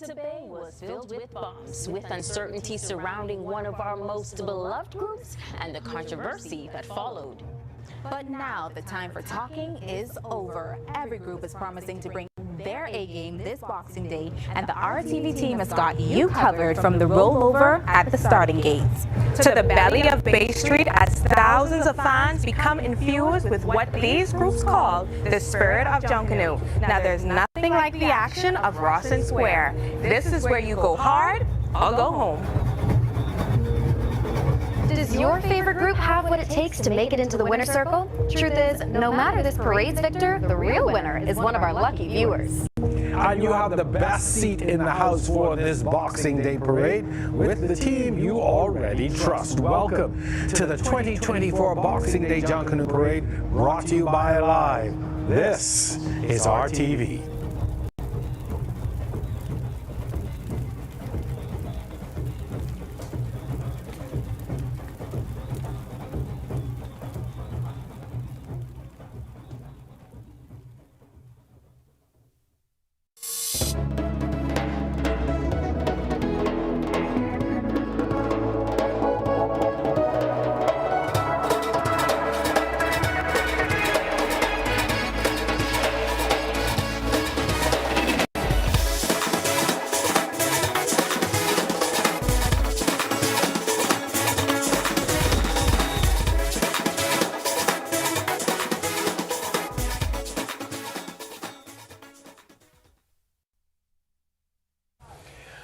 to Bay was filled with bombs, with uncertainty surrounding one of our most beloved groups and the controversy that followed. But now the time for talking is over. Every group is promising to bring their A game this Boxing Day, and the RTV team has got you covered from the rollover at the starting gates to the belly of Bay Street as thousands of fans become infused with what these groups call the spirit of Junkanoo. Now there's nothing like the action of Rawson Square. This is where you go hard or go home. Does your favorite group have what it takes to make it into the winner's circle? Truth is, no matter this parade's victor, the real winner is one of our lucky viewers. And you have the best seat in the house for this Boxing Day parade with the team you already trust. Welcome to the 2024 Boxing Day Junkanoo Parade, brought to you by ALIV. This is RTV.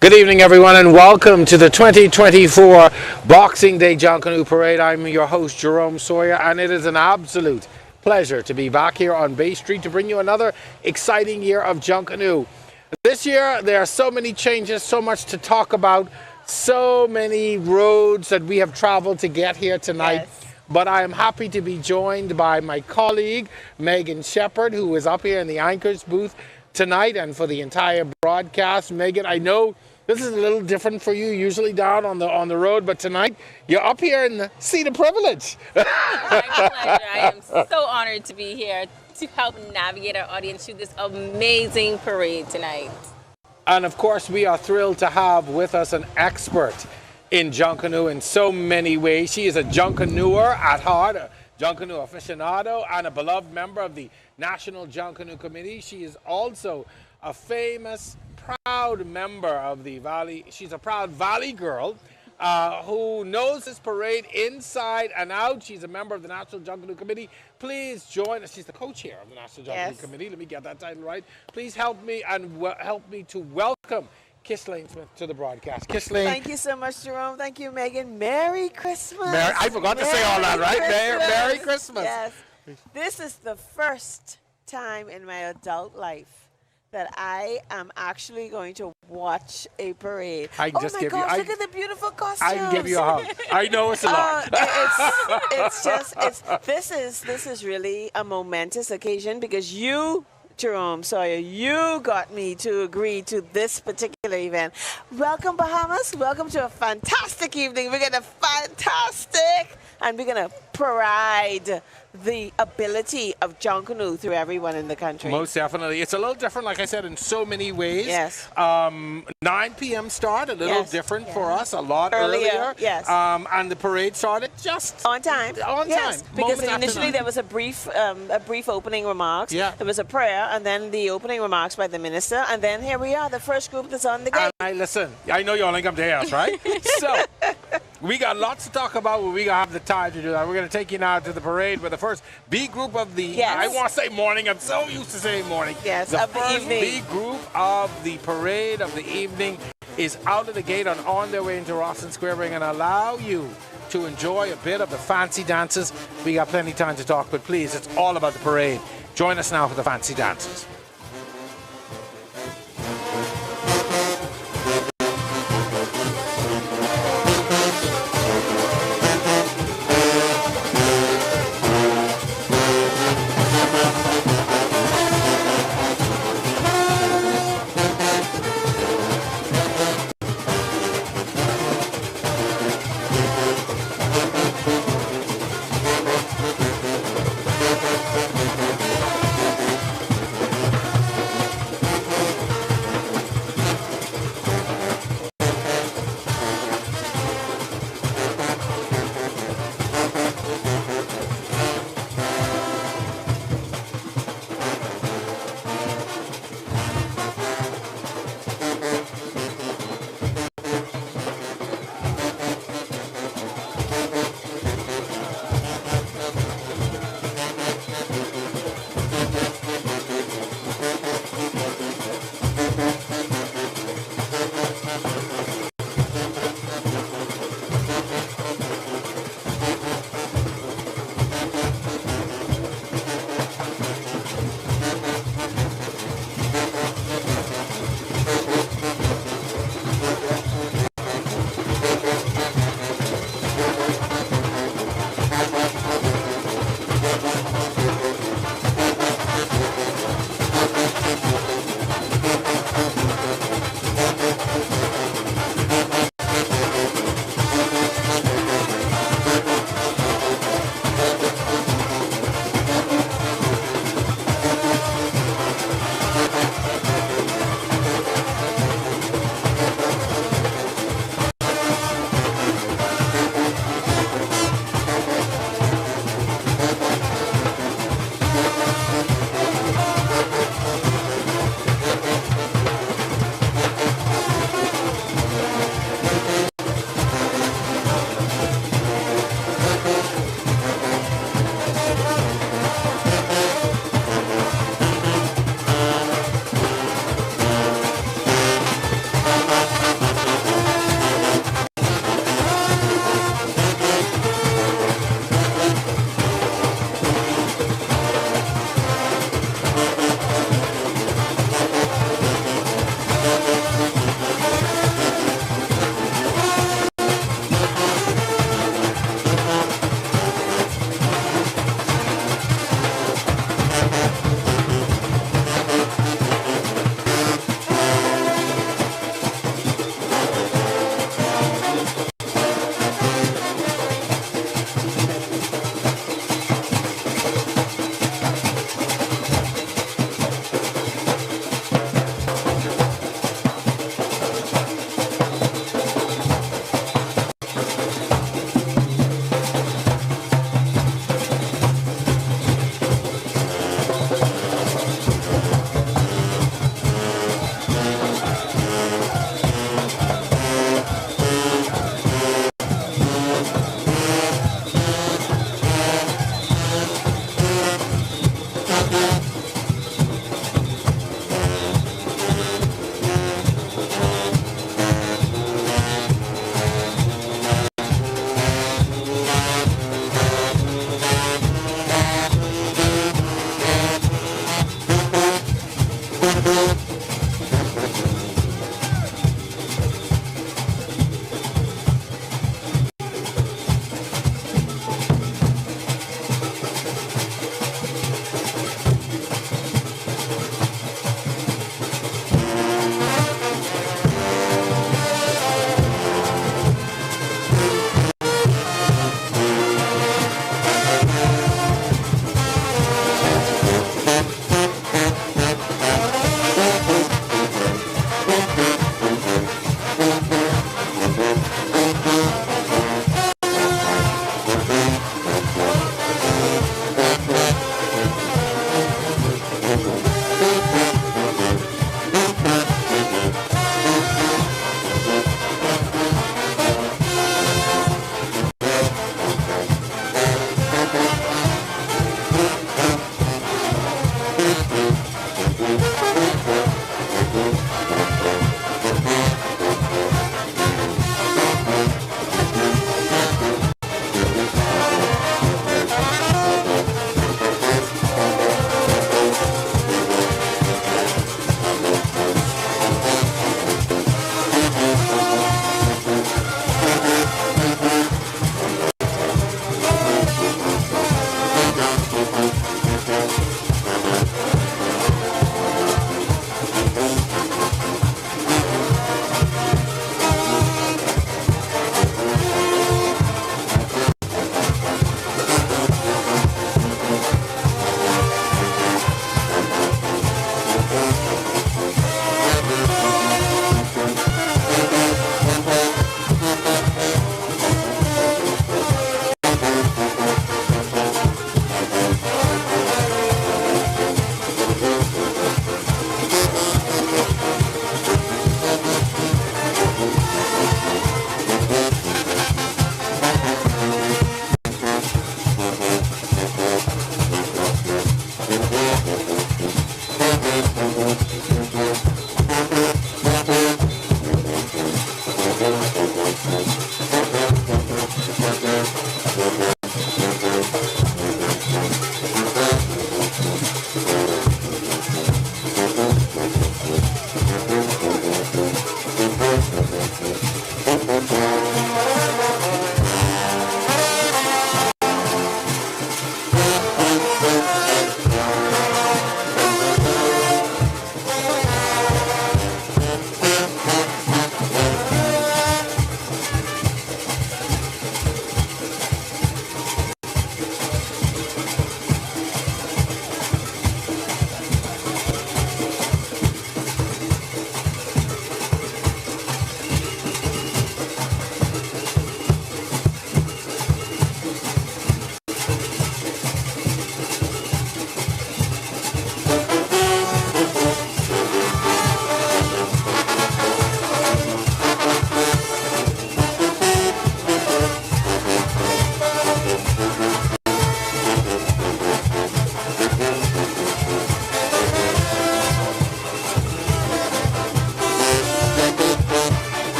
Good evening, everyone, and welcome to the 2024 Boxing Day Junkanoo Parade. I'm your host, Jerome Sawyer, and it is an absolute pleasure to be back here on Bay Street to bring you another exciting year of Junkanoo. This year, there are so many changes, so much to talk about, so many roads that we have traveled to get here tonight. Yes. But I am happy to be joined by my colleague, Megan Shepherd, who is up here in the anchor's booth tonight and for the entire broadcast. Megan, I know this is a little different for you, usually down on the road, but tonight you're up here in the seat of privilege. My pleasure. I am so honored to be here to help navigate our audience through this amazing parade tonight. And of course, we are thrilled to have with us an expert in Junkanoo in so many ways. She is a Junkanooer at heart, a Junkanoo aficionado, and a beloved member of the National Junkanoo Committee. She is also a famous, proud member of the Valley. She's a proud Valley girl who knows this parade inside and out. She's a member of the National Junkanoo Committee. Please join us. She's the co-chair of the National Junkanoo Committee. Let me get that title right. Please help me and help me to welcome Kislane Smith to the broadcast. Kislane. Thank you so much, Jerome. Thank you, Megan. Merry Christmas. I forgot to say all that, right? Merry Christmas. Yes. This is the first time in my adult life that I am actually going to watch a parade. I can just give gosh, you, look at the beautiful costumes. I can give you a hug. I know it's a lot. This is really a momentous occasion because you, Jerome Sawyer, you got me to agree to this particular event. Welcome, Bahamas. Welcome to a fantastic evening. We're going to and we're going to parade the ability of Junkanoo through everyone in the country. Most definitely. It's a little different, like I said, in so many ways. Yes. 9 p.m. start, a little different for us, a lot earlier. Yes. And the parade started just on time. Yes, because initially there was a brief opening remarks. Yeah. There was a prayer, and then the opening remarks by the minister, and then here we are, the first group that's on the gate. Listen, I know you only come to us, right? So we got lots to talk about, but we gonna have the time to do that. We're gonna take you now to the parade with the first B group of the. I want to say morning. I'm so used to saying morning. Yes, the of the first evening. B group of the parade of the evening is out of the gate and on their way into Rawson Square. We're gonna allow you to enjoy a bit of the fancy dances. We got plenty of time to talk, but please, it's all about the parade. Join us now for the fancy dances.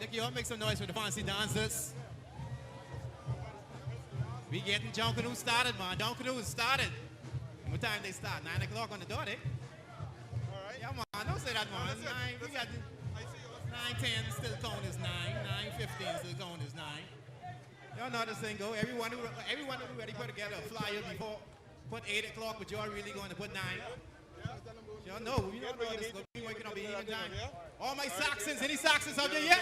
Look, you all make some noise for the fancy dancers. We getting Junkanoo started, man. Junkanoo is started. What time they start? 9 o'clock on the dot, eh? All right. Yeah, man. Don't say that, man. 9, we got 9:10, still count as 9. 9:15, still count as 9. Y'all know how this thing go. Everyone who ready put together a flyer before, put 8 o'clock, but y'all really going to put 9. Y'all know, we don't know this. We waking up even time. All my Saxons, any Saxons out there yet?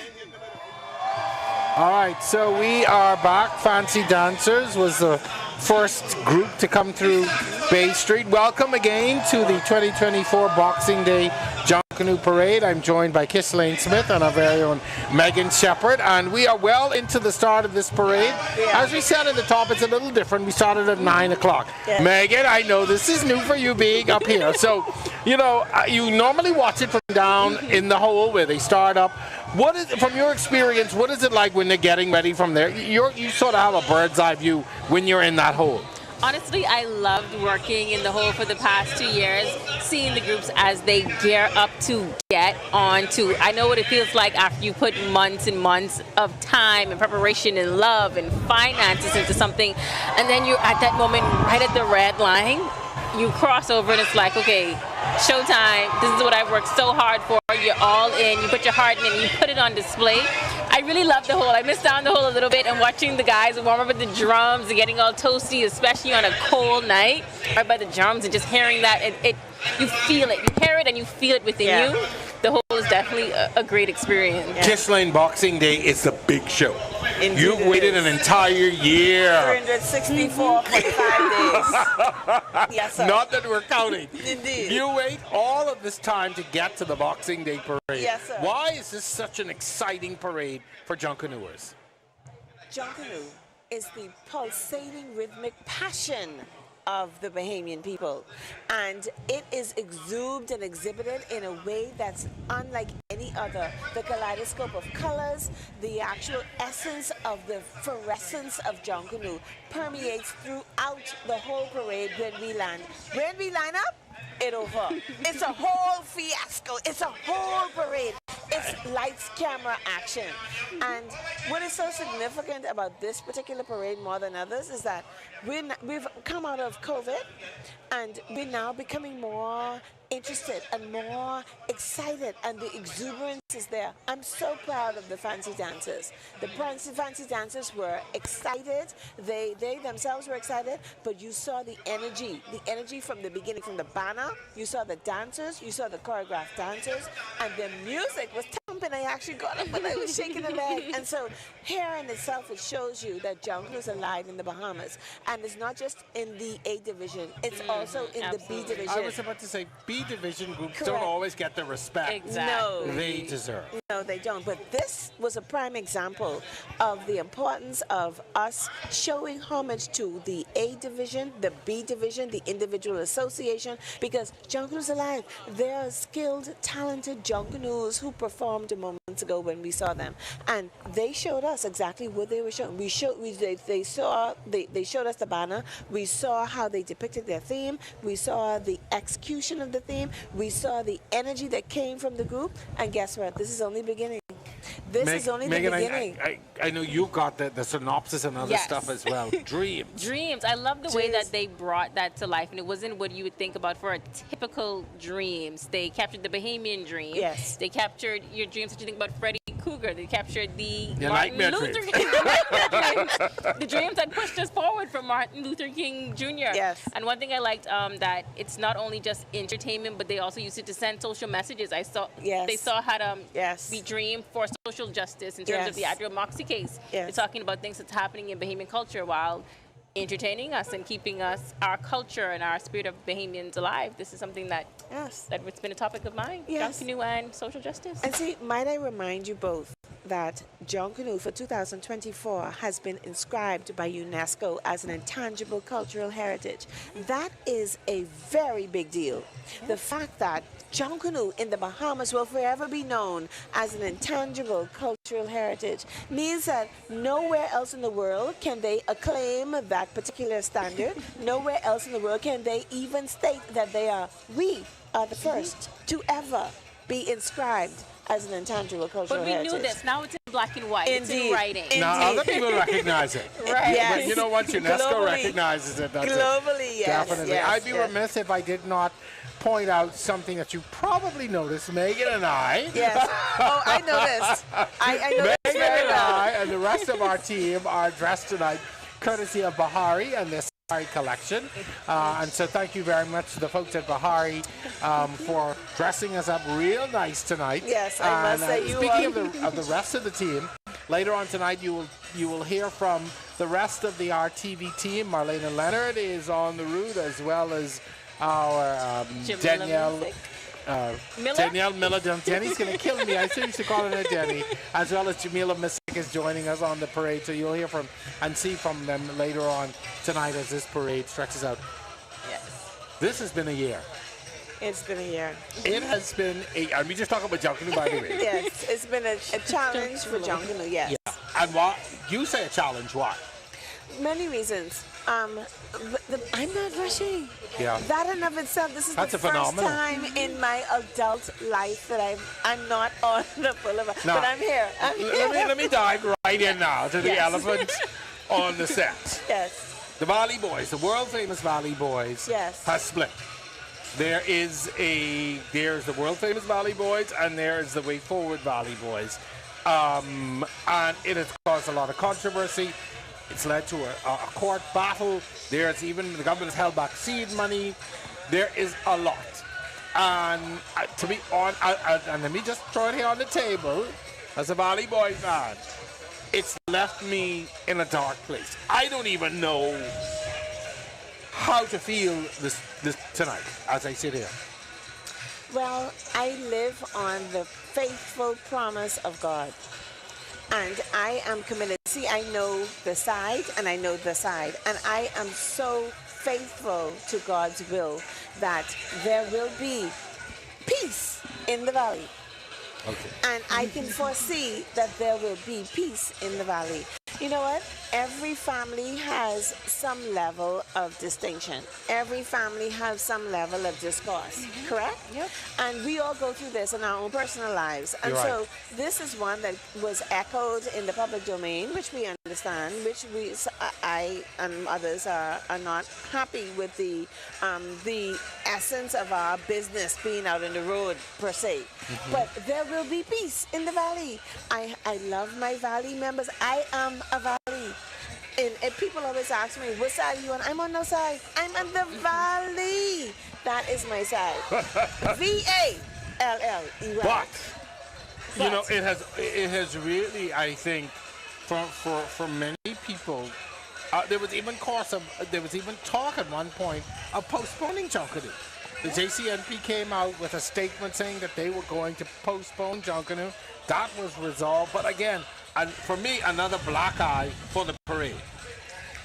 All right, so we are back. Fancy Dancers was the first group to come through Bay Street. Welcome again to the 2024 Boxing Day Junkanoo Parade. I'm joined by Kislane Smith and our very own Megan Shepherd, and we are well into the start of this parade. As we said at the top, it's a little different. We started at 9 o'clock. Megan, I know this is new for you being up here. So, you know, you normally watch it from down in the hole where they start up. What is, from your experience, what is it like when they're getting ready from there? You sort of have a bird's eye view when you're in that hole. Honestly, I loved working in the hole for the past 2 years, seeing the groups as they gear up to get on to. I know what it feels like after you put months and months of time and preparation and love and finances into something, and then you're at that moment right at the red line. You cross over and it's like, okay, showtime. This is what I've worked so hard for. You're all in. You put your heart in and you put it on display. I really love the hole. I missed out on the hole a little bit and watching the guys warm up with the drums and getting all toasty, especially on a cold night, right by the drums, and just hearing that. You feel it. You hear it and you feel it within you. The hole is definitely a great experience. Kislane Boxing Day is the big show. Indeed, you've waited an entire year. 364 45 days. Yes, sir. Not that we're counting. Indeed. You wait all of this time to get to the Boxing Day parade. Yes, sir. Why is this such an exciting parade for Junkanooers? Junkanoo is the pulsating rhythmic passion of the Bahamian people, and it is exuded and exhibited in a way that's unlike any other. The kaleidoscope of colors, the actual essence of the fluorescence of Junkanoo permeates throughout the whole parade when we land. When we line up, it over. It's a whole fiasco. It's a whole parade. It's lights, camera, action. And what is so significant about this particular parade more than others is that we've come out of COVID, and we're now becoming more interested and more excited, and the exuberance is there. I'm so proud of the fancy dancers. The fancy dancers were excited. They themselves were excited, but you saw the energy from the beginning, from the banner. You saw the dancers, you saw the choreographed dancers, and the music was thumping. I actually got up and I was shaking a leg. And so here in itself, it shows you that Junkanoo is alive in the Bahamas. And it's not just in the A division, it's also in the B division. I was about to say, B division groups Correct. don't always get the respect they deserve. No, they don't. But this was a prime example of the importance of us showing homage to the A division, the B division, the individual association, because Junkanoo's alive. There are skilled, talented Junkanoos who performed moments ago when we saw them, and they showed us exactly what they were showing. They showed us the banner. We saw how they depicted their theme. We saw the execution of the theme. We saw the energy that came from the group, and guess what? This is only beginning. This is only the beginning. I know you got the synopsis and other Yes. stuff as well. Dreams. Dreams. I love the way that they brought that to life, and it wasn't what you would think about for a typical dreams. They captured the Bahamian dream. Yes. They captured your dreams that you think about Freddie Cougar. They captured the Your Martin nightmare Luther dreams. King. The dreams that pushed us forward from Martin Luther King Jr. Yes. And one thing I liked that it's not only just entertainment, but they also use it to send social messages. I saw they saw how to be dream for social justice in terms of the Adriel Moxie case. They're talking about things that's happening in Bahamian culture while entertaining us and keeping our culture and our spirit of Bahamians alive. This is something that it's been a topic of mine. Junkanoo and social justice. And see, might I remind you both that Junkanoo for 2024 has been inscribed by UNESCO as an intangible cultural heritage. That is a very big deal. The fact that Junkanoo in the Bahamas will forever be known as an intangible cultural heritage means that nowhere else in the world can they acclaim that particular standard. Nowhere else in the world can they even state that we are the first to ever be inscribed as an intangible cultural heritage. But we knew this. Now it's in black and white. Indeed. It's in writing. Now other people recognize it. Right. Yes. But you know what? UNESCO recognizes it. That's Globally, it. yes. Definitely. Yes, I'd be remiss if I did not point out something that you probably noticed, Megan and I. Yes. Oh, I noticed. I noticed Megan very and well. I and the rest of our team are dressed tonight courtesy of Bahari and this collection. And so thank you very much to the folks at Bahari for dressing us up real nice tonight. Yes, I must say you speaking are. of the rest of the team, later on tonight you will hear from the rest of the RTV team. Marlena Leonard is on the route, as well as our Danielle Miller. Jenny's going to kill me. I still used to call her Jenny. As well as Jamila Missick is joining us on the parade. So you'll hear from and see from them later on tonight as this parade stretches out. Yes. This has been a year. It's been a year. It has been and we just talk about Junkanoo, by the way. Yes, it's been a challenge for Junkanoo, yes. Yeah. And what you say a challenge, why? Many reasons. I'm not rushing. Yeah. That in of itself, this is That's the a first phenomenon. time in my adult life that I'm not on the boulevard. Now, but I'm here. Let me dive right in now to the elephant on the set. Yes. The Valley Boys, the world famous Valley Boys, has split. There's the world famous Valley Boys and there's the Way Forward Valley Boys. And it has caused a lot of controversy. It's led to a court battle. There's even, the government has held back seed money. There is a lot. And to be on, and let me just throw it here on the table, as a Valley Boy fan, it's left me in a dark place. I don't even know how to feel this tonight as I sit here. Well, I live on the faithful promise of God. And I am committed. See, I know the side and I know the side. And I am so faithful to God's will that there will be peace in the valley. Okay. And I can foresee that there will be peace in the valley. You know what? Every family has some level of distinction. Every family has some level of discourse, correct? Yep. And we all go through this in our own personal lives. And You're so right. this is one that was echoed in the public domain, which we understand, which I and others are not happy with the essence of our business being out in the road per se. Mm-hmm. But there will be peace in the valley. I love my valley members. I am a valley. And people always ask me, what side are you on? I'm on no side. I'm on the valley. That is my side. VALLEY. But you know, it has really, I think, for many people, there was even talk at one point of postponing Junkanoo. The JCNP came out with a statement saying that they were going to postpone Junkanoo. That was resolved, but again, and for me, another black eye for the parade,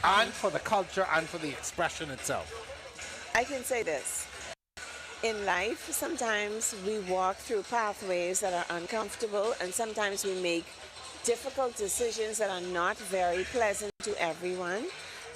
and for the culture, and for the expression itself. I can say this. In life, sometimes we walk through pathways that are uncomfortable, and sometimes we make difficult decisions that are not very pleasant to everyone.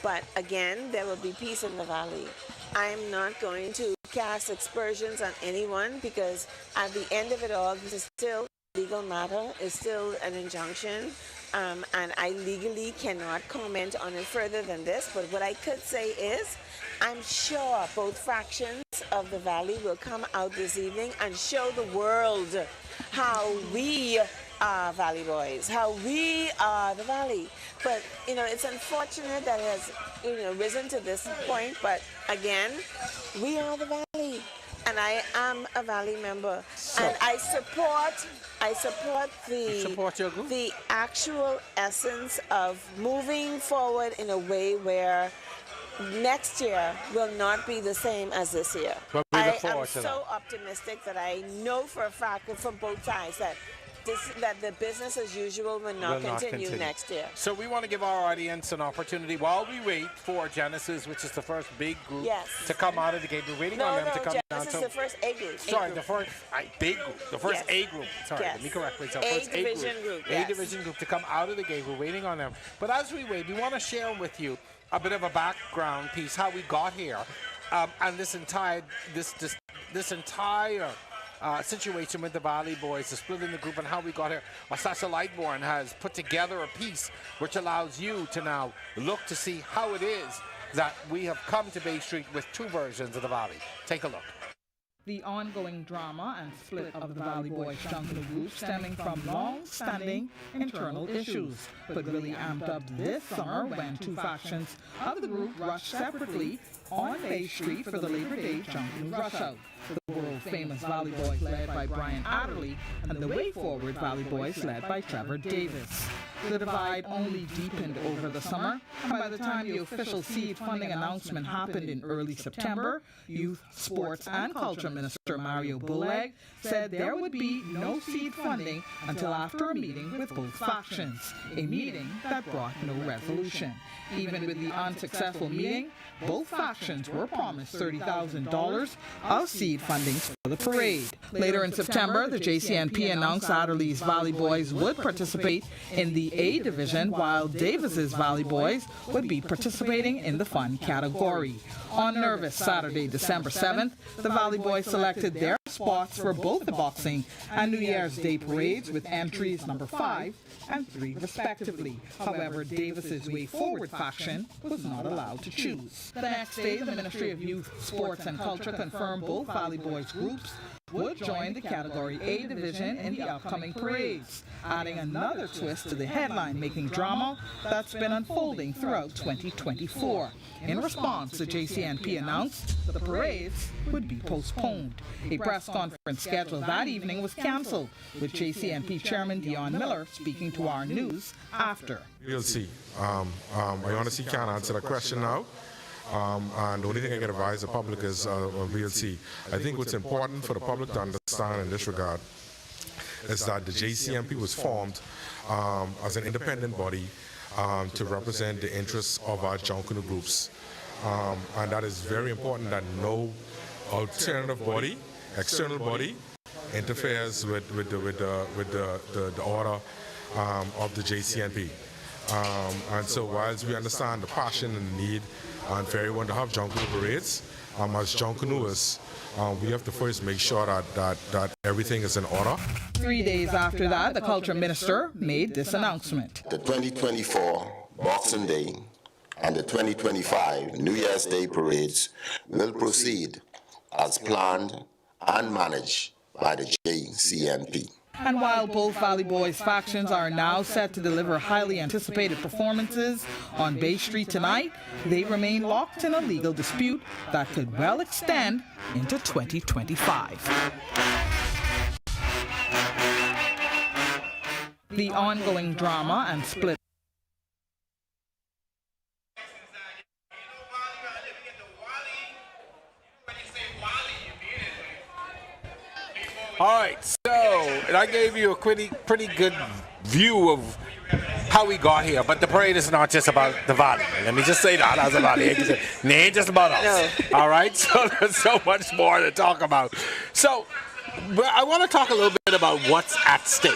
But again, there will be peace in the valley. I'm not going to cast aspersions on anyone, because at the end of it all, this is still legal matter. It's still an injunction, and I legally cannot comment on it further than this. But what I could say is, I'm sure both fractions of the Valley will come out this evening and show the world how we are Valley boys, how we are the Valley. But, you know, it's unfortunate that it has, you know, risen to this point. But again, we are the Valley. And I am a Valley member, and I support the actual essence of moving forward in a way where next year will not be the same as this year. Well, we look I forward am to so optimistic that I know for a fact from both sides that the business as usual will not continue next year. So we want to give our audience an opportunity while we wait for Genesis, which is the first big group, to come out of the gate. We're waiting on them to come down. Genesis is the first A group. Sorry, the first big group, the first A group. Sorry, let me correct myself. A division group. A division group to come out of the gate. We're waiting on them. But as we wait, we want to share with you a bit of a background piece, how we got here, and this entire situation with the Valley Boys, the split in the group, and how we got here. Sasha Lightbourne has put together a piece which allows you to now look to see how it is that we have come to Bay Street with two versions of the Valley. Take a look. The ongoing drama and split of the Valley Boys Junkanoo group stemming from long-standing internal issues, but really amped up this summer when two factions of the group rushed separately on Bay Street for the Labor Day Junkanoo rush out. The world-famous Valley Boys led by Brian Adderley and the Way Forward Valley Boys led by Trevor Davis. The divide only deepened over the summer, and by the time the official seed funding announcement happened in early September, Youth, Sports and Culture Minister Mario Bulleg said there would be no seed funding until after a meeting with both factions, a meeting that brought no resolution. Even with the unsuccessful meeting, both factions were promised $30,000 of seed funding for the parade. Later in September, the JCNP announced Adderley's Valley Boys would participate in the A division, while Davis's Valley Boys would be participating in the fun category. On nervous Saturday, December 7th, the Valley Boys selected their spots for both the Boxing and New Year's Day parades with entries number 5 and 3 respectively. However, Davis's Way Forward faction was not allowed to choose. The next day, the Ministry of Youth, Sports and Culture confirmed both Valley Boys groups would join the Category A division in the upcoming parades, adding another twist to the headline-making drama that's been unfolding throughout 2024. In response, the JCNP announced the parades would be postponed. A press conference scheduled that evening was cancelled, with JCNP Chairman Dion Miller speaking to our news after. We'll see. I honestly can't answer that question now. And the only thing I can advise the public is we'll see. I think what's important for the public to understand in this regard is that the JCNP was formed as an independent body to represent the interests of our Junkanoo groups. And that is very important that no alternative body, external body, interferes with the order of the JCNP. And so whilst we understand the passion and the need and for everyone to have Junkanoo parades, as Junkanooers, we have to first make sure that everything is in order. 3 days after that, the Culture Minister made this announcement. The 2024 Boxing Day and the 2025 New Year's Day parades will proceed as planned and managed by the JCNP. And while both Valley Boys factions are now set to deliver highly anticipated performances on Bay Street tonight, they remain locked in a legal dispute that could well extend into 2025. The ongoing drama and split All right, so I gave you a pretty good view of how we got here, but the parade is not just about the Valley. Let me just say that as a Valley. It ain't just about us. No. All right, so there's so much more to talk about. So I want to talk a little bit about what's at stake.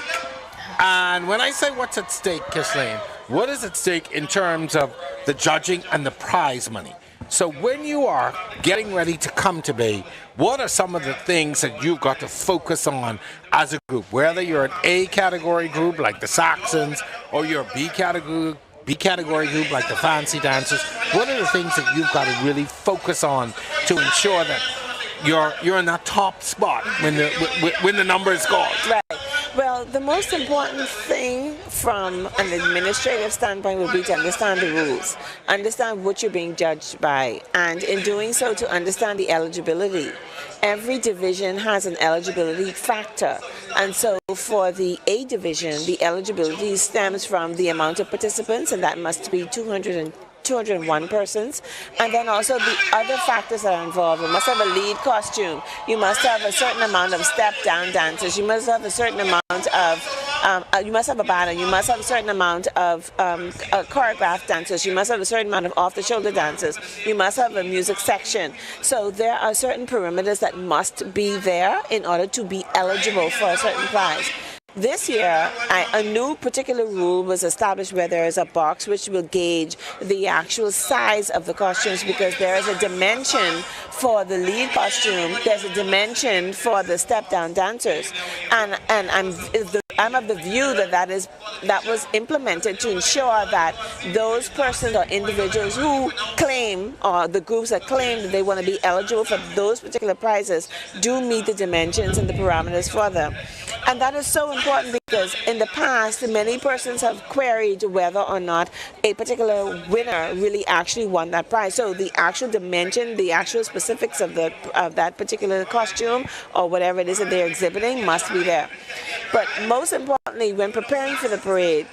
And when I say what's at stake, Kislane, what is at stake in terms of the judging and the prize money? So when you are getting ready to come to Bay, what are some of the things that you've got to focus on as a group? Whether you're an A category group like the Saxons or you're a B category group like the Fancy Dancers, what are the things that you've got to really focus on to ensure that you're in that top spot when the number is called? Right. Well, the most important thing from an administrative standpoint would be to understand the rules, understand what you're being judged by, and in doing so to understand the eligibility. Every division has an eligibility factor, and so for the A division, the eligibility stems from the amount of participants, and that must be 201 persons, and then also the other factors that are involved. You must have a lead costume, you must have a certain amount of step down dancers, you must have a certain amount of you must have a banner, you must have a certain amount of choreographed dancers, you must have a certain amount of off the shoulder dancers, you must have a music section. So there are certain perimeters that must be there in order to be eligible for a certain prize. This year, a new particular rule was established where there is a box which will gauge the actual size of the costumes, because there is a dimension for the lead costume, there's a dimension for the step-down dancers, and I'm of the view that was implemented to ensure that those persons or individuals who claim, or the groups that claim that they want to be eligible for those particular prizes, do meet the dimensions and the parameters for them. And that is so important because in the past, many persons have queried whether or not a particular winner really actually won that prize. So the actual dimension, the actual specifics of that particular costume or whatever it is that they're exhibiting must be there. But most importantly, when preparing for the parade,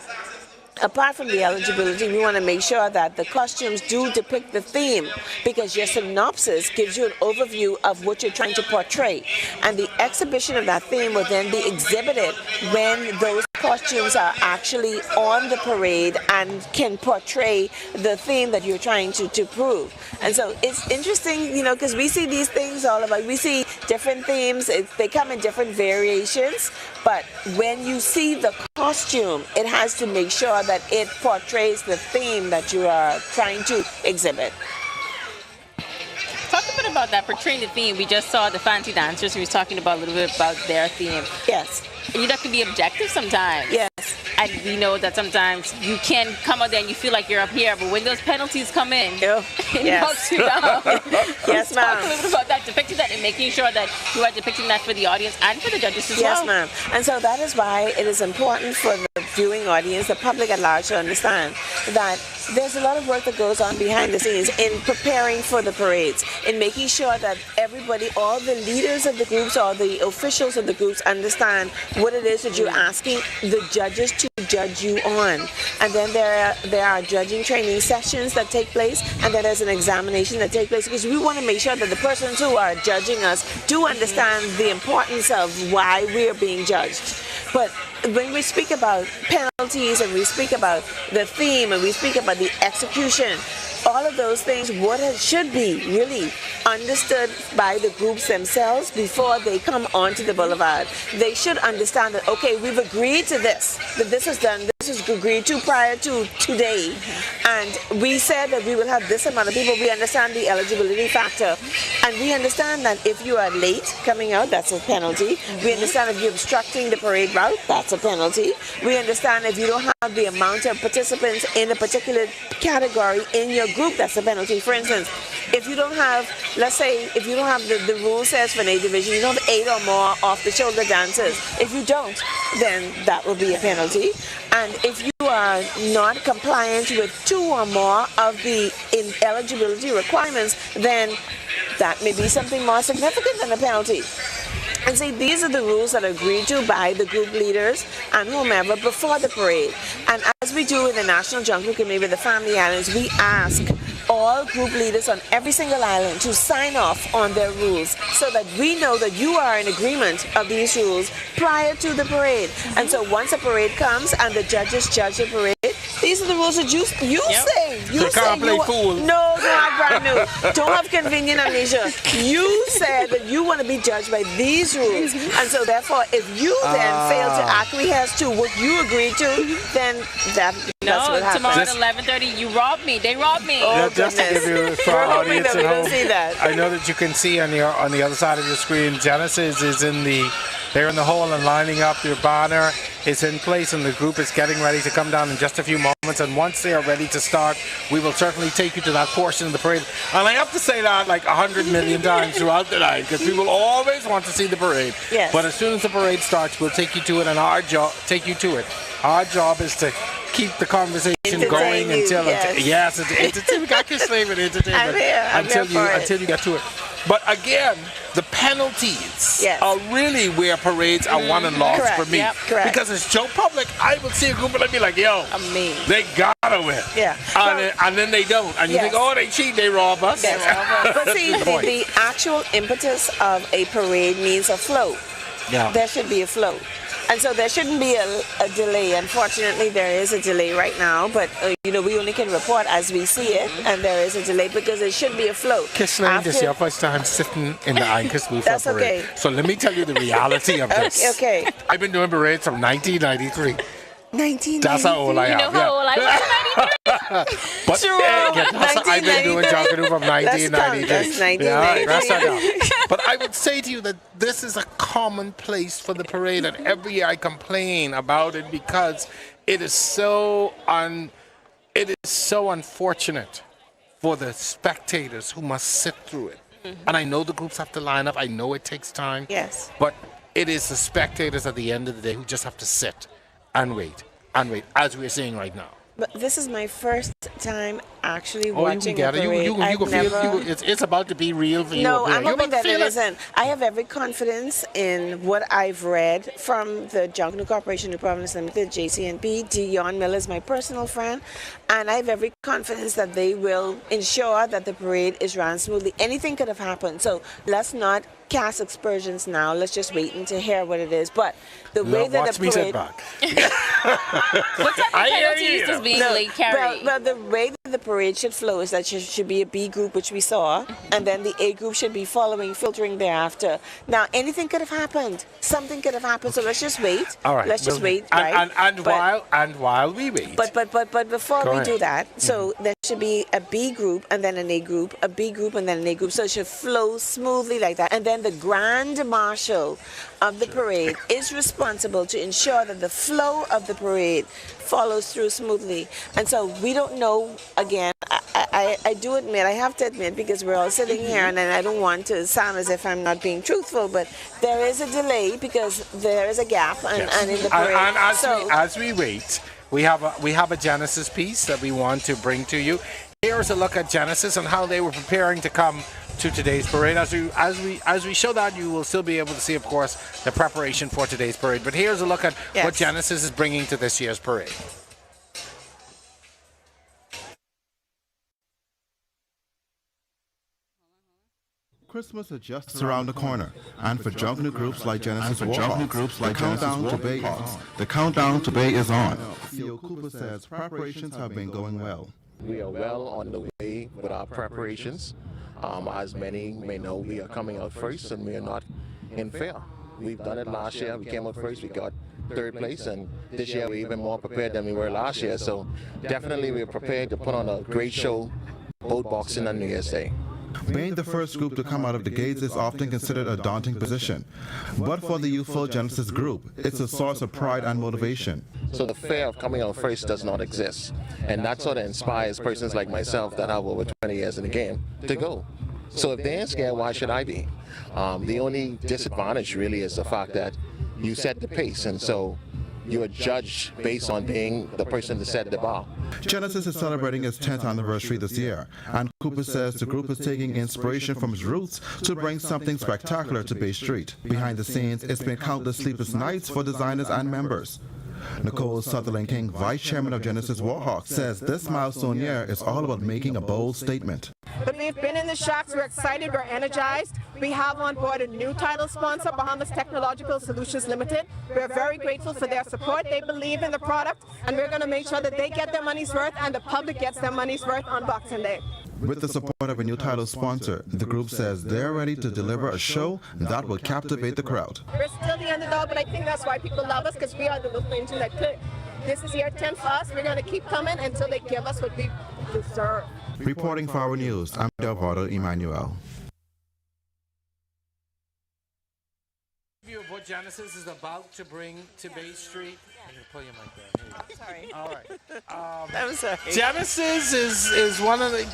apart from the eligibility, we want to make sure that the costumes do depict the theme, because your synopsis gives you an overview of what you're trying to portray. And the exhibition of that theme will then be exhibited when those costumes are actually on the parade and can portray the theme that you're trying to prove. And so it's interesting, you know, because we see these things all about, we see different themes, they come in different variations, but when you see the costume, it has to make sure that it portrays the theme that you are trying to exhibit. Talk a bit about that, portraying the theme. We just saw the Fancy Dancers, who was talking about a little bit about their theme. Yes. You have to be objective sometimes. Yes. And we know that sometimes you can come out there and you feel like you're up here, but when those penalties come in, it knocks you down. Yes, ma'am. Talk a little bit about that, depicting that and making sure that you are depicting that for the audience and for the judges as well. Yes, ma'am. And so that is why it is important for the viewing audience, the public at large, to understand that there's a lot of work that goes on behind the scenes in preparing for the parades, in making sure that everybody, all the leaders of the groups or the officials of the groups understand what it is that you're asking the judges to judge you on. And then there are judging training sessions that take place, and then there's an examination that takes place, because we want to make sure that the persons who are judging us do understand the importance of why we are being judged. But when we speak about penalties and we speak about the theme and we speak about the execution, all of those things, what it should be really understood by the groups themselves before they come onto the boulevard. They should understand that, okay, we've agreed to this, that this is done, this is agreed to prior to today, and we said that we will have this amount of people. We understand the eligibility factor, and we understand that if you are late coming out, that's a penalty. We understand if you're obstructing the parade route, that's a penalty. We understand if you don't have the amount of participants in a particular category in your group, that's a penalty. For instance, if you don't have, let's say, if you don't have the rule says for an A division, you don't have 8 or more off the shoulder dancers. If you don't, then that will be a penalty. And if you are not compliant with 2 or more of the eligibility requirements, then that may be something more significant than a penalty. And see, these are the rules that are agreed to by the group leaders and whomever before the parade. And as we do with the National Junkanoo Committee with the Family Islands, we ask all group leaders on every single island to sign off on their rules so that we know that you are in agreement of these rules prior to the parade. And so once a parade comes and the judges judge the parade, these these are the rules that you say. You So can't play fool. No, not brand new. Don't have convenient amnesia. You said that you want to be judged by these rules, and so therefore, if you then fail to acquiesce to what you agreed to, then that's what happens. Tomorrow at 11:30, you robbed me. They robbed me. Oh, just to give you for our audience at home, see that. I know that you can see on the other side of your screen, Genesis is they're in the hall and lining up. Their banner is in place, and the group is getting ready to come down in just a few moments. And once they are ready to start, we will certainly take you to that portion of the parade. And I have to say that like 100 million times throughout the night, because we will always want to see the parade. Yes. But as soon as the parade starts, we'll take you to it, and our job is to keep the conversation going until entertainment. I can slave it entertainment until you get to it. But again, the penalties are really where parades are won and lost for me. Correct. Because as Joe Public, I would see a group and I'd be like, yo, they gotta win. Yeah. And then they don't. And you think, oh, they cheat, they rob us. But see, the actual impetus of a parade means a flow. Yeah. There should be a flow. And so there shouldn't be a delay. Unfortunately, there is a delay right now, but we only can report as we see it, and there is a delay because it should be a flow. Kisling, this is your first time sitting in the Anchors booth. That's parade. okay. So let me tell you the reality of this. Okay. I've been doing parades from 1993. 1993. That's how old I am. You know how old I was? But I've been doing Junkanoo from 1993. That's 1993. But I would say to you that this is a common place for the parade, and every year I complain about it because it is so unfortunate for the spectators who must sit through it. And I know the groups have to line up. I know it takes time. Yes. But it is the spectators at the end of the day who just have to sit and wait, as we're seeing right now. But this is my first time actually watching you a parade. You can feel it's about to be real for you. No, I'm hoping that it isn't. I have every confidence in what I've read from the Junkanoo Corporation New Providence Limited, JCNP. Dion Miller is my personal friend, and I have every confidence that they will ensure that the parade is run smoothly. Anything could have happened, so let's not cast aspersions now. Let's just wait until hear what it is. But the way that the parade, what type of penalties is being carried? Well, the way that the parade should flow is that it should be a B group, which we saw, and then the A group should be filtering thereafter. Now, anything could have happened. Something could have happened. So let's just wait. All right. Let's just wait. Right? And while we wait. But before we do that, so there should be a B group and then an A group, a B group and then an A group. So it should flow smoothly like that. And then the Grand Marshal of the parade is responsible to ensure that the flow of the parade follows through smoothly. And so we don't know, again, I do admit, I have to admit, because we're all sitting here and I don't want to sound as if I'm not being truthful, but there is a delay because there is a gap and in the parade. And as we wait, we have a Genesis piece that we want to bring to you. Here's a look at Genesis and how they were preparing to come to today's parade. As we show that, you will still be able to see, of course, the preparation for today's parade. But here's a look at what Genesis is bringing to this year's parade. Christmas is just around the corner, and for Junkanoo groups like Genesis the countdown to Bay is on. CEO Cooper says preparations have been going well. We are well on the way with our preparations. As many may know, we are coming out first, and we are not in fear. We've done it last year. We came out first. We got third place, and this year we're even more prepared than we were last year. So definitely we're prepared to put on a great show, both boxing and New Year's Day. Being the first group to come out of the gates is often considered a daunting position. But for the youthful Genesis group, it's a source of pride and motivation. So the fear of coming out first does not exist. And that sort of inspires persons like myself that have over 20 years in the game to go. So if they ain't scared, why should I be? The only disadvantage really is the fact that you set the pace, and so you are judged based on being the person to set the bar. Genesis is celebrating its 10th anniversary this year, and Cooper says the group is taking inspiration from its roots to bring something spectacular to Bay Street. Behind the scenes, it's been countless sleepless nights for designers and members. Nicole Sutherland King, Vice Chairman of Genesis Warhawk, says this milestone year is all about making a bold statement. But we've been in the shocks. We're excited. We're energized. We have on board a new title sponsor, Bahamas Technological Solutions Limited. We're very grateful for their support. They believe in the product, and we're going to make sure that they get their money's worth and the public gets their money's worth on Boxing Day. With the support of a new title sponsor, the group says they're ready to deliver a show that will captivate the crowd. We're still the underdog, but I think that's why people love us, because we are the little engine that could. This is year 10 for us. We're going to keep coming until they give us what we deserve. Reporting for our news, I'm Delvado Emmanuel. Of what Genesis is about to bring to Bay Street. I'm going to pull your mic there. I'm sorry. All right. I'm sorry. Genesis is one of the,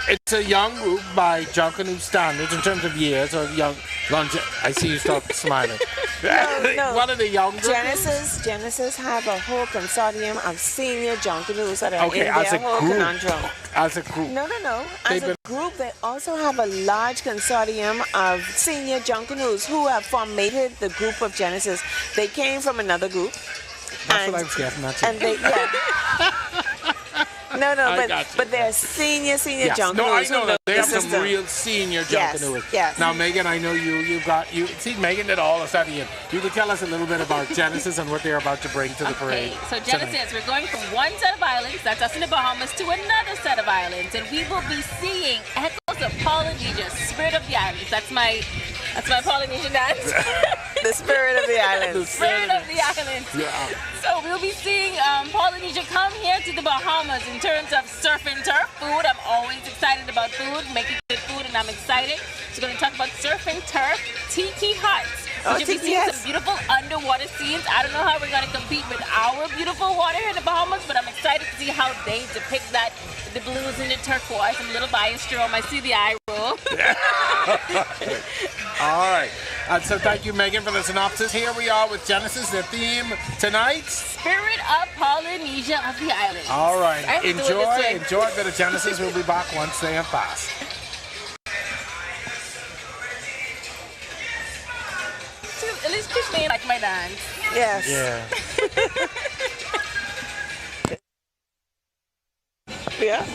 it's a young group by Junkanoo standards in terms of years or young. I see you start smiling. No. One of the younger Genesis have a whole consortium of senior Junkanoos that are in their whole conundrum. As a group. No. As a group, they also have a large consortium of senior Junkanoos who have formated the group of Genesis. They came from another group. That's what I was getting at. And they, but they're senior yes. Junkanoos. No, I know that they have some real senior Junkanoos. Yes. Now, Megan, I know you see, Megan did all the studying. You could tell us a little bit about Genesis and what they're about to bring to the parade. So Genesis, we're going from one set of islands, that's us in the Bahamas, to another set of islands, and we will be seeing echoes of Polynesia, spirit of the islands. That's my Polynesian dance. The spirit of the islands. The spirit of the islands. Yeah. So we'll be seeing Polynesia come here to the Bahamas in terms of surf and turf food. I'm always excited about food, making good food, and I'm excited. So we're going to talk about surf and turf, tiki huts. We'll be seeing some beautiful underwater scenes. I don't know how we're going to compete with our beautiful water here in the Bahamas, but I'm excited to see how they depict that, the blues and the turquoise. I'm a little biased, Jerome. I see the eye roll. All right. So thank you, Megan, for the synopsis. Here we are with Genesis. The theme tonight? Spirit of Polynesia of the islands. All right. Enjoy a bit of Genesis. We'll be back once they have passed. At least kiss me like my dance. Yes. Yeah. Yeah.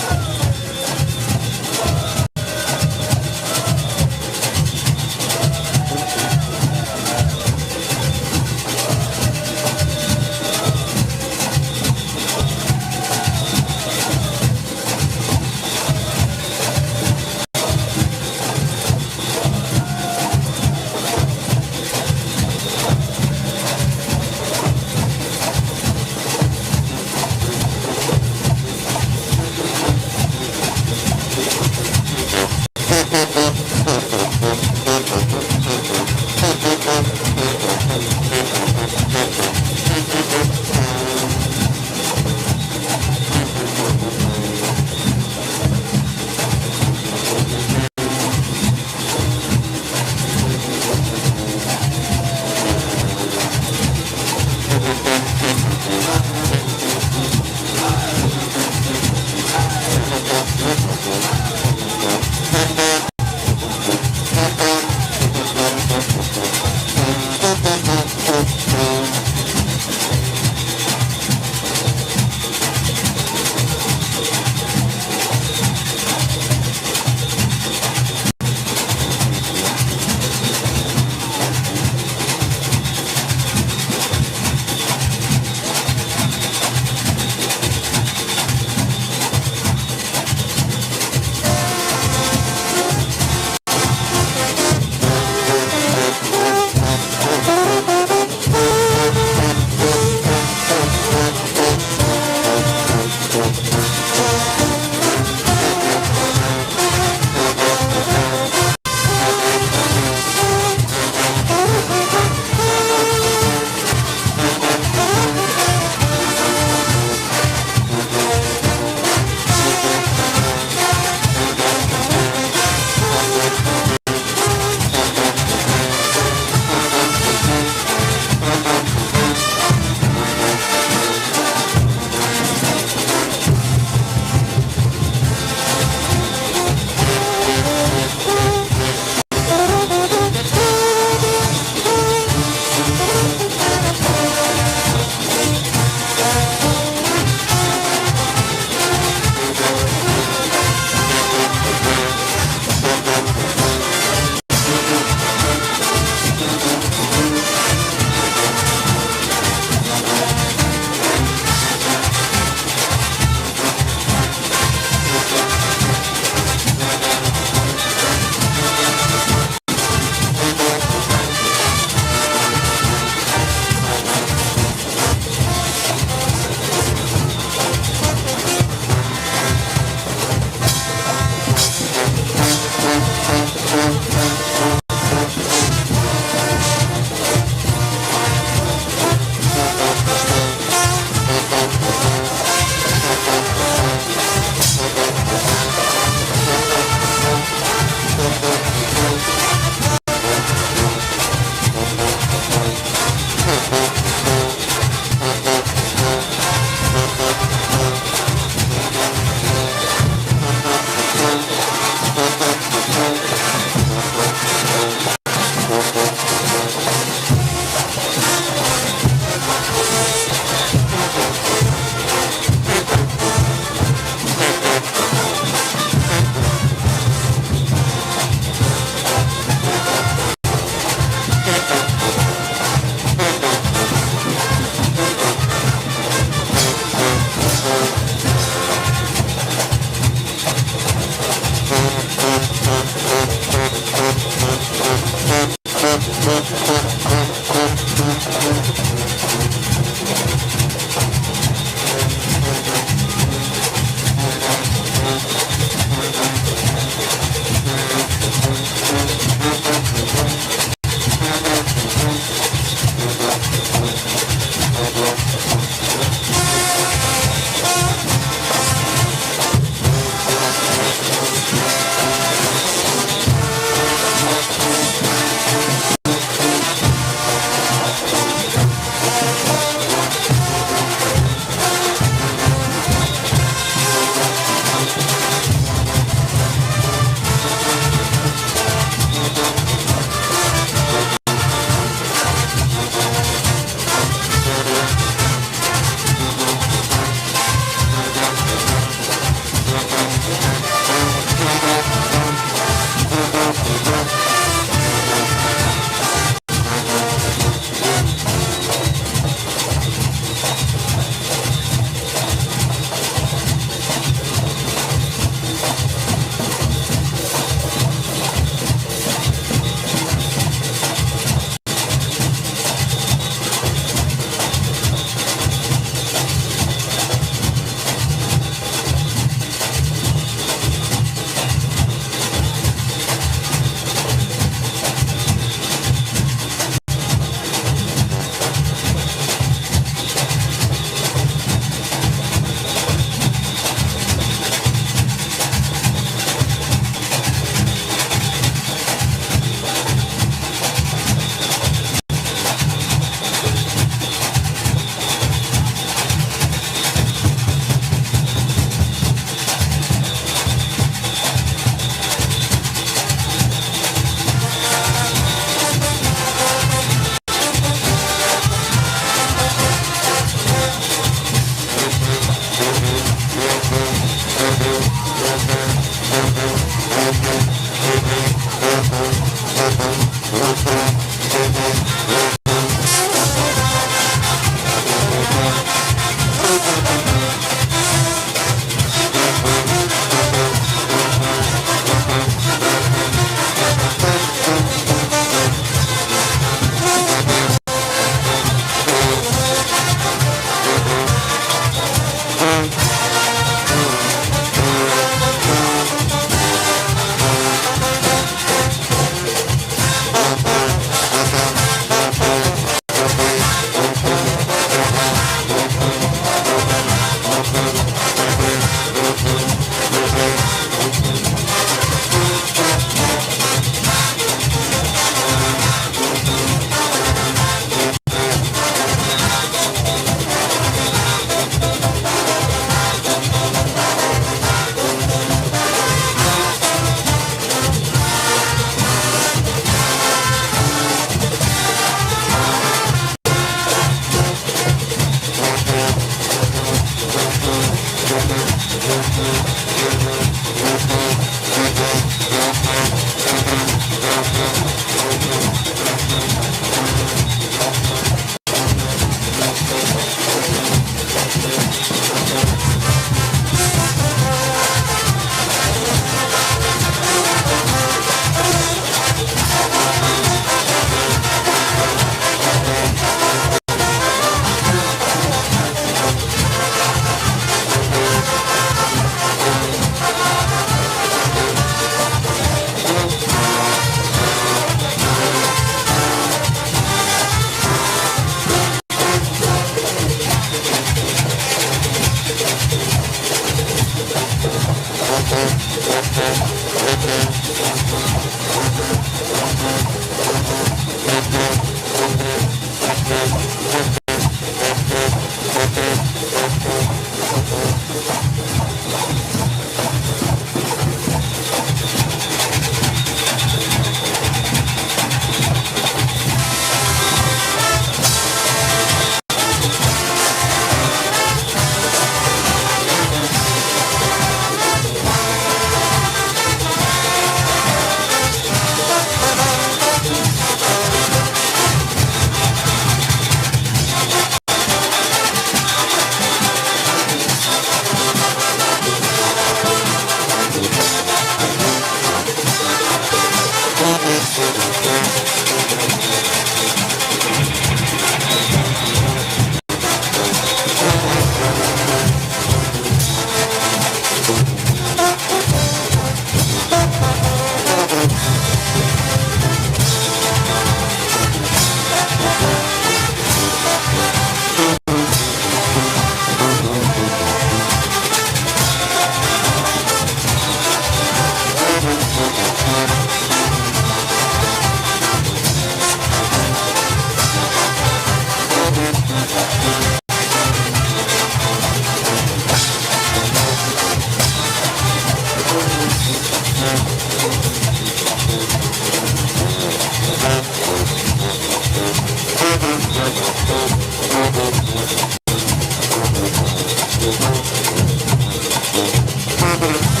Barabas.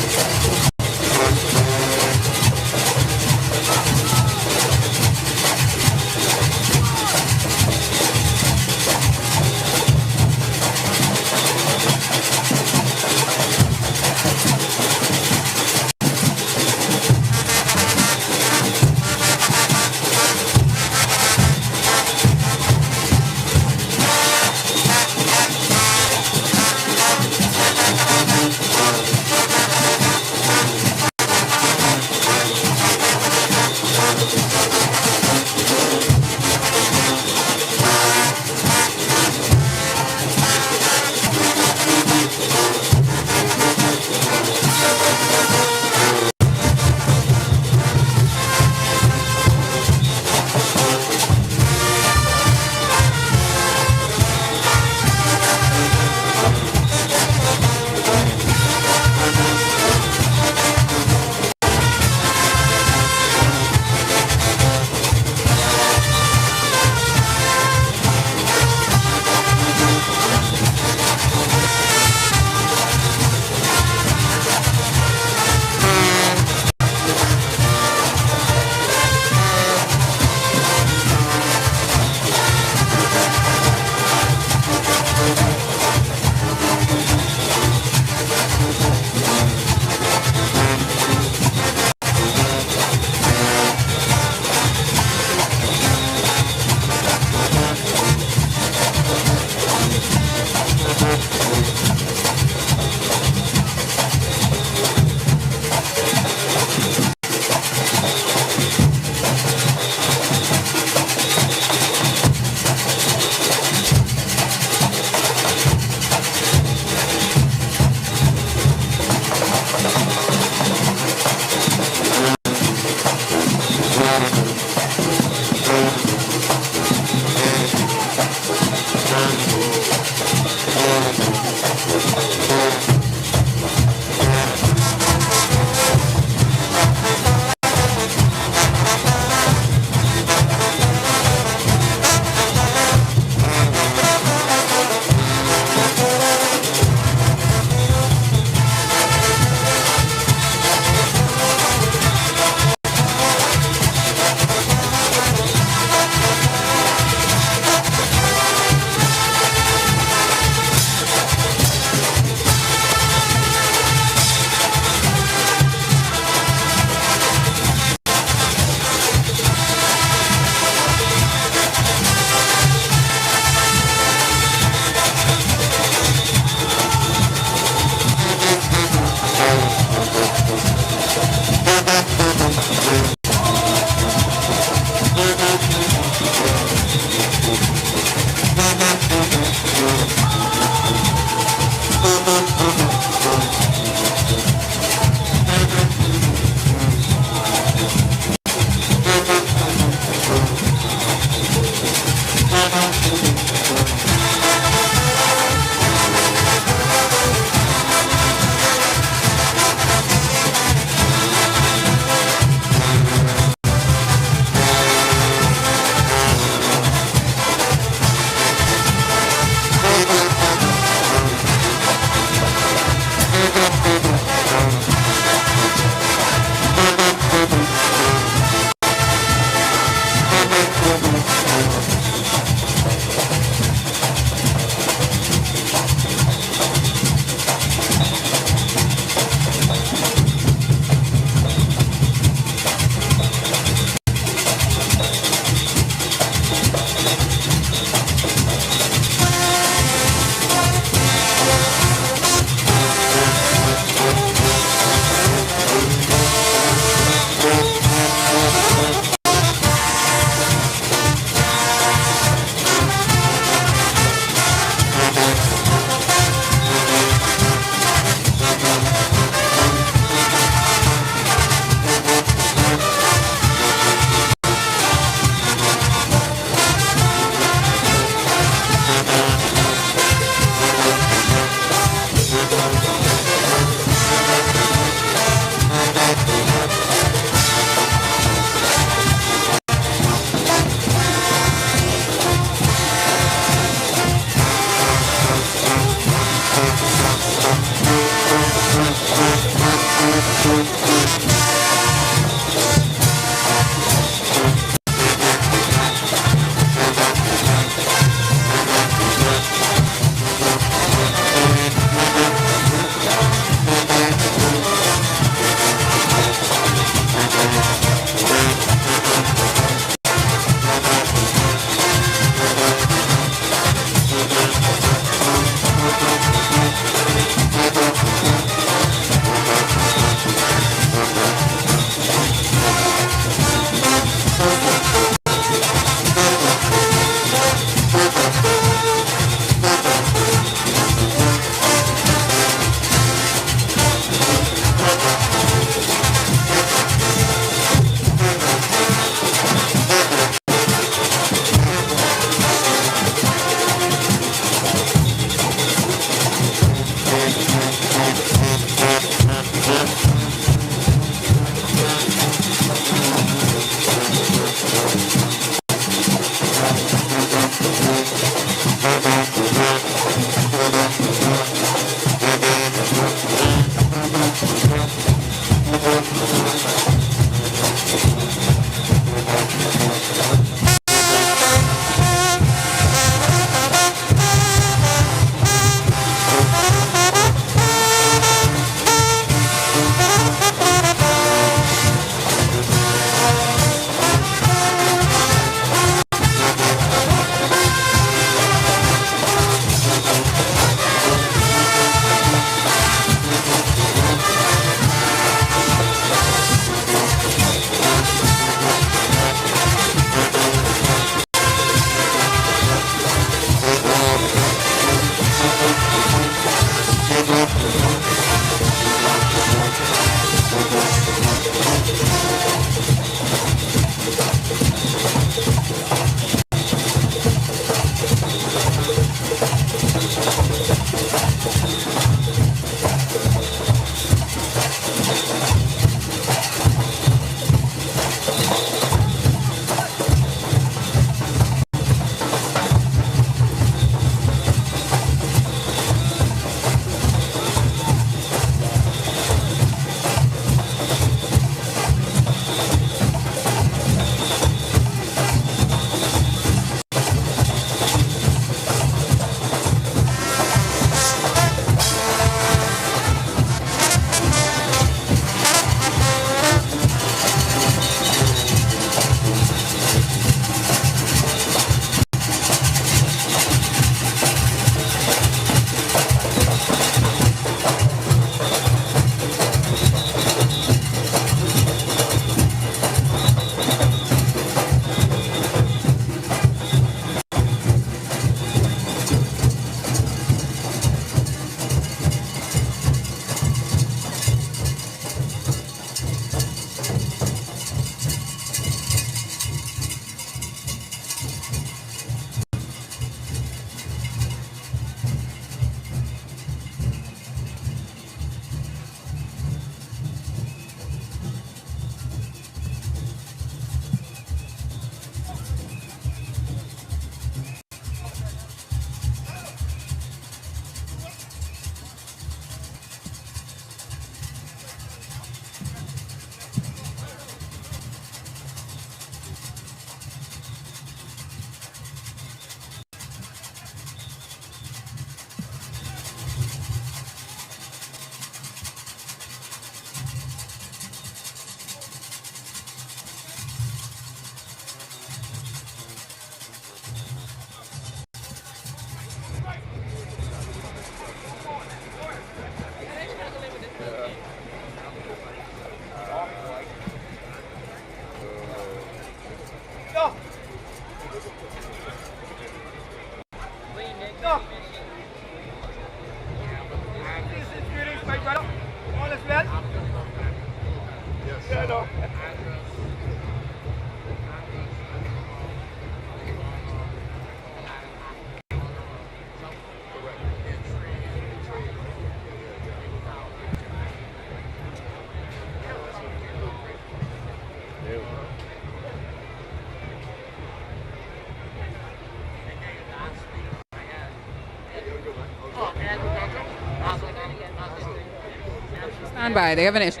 Stand by, they have an issue.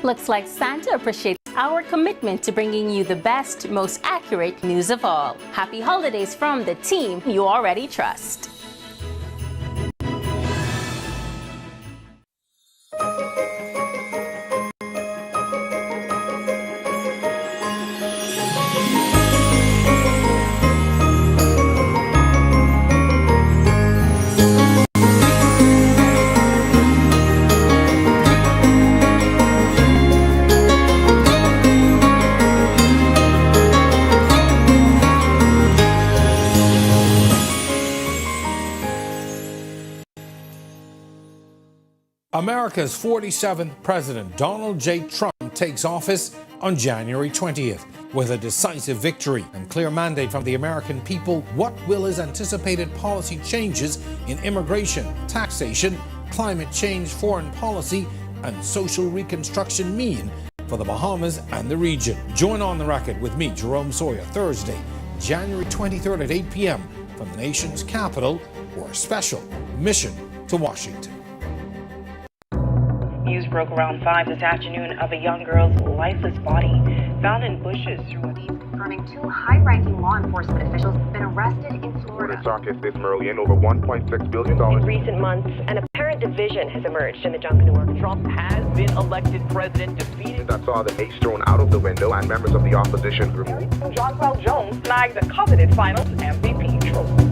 Looks like Santa appreciates our commitment to bringing you the best, most accurate news of all. Happy holidays from the team you already trust. America's 47th President Donald J. Trump takes office on January 20th. With a decisive victory and clear mandate from the American people, what will his anticipated policy changes in immigration, taxation, climate change, foreign policy, and social reconstruction mean for the Bahamas and the region? Join On the Record with me, Jerome Sawyer, Thursday, January 23rd at 8 p.m. from the nation's capital for a special Mission to Washington. News broke around 5 this afternoon of a young girl's lifeless body found in bushes. Confirming 2 high-ranking law enforcement officials have been arrested in Florida. This early in over $1.6 billion. In recent months, an apparent division has emerged in the Junkanoo. Trump has been elected president, defeated. That saw the mace thrown out of the window and members of the opposition group. Jonquil Jones snags the coveted finals MVP trophy.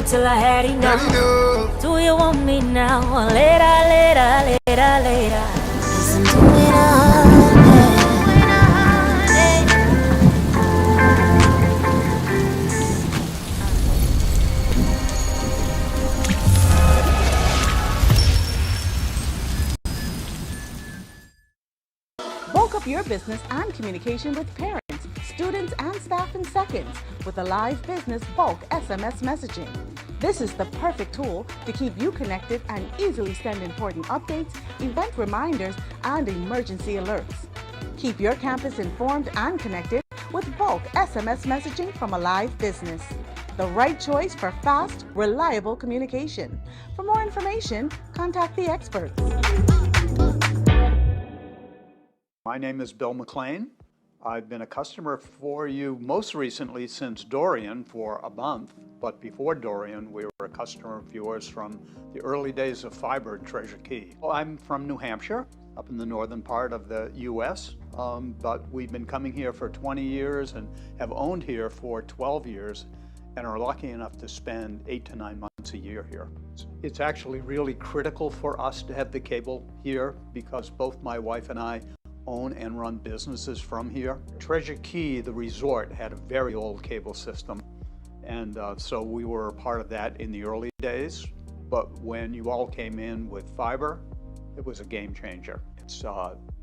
Till I had enough. Do you want me now or later, later, later, later? Listen to me now. Bulk up your business and communication with parents, students, and staff in seconds with ALIV Business Bulk SMS messaging. This is the perfect tool to keep you connected and easily send important updates, event reminders, and emergency alerts. Keep your campus informed and connected with bulk SMS messaging from ALIV Business. The right choice for fast, reliable communication. For more information, contact the experts. My name is Bill McLean. I've been a customer for you most recently since Dorian for a month. But before Dorian, we were a customer of yours from the early days of fiber in Treasure Key. Well, I'm from New Hampshire, up in the northern part of the U.S., but we've been coming here for 20 years and have owned here for 12 years and are lucky enough to spend 8 to 9 months a year here. It's actually really critical for us to have the cable here because both my wife and I own and run businesses from here. Treasure Key, the resort, had a very old cable system, and so we were a part of that in the early days. But when you all came in with fiber, it was a game changer. It's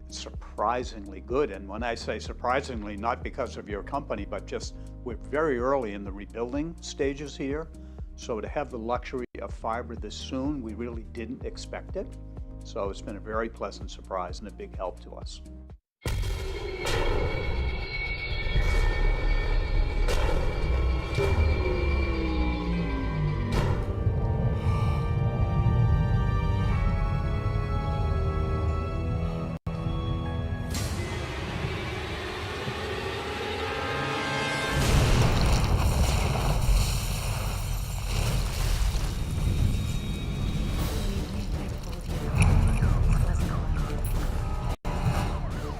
surprisingly good, and when I say surprisingly, not because of your company, but just we're very early in the rebuilding stages here. So to have the luxury of fiber this soon, we really didn't expect it. So it's been a very pleasant surprise and a big help to us.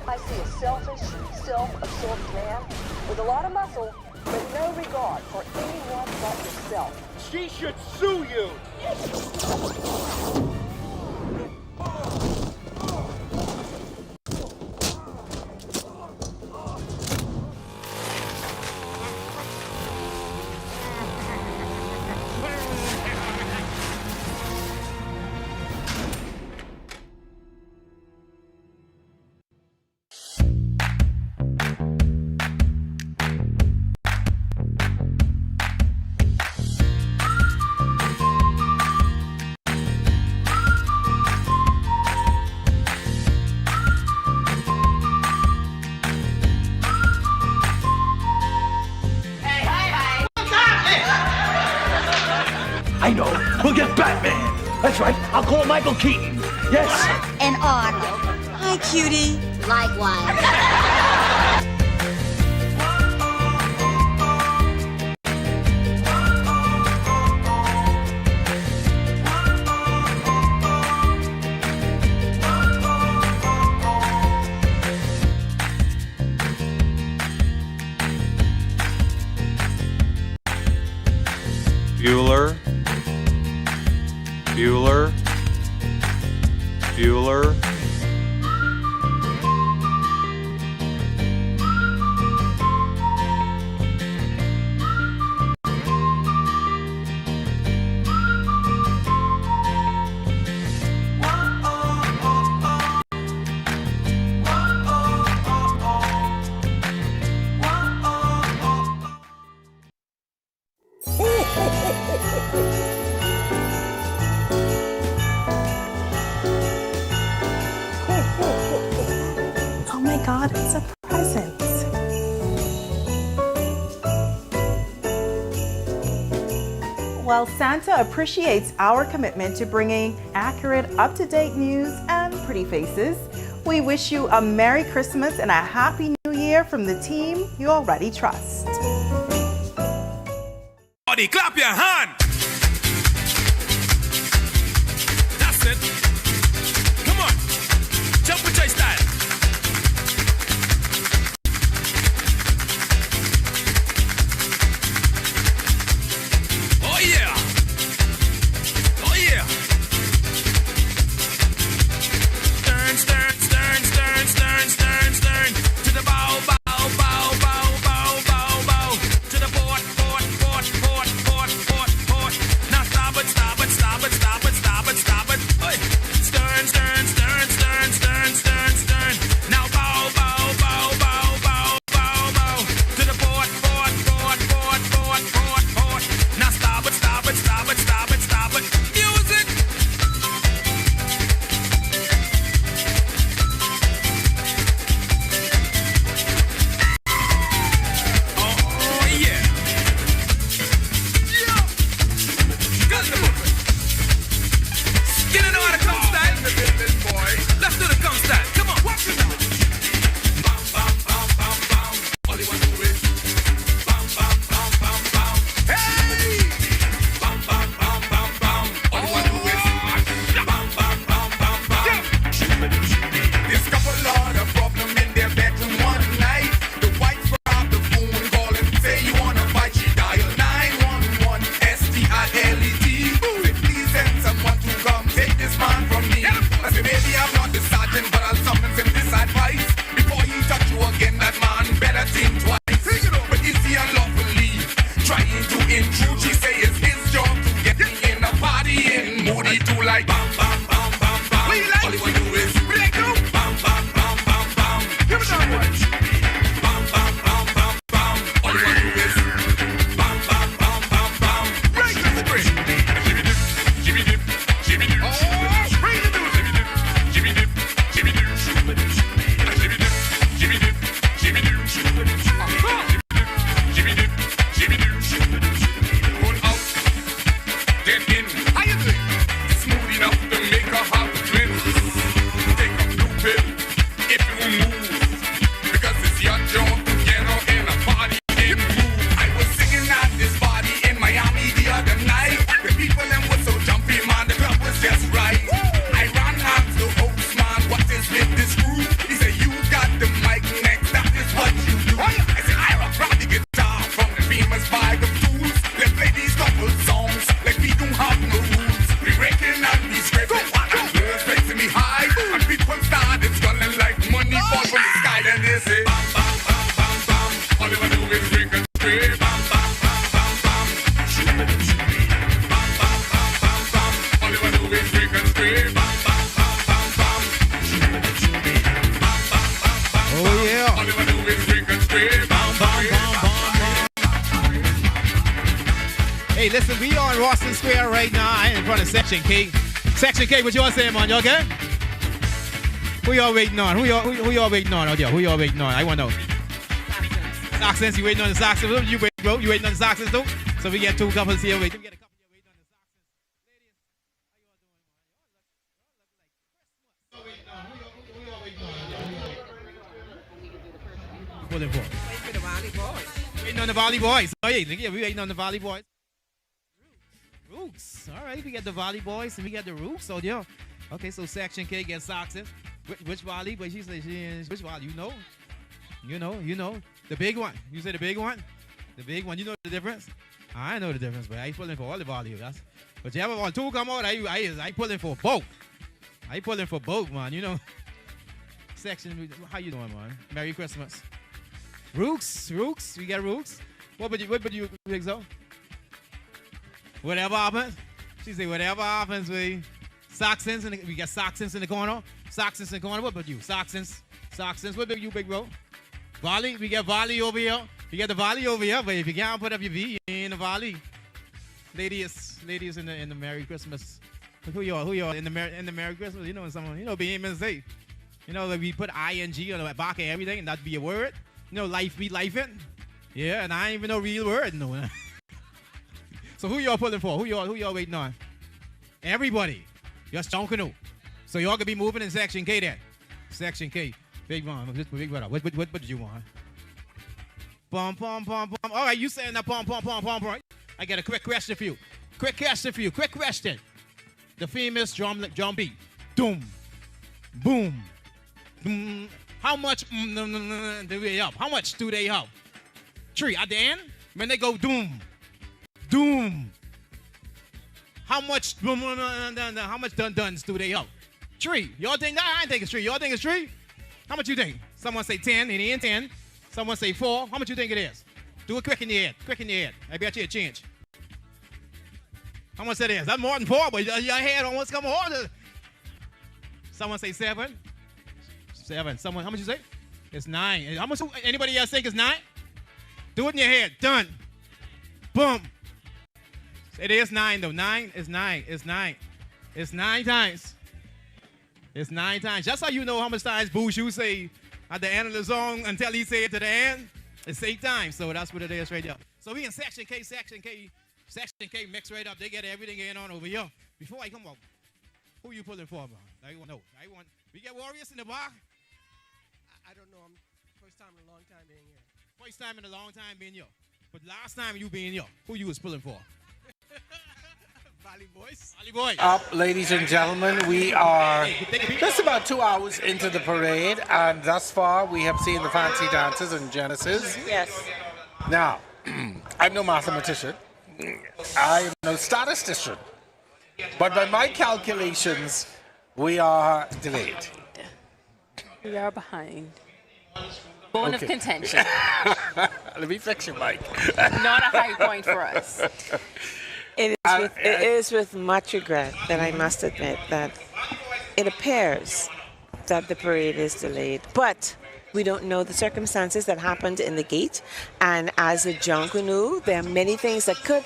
I see a selfish, self-absorbed man with a lot of muscle, but no regard for anyone but yourself. She should sue you! I know. We'll get Batman. That's right. I'll call Michael Keaton. Yes. And on. Hi, cutie. Likewise. Bueller. Bueller. Bueller. Oh my God, it's a present. Well, Santa appreciates our commitment to bringing accurate, up-to-date news and pretty faces. We wish you a Merry Christmas and a Happy New Year from the team you already trust. Everybody clap your hand. That's it. Come on. Jump with your style. Oh yeah. Oh yeah. Stern, stern, stern, stern, stern, stern, stern. To the bow, bow, bow, bow, bow, bow, bow. To the port, port, port, port, port, port, port. listen, we on Rawson Square right now in front of Section K. Section K, what you all saying, man? You okay? Who y'all waiting on? Who y'all waiting on out there? Who y'all waiting on? I want to know. Saxons, you waiting on the Saxons? You wait, bro. You waiting on the Saxons too? So we get two couples here waiting. We get a couple here waiting on the Saxons. Ladies, how y'all doing, man? Who y'all waiting on? Pulling for? Waiting for the Valley Boys. Waiting on the Valley Boys. Oh yeah, we waiting on the Valley Boys. Rooks. All right, we got the Valley Boys and we got the Rooks. So yeah. Okay, so Section K gets Saxons. Which Valley? But she said she is. Which Valley? You know. The big one. You say the big one? The big one. You know the difference? I know the difference, but I ain't pulling for all the Valley. But you ever want two come out, I pulling for both. I pulling for both, man. You know. Section, how you doing, man? Merry Christmas. Rooks. We got Rooks. What would you think so? Whatever happens. She say whatever happens, we got Saxons in the corner. Saxons in the corner. What about you? Saxons. What about you, big bro? Volley. We got Volley over here. You got the Volley over here, but if you can't put up your V, you ain't in the Volley. Ladies in the Merry Christmas. Who y'all in the Merry Christmas? You know someone. You know, being say. You know, like we put ing on the back of everything, and that be a word. You know, life be lifing. Yeah, and I ain't even know real word. No. So who y'all pulling for? Who y'all waiting on? Everybody. Just Junkanoo. So y'all could be moving in Section K then. Section K. Big one. Big brother. What did you want? Pom. All right, you saying that pom. I got a quick question for you. Quick question. The famous drum beat. Doom. Boom. How much do they have? How much do they have? 3. At the end, when they go doom. How much dun-duns do they have? 3. Y'all think that? I think it's 3. Y'all think it's 3? How much you think? Someone say 10, it ain't 10. Someone say 4. How much you think it is? Do it quick in your head. I bet you a change. How much that is? That's more than 4, but your head almost come harder. Someone say 7. 7. Someone, how much you say? It's 9. How much? Anybody else think it's 9? Do it in your head. Done. Boom. It is 9 though. 9 is 9. It's 9. It's 9 times. It's 9 times. Just how you know how much times Bouchou say at the end of the song until he say it to the end. It's 8 times. So that's what it is right there. So we in Section K mix right up. They get everything going on over here. Before I come up, who you pulling for, man? I want to know. We get Warriors in the bar. I don't know. I'm first time in a long time being here. First time in a long time being here. But last time you being here, who you was pulling for? Valley Boys. Up, ladies and gentlemen, we are just about 2 hours into the parade, and thus far we have seen the fancy dances and Genesis. Yes. Now, I'm no mathematician. I am no statistician. But by my calculations, we are delayed. We are behind. Bone of contention. Let me fix your mic. Not a high point for us. It is with much regret that I must admit that it appears that the parade is delayed. But we don't know the circumstances that happened in the gate. And as a Junkanoo, there are many things that could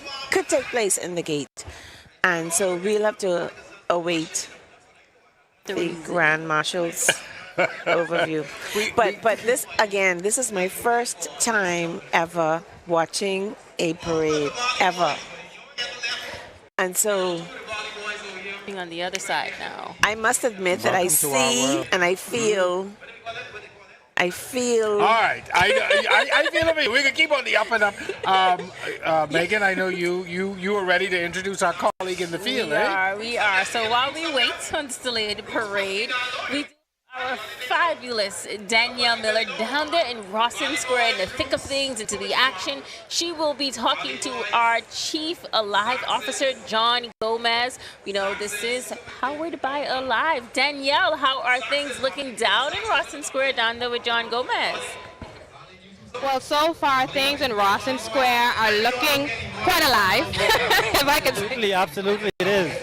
take place in the gate. And so we'll have to await the Grand Marshal's overview. But this, again, this is my first time ever watching a parade, ever. And so being on the other side now, I must admit that I see and I feel. All right, I feel it. We can keep on the up and up. Megan, I know you are ready to introduce our colleague in the field, We are. So while we wait on this delayed parade, we do our fabulous Danielle Miller down there in Rawson Square in the thick of things, into the action. She will be talking to our Chief ALIV Officer, John Gomez. You know, this is powered by ALIV. Danielle, how are things looking down in Rawson Square down there with John Gomez? Well, so far things in Rawson Square are looking quite alive. If I could say. Absolutely, it is.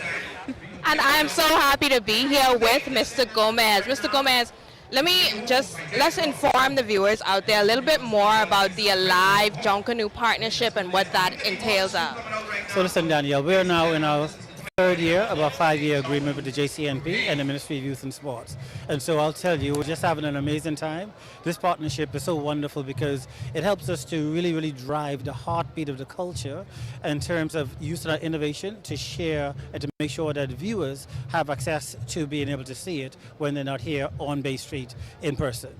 And I am so happy to be here with Mr. Gomez. Mr. Gomez, let's inform the viewers out there a little bit more about the ALIV Junkanoo partnership and what that entails. So listen, Danielle, we're now in our third year of our 5-year agreement with the JCNP and the Ministry of Youth and Sports. And so I'll tell you, we're just having an amazing time. This partnership is so wonderful because it helps us to really, really drive the heartbeat of the culture in terms of use of innovation to share and to make sure that viewers have access to being able to see it when they're not here on Bay Street in person.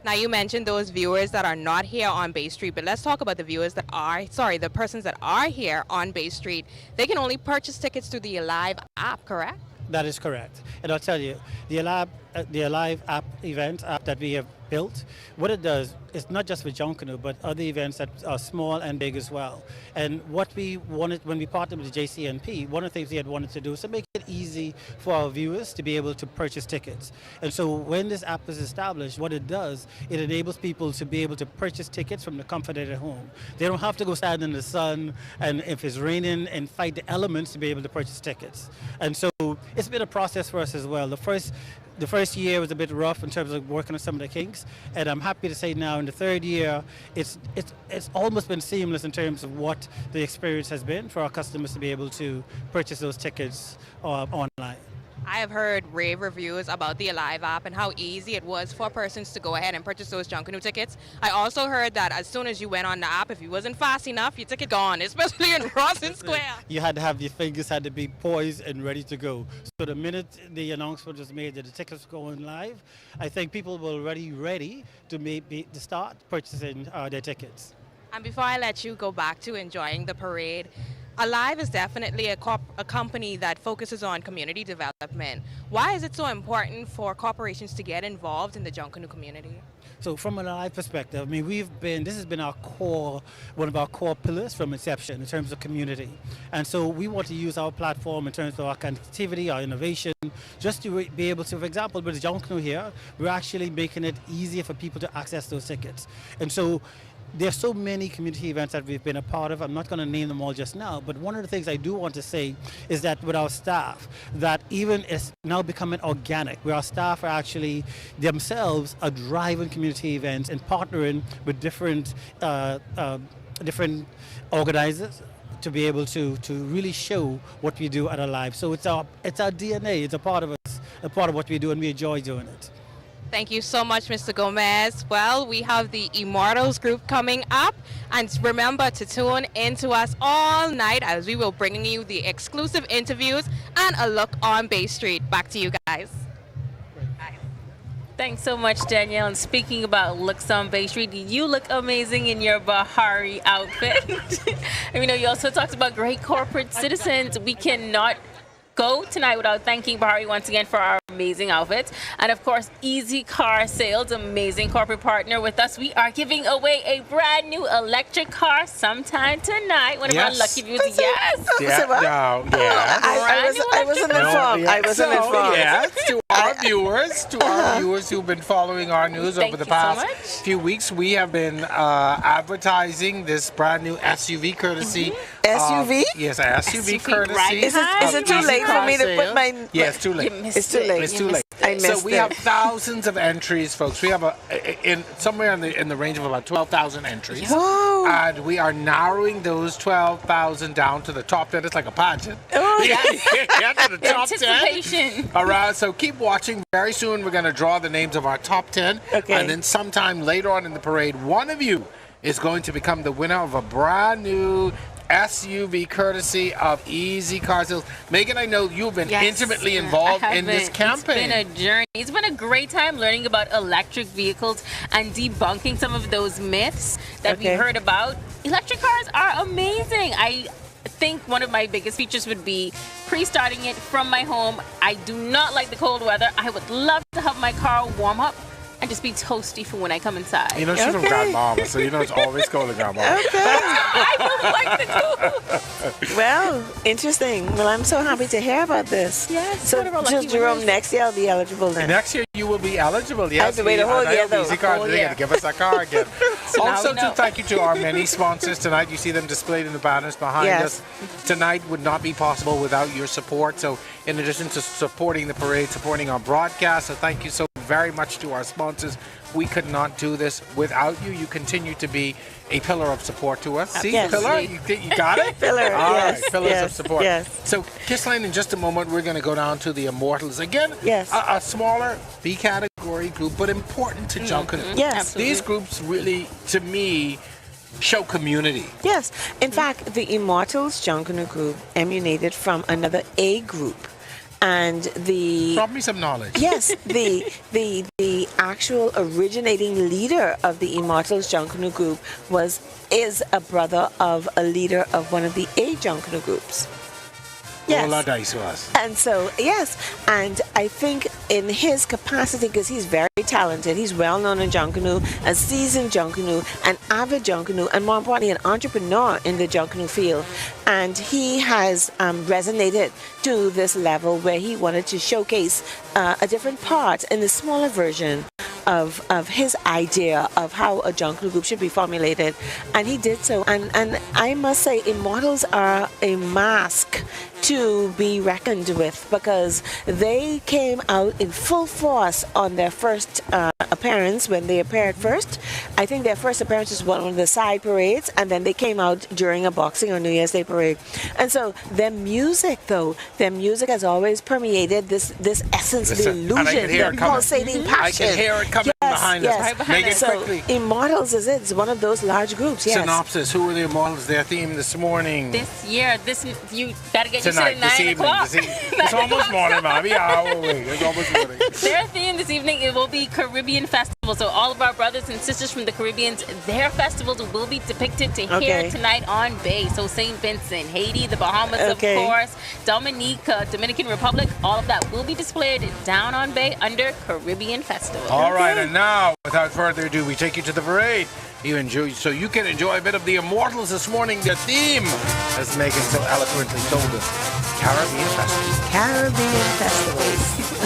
Now you mentioned those viewers that are not here on Bay Street, but let's talk about the viewers that are, the persons that are here on Bay Street. They can only purchase tickets through the ALIV app, correct? That is correct. And I'll tell you, the ALIV app that we have built, what it does is not just with Junkanoo, but other events that are small and big as well. And what we wanted when we partnered with the JCNP, one of the things we had wanted to do is to make it easy for our viewers to be able to purchase tickets. And so when this app is established, what it does, it enables people to be able to purchase tickets from the comfort of their home. They don't have to go stand in the sun and if it's raining and fight the elements to be able to purchase tickets. And so it's been a process for us as well. The first year was a bit rough in terms of working on some of the kinks, and I'm happy to say now in the third year, it's almost been seamless in terms of what the experience has been for our customers to be able to purchase those tickets online. I have heard rave reviews about the ALIV app and how easy it was for persons to go ahead and purchase those Junkanoo tickets. I also heard that as soon as you went on the app, if you wasn't fast enough, your ticket gone, especially in Rawson Square. You had to have your fingers had to be poised and ready to go. So the minute the announcement was made that the tickets were going live, I think people were already ready to start purchasing their tickets. And before I let you go back to enjoying the parade, ALIV is definitely a company that focuses on community development. Why is it so important for corporations to get involved in the Junkanoo community? So from an ALIV perspective, I mean, this has been our core, one of our core pillars from inception in terms of community. And so we want to use our platform in terms of our connectivity, our innovation, just to be able to, for example, with Junkanoo here, we're actually making it easier for people to access those tickets. And so there's so many community events that we've been a part of. I'm not going to name them all just now, but one of the things I do want to say is that with our staff, that even it's now becoming organic, where our staff are actually themselves are driving community events and partnering with different organizers to be able to really show what we do at ALIV. So it's our DNA. It's a part of us, a part of what we do, and we enjoy doing it. Thank you so much, Mr. Gomez. Well, we have the Immortals group coming up, and remember to tune in to us all night as we will bring you the exclusive interviews and a look on Bay Street. Back to you guys. Thanks so much, Danielle. And speaking about looks on Bay Street, you look amazing in your Bahari outfit. And you also talked about great corporate citizens. We cannot go tonight without thanking Bahari once again for our amazing outfits. And of course, Easy Car Sales, amazing corporate partner with us. We are giving away a brand new electric car sometime tonight. One of our lucky viewers. Yes. I wasn't informed. I wasn't informed. Yes, to our viewers who've been following our news over the past few weeks, we have been advertising this brand new SUV courtesy. SUV? Yes, SUV courtesy. Right. Is it too late for me to put my... Yes, too late. It's too late. It's too late. I missed so we have thousands of entries, folks. We have somewhere in the range of about 12,000 entries. Wow. And we are narrowing those 12,000 down to the top 10. It's like a pageant. Oh, Get to the top 10. Anticipation. All right, so keep watching. Very soon we're going to draw the names of our top 10. Okay. And then sometime later on in the parade, one of you is going to become the winner of a brand new SUV courtesy of Easy Car Sales. Megan, I know you've been intimately involved in this campaign. It's been a journey. It's been a great time learning about electric vehicles and debunking some of those myths that we heard about. Electric cars are amazing. I think one of my biggest features would be pre-starting it from my home. I do not like the cold weather. I would love to have my car warm up and just be toasty for when I come inside. She's from Grand Bahamas, so it's always cold in Grand Bahamas. I don't like the cold. Well, interesting. Well, I'm so happy to hear about this. Yes. So, just Jerome, next year I'll be eligible then. Next year you will be eligible. Yes. I have to wait a whole year though. Easy Cars, they're going to give us a car again. Also, to thank you to our many sponsors tonight. You see them displayed in the banners behind us. Tonight would not be possible without your support. So in addition to supporting the parade, supporting our broadcast. So thank you so very much to our sponsors. We could not do this without you. You continue to be a pillar of support to us. See, Yes. pillar? You got it? Pillar, All yes, right, pillars yes, of support. yes. So, Kissline, in just a moment, we're going to go down to the Immortals. Again, yes. a smaller B category group, but important to Junkanoo. Yes. Absolutely. These groups really, to me, show community. Yes. In fact, the Immortals Junkanoo group emanated from another A group. And the drop me some knowledge. Yes, the actual originating leader of the Immortals Junkanoo group is a brother of a leader of one of the A Junkanoo groups. Yes. And so, yes, and I think in his capacity, because he's very talented, he's well known in Junkanoo, a seasoned Junkanoo, an avid Junkanoo, and more importantly, an entrepreneur in the Junkanoo field. And he has resonated to this level where he wanted to showcase a different part in the smaller version of his idea of how a Junkanoo group should be formulated, and he did so. And I must say, Immortals are a mask to be reckoned with, because they came out in full force on their first appearance when they appeared first. I think their first appearance was one of the side parades, and then they came out during a Boxing or New Year's Day parade. And so their music has always permeated this essence, the illusion, the pulsating passion. I can hear it coming behind us. Right behind us. So Immortals is it. It's one of those large groups. Yes. Synopsis. Who are the Immortals? Their theme this morning. This year, you gotta get tonight, used to 9 o'clock. It's almost morning, Mommy. It's almost morning. Their theme this evening, it will be Caribbean Festival. So all of our brothers and sisters from the Caribbean, their festivals will be depicted here tonight on Bay. So St. Vincent, Haiti, the Bahamas, of course, Dominica, Dominican Republic, all of that will be displayed down on Bay under Caribbean Festival. All right, and now, without further ado, we take you to the parade. So you can enjoy a bit of the Immortals this morning. The theme, as Megan so eloquently told us, Caribbean Festivals. Caribbean Festivals.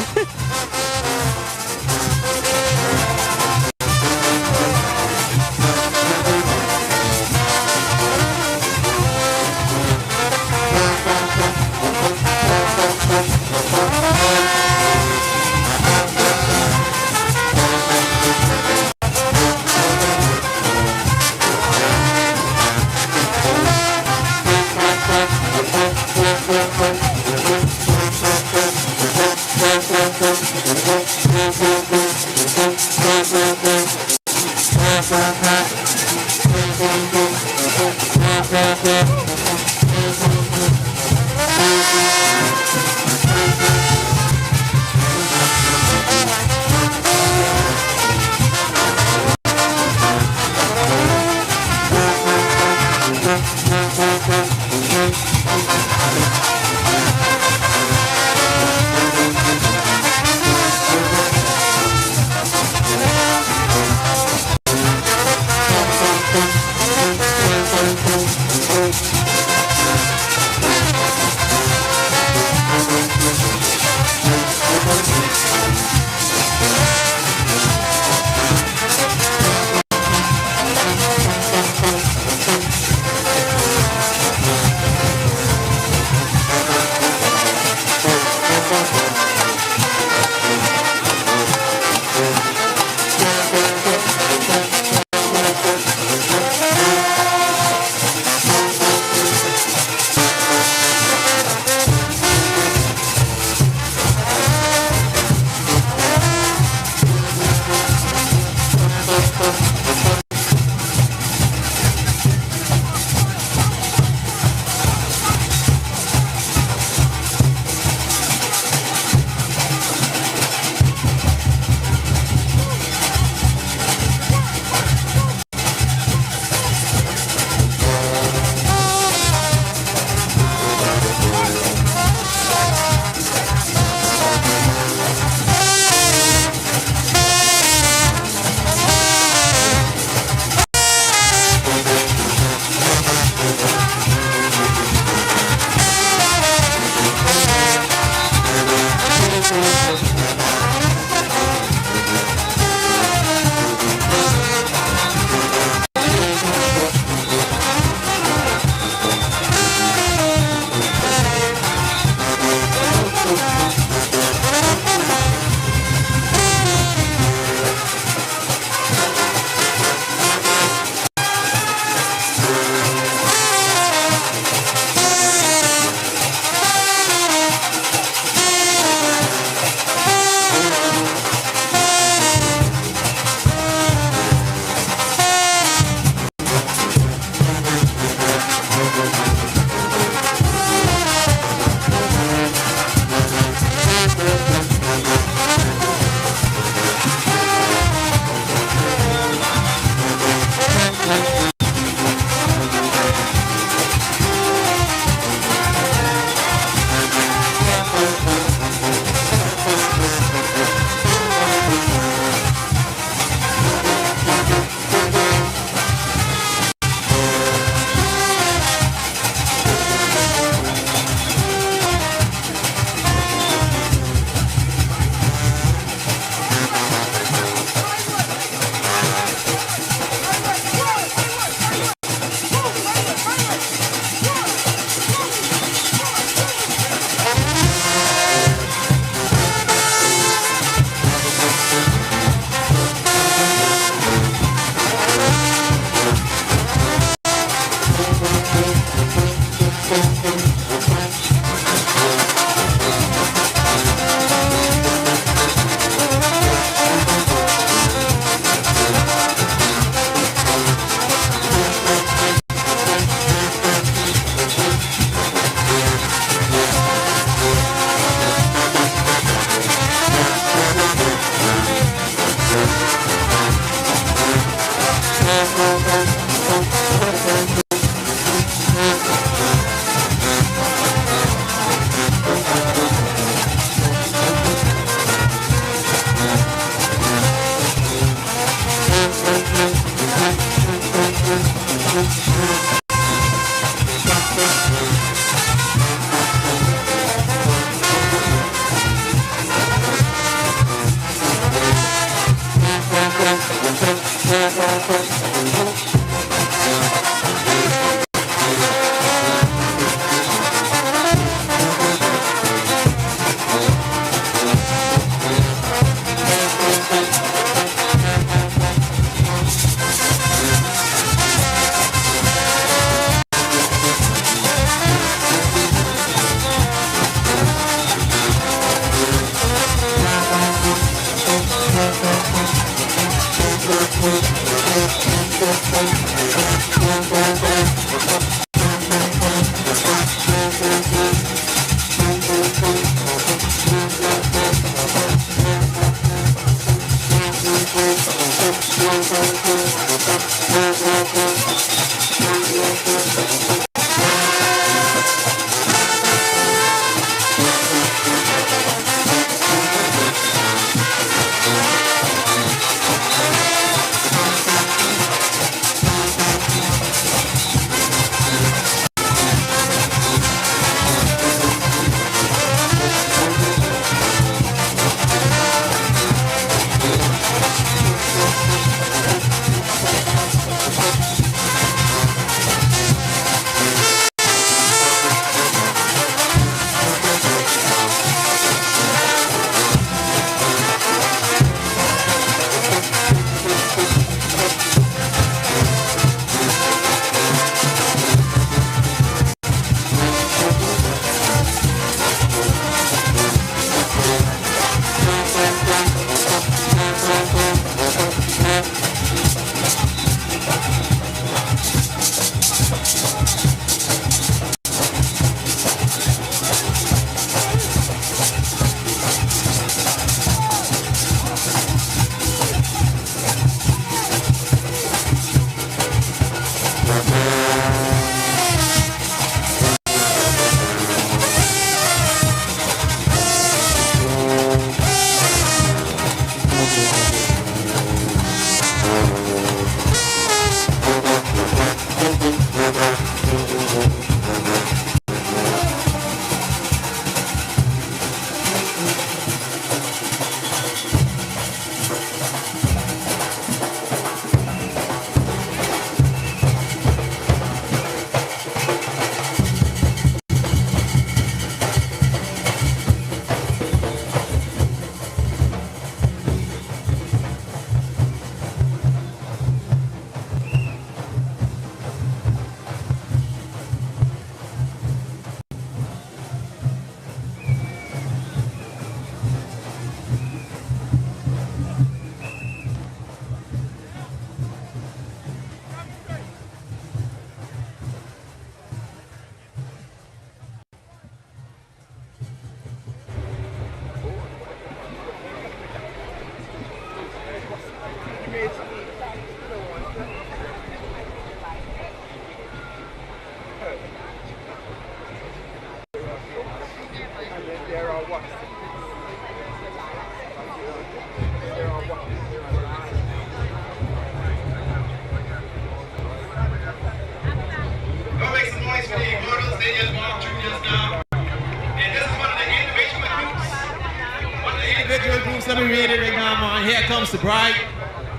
Let me read it right now, man. Here comes the bride.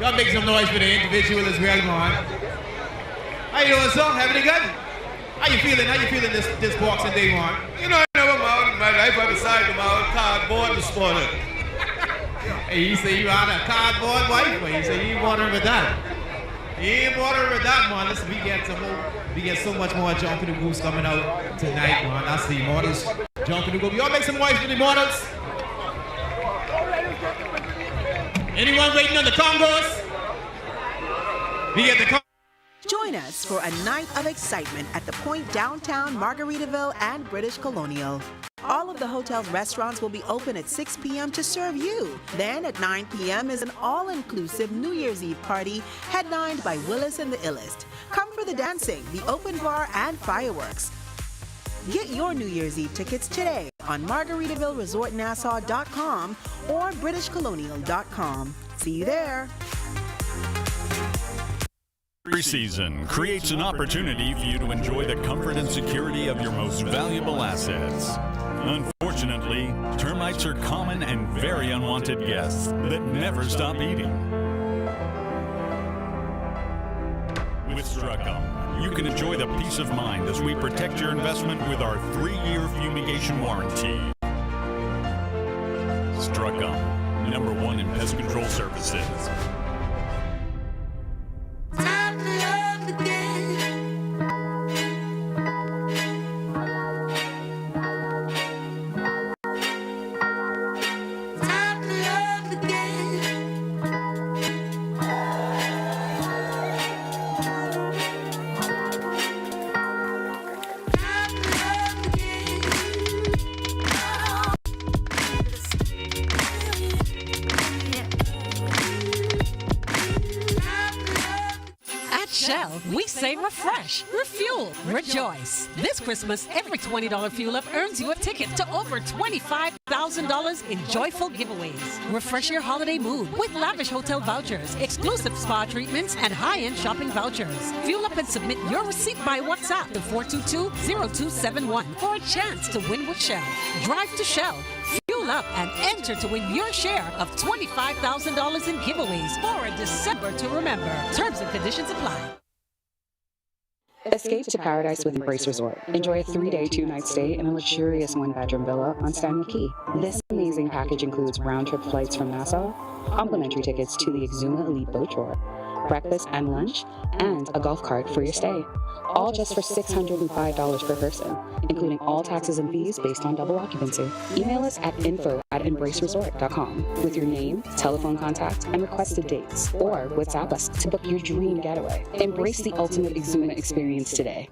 Y'all make some noise for the individual as well, man. How you doing, son? Having it good? How you feeling? How you feeling this Boxing Day, man? You know, I never mind my life on the side of my cardboard this morning. Hey, you say you on a cardboard wife, but you say you ain't bothering with that. You ain't bothering with that, man. Listen, we get so much more Junkanoo groups coming out tonight, man. That's the Immortals Junkanoo group. Y'all make some noise for the Immortals. Anyone waiting on the Congos? We get the Congos. Join us for a night of excitement at the Point downtown Margaritaville and British Colonial. All of the hotel's restaurants will be open at 6 p.m. to serve you. Then at 9 p.m. is an all-inclusive New Year's Eve party headlined by Willis and the Illest. Come for the dancing, the open bar, and fireworks. Get your New Year's Eve tickets today on MargaritavilleResortNassau.com or BritishColonial.com. See you there. Preseason creates an opportunity for you to enjoy the comfort and security of your most valuable assets. Unfortunately, termites are common and very unwanted guests that never stop eating. With Struckum, you can enjoy the peace of mind as we protect your investment with our 3-year fumigation warranty. Struckum, #1 in pest control services. We say refresh, refuel, rejoice. This Christmas, every $20 fuel up earns you a ticket to over $25,000 in joyful giveaways. Refresh your holiday mood with lavish hotel vouchers, exclusive spa treatments, and high-end shopping vouchers. Fuel up and submit your receipt by WhatsApp to 422-0271 for a chance to win with Shell. Drive to Shell. Fuel up and enter to win your share of $25,000 in giveaways for a December to remember. Terms and conditions apply. Escape to paradise with Embrace Resort. Enjoy a 3-day, 2-night stay in a luxurious 1-bedroom villa on Stanley Key. This amazing package includes round-trip flights from Nassau, complimentary tickets to the Exuma Elite Boat Tour, breakfast and lunch, and a golf cart for your stay. All just for $605 per person, including all taxes and fees based on double occupancy. Email us at info@embraceresort.com with your name, telephone contact, and requested dates, or WhatsApp us to book your dream getaway. Embrace the ultimate Exuma experience today.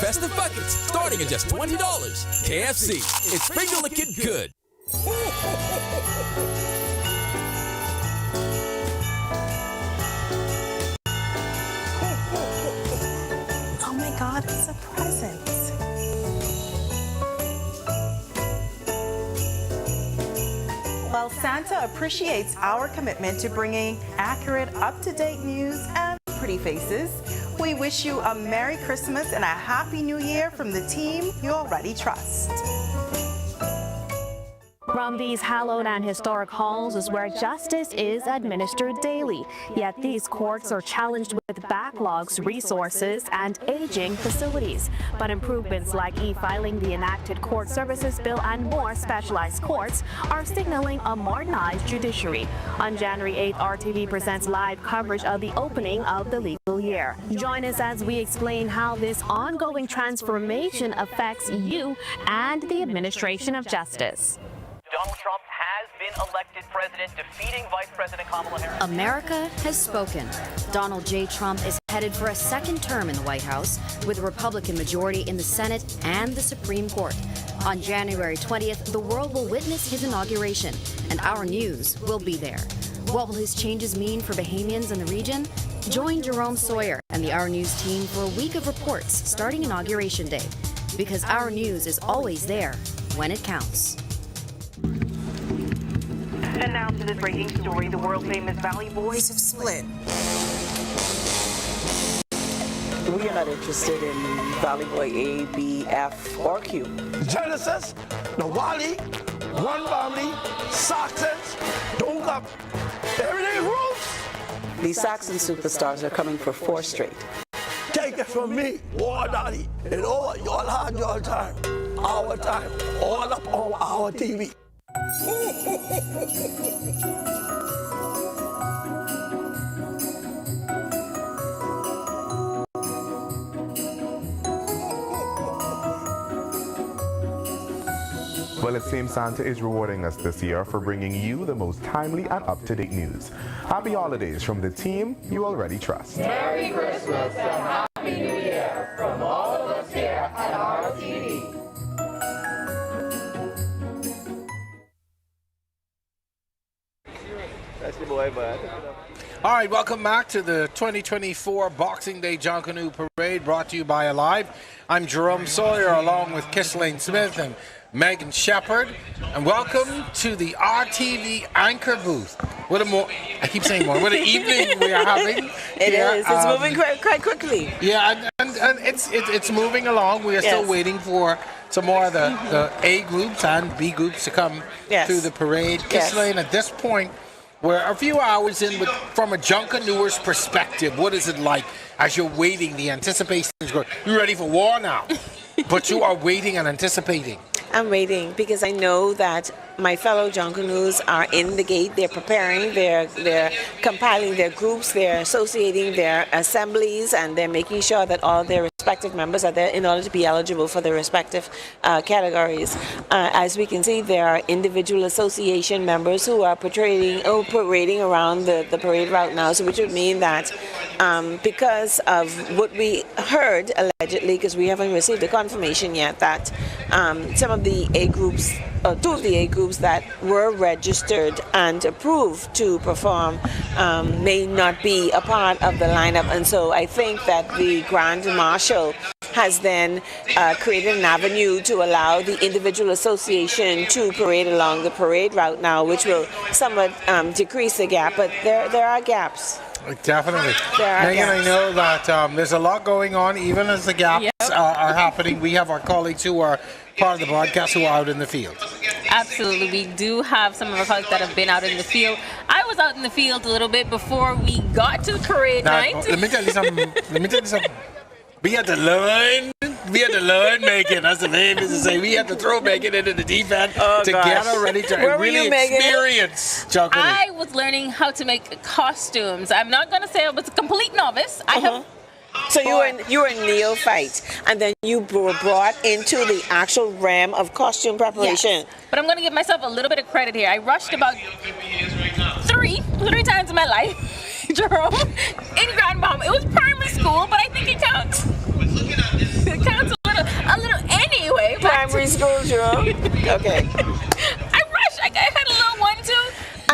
Festive buckets starting at just $20. KFC, it's finger-licking good. Oh my God, it's a present. Well, Santa appreciates our commitment to bringing accurate, up-to-date news and pretty faces. We wish you a Merry Christmas and a Happy New Year from the team you already trust. From these hallowed and historic halls is where justice is administered daily. Yet these courts are challenged with backlogs, resources, and aging facilities. But improvements like e-filing the enacted court services bill and more specialized courts are signaling a modernized judiciary. On January 8th, RTV presents live coverage of the opening of the legal year. Join us as we explain how this ongoing transformation affects you and the administration of justice. Donald Trump has been elected president, defeating Vice President Kamala Harris. America has spoken. Donald J. Trump is headed for a second term in the White House with a Republican majority in the Senate and the Supreme Court. On January 20th, the world will witness his inauguration, and our news will be there. What will his changes mean for Bahamians in the region? Join Jerome Sawyer and the Our News team for a week of reports starting Inauguration Day, because Our News is always there when it counts. And now to this breaking story, the world-famous Valley Boys have split. We are not interested in Valley Boy A, B, F, or Q. Genesis, Nawali, One Family, Saxons, Junkanoo, everything roots. The Saxons Superstars are coming for 4 straight. Take it from me, War Daddy, and all y'all had your time, our time, all up on our TV. Well, it seems Santa is rewarding us this year for bringing you the most timely and up-to-date news. Happy holidays from the team you already trust. Merry Christmas and Happy New Year from all of us here at RTV. That's the boy, bud. All right, welcome back to the 2024 Boxing Day Junkanoo Parade, brought to you by ALIV. I'm Jerome Sawyer, along with Kislane Smith and Megan Shepard, and welcome to the RTV anchor booth. What an evening we are having. It is. It's moving quite quickly. Yeah, and it's moving along. We are still waiting for some more of the A groups and B groups to come through the parade. Kislane, at this point, we're a few hours in, but from a Junkanooer's perspective, what is it like as you're waiting, the anticipation is going, you're ready for war now, but you are waiting and anticipating. I'm waiting because I know that my fellow Junkanoos are in the gate. They're preparing, they're compiling their groups, they're associating their assemblies, and they're making sure that all their respective members are there in order to be eligible for their respective categories. As we can see, there are individual association members who are parading around the parade route now, so which would mean that because of what we heard allegedly, because we haven't received a confirmation yet, that some of the A groups, two of the A groups that were registered and approved to perform may not be a part of the lineup, and so I think that the Grand Marshal has then created an avenue to allow the individual association to parade along the parade route now, which will somewhat decrease the gap, but there are gaps. Definitely. Megan, I know that there's a lot going on, even as the gaps are happening. We have our colleagues who are part of the broadcast who are out in the field. Absolutely. We do have some of our colleagues that have been out in the field. I was out in the field a little bit before we got to parade night. Let me tell you something. We had to learn, Megan, as the famous to say. We had to throw Megan into the deep end to get her ready to really experience Junkanoo. I was learning how to make costumes. I'm not going to say I was a complete novice. I have. So you were a neophyte, and then you were brought into the actual realm of costume preparation. Yes. But I'm going to give myself a little bit of credit here. I rushed about three times in my life. Jerome, in Grand Bahama. It was primary school, but I think it counts. It counts a little anyway. Primary school, Jerome? Okay. I rushed. I had a little 1, 2.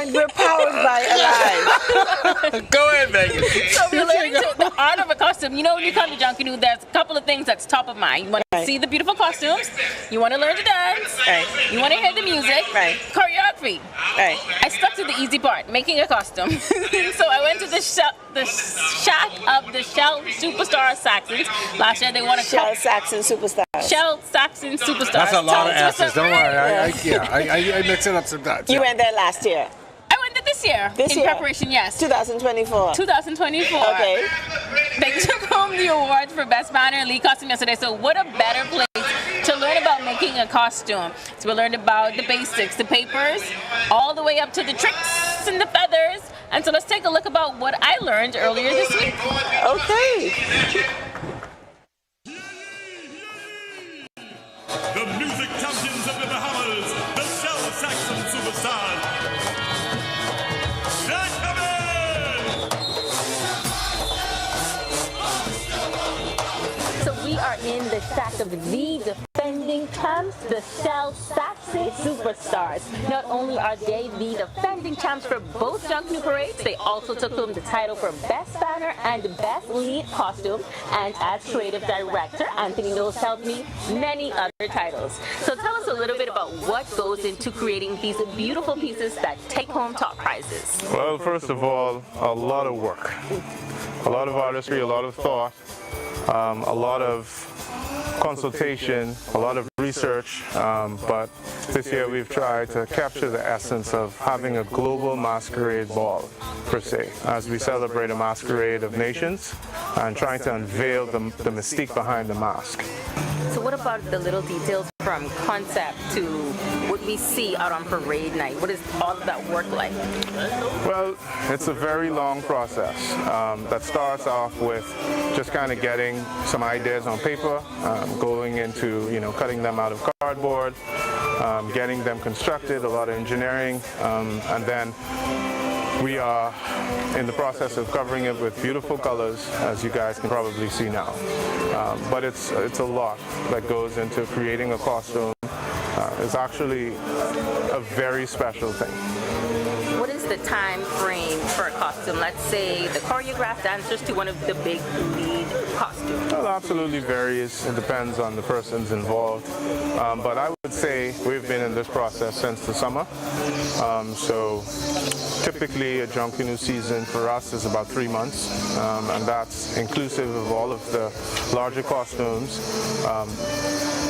And we're powered by ALIV. Go ahead, Megan. So we're learning the art of a costume. You know, when you come to Junkanoo, there's a couple of things that's top of mind. You want to see the beautiful costumes. You want to learn to dance. Right. You want to hear the music. Right. Choreography. Right. I stuck to the easy part, making a costume. So I went to the shack of the Shell Superstars Saxons. Last year they won a Shell Saxons Superstars. Shell Saxons Superstars. That's a lot of S's. Don't worry. I mix it up sometimes. You went there last year. I went there this year. In preparation, yes. 2024. 2024. Okay. They took home the awards for Best Banner and Lead Costume yesterday, so what a better place to learn about making a costume. So we learned about the basics, the papers, all the way up to the tricks and the feathers. And so let's take a look about what I learned earlier this week. Okay. The music champions of the Bahamas, the Shell Saxons Superstars. So we are in the shack of the defending champs, the Shell Saxons Superstars. Not only are they the defending champs for both Junkanoo parades, they also took home the title for Best Banner and Best Lead Costume. And as creative director, Anthony Knowles helped me many other titles. So tell us a little bit about what goes into creating these beautiful pieces that take home top prizes. Well, first of all, a lot of work, a lot of artistry, a lot of thought, a lot of consultation, a lot of research, but this year we've tried to capture the essence of having a global masquerade ball, per se, as we celebrate a masquerade of nations and trying to unveil the mystique behind the mask. So what about the little details from concept to what we see out on parade night? What is all of that work like? Well, it's a very long process that starts off with just kind of getting some ideas on paper, going into, cutting them out of cardboard, getting them constructed, a lot of engineering, and then we are in the process of covering it with beautiful colors, as you guys can probably see now. But it's a lot that goes into creating a costume. It's actually a very special thing. What is the time frame for a costume? Let's say the choreographed dancers to one of the big lead costumes. Well, it absolutely varies. It depends on the persons involved. But I would say we've been in this process since the summer. So typically a Junkanoo season for us is about 3 months, and that's inclusive of all of the larger costumes.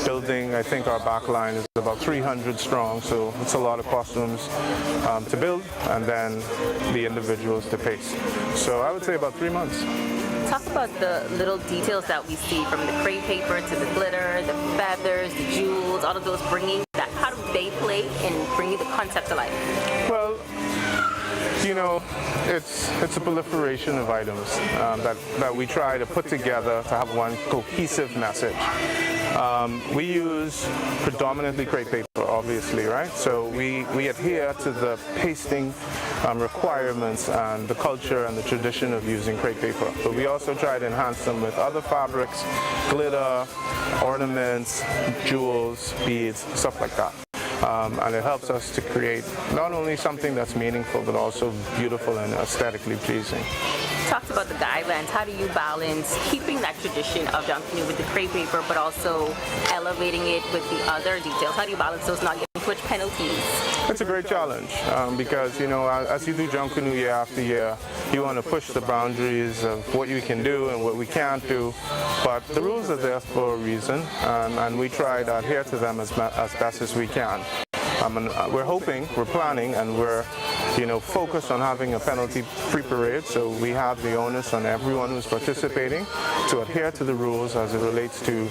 Building, I think our backline is about 300 strong, so it's a lot of costumes to build, and then the individuals to paste. So I would say about 3 months. Talk about the little details that we see, from the crepe paper to the glitter, the feathers, the jewels, all of those bringing that. How do they play in bringing the concept to life? Well, you know, it's a proliferation of items that we try to put together to have one cohesive message. We use predominantly crepe paper, obviously, right? So we adhere to the pasting requirements and the culture and the tradition of using crepe paper. But we also try to enhance them with other fabrics, glitter, ornaments, jewels, beads, stuff like that. And it helps us to create not only something that's meaningful, but also beautiful and aesthetically pleasing. Talked about the guidelines. How do you balance keeping that tradition of Junkanoo with the crepe paper, but also elevating it with the other details? How do you balance those, not getting too much penalties? It's a great challenge because, you know, as you do Junkanoo year after year, you want to push the boundaries of what you can do and what we can't do. But the rules are there for a reason, and we try to adhere to them as best as we can. And we're hoping, we're planning, and we're, you know, focused on having a penalty-free parade. So we have the onus on everyone who's participating to adhere to the rules as it relates to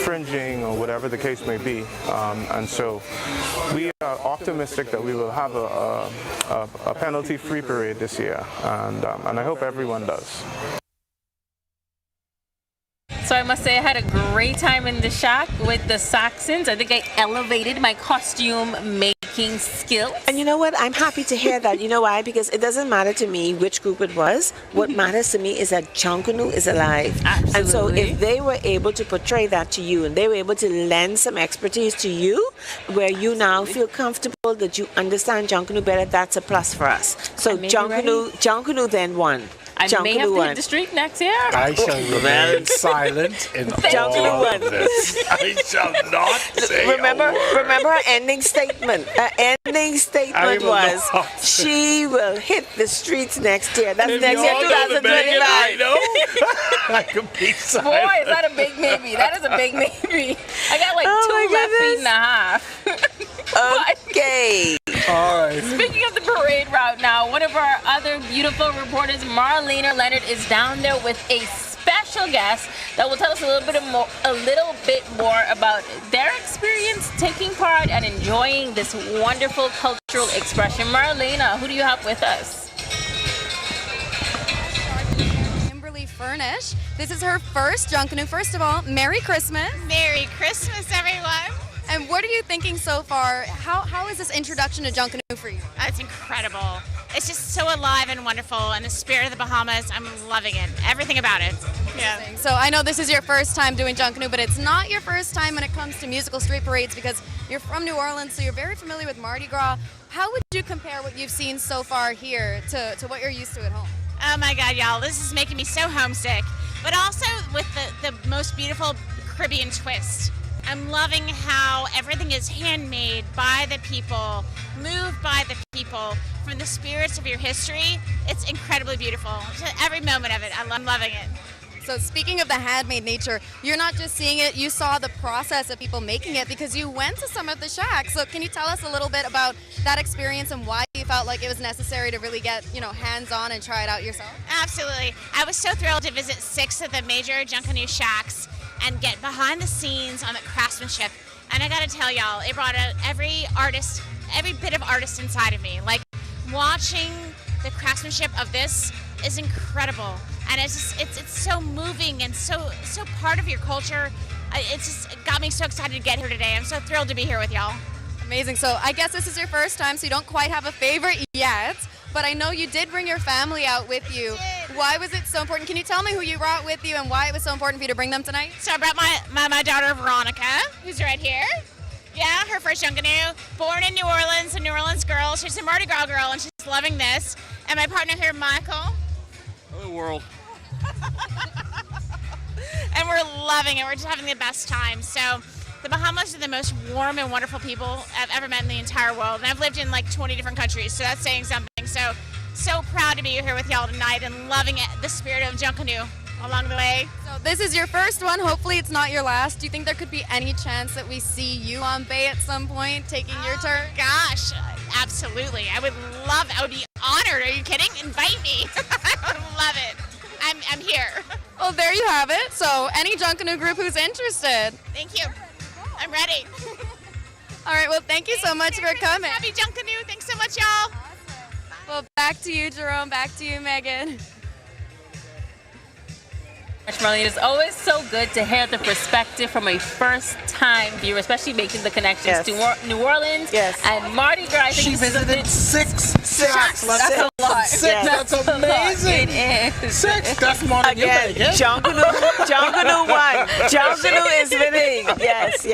fringing or whatever the case may be. And so we are optimistic that we will have a penalty-free parade this year, and I hope everyone does. So I must say I had a great time in the shack with the Saxons. I think I elevated my costume making skills. And you know what? I'm happy to hear that. You know why? Because it doesn't matter to me which group it was. What matters to me is that Junkanoo is alive. Absolutely. And so if they were able to portray that to you, and they were able to lend some expertise to you, where you now feel comfortable that you understand Junkanoo better, that's a plus for us. So Junkanoo then won. I may have to hit the street next year. I shall remain silent in all of this. I shall not say Remember her ending statement. Her ending statement was, she will hit the streets next year. That's next year, 2025. I can be silent. Boy, is that a big maybe. That is a big maybe. I got like 2 left feet and a half. Okay. All right. Speaking of the parade route now, one of our other beautiful reporters, Marlena Leonard, is down there with a special guest that will tell us a little bit more about their experience taking part and enjoying this wonderful cultural expression. Marlena, who do you have with us? Furnish. This is her first Junkanoo. First of all, Merry Christmas. Merry Christmas, everyone. And what are you thinking so far? How is this introduction to Junkanoo for you? It's incredible. It's just so alive and wonderful, and the spirit of the Bahamas, I'm loving it. Everything about it. Yeah. So I know this is your first time doing Junkanoo, but it's not your first time when it comes to musical street parades because you're from New Orleans, so you're very familiar with Mardi Gras. How would you compare what you've seen so far here to what you're used to at home? Oh my God, y'all, this is making me so homesick. But also with the most beautiful Caribbean twist. I'm loving how everything is handmade by the people, moved by the people, from the spirits of your history. It's incredibly beautiful. Every moment of it, I'm loving it. So speaking of the handmade nature, you're not just seeing it, you saw the process of people making it because you went to some of the shacks. So can you tell us a little bit about that experience and why you felt like it was necessary to really get, hands-on and try it out yourself? Absolutely. I was so thrilled to visit 6 of the major Junkanoo shacks and get behind the scenes on the craftsmanship. And I gotta tell y'all, it brought out every bit of artist inside of me. Like, watching the craftsmanship of this is incredible. And it's so moving and so part of your culture. It got me so excited to get here today. I'm so thrilled to be here with y'all. Amazing. So I guess this is your first time, so you don't quite have a favorite yet. But I know you did bring your family out with you. Why was it so important? Can you tell me who you brought with you and why it was so important for you to bring them tonight? So I brought my daughter Veronica, who's right here. Yeah, her first Junkanoo. Born in New Orleans, a New Orleans girl. She's a Mardi Gras girl, and she's loving this. And my partner here, Michael. Hello, world. And we're loving it. We're just having the best time. So the Bahamas are the most warm and wonderful people I've ever met in the entire world. And I've lived in like 20 different countries, so that's saying something. So proud to be here with y'all tonight and loving it, the spirit of Junkanoo along the way. So this is your first one. Hopefully it's not your last. Do you think there could be any chance that we see you on Bay at some point taking your turn? Gosh, absolutely. I would be honored. Are you kidding? Invite me. I would love it. I'm here. Well, there you have it. So any Junkanoo group who's interested. Thank you. I'm ready. All right, well, thank you so much for coming. Happy Junkanoo. Thanks so much, y'all. Well, back to you, Jerome. Back to you, Megan. Marlene, it's always so good to hear the perspective from a first-time viewer, especially making the connections to New Orleans and Mardi Gras. I think She visited 6 shacks. That's a lot. 6, that's amazing. It is. 6, that's more than you Again, make. Junkanoo won. Junkanoo is winning. Yes.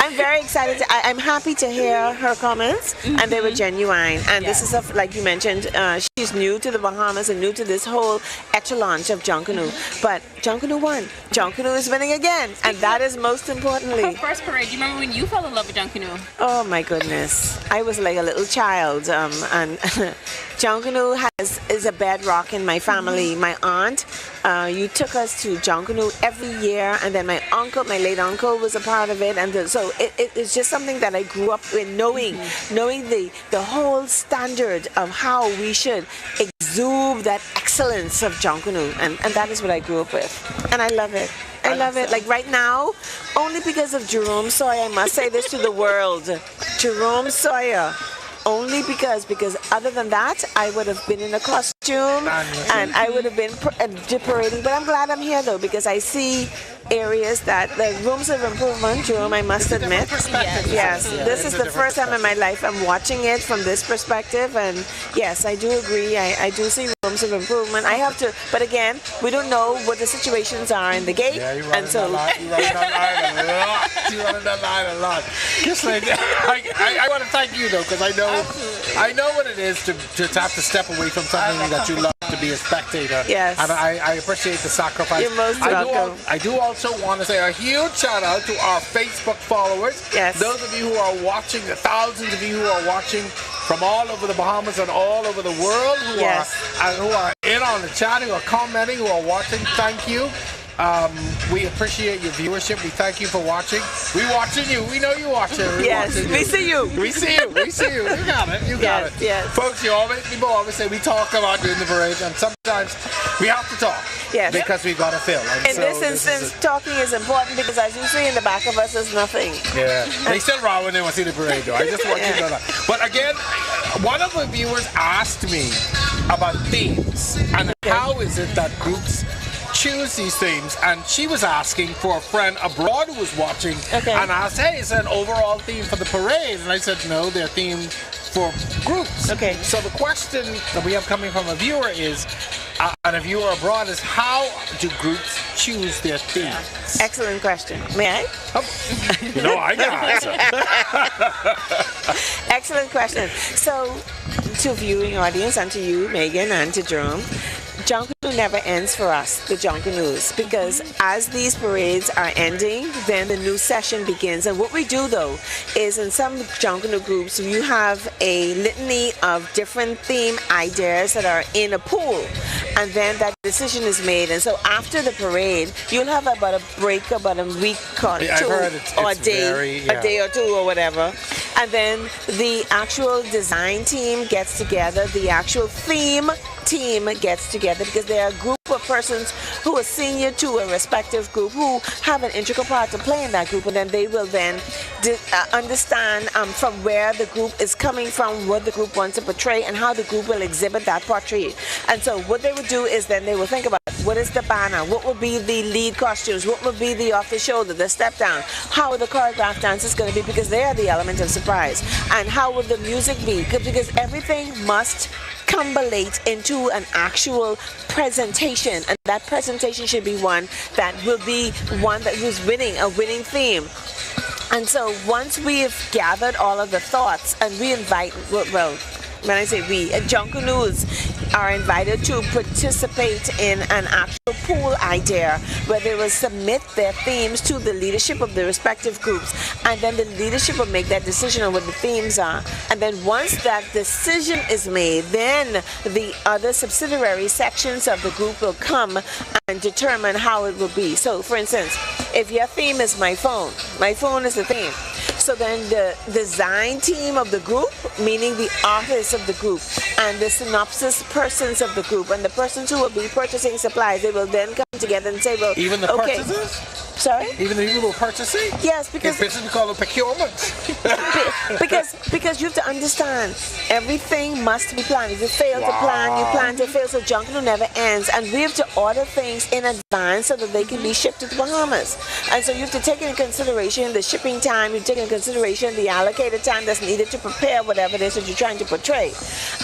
I'm very excited. I'm happy to hear her comments, and they were genuine. And this is, like you mentioned, she's new to the Bahamas and new to this whole echelon of Junkanoo. But Junkanoo won. Junkanoo is winning again, and that is most importantly. Her first parade. Do you remember when you fell in love with Junkanoo? Oh my goodness, I was like a little child, and Junkanoo is a bedrock in my family. My aunt, you took us to Junkanoo every year, and then my late uncle was a part of it, and so it's just something that I grew up with, knowing the whole standard of how we should exude that excellence of Junkanoo, and that is what I grew up with, and I love it. I love it. Like right now, only because of Jerome Sawyer, I must say this to the world. Jerome Sawyer. Only because other than that, I would have been in a costume and I would have been parading. But I'm glad I'm here though, because I see areas that the rooms of improvement, Jerome, I must admit. Yes, this is the first time in my life I'm watching it from this perspective, and yes, I do agree. I do see rooms of improvement. I have to, but again, we don't know what the situations are in the gate, and so you run that line a lot. Just like I want to thank you though, because I know what it is to have to step away from something that you love, to be a spectator. Yes. And I appreciate the sacrifice. You're most welcome. I do also want to say a huge shout out to our Facebook followers. Yes. Those of you who are watching, the thousands of you who are watching from all over the Bahamas and all over the world who are in on the chat, who are commenting, who are watching. Thank you. We appreciate your viewership. We thank you for watching. We watching you. We know you watching. We see you. We see you. We see you. You got it. You got it. Yes. Folks, people always say we talk about doing the parade, and sometimes we have to talk. Yes. Because we got to film. In this instance, talking is important because, as you see in the back of us, there's nothing. Yeah. They still raw when they want to see the parade, though. I just want you to know that. But again, one of the viewers asked me about themes and how is it that groups choose these themes, and she was asking for a friend abroad who was watching, and I said, hey, is there an overall theme for the parade? And I said, no, they're themed for groups. Okay. So the question that we have coming from a viewer is, and a viewer abroad, is how do groups choose their themes? Excellent question. May I? You know, I got answer. Excellent question. So, to viewing audience, and to you, Megan, and to Jerome, Junkanoo never ends for us, the Junkanoos, because as these parades are ending, then the new session begins. And what we do, though, is in some Junkanoo groups, you have a litany of different theme ideas that are in a pool, and then that decision is made. And so after the parade, you'll have about a break, about a week or two, or a day or two or whatever. And then the actual design team gets together, the actual theme team gets together because they are a group of persons who are senior to a respective group who have an integral part to play in that group, and then they will then understand from where the group is coming from, what the group wants to portray, and how the group will exhibit that portrait. And so what they would do is then they will think about what is the banner, what will be the lead costumes, what will be the off the shoulder, the step down, how are the choreographed dances going to be, because they are the element of surprise, and how will the music be, because everything must combinate into an actual presentation, and that presentation should be one that will be one that was winning, a winning theme. And so once we have gathered all of the thoughts, and we invite, well, when I say we, Junkanoos are invited to participate in an actual pool idea where they will submit their themes to the leadership of the respective groups, and then the leadership will make that decision on what the themes are. And then once that decision is made, then the other subsidiary sections of the group will come and determine how it will be. So for instance, if your theme is my phone is the theme. So then the design team of the group, meaning the artists of the group, and the synopsis persons of the group, and the persons who will be purchasing supplies, they will then come together and say, well, even the okay. purchasers? Sorry? Even the people who are purchasing? Yes, because it's called a procurement. because you have to understand, everything must be planned. If you fail to plan, you plan to fail. So Junkanoo never ends, and we have to order things in advance so that they can be shipped to the Bahamas. And so you have to take into consideration the shipping time. You take into consideration the allocated time that's needed to prepare whatever it is that you're trying to portray.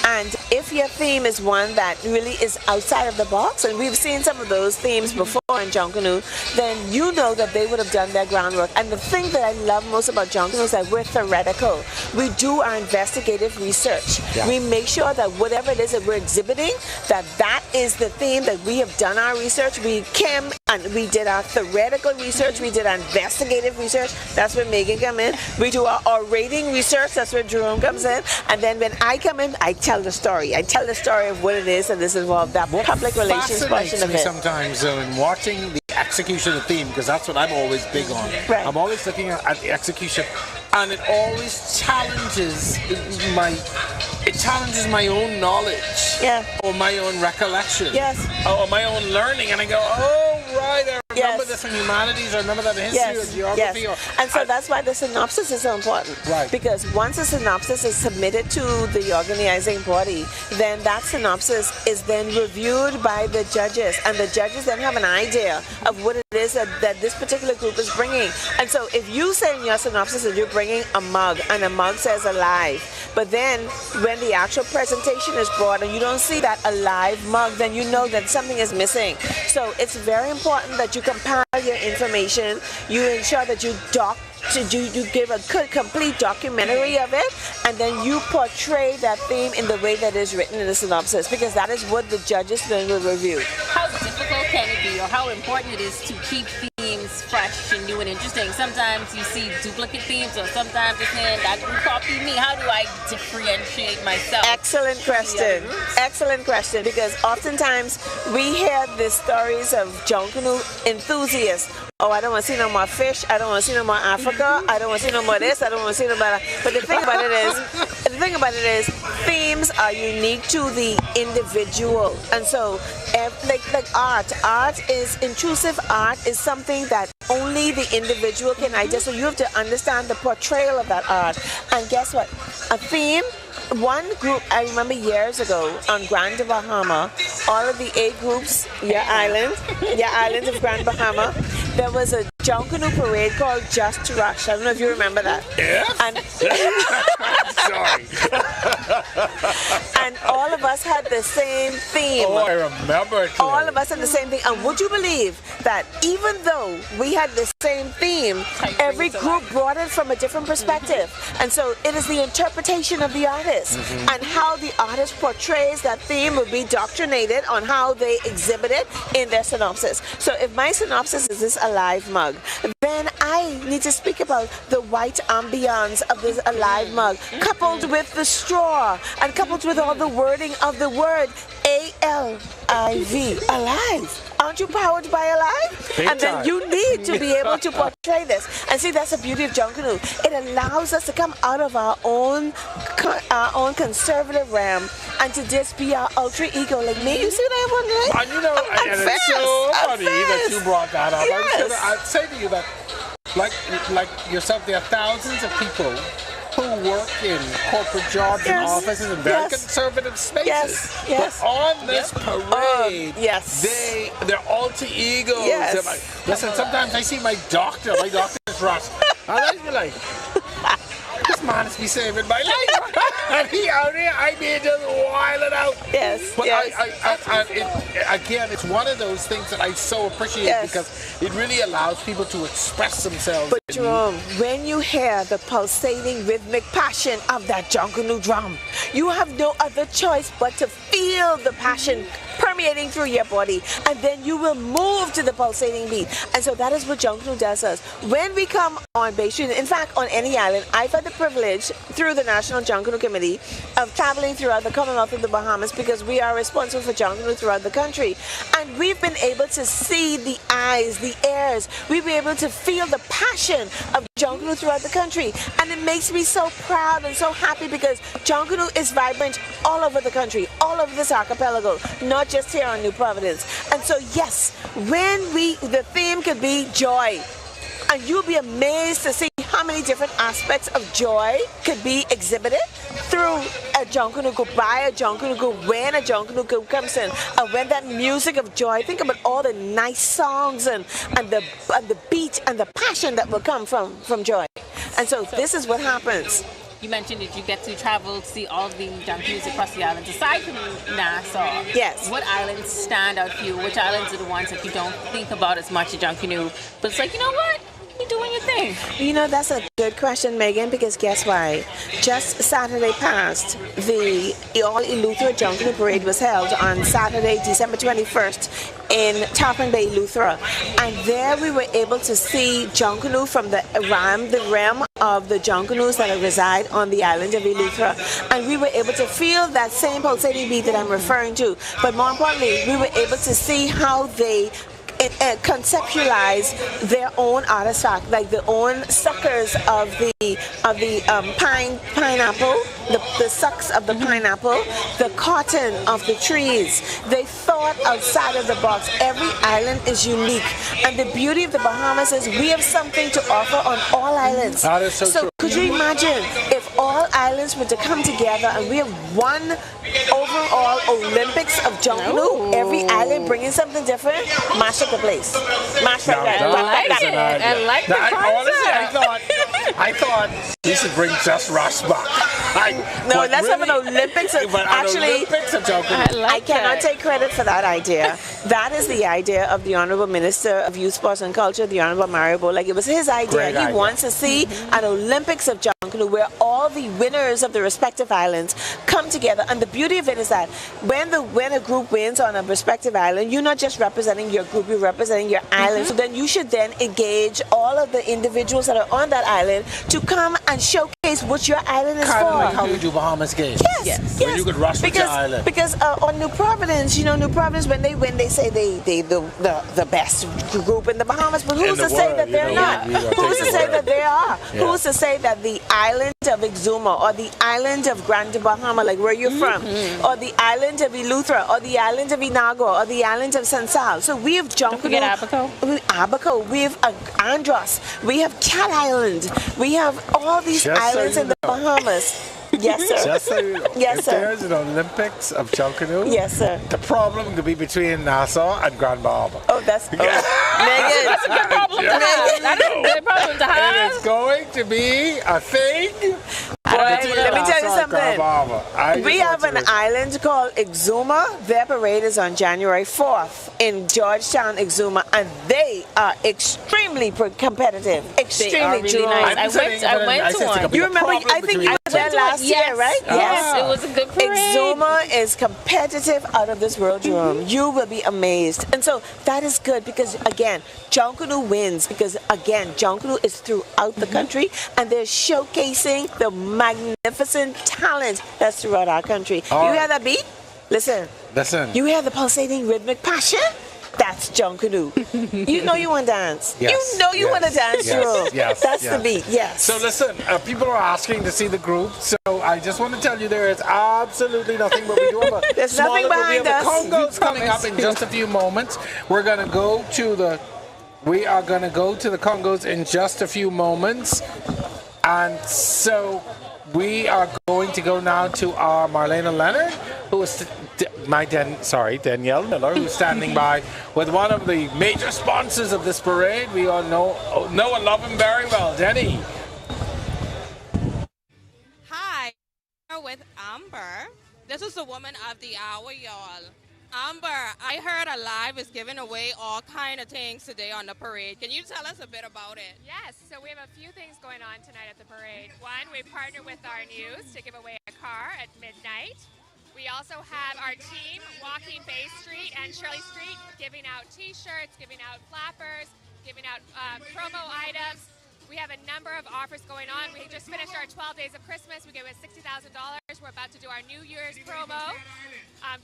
And if your theme is one that really is outside of the box, and we've seen some of those themes before in Junkanoo, then you know that they would have done their groundwork. And the thing that I love most about Junkanoo is that we're theoretical. We do our investigative research. Yeah. We make sure that whatever it is that we're exhibiting, that is the theme, that we have done our research. We came and we did our theoretical research. We did our investigative research. That's where Megan come in. We do our rating research. That's where Jerome comes in. And then when I come in, I tell the story. I tell the story of what it is that this involved, that public relations portion of it. Sometimes in watching the execution of the theme, because that's what I'm always big on. Right. I'm always looking at the execution, and it always challenges my own knowledge, or my own recollection, or my own learning, and I go, oh right, I remember this from humanities, I remember that in history or geography. And so that's why the synopsis is so important, right? Because once a synopsis is submitted to the organizing body, then that synopsis is then reviewed by the judges, and the judges then have an idea of what it is that this particular group is bringing. And so if you say in your synopsis that you're bringing a mug, and a mug says ALIV, but then when the actual presentation is brought and you don't see that ALIV mug, then you know that something is missing. So it's very important that you compile your information, you ensure that you give a complete documentary of it, and then you portray that theme in the way that is written in the synopsis, because that is what the judges then will review. How difficult can it be, or how important it is to keep themes fresh and new and interesting? Sometimes you see duplicate themes, or sometimes it's saying that group copy me. How do I differentiate myself? Excellent question. Excellent question, because oftentimes we hear the stories of Junkanoo enthusiasts. Oh, I don't want to see no more fish. I don't want to see no more Africa. I don't want to see no more this. I don't want to see no more that. But the thing about it is, themes are unique to the individual. And so, like art is intrusive. Art is something that only the individual can identify. So you have to understand the portrayal of that art. And guess what? A theme. One group, I remember years ago on Grand Bahama, all of the 8 groups, your island of Grand Bahama, there was a Junkanoo parade called Just Rush. I don't know if you remember that. Yes. And sorry. And all of us had the same theme. Oh, I remember it. All of us had the same thing. And would you believe that even though we had the same theme, every group brought it from a different perspective. And so it is the interpretation of the artist. And how the artist portrays that theme will be doctrinated on how they exhibit it in their synopsis. So if my synopsis is this ALIV mug, then I need to speak about the white ambiance of this ALIV mug, coupled with the straw, and coupled with all the wording of the word ALIV, alive. Aren't you powered by ALIV? Big And then time. you need to be able to portray this. And see, that's the beauty of Junkanoo. It allows us to come out of our own conservative realm and to just be our ultra ego. Like me, you see that one, right? And you know, and it's so funny that you brought that up. Yes. I'd say to you that, like yourself, there are thousands of people who work in corporate jobs and offices in very conservative spaces. Yes. But on this parade, yes, their alter egos. Yes. They're like, listen, sometimes I see my doctor. My doctor's Ross. And I feel like, this man is be saving my life. And he out here, I mean, just wild it out. Yes. But yes. again, it's one of those things that I so appreciate because it really allows people to express themselves. But Jerome, when you hear the pulsating rhythmic passion of that Junkanoo drum, you have no other choice but to feel the passion permeating through your body, and then you will move to the pulsating beat. And so that is what Junkanoo does us. When we come on Bay Street, in fact, on any island, I've had the privilege through the National Junkanoo Committee of traveling throughout the Commonwealth of the Bahamas because we are responsible for Junkanoo throughout the country. And we've been able to see the eyes, the ears. We've been able to feel the passion of Junkanoo throughout the country. And it makes me so proud and so happy because Junkanoo is vibrant all over the country, all over this archipelago, not just here on New Providence. And so yes, when the theme could be joy, and you'll be amazed to see how many different aspects of joy could be exhibited through a Junkanoo group, by a Junkanoo group, when a Junkanoo group comes in, and when that music of joy, think about all the nice songs and the beat and the passion that will come from joy. And so this is what happens. You mentioned that you get to travel to see all of the Junkanoos across the islands. Aside from Nassau, yes, what islands stand out for you? Which islands are the ones that you don't think about as much as Junkanoo? But it's like, you know what? You're doing your thing. You know, that's a good question, Megan, because guess why? Just Saturday past, the All Eleuthera Junkanoo Parade was held on Saturday, December 21st in Tarpon Bay, Eleuthera. And there we were able to see Junkanoo from the realm of the Junkanoos that reside on the island of Eleuthera. And we were able to feel that same pulsating beat that I'm referring to. But more importantly, we were able to see how they conceptualize their own artifact, like the own suckers of the pineapple, the sucks of the pineapple, the cotton of the trees. They thought outside of the box. Every island is unique, and the beauty of the Bahamas is we have something to offer on all islands. That is so true. Could you imagine if all islands were to come together and we have one overall Olympics of Junkanoo, every island bringing something different? Mash up the place. Mash right there. I like the Honestly, I thought we should bring just Ross back. Let's have an Olympics. Olympics of Junkanoo. I cannot take credit for that idea. That is the idea of the Honorable Minister of Youth, Sports and Culture, the Honorable Mario Bo. Like, it was his idea. He wants to see an Olympics of Junkanoo where all the winners of the respective islands come together. And the beauty of it is that when a group wins on a respective island, you're not just representing your group, you're representing your island. So then you should then engage all of the individuals that are on that island to come and showcase what your island is for. Like how we do Bahamas games. Yes. Where you could rush with your island. Because on New Providence, New Providence, when they win, they say they the best group in the Bahamas. But who's to say that they're not? Who's to say that they are? Who's to say that the island of Exuma or the island of Grand Bahama, like where you're from, or the island of Eleuthera, or the island of Inago, or the island of Sansal. So we have Junkanoo. Don't forget Abaco. We have Andros. We have Cat Island. We have all these islands in the Bahamas. Yes, sir. Just so you know, yes, if sir. there's an Olympics of Junkanoo, yes, sir. The problem could be between Nassau and Grand Bahama. Oh, that's Megan. That's a good problem to have. That is a good problem to have. It is going to be a thing. Let me tell you something. We have an island called Exuma. Their parade is on January 4th in Georgetown, Exuma, and they are extremely competitive. Extremely really nice. I went to one. You remember? I think you were there last year, right? Yes, it was a good parade. Exuma is competitive out of this world, Jerome. You will be amazed. And so that is good because, again, Junkanoo wins because, again, Junkanoo is throughout the country and they're showcasing the magnificent talent that's throughout our country. You hear that beat? Listen. Listen. You hear the pulsating rhythmic passion? That's Junkanoo. You know you want to dance. Yes, You know you want to dance, Jerome. Yes, That's yes. the beat, yes. So listen, people are asking to see the group, so I just want to tell you there is absolutely nothing, but we do have a There's small nothing little- behind we have us. the Congos We coming up in promise. just a few moments. We are going to go to the Congos in just a few moments. And so we are going to go now to our Marlena Leonard, who is Danielle Miller, who's standing by with one of the major sponsors of this parade. We all know and love him very well, Denny. Hi, we're with Amber. This is the woman of the hour, y'all. Amber, I heard ALIV is giving away all kind of things today on the parade. Can you tell us a bit about it? Yes, so we have a few things going on tonight at the parade. One, we partner with our news to give away a car at midnight. We also have our team walking Bay Street and Shirley Street, giving out t-shirts, giving out flappers, giving out promo items. We have a number of offers going on. We just finished our 12 days of Christmas. We gave away $60,000. We're about to do our New Year's promo.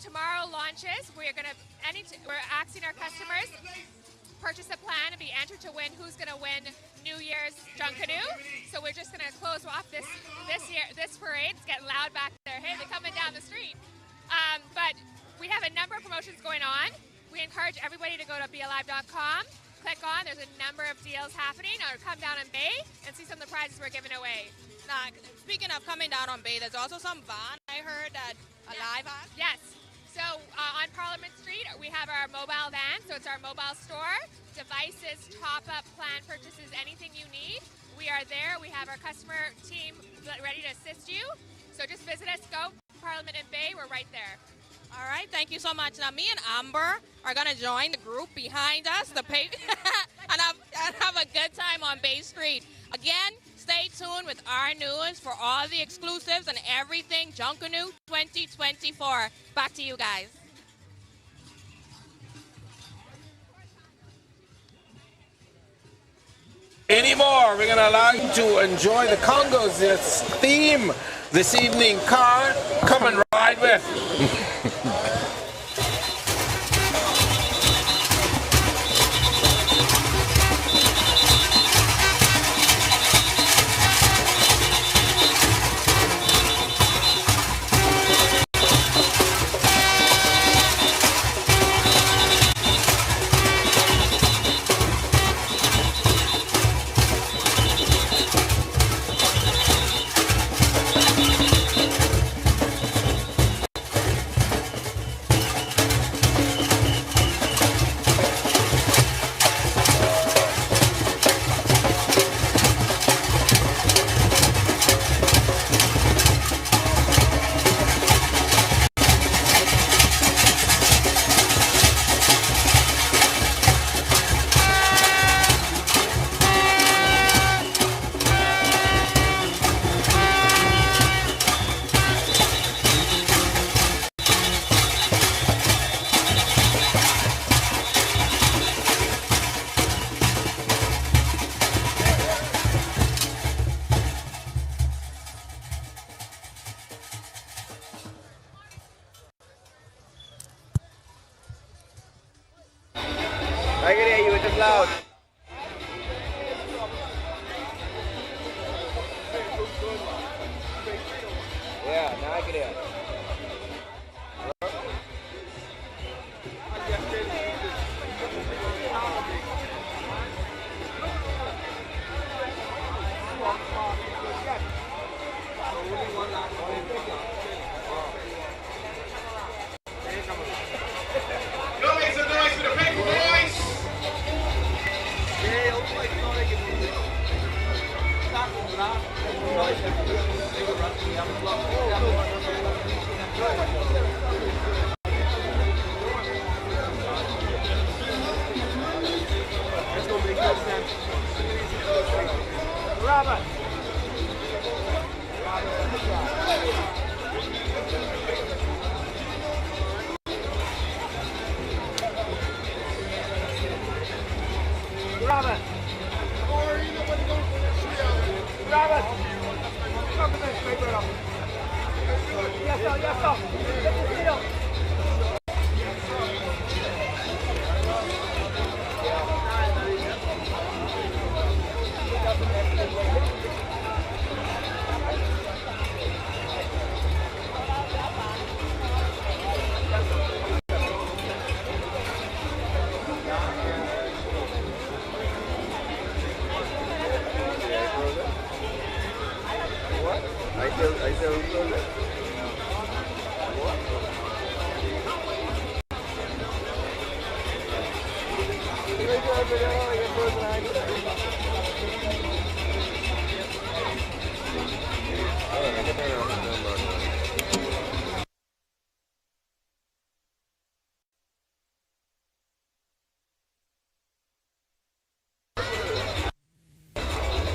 Tomorrow launches. We're asking our customers purchase a plan and be entered to win who's going to win New Year's Junkanoo. So we're just going to close off this parade. It's getting loud back there. Hey, they're coming down the street. But we have a number of promotions going on. We encourage everybody to go to BeAlive.com. Click on, there's a number of deals happening, or come down on Bay and see some of the prizes we're giving away. Speaking of coming down on Bay, there's also some van I heard that ALIV has. Yes. So on Parliament Street, we have our mobile van, so it's our mobile store. Devices, top-up, plan purchases, anything you need. We are there. We have our customer team ready to assist you. So just visit us, go Parliament and Bay, we're right there. All right, thank you so much. Now, me and Amber are going to join the group behind us and have a good time on Bay Street. Again, stay tuned with our news for all the exclusives and everything Junkanoo 2024. Back to you guys. Anymore, we're going to allow you to enjoy the Congos theme this evening. Car, come and ride with. I can hear you, it's just loud. Yeah, now I can hear. Barabas. Barabas. Barabas. Come to me, straight right up. Yes, sir. Yes, sir. Let me see you.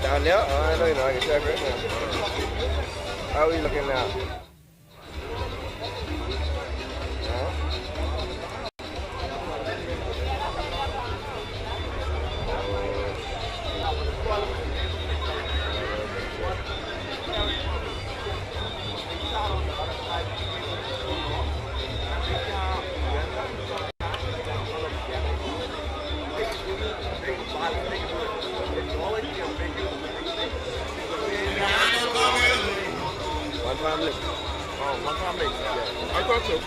Down there? Oh, I know, I can check right now. How are we looking now? One family. Oh, one family. Yeah. I thought so.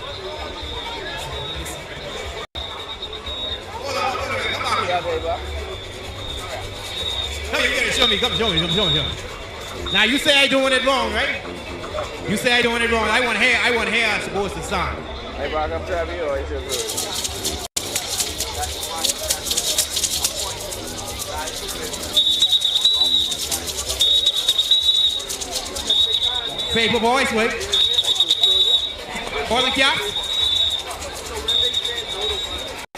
Come here, show me. Come show me. Now you say I doing it wrong, right? You say I doing it wrong. I want hair supposed to sound. I brought up Travis or is it good? Paper boys, wait. Or the cap.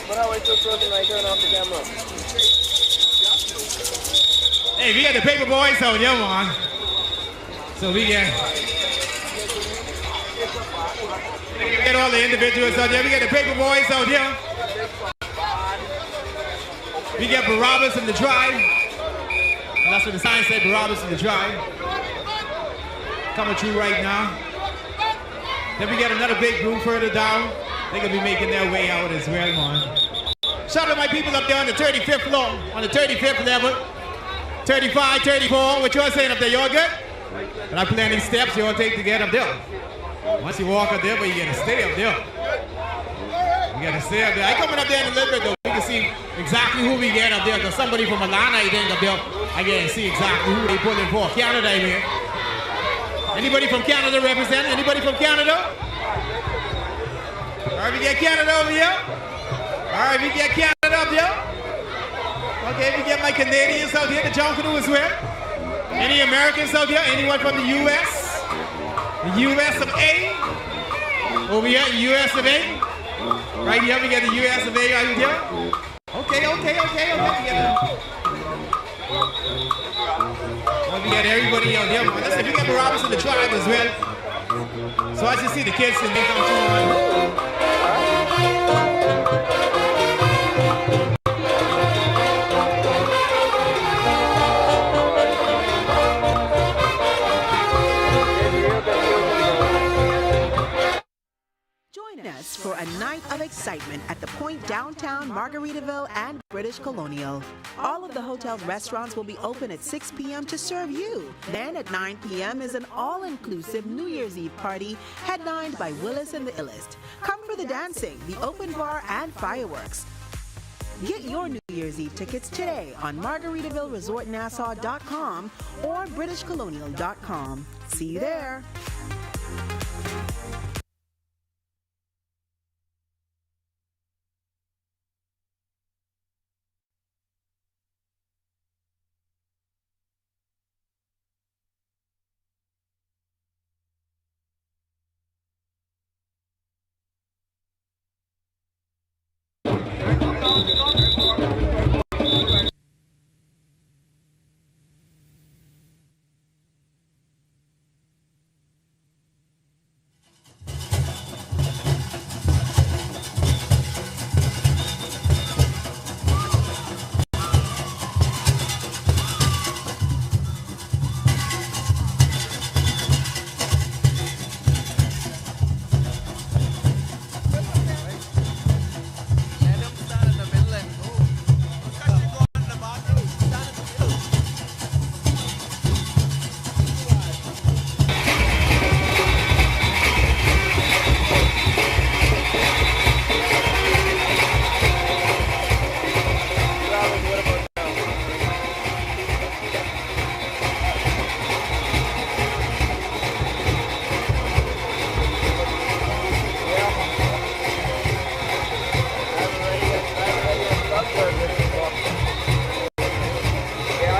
But I wait till frozen and I turn off the camera. Hey, we got the paper boys out there, man. So we get all the individuals out there. We got the paper boys out here. We got Barabas in the drive. And that's what the sign said, Barabas in the drive. Coming through right now. Then we got another big group further down. They're gonna be making their way out as well, man. Shout out to my people up there on the 35th floor, on the 35th level. 35, 34, what y'all saying up there? Y'all good? And I plenty steps y'all take to get up there. Once you walk up there, but you gotta stay up there. You gotta stay up there. I coming up there in a little bit though. We can see exactly who we get up there. Cause somebody from Atlanta, I think up there, I can see exactly who they pulling for. Canada, I mean. Anybody from Canada represent? Anybody from Canada? All right, we get Canada over here. All right, we get Canada up here. Okay, we get my Canadians out here, the Junkanoo as well. Any Americans out here? Anyone from the U.S.? The U.S. of A? Over here, U.S. of A? Right here, we get the U.S. of A right here. Okay. We got everybody out there. Listen, we got Barabas in the tribe as well. So I just see the kids and they come through. Join us for a night of excitement at the Point downtown Margaritaville and British Colonial. All of the hotel's restaurants will be open at 6 p.m. to serve you. Then at 9 p.m. is an all-inclusive New Year's Eve party headlined by Willis and the Illest. Come for the dancing, the open bar, and fireworks. Get your New Year's Eve tickets today on MargaritavilleResortNassau.com or BritishColonial.com. See you there.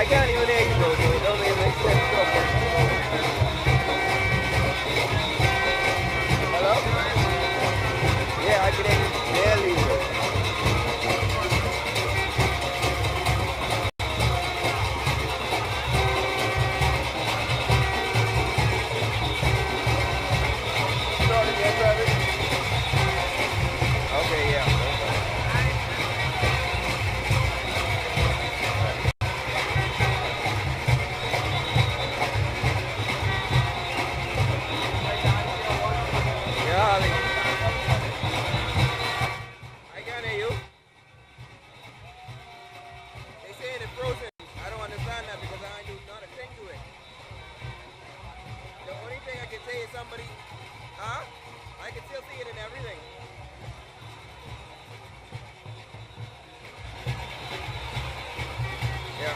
I can't even hear you, bro, so it doesn't even make sense. Hello? Yeah, I can hear you barely, bro. Okay, yeah. Yeah, Ali. I can't hear you. They say it's frozen. I don't understand that because I do not attend to it. The only thing I can say is somebody, huh? I can still see it and everything. Yeah.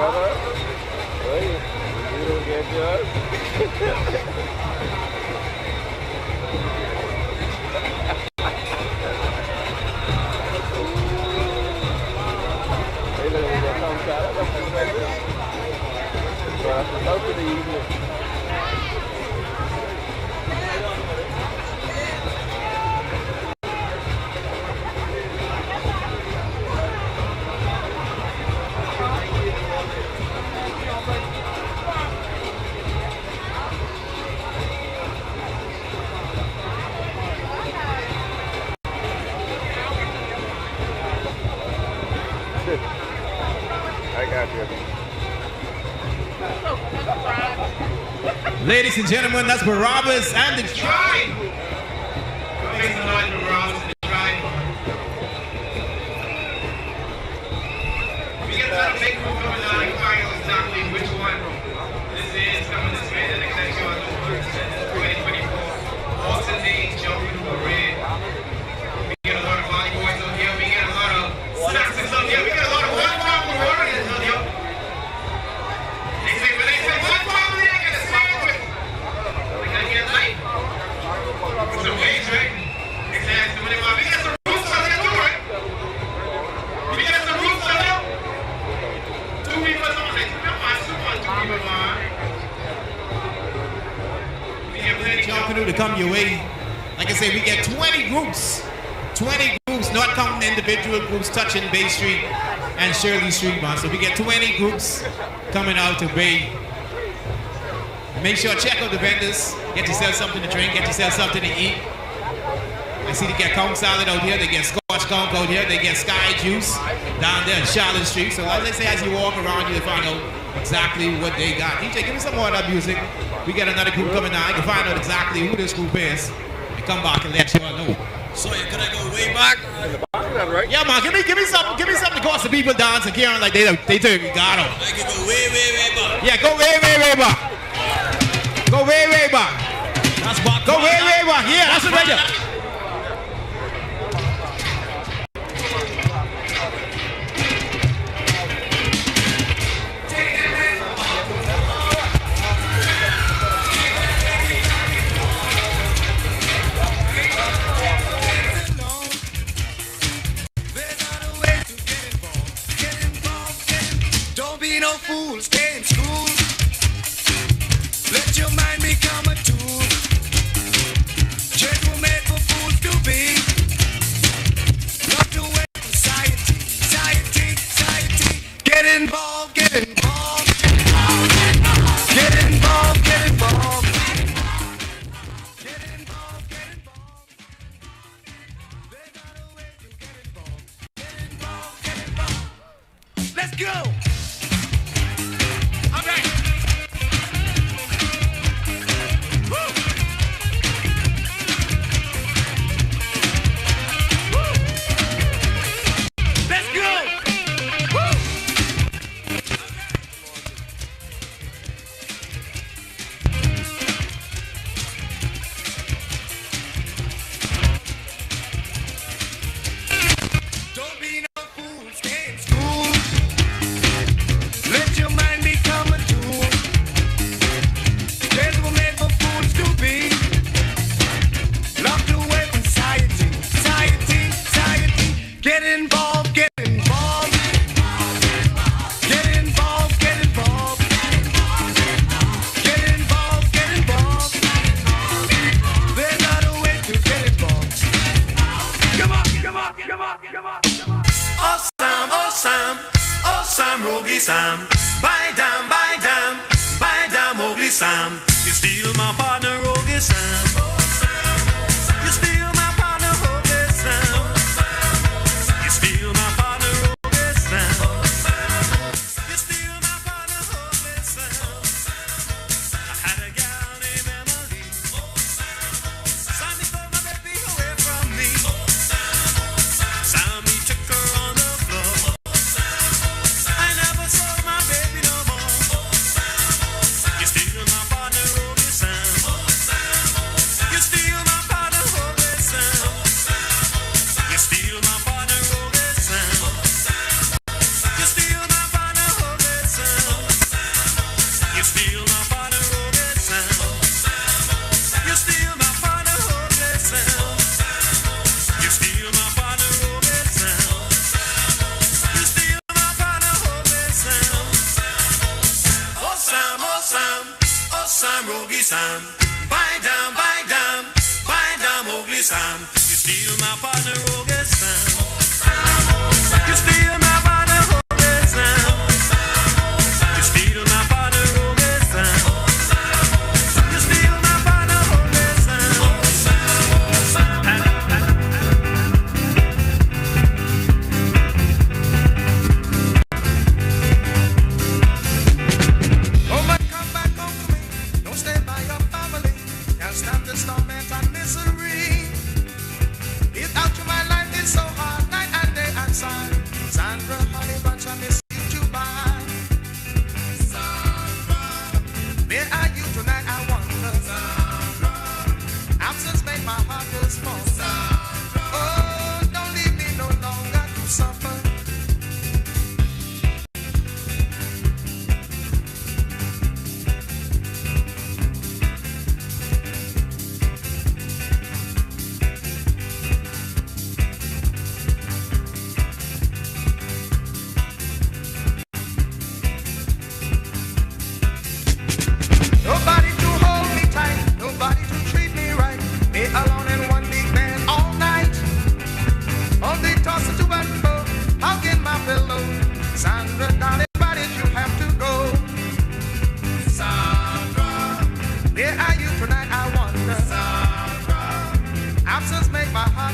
Brother, wait, you don't get yours? Ladies and gentlemen, that's Barabas and the Tribe. Make some noise for Barabas and the Tribe. We got a lot of big group coming out. You find out exactly which one this is coming this way. The next section on 2024. Boston Day Junkanoo Parade. We get a lot of volleyball out here. We get a lot of Saxons out here. We get a lot of one-farm warriors out here. They say, when they say one-farm, they get a stand with. We gotta get light. It's a wage, right? Exactly. We got some roofs out here too, right? We got some roofs out here. 2 people on it. Come on, 2 people on. We get plenty of Junkanoo to come your way. Like I say, we get 20 groups. 20 groups, not counting individual groups touching Bay Street and Shirley Street, man. So we get 20 groups coming out to Bay. Make sure check out the vendors. Get yourself something to drink, get yourself something to eat. I see they get Kong salad out here, they get Scotch Kong out here, they get Sky Juice down there in Charlotte Street. So as they say, as you walk around, you find out exactly what they got. DJ, give me some more of that music. We got another group coming now. You can find out exactly who this group is and come back and let you all know. So you gonna go way back? Right? Yeah, man. Give me something to cause the people dance and carry on like they think we got them. I can go way back. Yeah, go way back. Go way back. That's back. Go way back. Yeah, that's it right there. No fool, stay in school. Let your mind become a tool. Church were made for fools to be. Not to wait for society. Get involved. Get involved. Let's go. Sam, buy down, Mowgli Sam. You steal my partner, Mowgli Sam. You steal my partner, Mowgli Sam. You steal my partner, Mowgli Sam. You steal my partner, Mowgli Sam. I had a gal named Emily. Sammy stole my baby away from me. Sammy took her on the floor. I never saw my baby no more. You steal my partner, Mowgli Sam. You steal my partner, Mowgli Sam. You steal my partner, Mowgli Sam. You steal my partner, Mowgli Sam. You steal my partner, Mowgli Sam. You steal my partner, Mowgli Sam. You steal my partner, Mowgli Sam. You steal my partner, Mowgli Sam. Oh Sam, oh Sam, oh Sam, Mowgli Sam. Buy down, Mowgli Sam. You steal my partner, Mowgli Sam. You steal my partner, Mowgli Sam. You steal my partner, Mowgli Sam. You steal my partner, Mowgli Sam. Oh man, come back home to me. Don't stay by your family. Can't stand this torment and misery. Without you, my life is so hard, night and day and sun.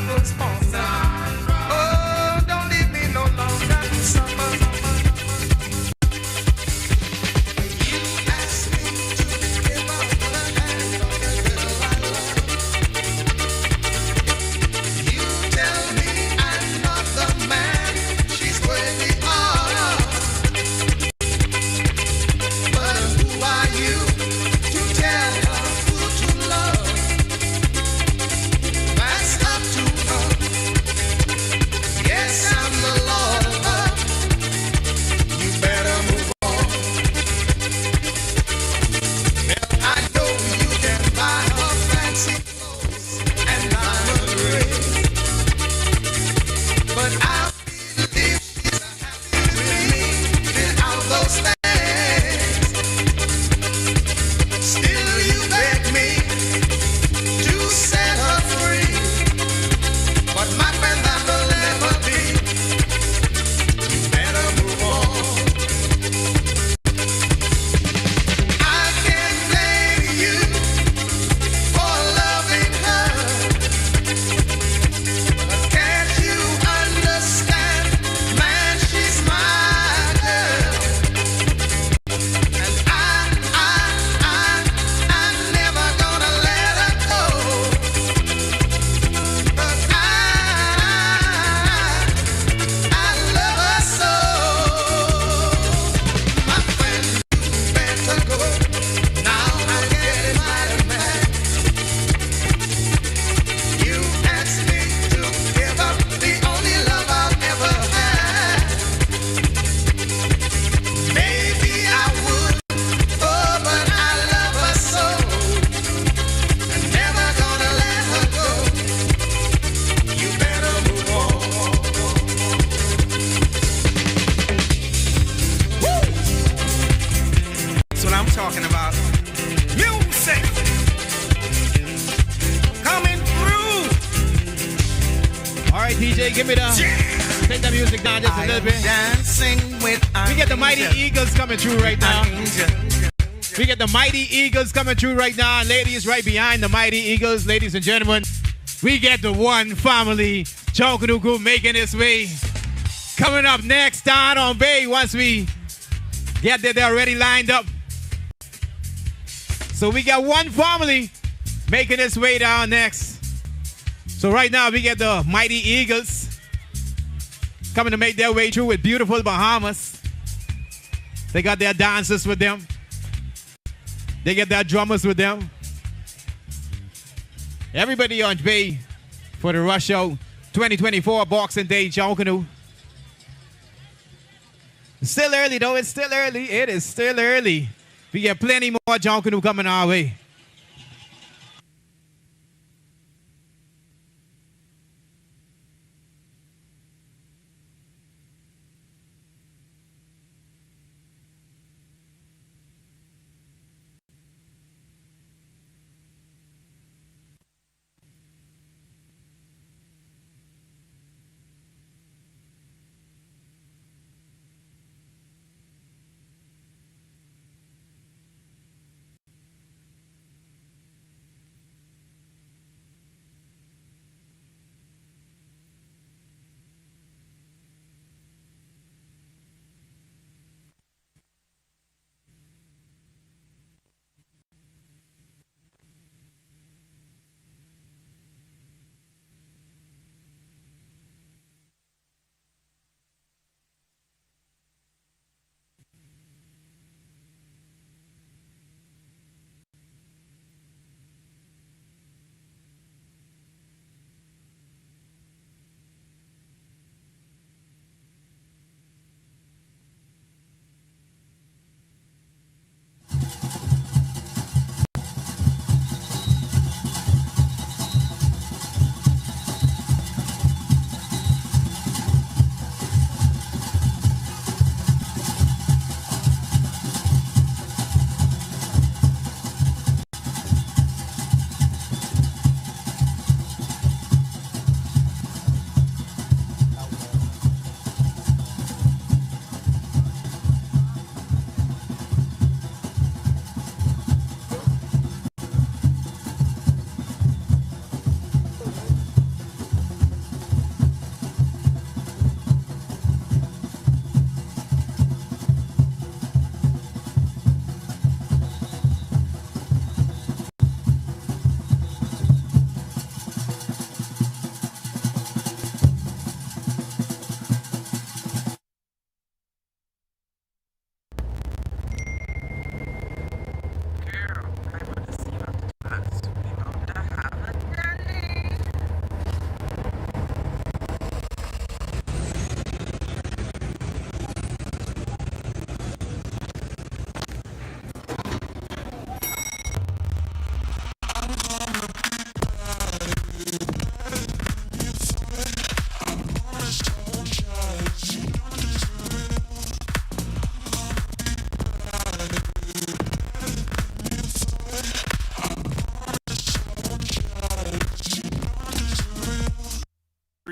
was born. Oh, don't leave me no longer to suffer. You asked me to give up the hand of the girl I love. You tell me I'm not the man she's worthy of. But who are you to tell her who to love? That's up to her. Yes, I'm the Lord of love. You better move on. Well, I know you can buy her fancy clothes and diamond rings, but I believe she's happy with me without those things. Still, you beg me to set her free, but my friend, that will never be. You better move on. I can't blame you for loving her, but can't you understand, man, she's my girl, and I'm never gonna let her go, 'cause I love her so. My friend, you better go. Now I'm getting mighty mad. You asked me to give up the only love I've ever had. Maybe I would, oh, but I love her so. I'm never gonna let her go. You better move on. Woo! That's what I'm talking about. Music coming through. All right, DJ, give me the. Take the music down just a little bit. Dancing with We get the Mighty Eagles coming through right now. We get the Mighty Eagles coming through right now. Ladies right behind the Mighty Eagles, ladies and gentlemen. We get the one family Junkanoo group making its way. Coming up next down on Bay once we get there, they're already lined up. So we got one family making its way down next. So right now we get the Mighty Eagles coming to make their way through with beautiful Bahamas. They got their dancers with them. They get their drummers with them. Everybody on Bay for the Rush Out 2024 Boxing Day Junkanoo. It's still early though, it's still early. It is still early. We get plenty more Junkanoo coming our way.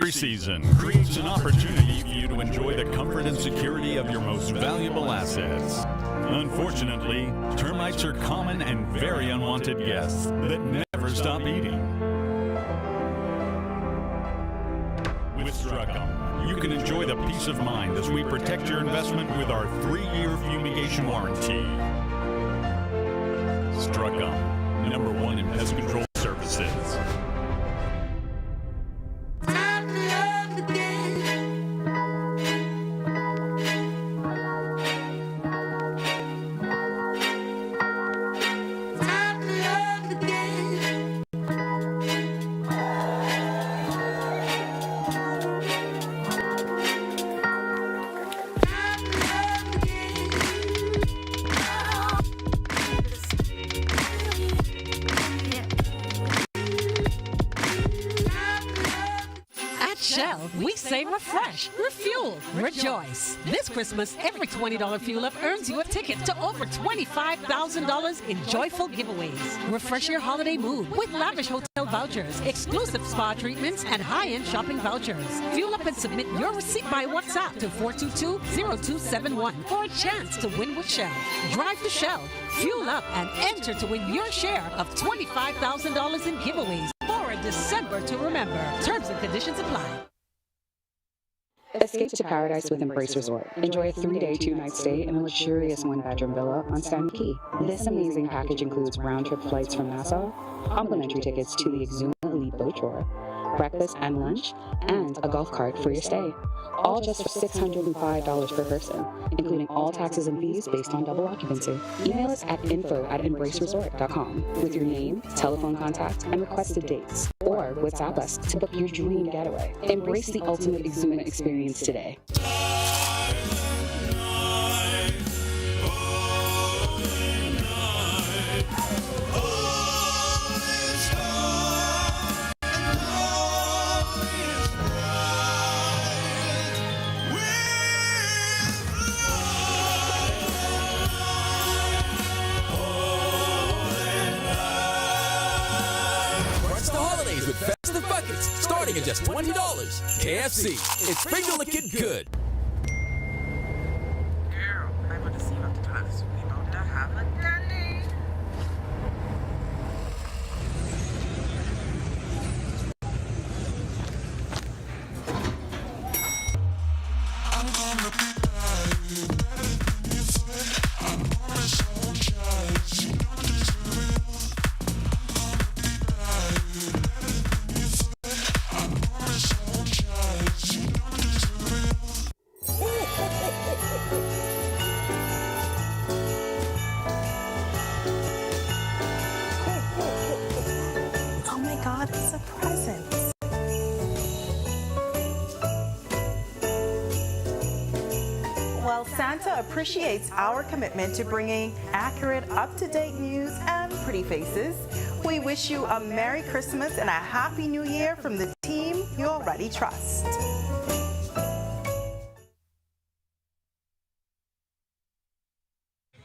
Every season creates an opportunity for you to enjoy the comfort and security of your most valuable assets. Unfortunately, termites are common and very unwanted guests that never stop eating. With Struckum, you can enjoy the peace of mind as we protect your investment with our 3-year fumigation warranty. Struckum, #1 in pest control services. We say refresh, refuel, rejoice. This Christmas, every $20 fuel up earns you a ticket to over $25,000 in joyful giveaways. Refresh your holiday mood with lavish hotel vouchers, exclusive spa treatments, and high-end shopping vouchers. Fuel up and submit your receipt by WhatsApp to 422-0271 for a chance to win with Shell. Drive to Shell, fuel up, and enter to win your share of $25,000 in giveaways for a December to remember. Terms and conditions apply. Escape to paradise with Embrace Resort. Enjoy a 3-day, 2-night stay in a luxurious 1-bedroom villa on Stanley Key. This amazing package includes round-trip flights from Nassau, complimentary tickets to the Exuma Elite Boat Tour, breakfast and lunch, and a golf cart for your stay. All just for $605 per person, including all taxes and fees based on double occupancy. Email us at info@embraceresort.com with your name, telephone contact, and requested dates. Or WhatsApp us to book your dream getaway. Embrace the ultimate Exuma experience today. Starting at just $20. KFC. It's Pringle the Kid good. Girl, I want to see what the class we about to have a dandy. Oh my God, it's a present. Well, Santa appreciates our commitment to bringing accurate, up-to-date news and pretty faces. We wish you a Merry Christmas and a Happy New Year from the team you already trust.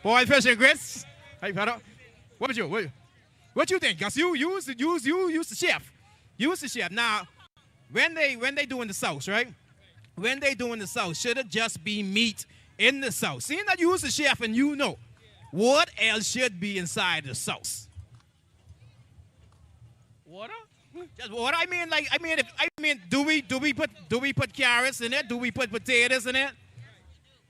Boy, fish and grits. Hey, fella. What you think? Cause you the chef. You was the chef. Now, when they doing the sauce, right? When they doing the sauce, should it just be meat in the sauce? Seeing that you was the chef and you know, what else should be inside the sauce? Water? Just water. I mean, do we put carrots in it? Do we put potatoes in it?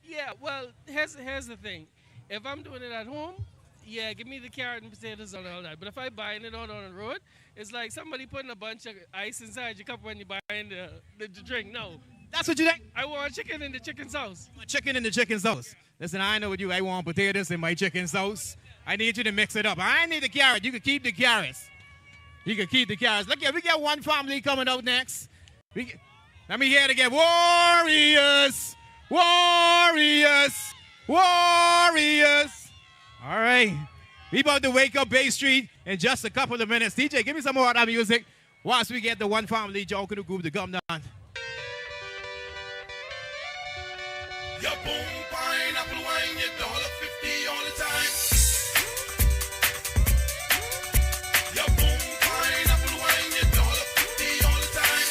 Yeah. Well, here's the thing. If I'm doing it at home, yeah, give me the carrot and potatoes and all that. But if I'm buying it on the road, it's like somebody putting a bunch of ice inside your cup when you're buying the drink. No. That's what you think? I want chicken in the chicken sauce. Chicken in the chicken sauce. Listen, I know what you. I want potatoes in my chicken sauce. I need you to mix it up. I need the carrot. You can keep the carrots. You can keep the carrots. Look here, we got one family coming out next. Let me hear it again. Warriors! Warriors! Warriors! All right. We about to wake up Bay Street in just a couple of minutes. DJ, give me some more of that music whilst we get the one family Junkanoo group to come down. Your boom pineapple wine, your $1.50 all the time. Your boom pineapple wine, your $1.50 all the time.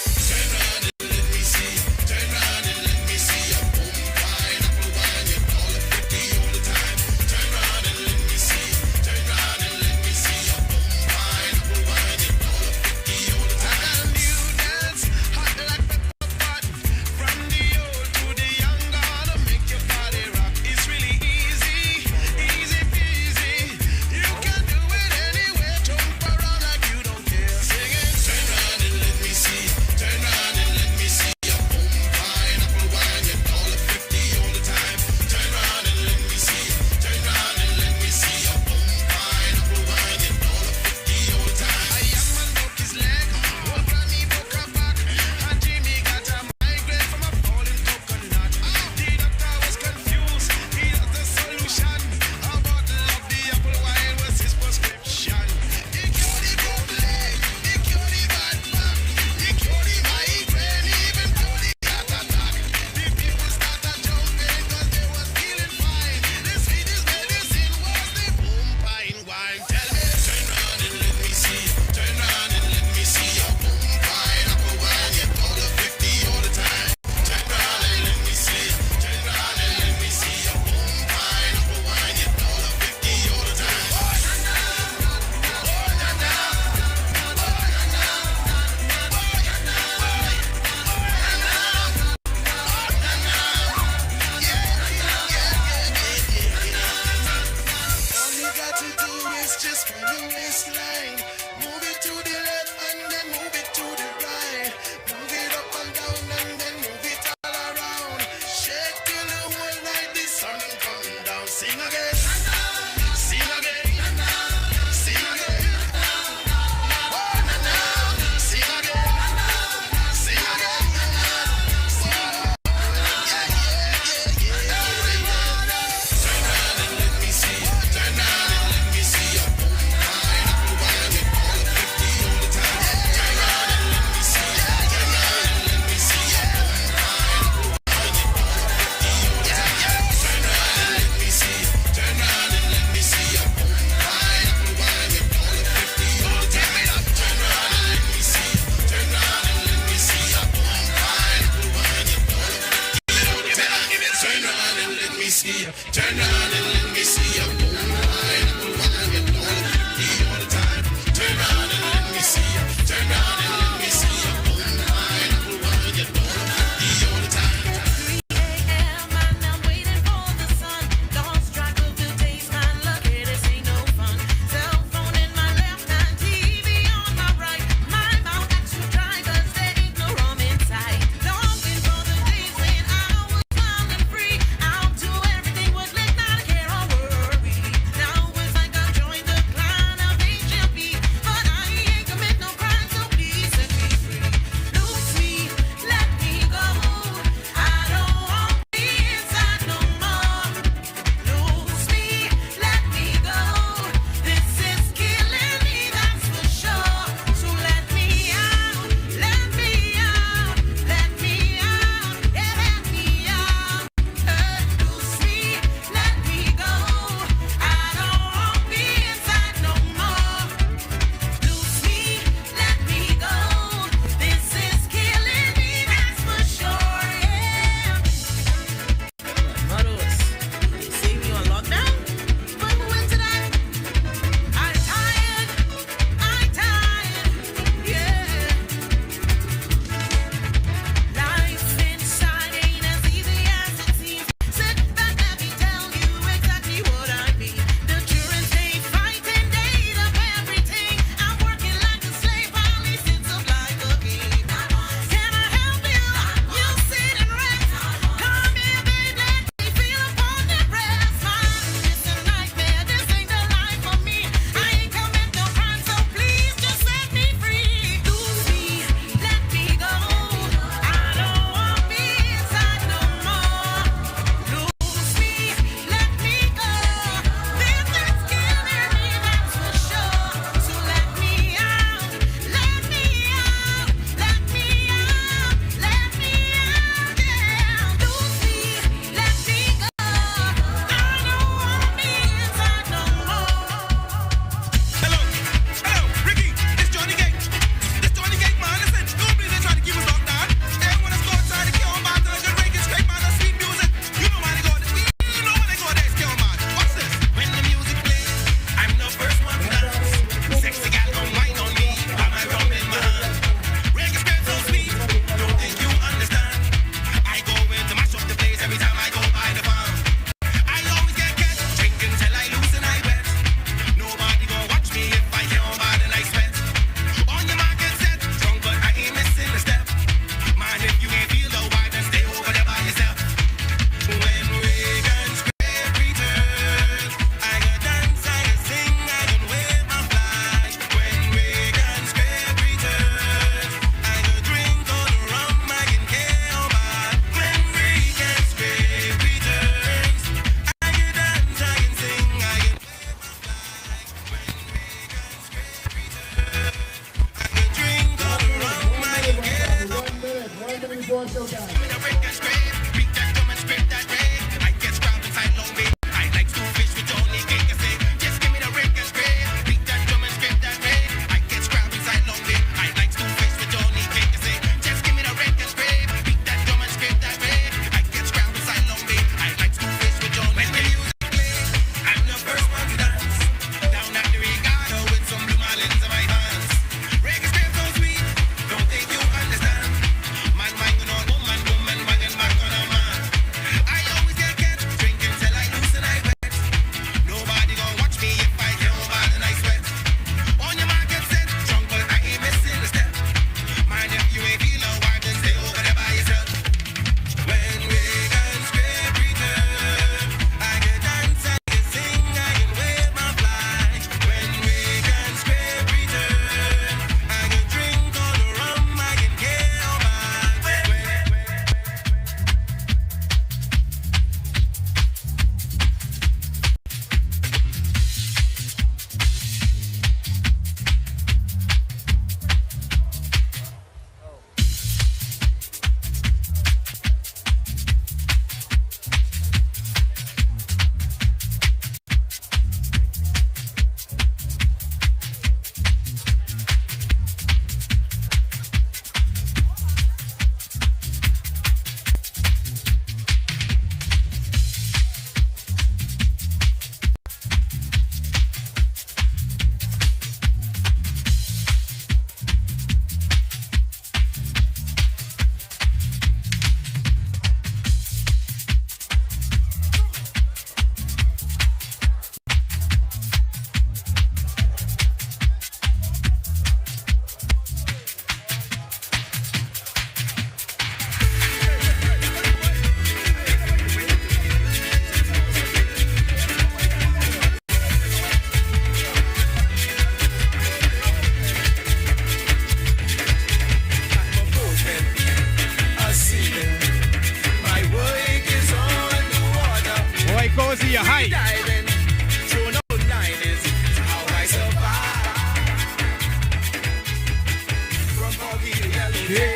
see your height.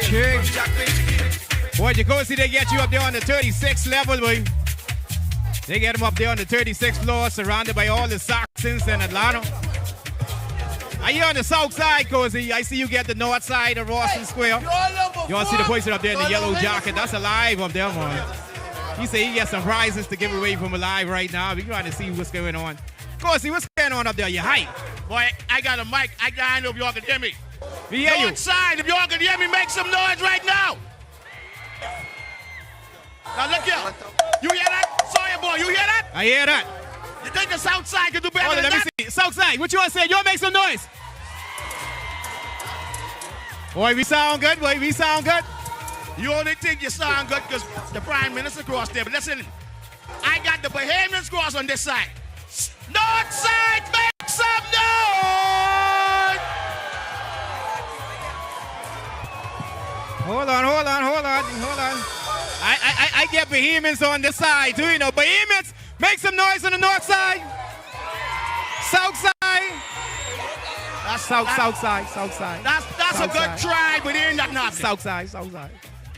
Chick. Boy, you go see they get you up there on the 36th level, boy. They get them up there on the 36th floor, surrounded by all the Saxons in Atlanta. Are you on the south side, Cozy? I see you get the north side of Rawson Square. You want to see the person up there in the yellow jacket? That's ALIV up there, man. He said he got some prizes to give away from ALIV right now. We're trying to see what's going on. Cozy, what's going on up there? Your height. Boy, I got a mic. I don't know if y'all can hear me. We hear you. North side, if y'all can hear me, make some noise right now. Now look here. You hear that? Sawyer boy, you hear that? I hear that. You think the south side could do better than let that? me see. South side, what you want to say? You want to make some noise? Boy, we sound good, boy. We sound good. You only think you sound good because the Prime Minister crossed there. But listen, I got the Bahamians cross on this side. North side, make some noise! Hold on. I get Bahamians on this side too, you know. Bahamians, make some noise on the north side. South side. That's south side. That's south a good side. try, but it ain't that nothing. South side.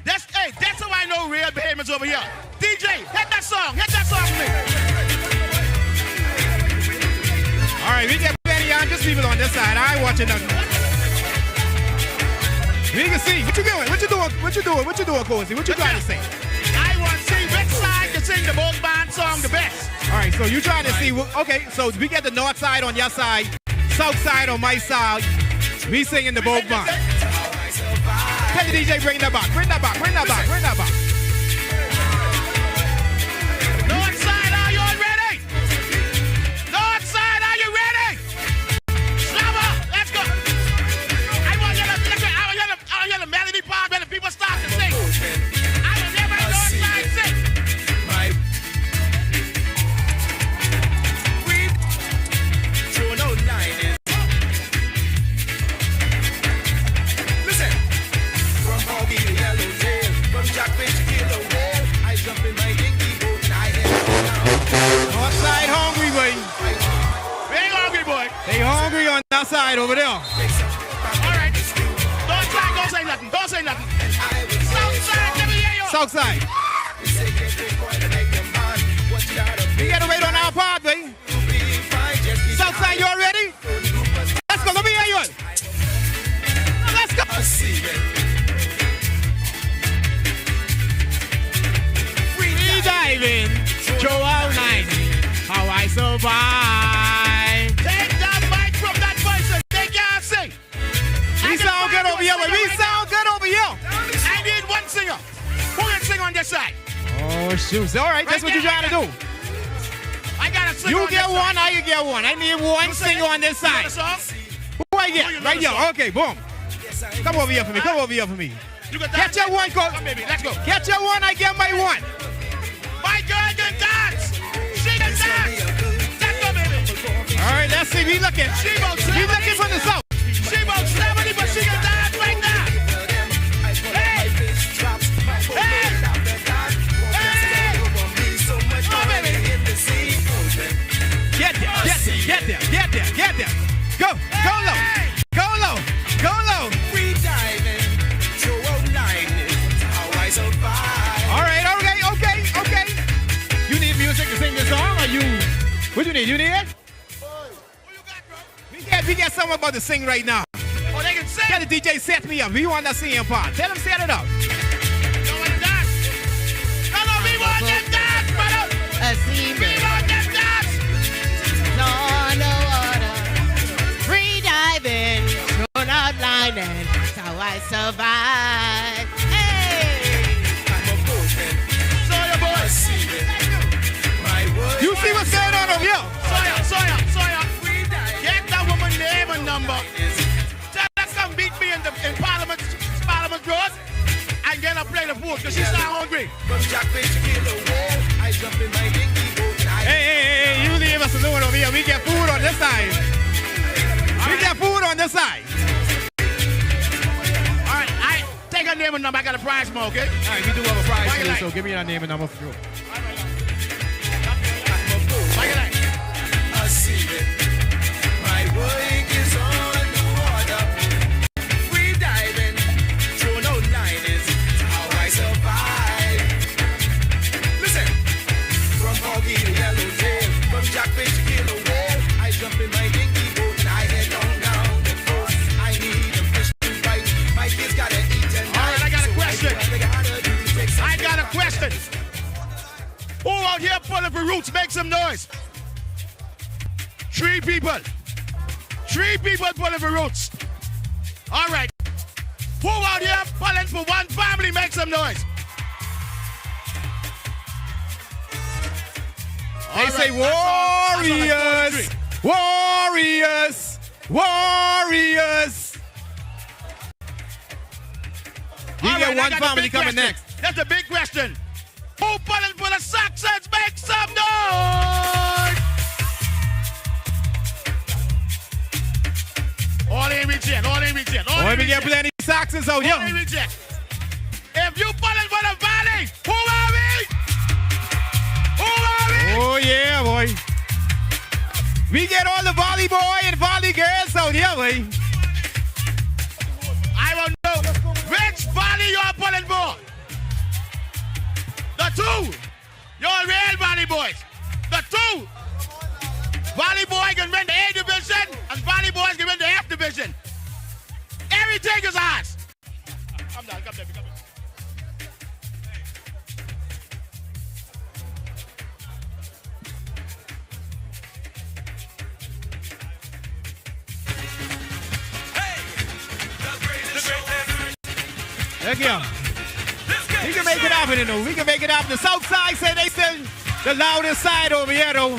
That's how I know real Bahamians over here. DJ, hit that song for me. All right, we get plenty of just people on this side. I ain't watching nothing. We can see. What you doing, Cozy? What you trying to say? I want to see which side can sing the both band song the best. All right, so you trying to see. Okay, so we get the north side on your side, south side on my side. We singing the both band. Tell the DJ bring that back. North side, are you all ready? North side, are you ready? Slava, let's go. I want you to melody part when the people start to sing. I will never north side sing. Listen, from Hoggy to Yellowtail, from Jackfish to Kilo Whale, I jump in my dinky boat and I head down. North side hungry, boy. We ain't hungry, boy. They hungry on that side over there. All right. North side, don't say nothing. South Southside, let me hear you. Southside. We gotta wait on our part, baby. Southside, you all ready? Let's go, let me hear you. Let's go. Free diving, Joe all night, how I survive. Take that mic from that person. They can't sing. We sound good over here, we sound good over here. I need one singer. Who can sing on this side? Oh, shoot. All right, that's what you're trying to do. I got a singer. You on get this one, side. I get one. I need one singer on this side. You know the song? Who I get? Right here. Okay, boom. Come over here for me. Come over here for me. You got Get your one, coach. Come, baby. Let's go. Get your one, I get my one. My girl can dance. She can dance. Let's go, baby. All right, let's see. We looking. She about We looking from the south. She about 70, but she can dance right now. Hey! Hey! Hey! Oh, baby. Get there, get there, get there, get there, get there. Go, go low, go low, go low. Free diving, throw out lightning, how I survive. All right, okay. You need music to sing this song, or you? What you need? You need it? We get someone about to sing right now. Oh, they can sing. Tell the DJ set me up. We want that singing part. Tell him set it up. No one dance. No, we want them dance, brother. We want them dance. No water, free diving, thrown out lining, that's how I survive. Hey! I'm a boatman, Sawyer, boys. You see what's going on over here? Sawyer. Get that woman's name and number. Tell her come beat me in Parliament Road and get her play the food because she's not hungry. From Jack Bay to Kilo Wall, I jump in my dinghy boat and I... Hey, you leave us alone over here. We get food on this side. We get food on this side. All right, I take her name and number. I got a prize more, okay? All right, we do have a prize Like it too, like. so give me your name and number for sure. Like it like. I see it. My work is on the water. Free diving, thrown out linings, how I survive. Listen, from Foggy to Yellowtail, from Jack Bay to Kilo Wall, I jump in my dinghy boat and I head down the coast. I need a fish to bite. My kids gotta eat and All right, I got a question. I got a question. Who out here pulling for roots? Make some noise. 3 people. 3 people pulling for roots. All right. Who out here pulling for one family? Make some noise. They say warriors, warriors, warriors. We All get right, I one got a family big coming question. next. That's a big question. Who pulling for the Saxons? Make some noise. All in reject, all in reject, all Boy, in we get reject. plenty of Saxons out All in here. reject. If you pulling for the valley, who are we? Who are we? Oh yeah, boy. We get all the volley boy and volley girls out here, boy. I want to know which valley you're pulling for. The 2. You're real valley boys. The 2. Valley boy can win the A division and valley boys can win the F division. Everything is ours. I'm done. Come there. Look here. We can make it happen, you know. We can make it happen. The south side say they still the loudest side over here, though.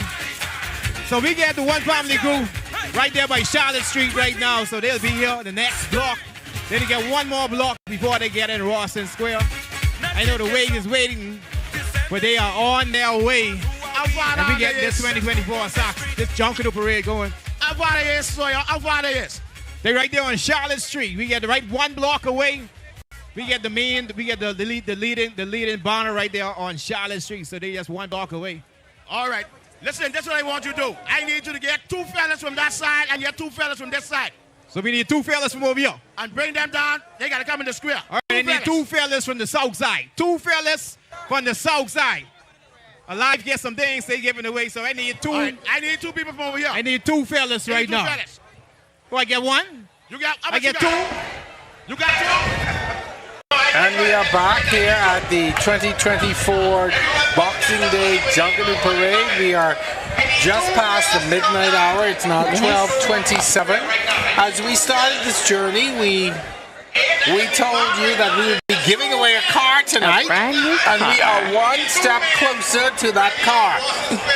So we get the one family group right there by Charlotte Street right now. So they'll be here the next block. Then they get one more block before they get in Rawson Square. I know the wait is waiting, but they are on their way. And we get this 2024 Sox, this Junkanoo parade going. How far they is, Sawyer? How far they is? They right there on Charlotte Street. We get the right one block away. We get the main, we get the leading banner right there on Charlotte Street. So they just one block away. All right. Listen, that's what I want you to do. I need you to get 2 fellas from that side and get 2 fellas from this side. So we need 2 fellas from over here. And bring them down. They got to come in the square. All right, I need two fellas from the south side. Two fellas from the south side. ALIV get some things they giving away, so I need two. Right, I need two people from over here. I need two fellas right now. Fellas. Do I get one? You got. I get two. You got two. And we are back here at the 2024 Boxing Day Junkanoo Parade. We are just past the midnight hour. It's now 12:27. As we started this journey, we told you that we would be giving away a car tonight, and we are one step closer to that car.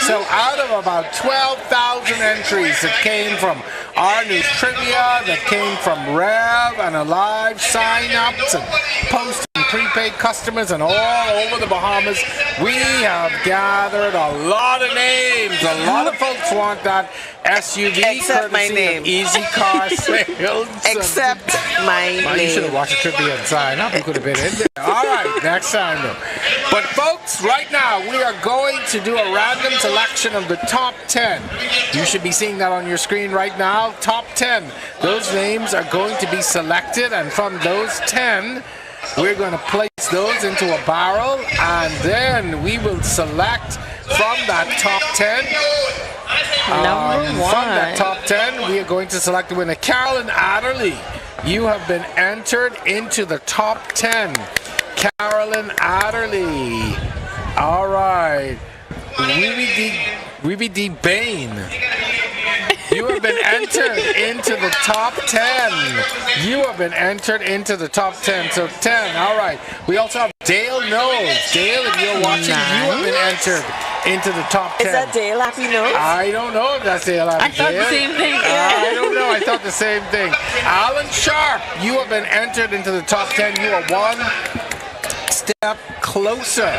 So out of about 12,000 entries that came from our news trivia, that came from Rev and ALIV sign-ups and post and prepaid customers and all over the Bahamas, we have gathered a lot of names. A lot of folks want that SUV Except my courtesy name. of Easy Car Sales. Except my You name. should have watched the trivia and sign up. You could have been in there. All right, next time though. But folks, right now we are going to do a random selection of the top 10. You should be seeing that on your screen right now. Top 10. Those names are going to be selected, and from those 10, we're going to place those into a barrel, and then we will select from that top 10. Number one. From that top 10, we are going to select the winner. Carolyn Adderley, you have been entered into the top 10. Carolyn Adderley. All right. Ruby D. Bain. You have been entered into the top 10. You have been entered into the top 10. So 10. All right. We also have Dale Knowles. Dale, if you're watching, you have been entered into the top 10. Is that Dale Happy Nose? I don't know if that's Dale Happy. I thought the same thing. I don't know. I thought the same thing. Alan Sharp, you have been entered into the top 10. You are one step closer.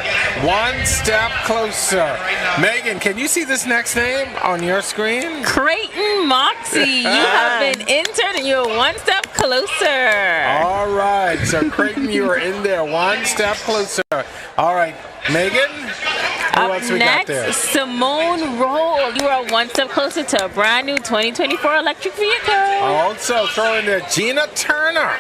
One step closer. Megan, can you see this next name on your screen? Creighton Moxie, you have been entered and you're one step closer. All right. So, Creighton, you are in there. One step closer. All right. Megan? Who Up else we got next, there? Simone Roll. You are one step closer to a brand new 2024 electric vehicle. Also throw in there Gina Turner.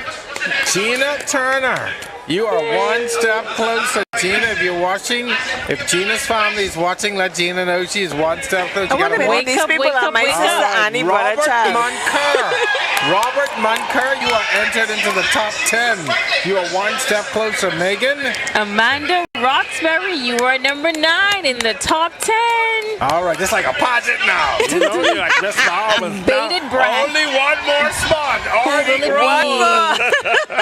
Gina Turner. You are one step closer. Gina, if you're watching, if Gina's family is watching, let Gina know she's one step closer. I wonder if these people are my sister Annie, brother Robert child. Munker. Robert Munker, you are entered into the top 10. You are one step closer. Megan? Amanda Roxbury, you are number 9 in the top 10. All right, just like a pageant now. You know, you're like Miss Bahamas. Bated breath. Only one more spot. Only one more.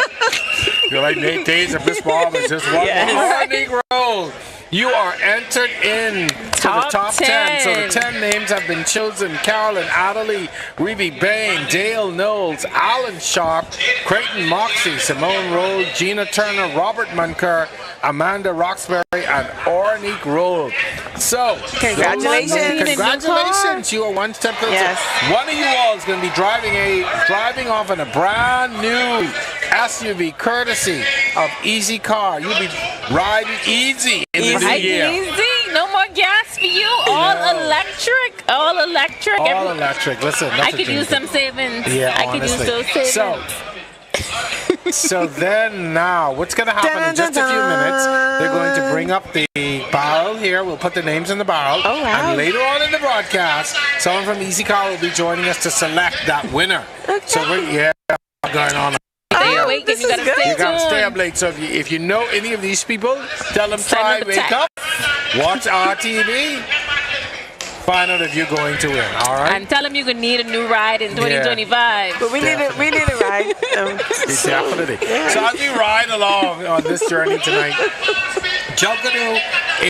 You're like Nate Days of Miss Bahamas. Just one more. Negro. You are entered in to the top 10. So the 10 names have been chosen. Carolyn Adderley, Ruby Bain, Dale Knowles, Alan Sharp, Creighton Moxie, Simone Roll, Gina Turner, Robert Munker, Amanda Roxbury, and Ornique Roll. So, Congratulations. Congratulations. You are one step closer. Yes. One of you all is going to be driving off in a brand new SUV courtesy of Easy Car. You'll be riding easy in the new year. Easy. No more gas for you. All electric. All electric. All electric. Listen, that's I could use some savings. Yeah, I could use those savings. So then now, what's going to happen in just a few minutes, they're going to bring up the barrel here. We'll put the names in the barrel. Oh, wow. And later on in the broadcast, someone from Easy Car will be joining us to select that winner. Okay. So we're going on. Wait, this you is gotta good. stay You got to stay up tuned. late. So if you know any of these people, tell them Send try them a wake up, watch RTV, find out if you're going to win. All right. And tell them you're gonna need a new ride in 2025. But we need a ride. Definitely. So as we ride along on this journey tonight, Junkanoo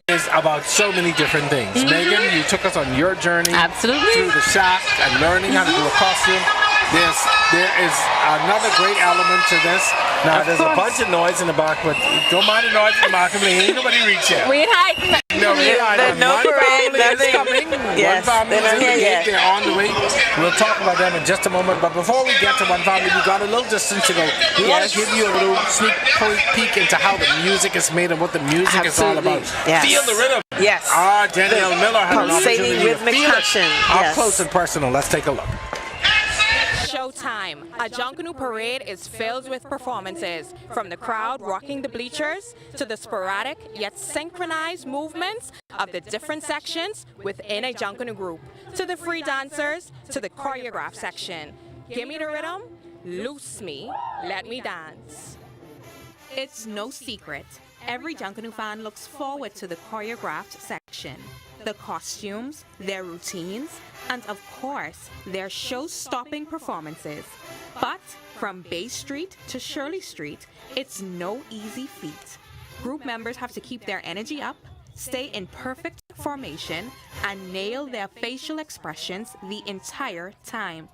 is about so many different things. Megan, you took us on your journey through the shack and learning how to do a costume. There is another great element to this. Now, there's a bunch of noise in the back, but don't mind the noise in the back. Ain't nobody reach yet. We ain't hiding. No, we ain't hiding. No One parade, family is nothing. coming. Yes, One family they're is in the not here gate. yet. They're on the way. We'll talk about them in just a moment. But before we get to one family, we got a little distance to go. We want to give you a little sneak peek into how the music is made and what the music is all about. Yes. Feel the rhythm. Yes. Danielle Miller had an Pulsating opportunity to rhythmic feel it passion. up Yes. close and personal. Let's take a look. Showtime. time, a Junkanoo parade is filled with performances, from the crowd rocking the bleachers to the sporadic yet synchronized movements of the different sections within a Junkanoo group, to the free dancers, to the choreographed section. Give me the rhythm, loose me, let me dance. It's no secret, every Junkanoo fan looks forward to the choreographed section. The costumes, their routines, and of course, their show-stopping performances. But from Bay Street to Shirley Street, it's no easy feat. Group members have to keep their energy up, stay in perfect formation, and nail their facial expressions the entire time.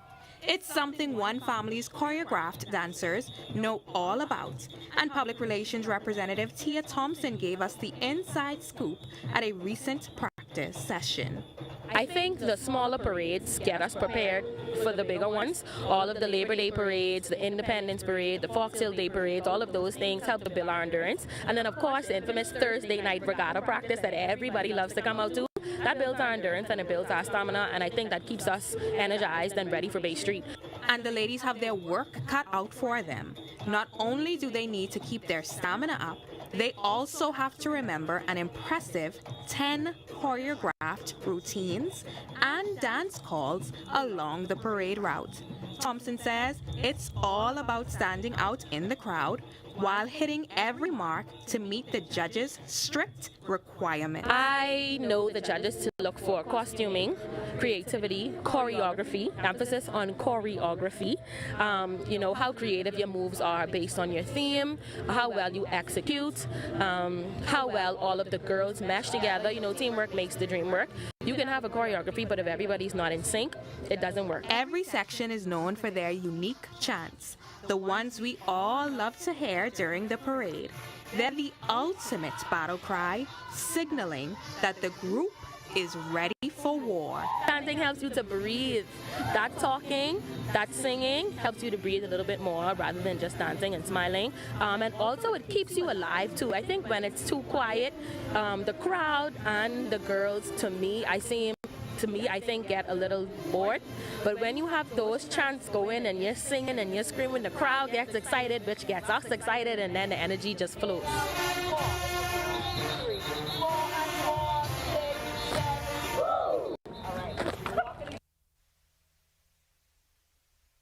It's something one family's choreographed dancers know all about, and Public Relations Representative Tia Thompson gave us the inside scoop at a recent practice session. I think the smaller parades get us prepared for the bigger ones. All of the Labor Day parades, the Independence Parade, the Fox Hill Day parades, all of those things help to build our endurance. And then, of course, the infamous Thursday night regatta practice that everybody loves to come out to. That builds our endurance and it builds our stamina, and I think that keeps us energized and ready for Bay Street. And the ladies have their work cut out for them. Not only do they need to keep their stamina up, they also have to remember an impressive 10 choreographed routines and dance calls along the parade route. Thompson says it's all about standing out in the crowd while hitting every mark to meet the judges' strict requirements. I know the judges to look for costuming, creativity, choreography, emphasis on choreography, how creative your moves are based on your theme, how well you execute, how well all of the girls mesh together. Teamwork makes the dream work. You can have a choreography, but if everybody's not in sync, it doesn't work. Every section is known for their unique chants, the ones we all love to hear during the parade. They're the ultimate battle cry, signaling that the group is ready for war. Chanting helps you to breathe. That talking, that singing helps you to breathe a little bit more rather than just dancing and smiling. And also it keeps you alive too. I think when it's too quiet, the crowd and the girls, to me, I think get a little bored. But when you have those chants going and you're singing and you're screaming, the crowd gets excited, which gets us excited, and then the energy just flows.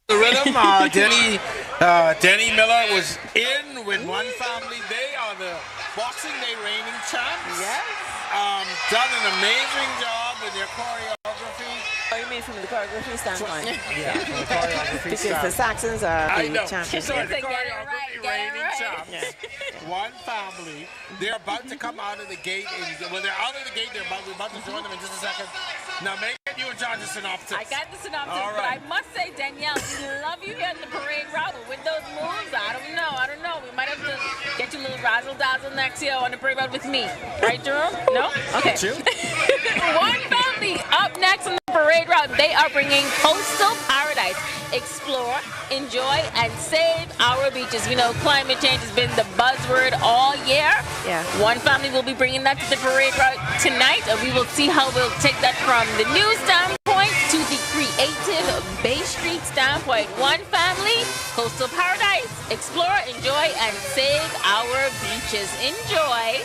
The rhythm, Denny Miller was in with one family. They are the Boxing Day reigning champs. Yes. Done an amazing job with their choreography. Oh, you mean from the choreography standpoint? Yeah, from the choreography because standpoint. the Saxons are the champions. Sorry, the choreography reigning champs. Yeah. One family. They're about to come out of the gate. They're out of the gate. We're about to join them in just a second. Now, Megan, you in charge of synopsis. I got the synopsis, All right. but I must say, Danielle, we love you here in the parade route. But with those moves, I don't know. We might have to get you a little razzle-dazzle next year on the parade route with me. Right, Jerome? No? Okay. One family up next on the parade route. They are bringing coastal paradise. Explore, enjoy, and save our beaches. We know climate change has been the buzzword all year. Yeah. One family will be bringing that to the parade route tonight, and we will see how we'll take that from the new standpoint to the creative Bay Street standpoint. One family, coastal paradise. Explore, enjoy, and save our beaches. Enjoy.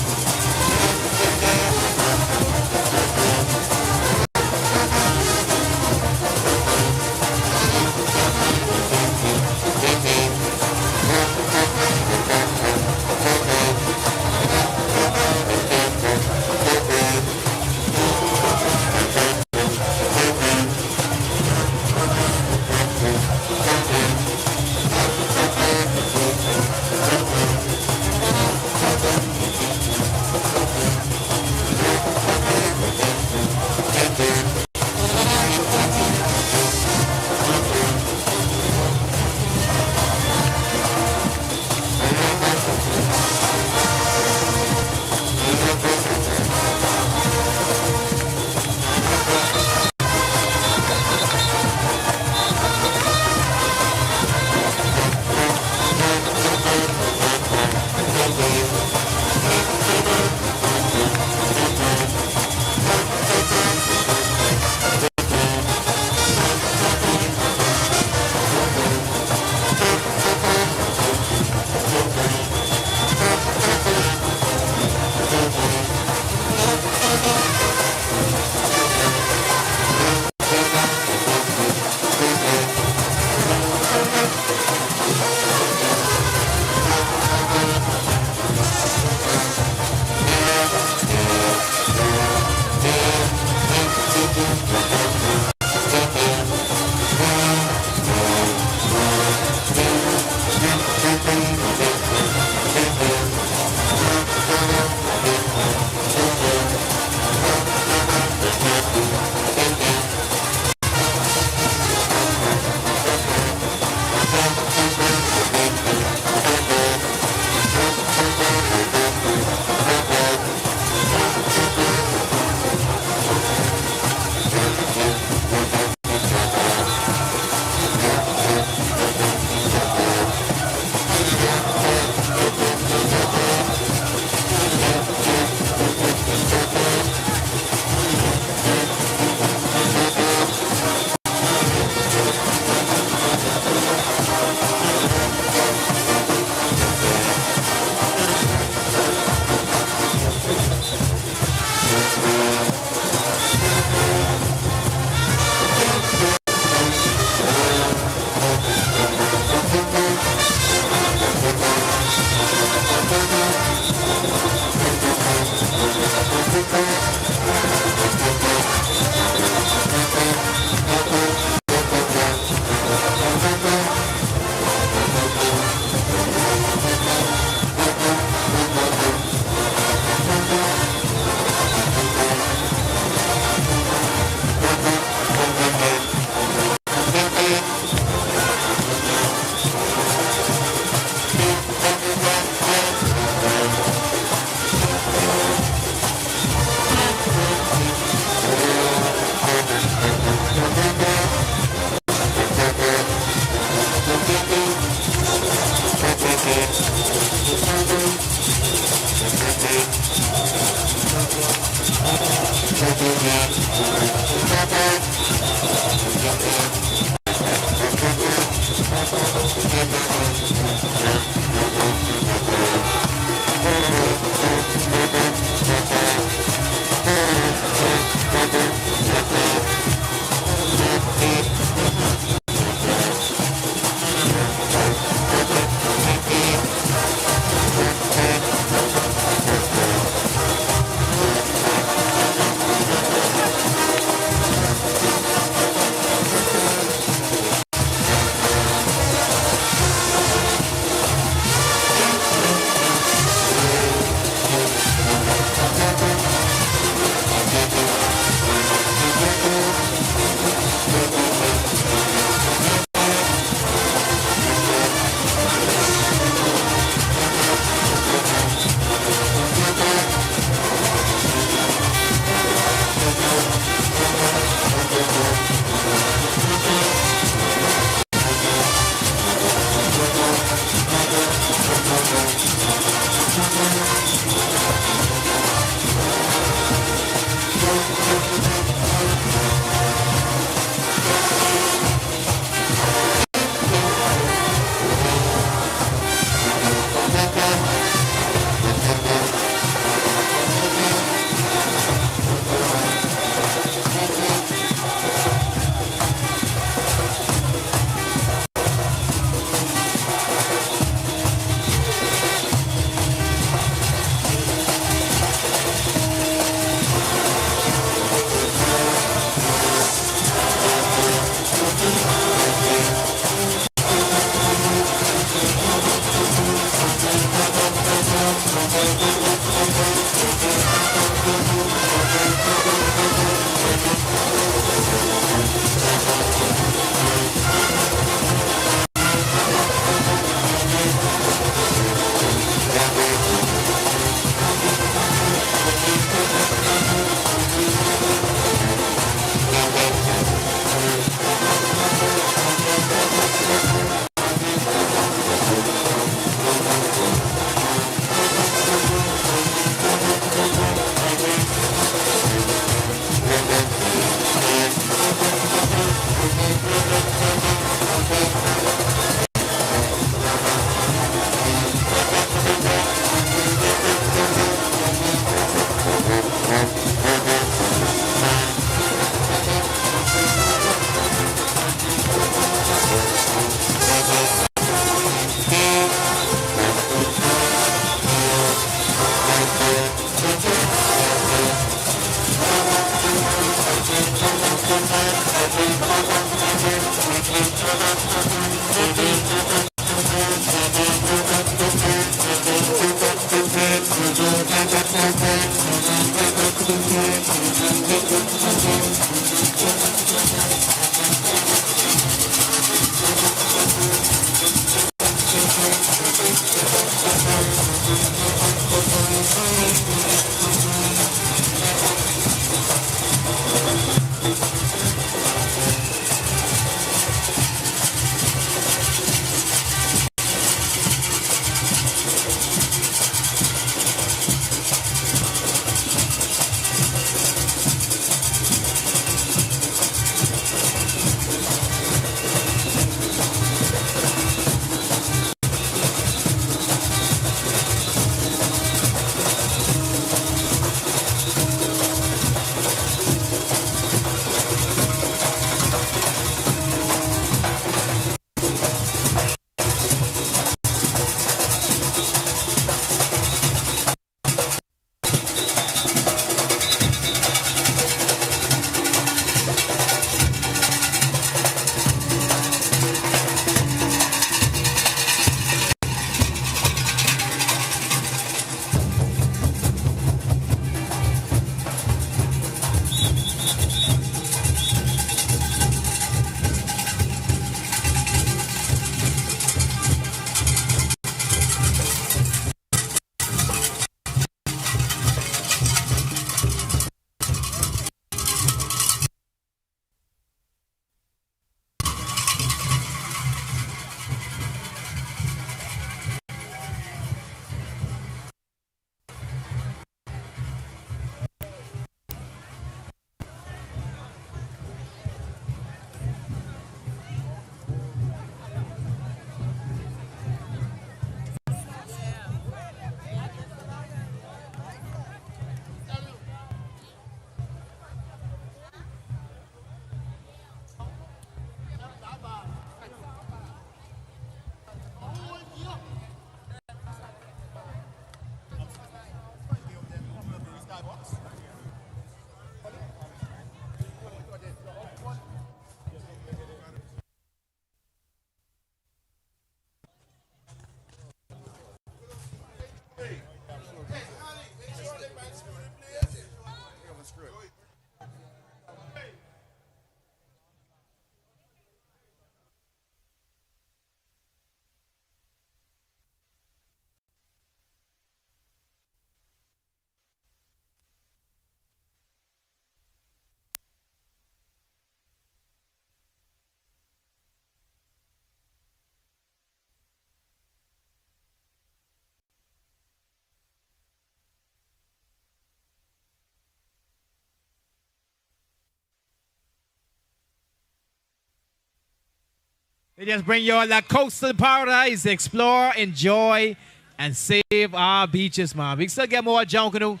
They just bring you all that coastal paradise, explore, enjoy, and save our beaches, man. We still get more Junkanoo,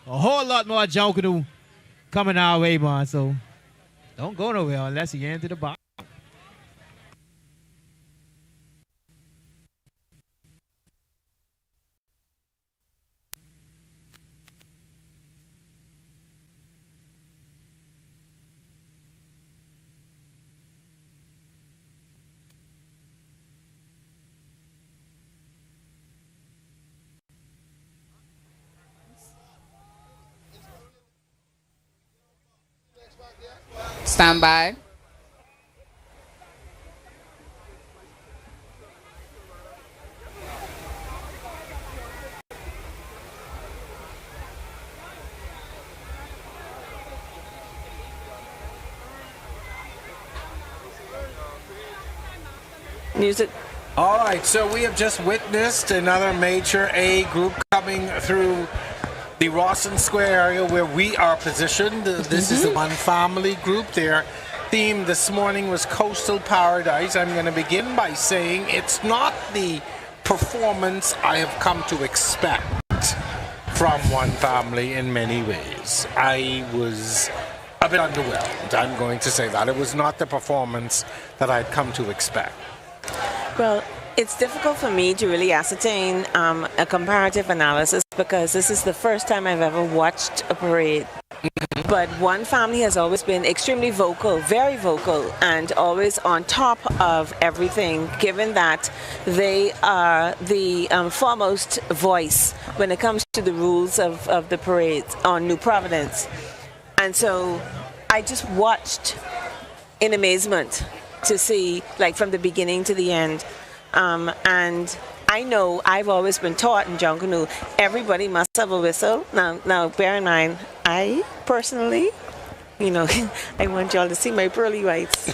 a whole lot more Junkanoo coming our way, man. So don't go nowhere unless you get into the box. Stand by. Music. All right, so we have just witnessed another major A group coming through the Rawson Square area where we are positioned. This is the One Family group. Their theme this morning was Coastal Paradise. I'm going to begin by saying it's not the performance I have come to expect from One Family in many ways. I was a bit underwhelmed. I'm going to say that. It was not the performance that I'd come to expect. Well, it's difficult for me to really ascertain a comparative analysis because this is the first time I've ever watched a parade But one family has always been extremely vocal, very vocal, and always on top of everything, given that they are the foremost voice when it comes to the rules of the parades on New Providence. And so I just watched in amazement to see, like, from the beginning to the end. And I know I've always been taught in Junkanoo, everybody must have a whistle. Now, bear in mind, I personally, you know, I want y'all to see my pearly whites.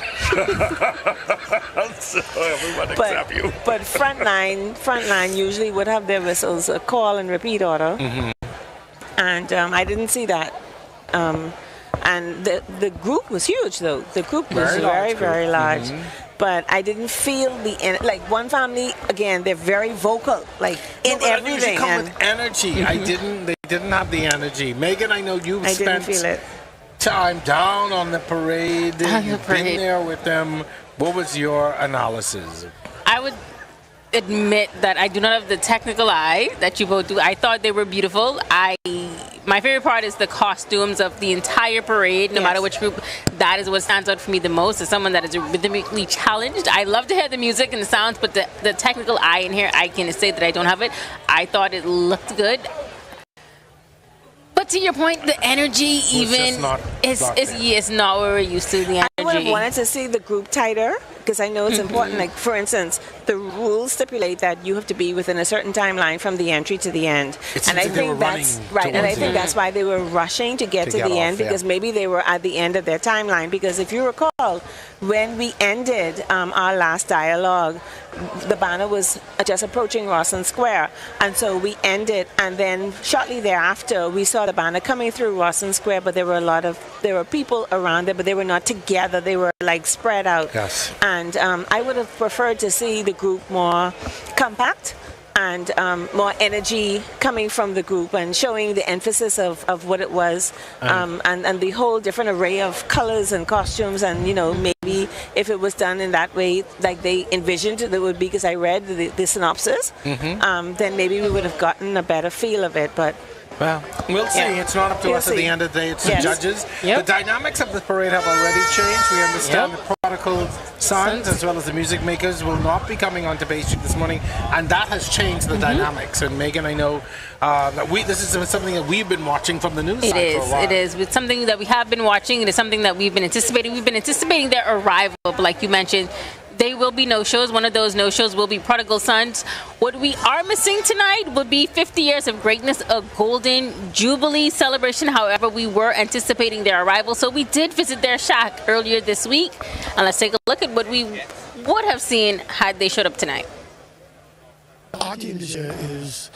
So everyone except you. But frontline usually would have their whistles a call and repeat order. And I didn't see that. And the group was huge, though. The group was very large. But I didn't feel like one family, again, they're very vocal, like in everything. Come with energy. They didn't have the energy. Megan, I know you've spent time down on the parade. You've been there with them. What was your analysis? I would admit that I do not have the technical eye that you both do. I thought they were beautiful. My favorite part is the costumes of the entire parade, no matter which group. That is what stands out for me the most, as someone that is rhythmically challenged. I love to hear the music and the sounds, but the technical eye in here, I can say that I don't have it. I thought it looked good. But to your point, the energy it's not where we're used to, the energy. I would have wanted to see the group tighter, because I know it's important. Like, for instance, the rules stipulate that you have to be within a certain timeline from the entry to the end. And I think that's right. And I think that's why they were rushing to get to the end, because maybe they were at the end of their timeline. Because if you recall, when we ended our last dialogue, the banner was just approaching Rawson Square. And so we ended, and then shortly thereafter, we saw the banner coming through Rawson Square, but there were people around it, but they were not together. They were like spread out. Yes. And I would have preferred to see the group more compact and more energy coming from the group and showing the emphasis of what it was, and the whole different array of colors and costumes. And, you know, maybe if it was done in that way, like they envisioned it would be, because I read the synopsis, then maybe we would have gotten a better feel of it. But well, we'll see. It's not up to us at the end of the day. It's the judges. The dynamics of the parade have already changed. We understand the Prodigal Sons, as well as the music makers, will not be coming onto Bay Street this morning, and that has changed the dynamics. And Megan, I know that this is something that we've been watching from the news side for a while. It is. It's something that we have been watching. It is something that we've been anticipating. We've been anticipating their arrival, but like you mentioned, they will be no-shows. One of those no-shows will be Prodigal Sons. What we are missing tonight would be 50 years of greatness, a golden jubilee celebration. However, we were anticipating their arrival, so we did visit their shack earlier this week. And let's take a look at what we would have seen had they showed up tonight. Our team this year is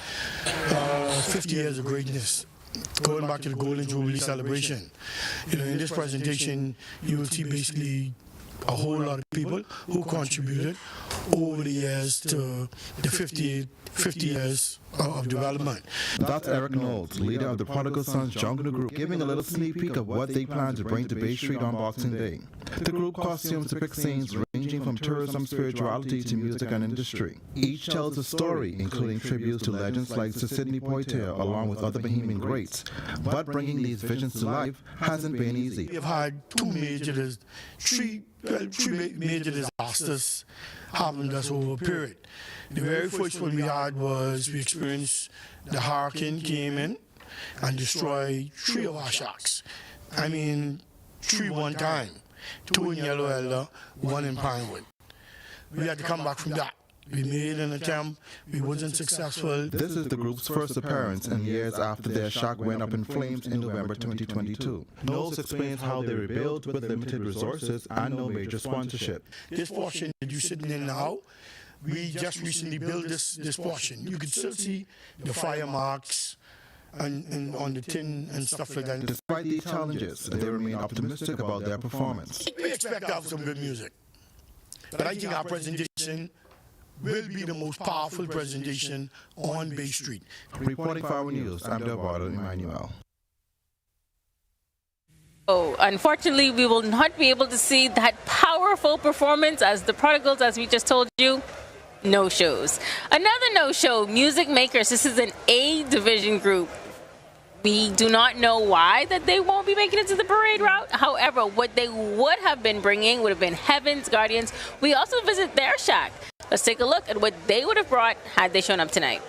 50 years of greatness, going back to the Golden Jubilee celebration. You know, in this presentation, you will see basically a whole lot of people who contributed over the years to the 50 years of development. That's Eric Knowles, leader of the Prodigal Sons Junkanoo Group, giving a little sneak peek of what they plan to bring to Bay Street on Boxing Day. The group costumes depict scenes ranging from tourism, spirituality to music and industry. Each tells a story, including tributes to legends like Sir Sidney Poitier, along with other Bohemian greats. But bringing these visions to life hasn't been easy. We have had three major disasters happened us over a period. The very first one we had was we experienced the hurricane came in and destroyed 3 of our shacks. I mean, 3 one time. 2 in Yellow Elder, 1 in Pinewood. We had to come back from that. We made an attempt, we wasn't successful. This is the group's first appearance in years after their shack went up in flames in November 2022. Knowles explains how they rebuilt with limited resources and no major sponsorship. This portion that you're sitting in now, we just recently built this portion. You can still see the fire marks and on the tin and stuff like that. Despite these challenges, they remain optimistic about their performance. We expect to have some good music, but I think our presentation will be the most powerful presentation on Bay Street. Reporting for our news, I'm Delvado Emmanuel. Oh, unfortunately, we will not be able to see that powerful performance as the Prodigals, as we just told you. No shows. Another no-show, Music Makers. This is an A division group. We do not know why that they won't be making it to the parade route. However, what they would have been bringing would have been Heaven's Guardians. We also visit their shack. Let's take a look at what they would have brought had they shown up tonight.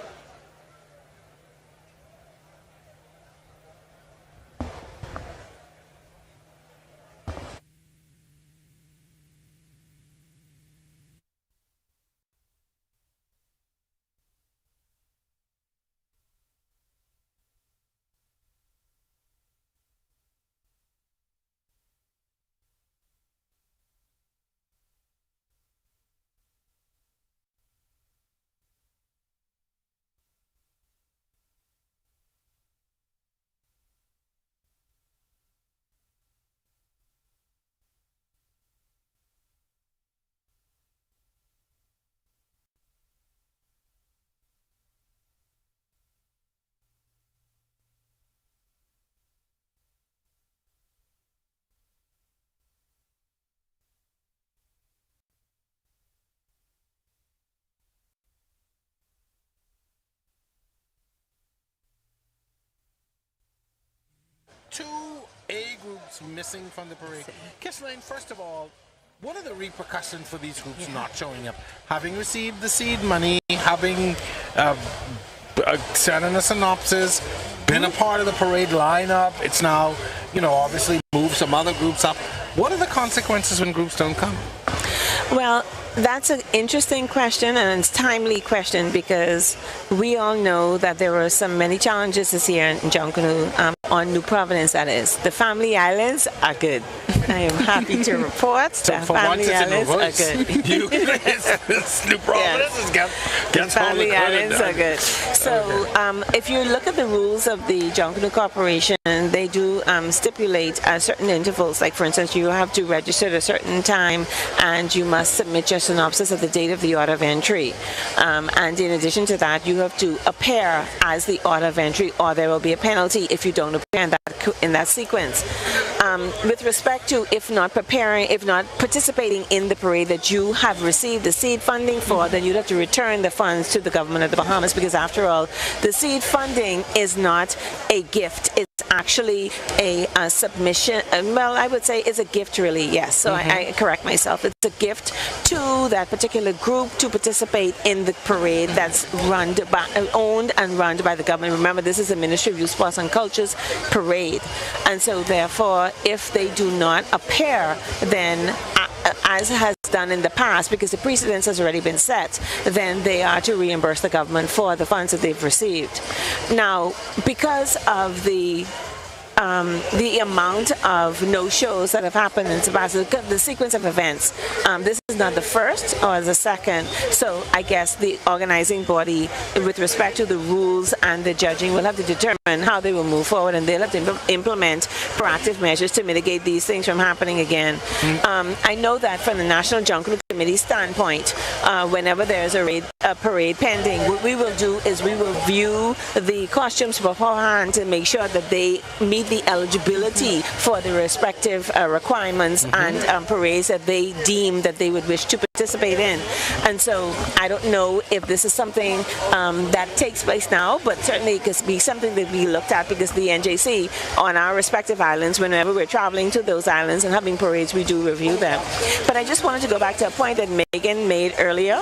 Two A groups missing from the parade. Kisslane, first of all, what are the repercussions for these groups not showing up? Having received the seed money, having sent in a synopsis, been a part of the parade lineup, it's now, obviously moved some other groups up. What are the consequences when groups don't come? Well, that's an interesting question, and it's a timely question because we all know that there were many challenges this year in Junkanoo, on New Providence, that is. The family islands are good. I am happy to report that family islands are good. New Providence gets family islands are good. So if you look at the rules of the Junkanoo Corporation, they do stipulate certain intervals. Like, for instance, you have to register at a certain time, and you must submit your synopsis at the date of the order of entry. And in addition to that, you have to appear as the order of entry, or there will be a penalty if you don't appear in that sequence. With respect to if not participating in the parade that you have received the seed funding for, then you'd have to return the funds to the government of the Bahamas, because after all, the seed funding is not a gift. It's actually a submission. Well, I would say it's a gift, really, yes. So I correct myself. It's a gift to that particular group to participate in the parade that's owned and run by the government. Remember, this is the Ministry of Youth, Sports and Culture's parade. And so, therefore, if they do not appear, then as has done in the past, because the precedence has already been set, then they are to reimburse the government for the funds that they've received. Now, because of the amount of no-shows that have happened in Sebastian, the sequence of events, this is not the first or the second. So I guess the organizing body, with respect to the rules and the judging, will have to determine how they will move forward, and they'll have to implement proactive measures to mitigate these things from happening again. I know that from the National Junkanoo Committee standpoint, whenever there's a parade pending, what we will do is we will view the costumes beforehand to make sure that they meet the eligibility for the respective requirements and parades that they deem that they would wish to participate in. And so I don't know if this is something that takes place now, but certainly it could be something that we looked at, because the NJC on our respective islands, whenever we're traveling to those islands and having parades, we do review them. But I just wanted to go back to a point that Megan made earlier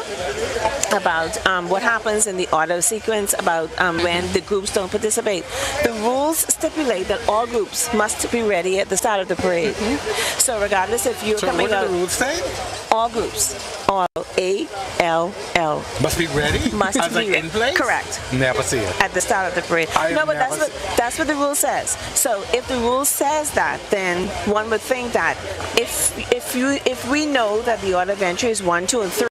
about what happens in the order sequence about when the groups don't participate. The rules stipulate that all groups must be ready at the start of the parade. So regardless if you're coming out... what do the rules say? All groups. All A-L-L. Must be ready? Must As be like ready. in place? Correct. Never see it. At the start of the parade. No, but that's what the rule says. So if the rule says that, then one would think that if we know that the order of entry is 1, 2, and 3,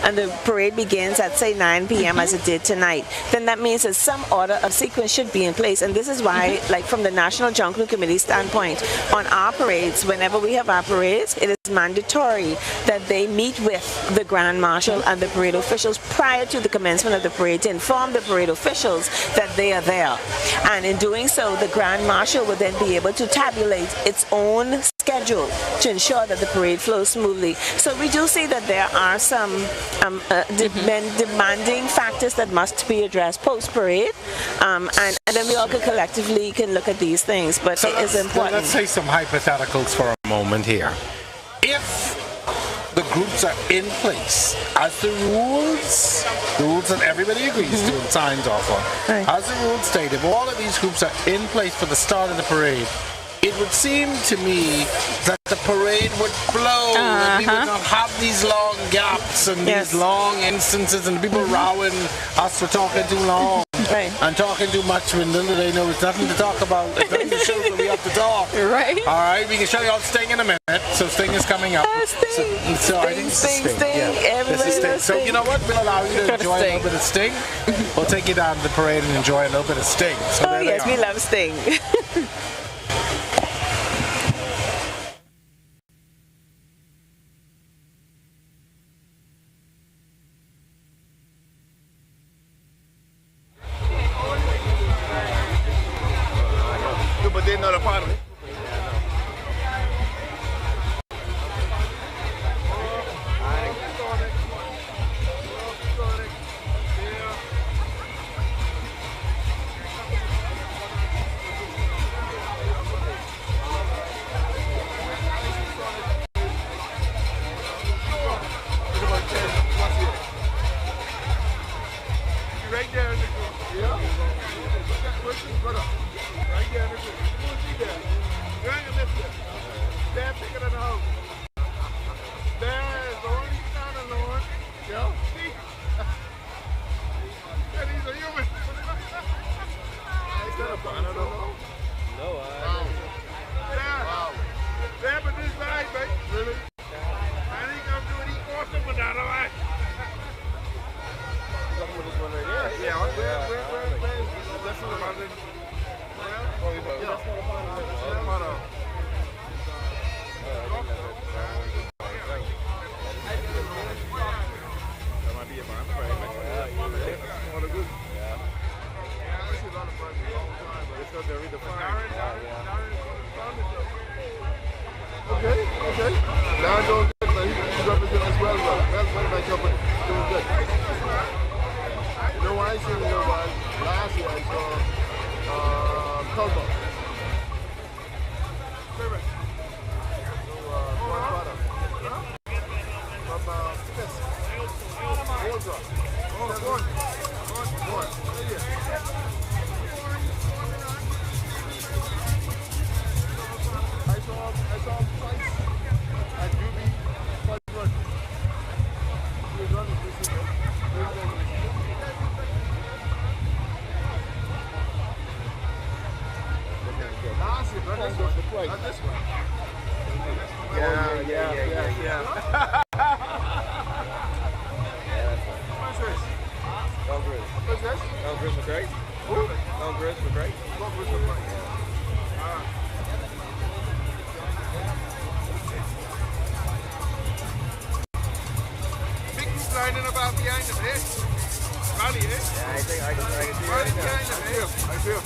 and the parade begins at, say, 9 p.m. as it did tonight, then that means that some order of sequence should be in place. And this is why, like from the National Junkanoo Committee standpoint, on our parades, whenever we have our parades, it is mandatory that they meet with the Grand Marshal and the parade officials prior to the commencement of the parade to inform the parade officials that they are there. And in doing so, the Grand Marshal would then be able to tabulate its own schedule to ensure that the parade flows smoothly. So we do see that there are some demanding factors that must be addressed post-parade, and then we all collectively can look at these things, but it is important. Let's say some hypotheticals for a moment here. If the groups are in place, as the rules that everybody agrees to and signs off on, as the rules state, if all of these groups are in place for the start of the parade, it would seem to me that the parade would flow, and we would not have these long gaps and these long instances, and people rowing us for talking too long and talking too much when little they know it's nothing to talk about. It's nothing to show that we have to talk. Right. All right, we can show you all Sting in a minute. So Sting is coming up. So I think it's Sting. This is Sting. So you know what? We'll allow you to enjoy a little bit of Sting. We'll take you down to the parade and enjoy a little bit of Sting. So oh yes, we love Sting. But they're not a part of it. Right there in the group. Yeah. Right there in the group. You're hanging this way. They're bigger than the house. There's the one he's down alone. Yo, see? And he's a human. Is that a banana though? No, wow. There, but this side, mate. Really? And he come to it, he forced him banana, right? Something with this one right there. Yeah, where? That's what I'm doing. Okay. Now doing good, but he's representing us well. Well, my company doing good. You know why I see last year I saw Congos. Favorite. I saw him twice at UB first run. He was running this year. Last year, right? Not this one. Yeah. What's this? What's this? Congress was great. Who? Congress was great. Congress was great. Big group lining about behind them, eh? Rally, eh? Yeah, I think I can see it right behind them, eh? I feel.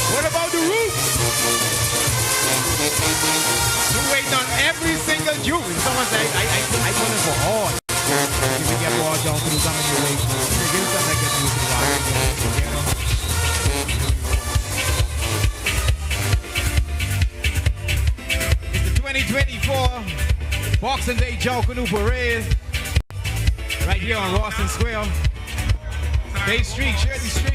What about the roots? We're waiting on every single Jew. Someone said, I put it for all. You can get more down to some of your way. Give us something that gets you to the It's the 2024 Boxing Day Junkanoo Parade. Right here on Rawson Square. Bay Street, Jersey Street.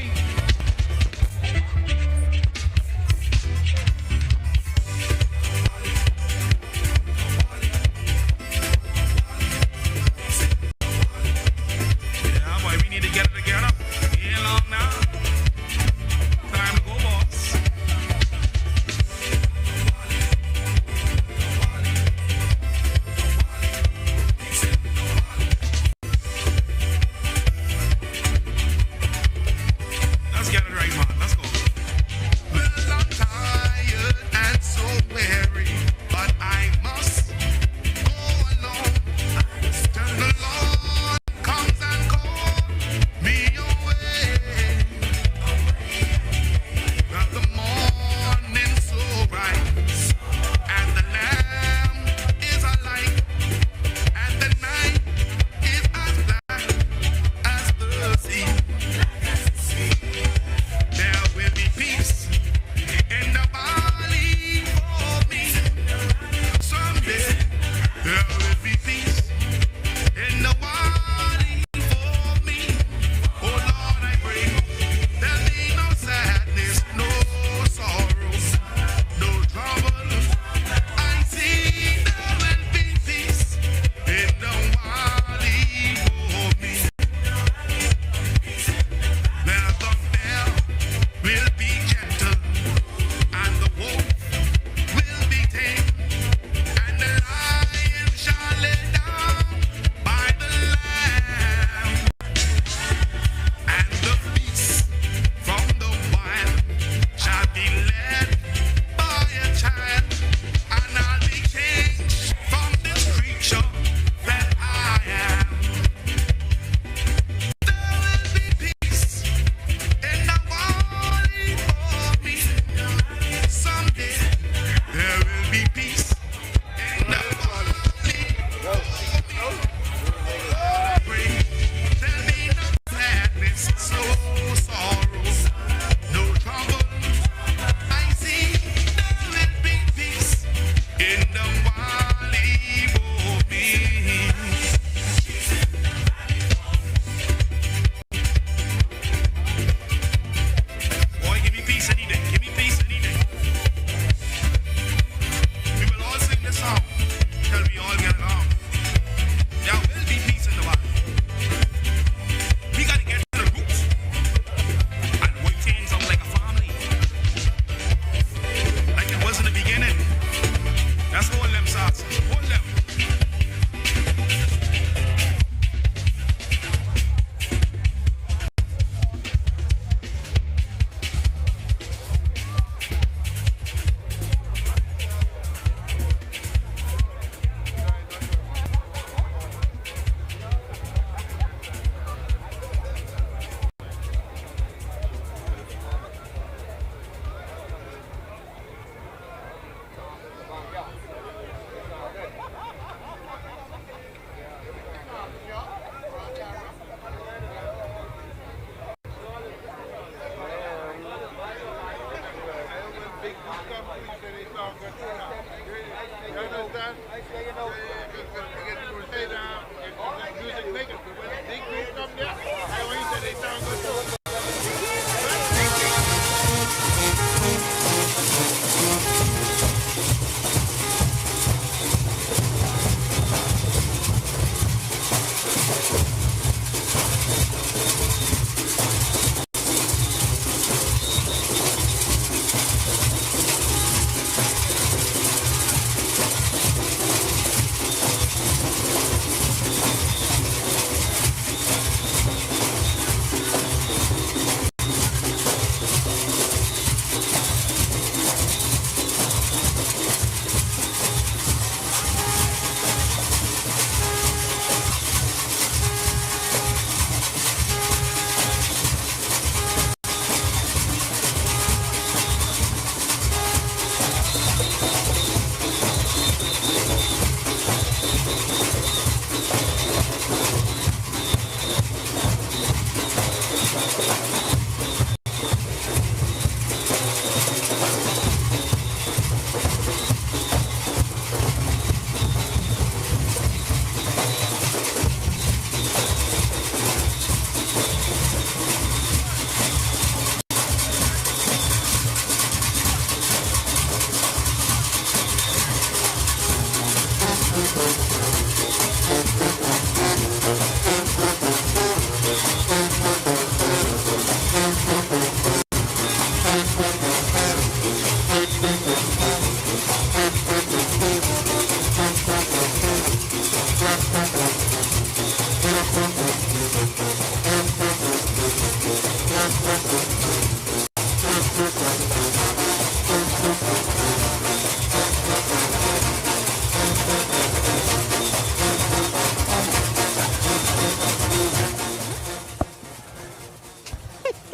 Superstars. Hold them.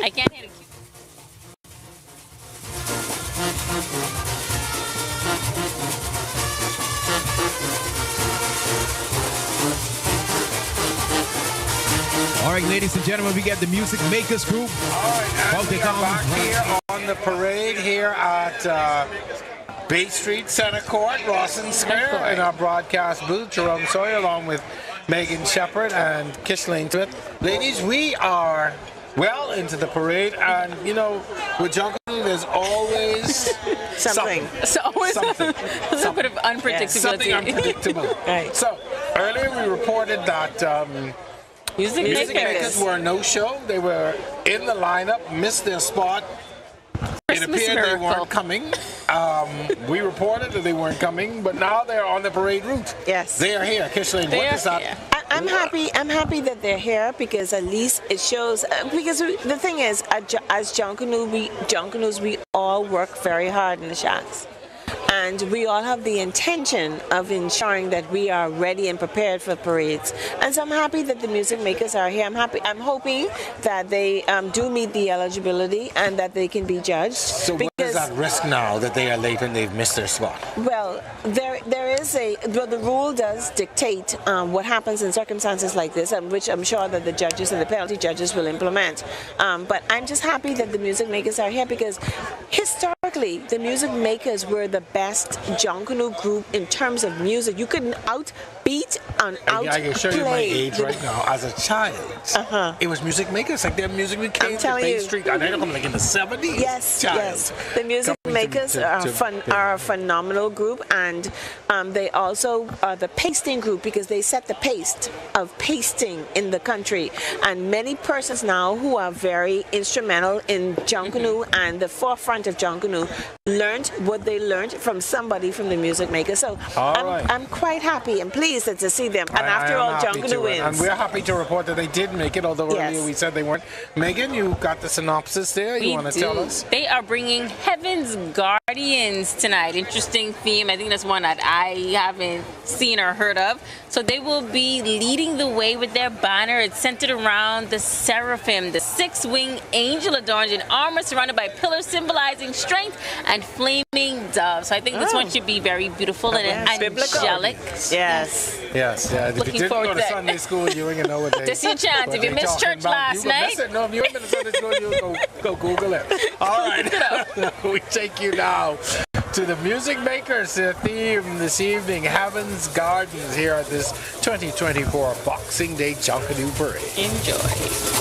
I can't hit it. All right, ladies and gentlemen, we got the Music Makers Group. All right, we are back here on the parade here at Bay Street Center Court, Rawson Square, in our broadcast booth. Jerome Sawyer along with Megan Shepard and Kishleen Smith. Ladies, we are well into the parade, and you know, with Junkanoo, there's always something. So always something. a little bit of unpredictability. Something unpredictable. Right. So earlier we reported that Music Makers were no-show. They were in the lineup, missed their spot. It appeared they weren't coming. We reported that they weren't coming, but now they're on the parade route. Yes. They are here. Kishleen, what is that? I'm happy that they're here because at least it shows. Because the thing is, as Junkanoos, we all work very hard in the shacks. And we all have the intention of ensuring that we are ready and prepared for parades. And so I'm happy that the music makers are here. I'm hoping that they do meet the eligibility and that they can be judged. So what is that risk now that they are late and they've missed their spot? Well, the rule does dictate what happens in circumstances like this, which I'm sure that the judges and the penalty judges will implement. But I'm just happy that the music makers are here because historically, the music makers were the best Junkanoo group in terms of music. You couldn't outbeat and outplay. I can show you my age right now. As a child, it was music makers. Like their music came to Bay Street. I know, like in the 70s. Yes. The music Makers are a phenomenal group, and they also are the pasting group because they set the pace of pasting in the country. And many persons now who are very instrumental in Junkanoo and the forefront of Junkanoo learned what they learned from somebody from the Music Makers. So I'm quite happy and pleased to see them. And after all, Junkanoo wins. And we're happy to report that they did make it, although earlier we said they weren't. Megan, you got the synopsis there. You want to tell us? They are bringing Heaven's Guardians tonight. Interesting theme. I think that's one that I haven't seen or heard of. So they will be leading the way with their banner. It's centered around the seraphim, the six-winged angel adorned in armor surrounded by pillars symbolizing strength and flaming doves. So I think this one should be very beautiful and angelic. Yes. Yes. Yeah. If you didn't go to Sunday school, you ain't know what they. This is your chance. If you missed church last night, no, if you haven't been to Sunday school, you go Google it. All right. We take you now to the Music Makers theme this evening, Heaven's Gardens, here at this 2024 Boxing Day Junkanoo Parade. Enjoy.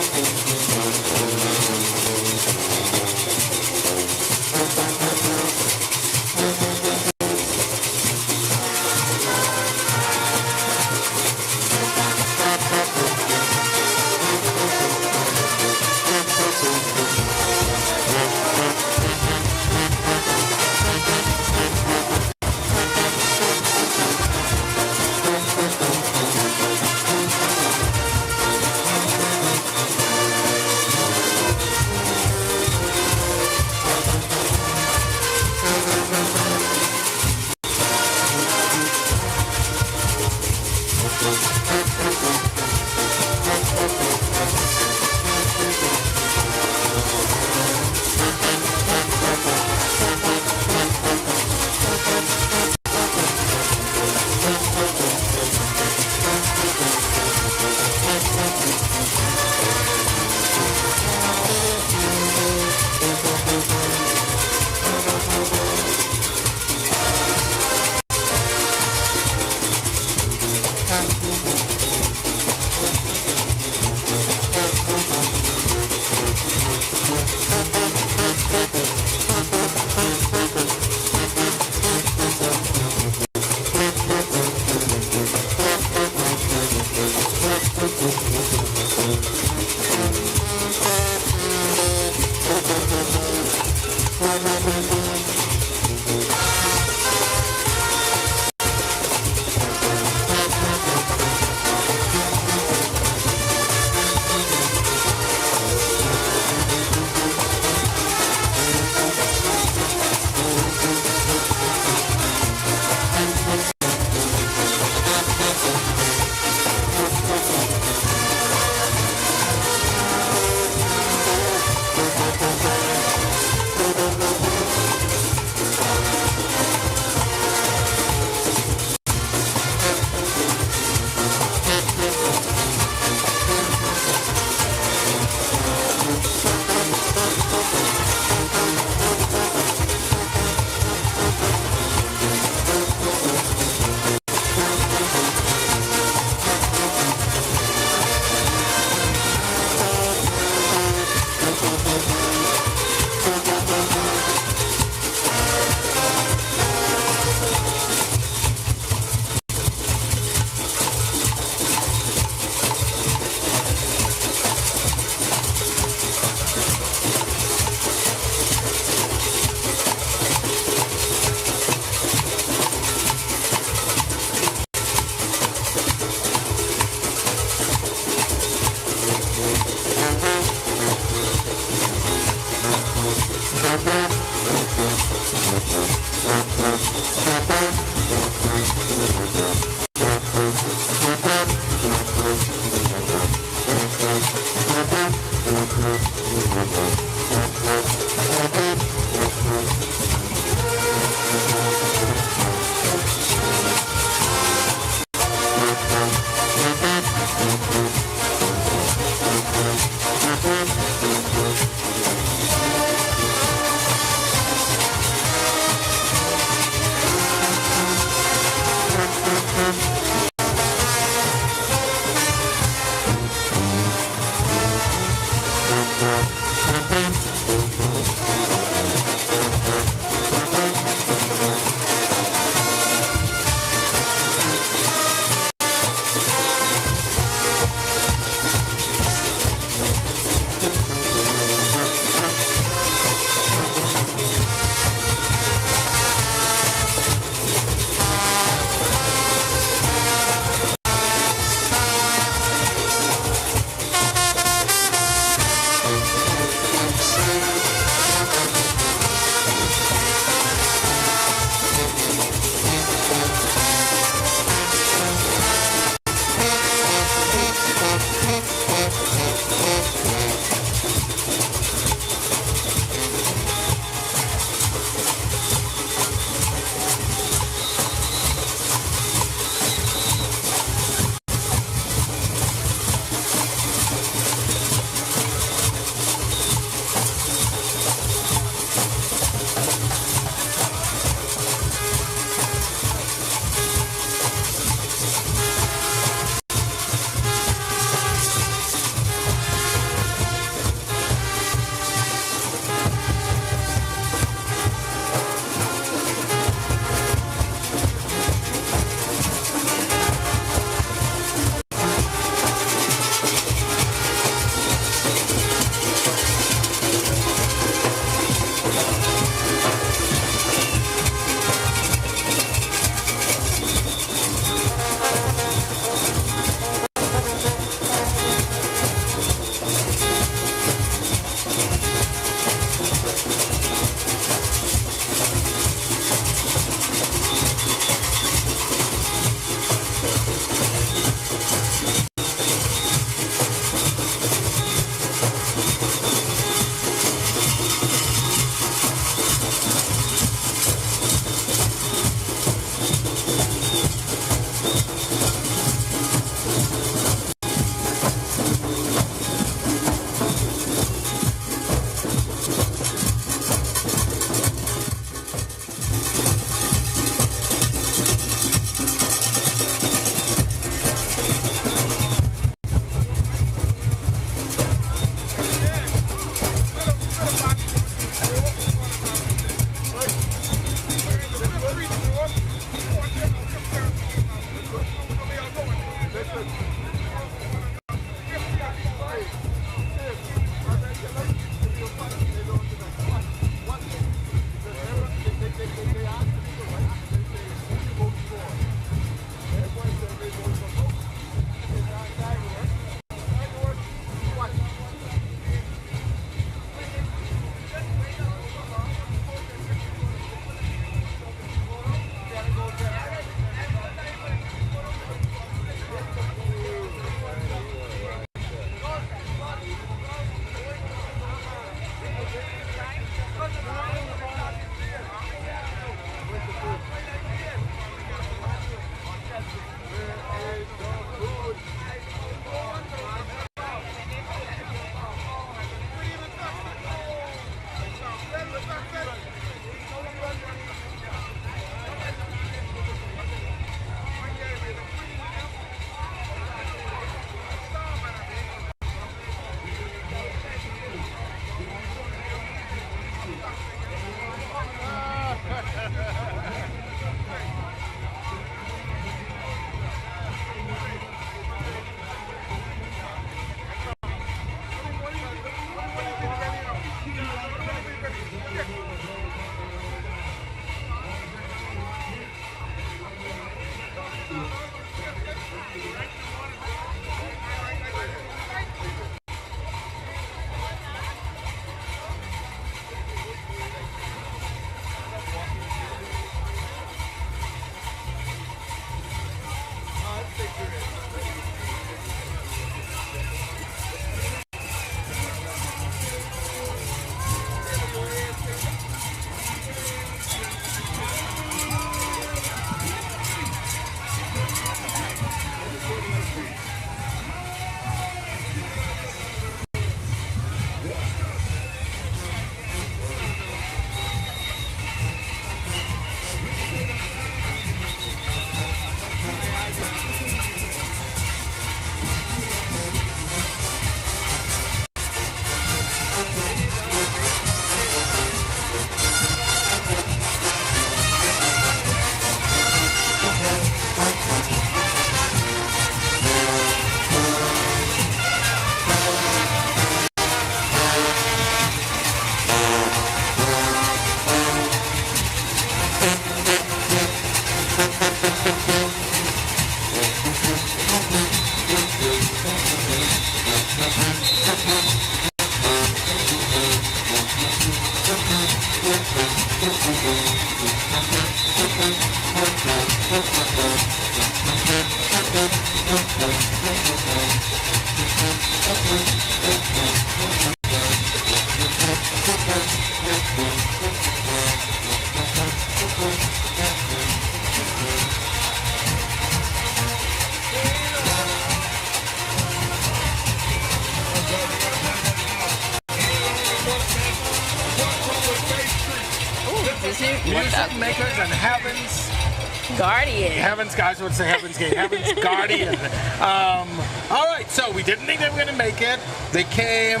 Music makers and Heaven's Guardian. Heaven's guys would say Heaven's Gate. Heaven's Guardian. All right, so we didn't think they were going to make it. They came.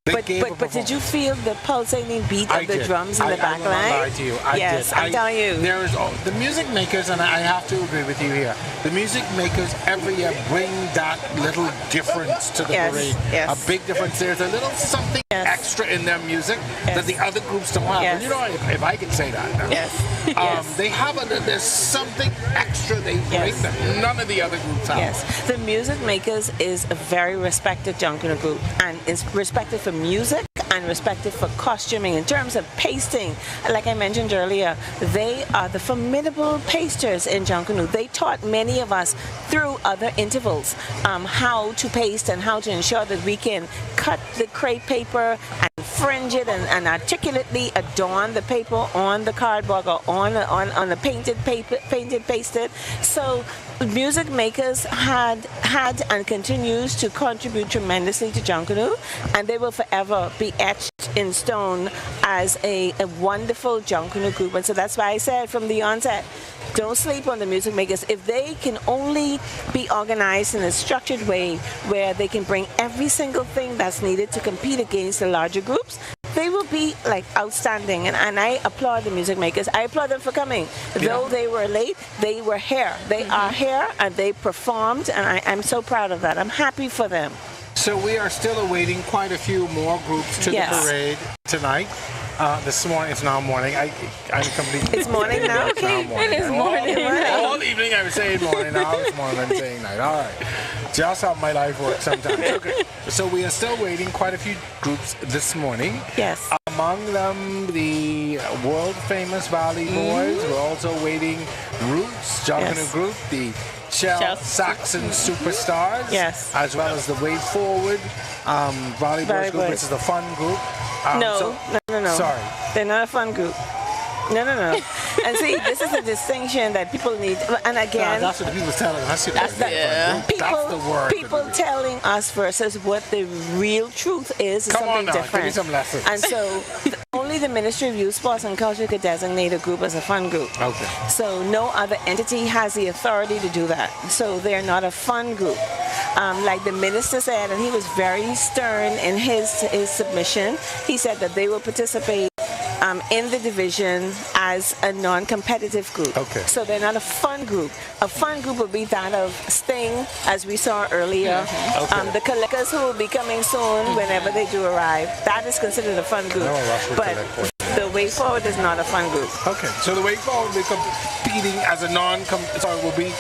But did you feel the pulsating beat of the drums in the back line? I will not lie to you. Yes, I'm telling you. There is the music makers, and I have to agree with you here. The music makers every year bring that little difference to the parade. Yes. A big difference. There's a little something extra in their music that the other groups don't have. And you know, if I can say that. Now. Yes. They have there's something extra they bring that none of the other groups have. Yes. The music makers is a very respected Junkanoo group, and is respected for music and respected for costuming. In terms of pasting, like I mentioned earlier, they are the formidable pasters in Junkanoo. They taught many of us through other intervals how to paste and how to ensure that we can cut the crepe paper and fringe it and articulately adorn the paper on the cardboard or on the painted paper, pasted. So music makers had and continues to contribute tremendously to Junkanoo, and they will forever be etched in stone as a wonderful Junkanoo group. And so that's why I said from the onset, don't sleep on the music makers. If they can only be organized in a structured way where they can bring every single thing that's needed to compete against the larger groups, they will be like outstanding. And I applaud the music makers. I applaud them for coming. Though they were late, they were here. They are here and they performed, and I'm so proud of that. I'm happy for them. So we are still awaiting quite a few more groups to the parade tonight. This morning, it's now morning. I'm completely. It's morning now? Okay. It is morning. All evening I was saying morning, now it's morning, I'm saying night. All right. Just how my life works sometimes. Okay. So we are still waiting quite a few groups this morning. Yes. Among them, the world famous Valley Boys. We're also waiting Roots, Junkanoo group, the Saxons Superstars, as well as the Way Forward Valley Boys group, which is the fun group. No. Sorry. They're not a fun group. No. And see, this is a distinction that people need. And again, that's what the people's telling us. That's the word. People telling us versus what the real truth is something different. Give me some lessons. And so only the Ministry of Youth, Sports and Culture could designate a group as a fun group. Okay. So no other entity has the authority to do that. So they're not a fun group. Like the minister said, and he was very stern in his submission, he said that they will participate in the division as a non-competitive group. Okay. So they're not a fun group. A fun group would be that of Sting, as we saw earlier. Okay. The Collectors, who will be coming soon whenever they do arrive. That is considered a fun group. But the Way Forward is not a fun group. Okay. So the Way Forward will be competing as a will be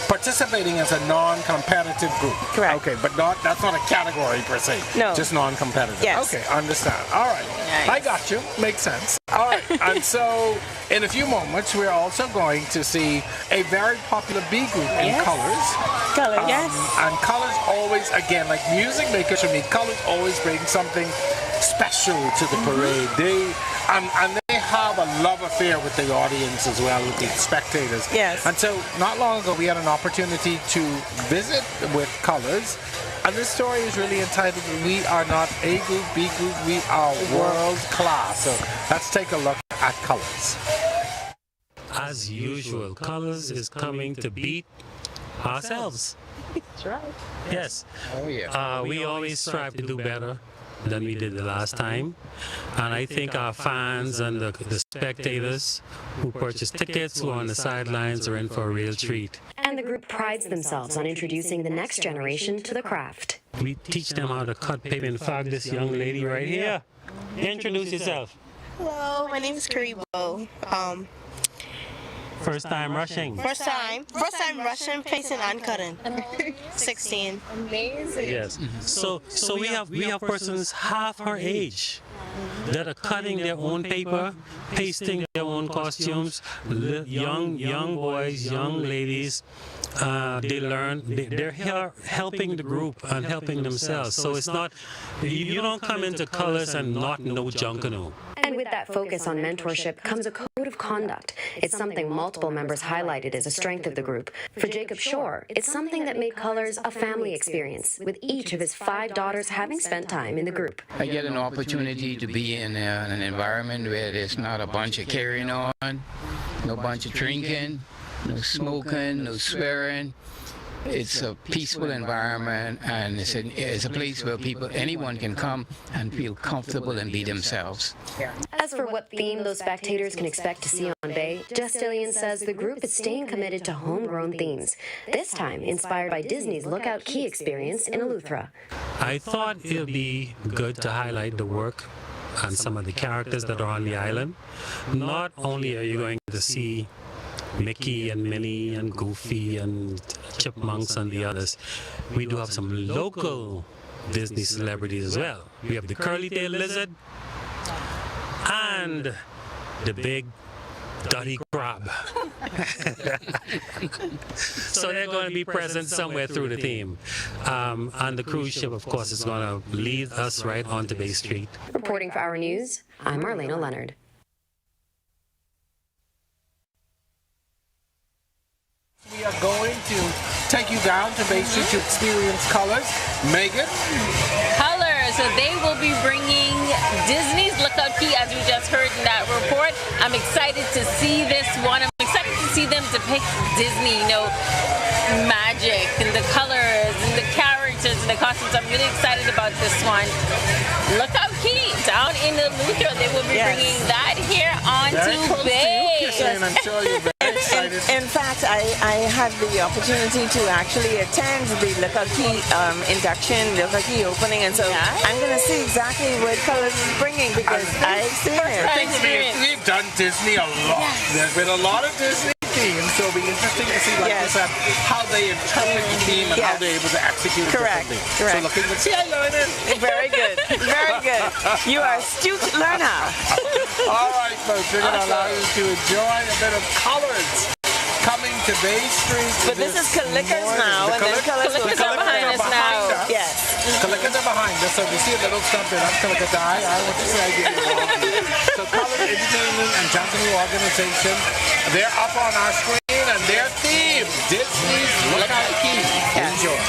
participating as a non-competitive group. Correct. Okay, but that's not a category per se. No. Just non-competitive. Yes. Okay, understand. All right. Nice. I got you. Makes sense. All right. And so in a few moments, we're also going to see a very popular B group in Colors. Colors, yes. And Colors always, again, like music makers for me, Colors always bring something special to the parade. And they have a love affair with the audience as well, with the spectators. Yes. And so not long ago, we had an opportunity to visit with Colors. And this story is really entitled, We Are Not A Group, B Group, We Are World Class. So let's take a look at Colors. As usual, Colors is coming to beat ourselves. That's right. Yes. Oh, yeah. We always strive to do better than we did the last time. And I think our fans and the spectators who purchased tickets, who are on the sidelines, are in for a real treat. And the group prides themselves on introducing the next generation to the craft. We teach them how to cut paper. In fact, this young lady right here, introduce yourself. Hello, my name is Karibo. First time rushing. First time rushing, facing and cutting. 16. Amazing. Yes. So we have persons half her age that are cutting their own paper, pasting their own costumes. Young boys, young ladies, they learn. They're helping the group and helping themselves. So it's not, you don't come into colors and not know Junkanoo. And with that focus on mentorship comes a code of conduct. It's something multiple members highlighted as a strength of the group. For Jacob Shore, it's something that made Colors a family experience, with each of his 5 daughters having spent time in the group. I get an opportunity to be in an environment where there's not a bunch of carrying on, no bunch of drinking, no smoking, no swearing. It's a peaceful environment, and it's a place where anyone can come and feel comfortable and be themselves. As for what theme those spectators can expect to see on Bay, Justillion says the group is staying committed to homegrown themes, this time inspired by Disney's Lookout Key experience in Eleuthera. I thought it would be good to highlight the work and some of the characters that are on the island. Not only are you going to see Mickey and Minnie and Goofy and Chipmunks and the others, we do have some local Disney celebrities as well. We have the curly-tailed lizard and the big Duddy crab. So they're going to be present somewhere through the theme. And the cruise ship, of course, is going to lead us right onto Bay Street. Reporting for Our News, I'm Marlena Leonard. We are going to take you down to Bay Street to experience Colors. Megan? Colors, so they will be bringing Disney's Lookout Key, as we just heard in that report. I'm excited to see this one. I'm excited to see them depict Disney, magic and the colors and the characters and the costumes. I'm really excited about this one. Lookout Key down in Eleuthera. They will be bringing that here onto Bay. I'm sure you're very excited. In fact, I had the opportunity to actually attend the Lookout Key induction, Lookout Key opening, and so I'm going to see exactly what Colors is bringing because I've seen it. We've done Disney a lot. There's been a lot of Disney themes, so it'll be interesting to see, like you said, how they interpret the theme and how they're able to execute it differently. Correct. So looking to see, I learned it. Very good. Very good. You are astute learner. All right, folks, we're going to allow you to enjoy a bit of Colors coming to Bay Street. But this is Calickers now, and then Colors are behind us now. Yes. Calickers are behind us, so if you see a little something, I'm Calickers die. I want to say I get it wrong. So Colors Entertainment and Junkanoo Organization, they're up on our screen, and their theme, Disney's Lookout Key. Enjoy.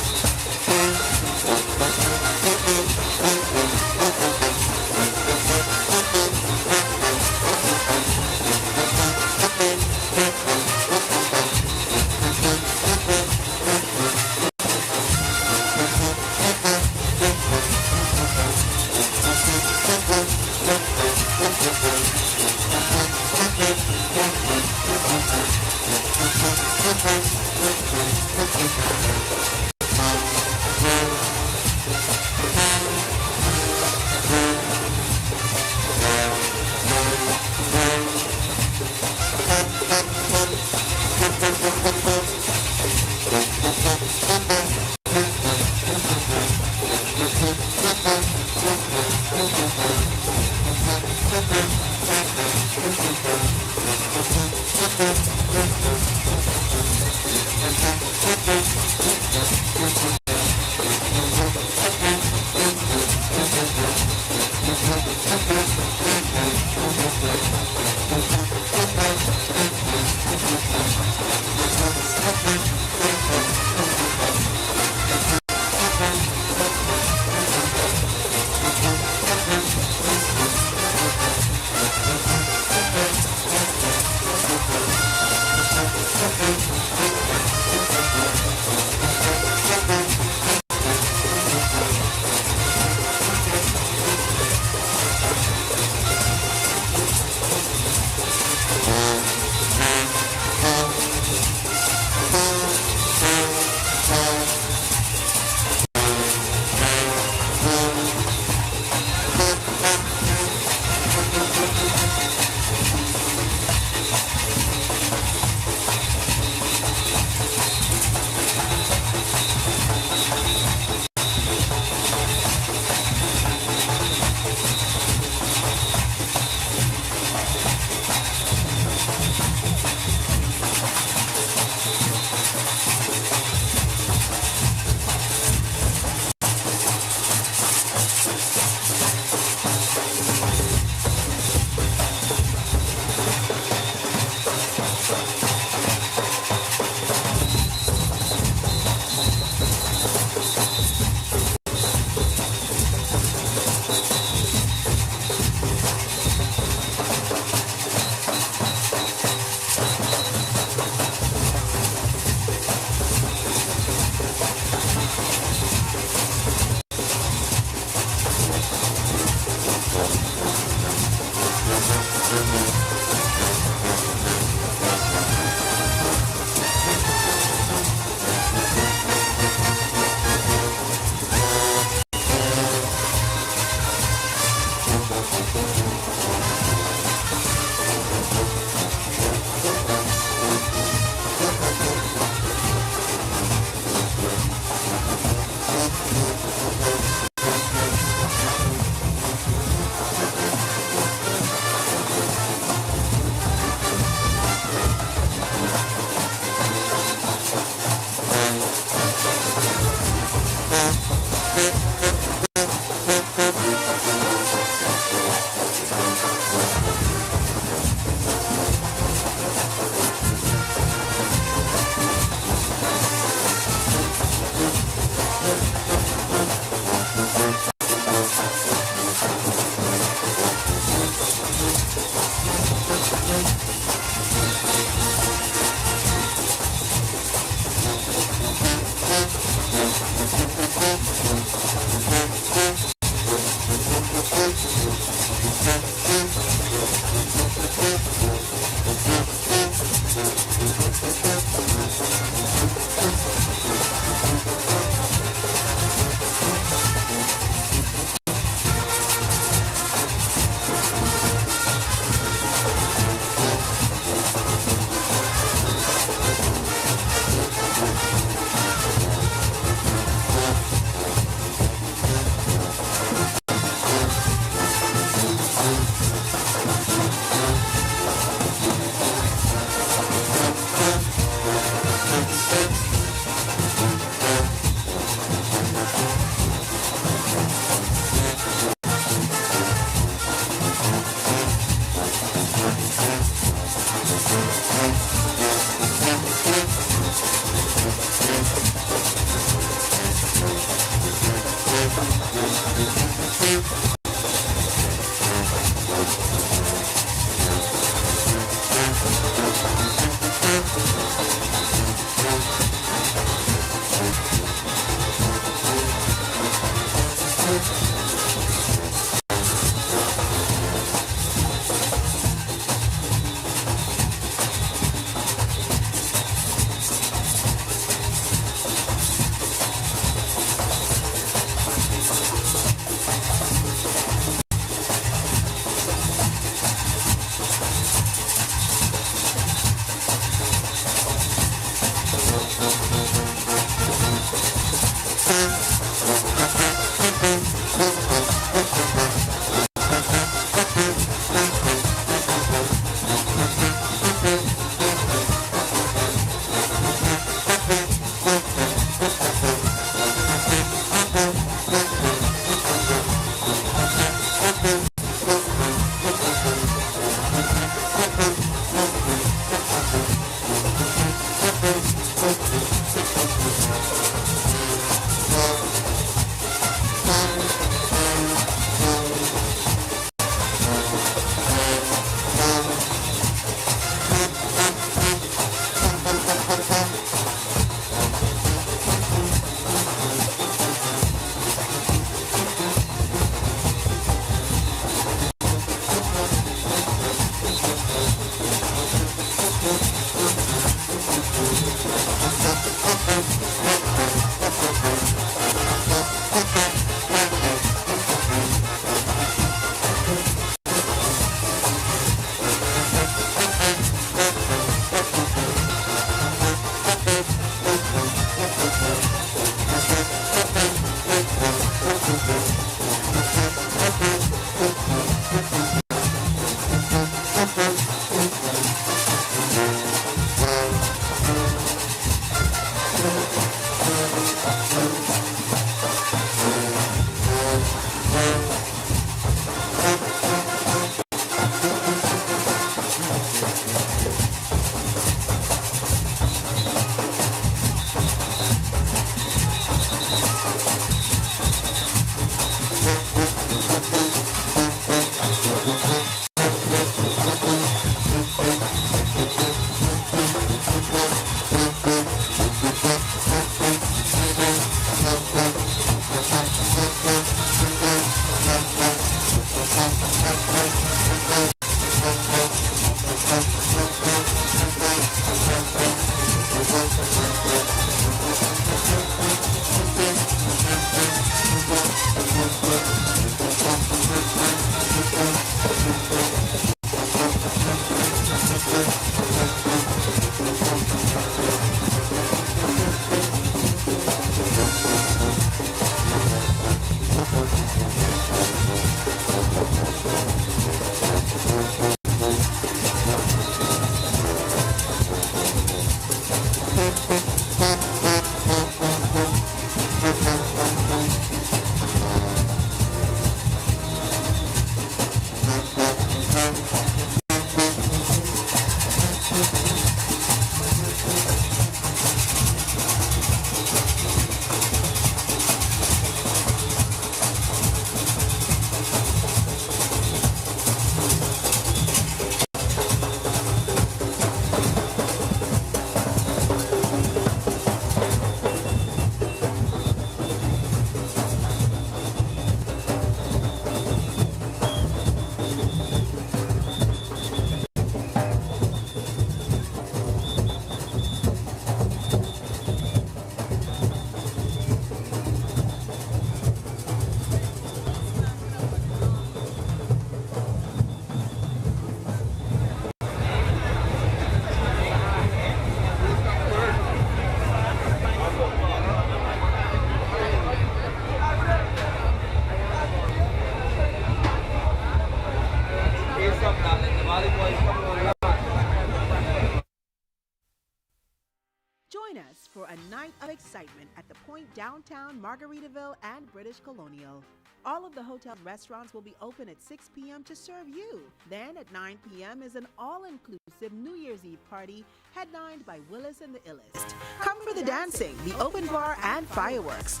Join us for a night of excitement at the Point downtown Margaritaville and British Colonial. All of the hotel restaurants will be open at 6 p.m. to serve you. Then at 9 p.m. is an all-inclusive New Year's Eve party headlined by Willis and the Illest. Come for the dancing, the open bar, and fireworks.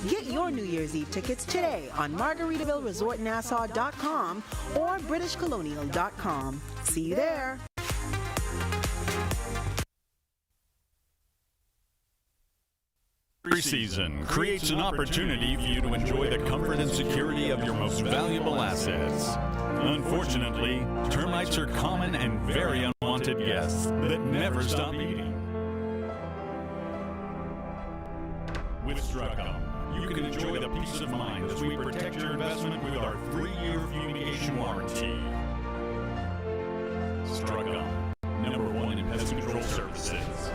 Get your New Year's Eve tickets today on MargaritavilleResortNassau.com or BritishColonial.com. See you there. season creates an opportunity for you to enjoy the comfort and security of your most valuable assets. Unfortunately, termites are common and very unwanted guests that never stop eating. With Struckham, you can enjoy the peace of mind as we protect your investment with our 3-year fumigation warranty. Struckham, #1 in pest control services.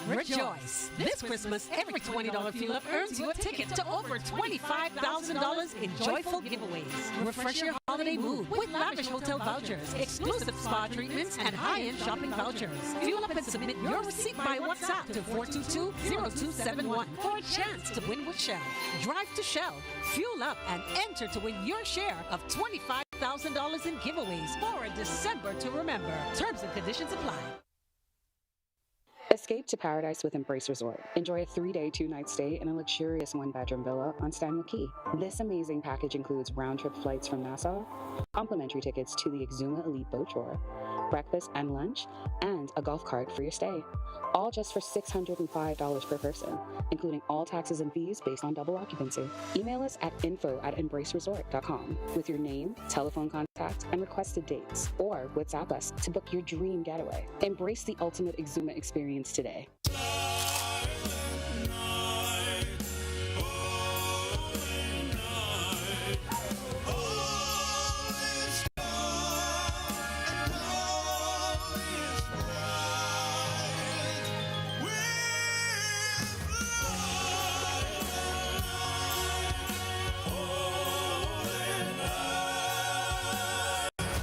Rejoice. This Christmas, every $20 fuel up earns you a ticket to over $25,000 in joyful giveaways. Refresh your holiday mood with lavish hotel vouchers, exclusive spa treatments, and high-end shopping vouchers. Fuel up and submit your receipt by WhatsApp to 422-0271 for a chance to win with Shell. Drive to Shell, fuel up, and enter to win your share of $25,000 in giveaways for a December to remember. Terms and conditions apply. Escape to paradise with Embrace Resort. Enjoy a 3-day, 2-night stay in a luxurious 1-bedroom villa on Stanley Key. This amazing package includes round-trip flights from Nassau, complimentary tickets to the Exuma Elite Boat Tour, breakfast and lunch, and a golf cart for your stay. All just for $605 per person, including all taxes and fees based on double occupancy. Email us at info@embraceresort.com with your name, telephone contact, and requested dates, or WhatsApp us to book your dream getaway. Embrace the ultimate Exuma experience today.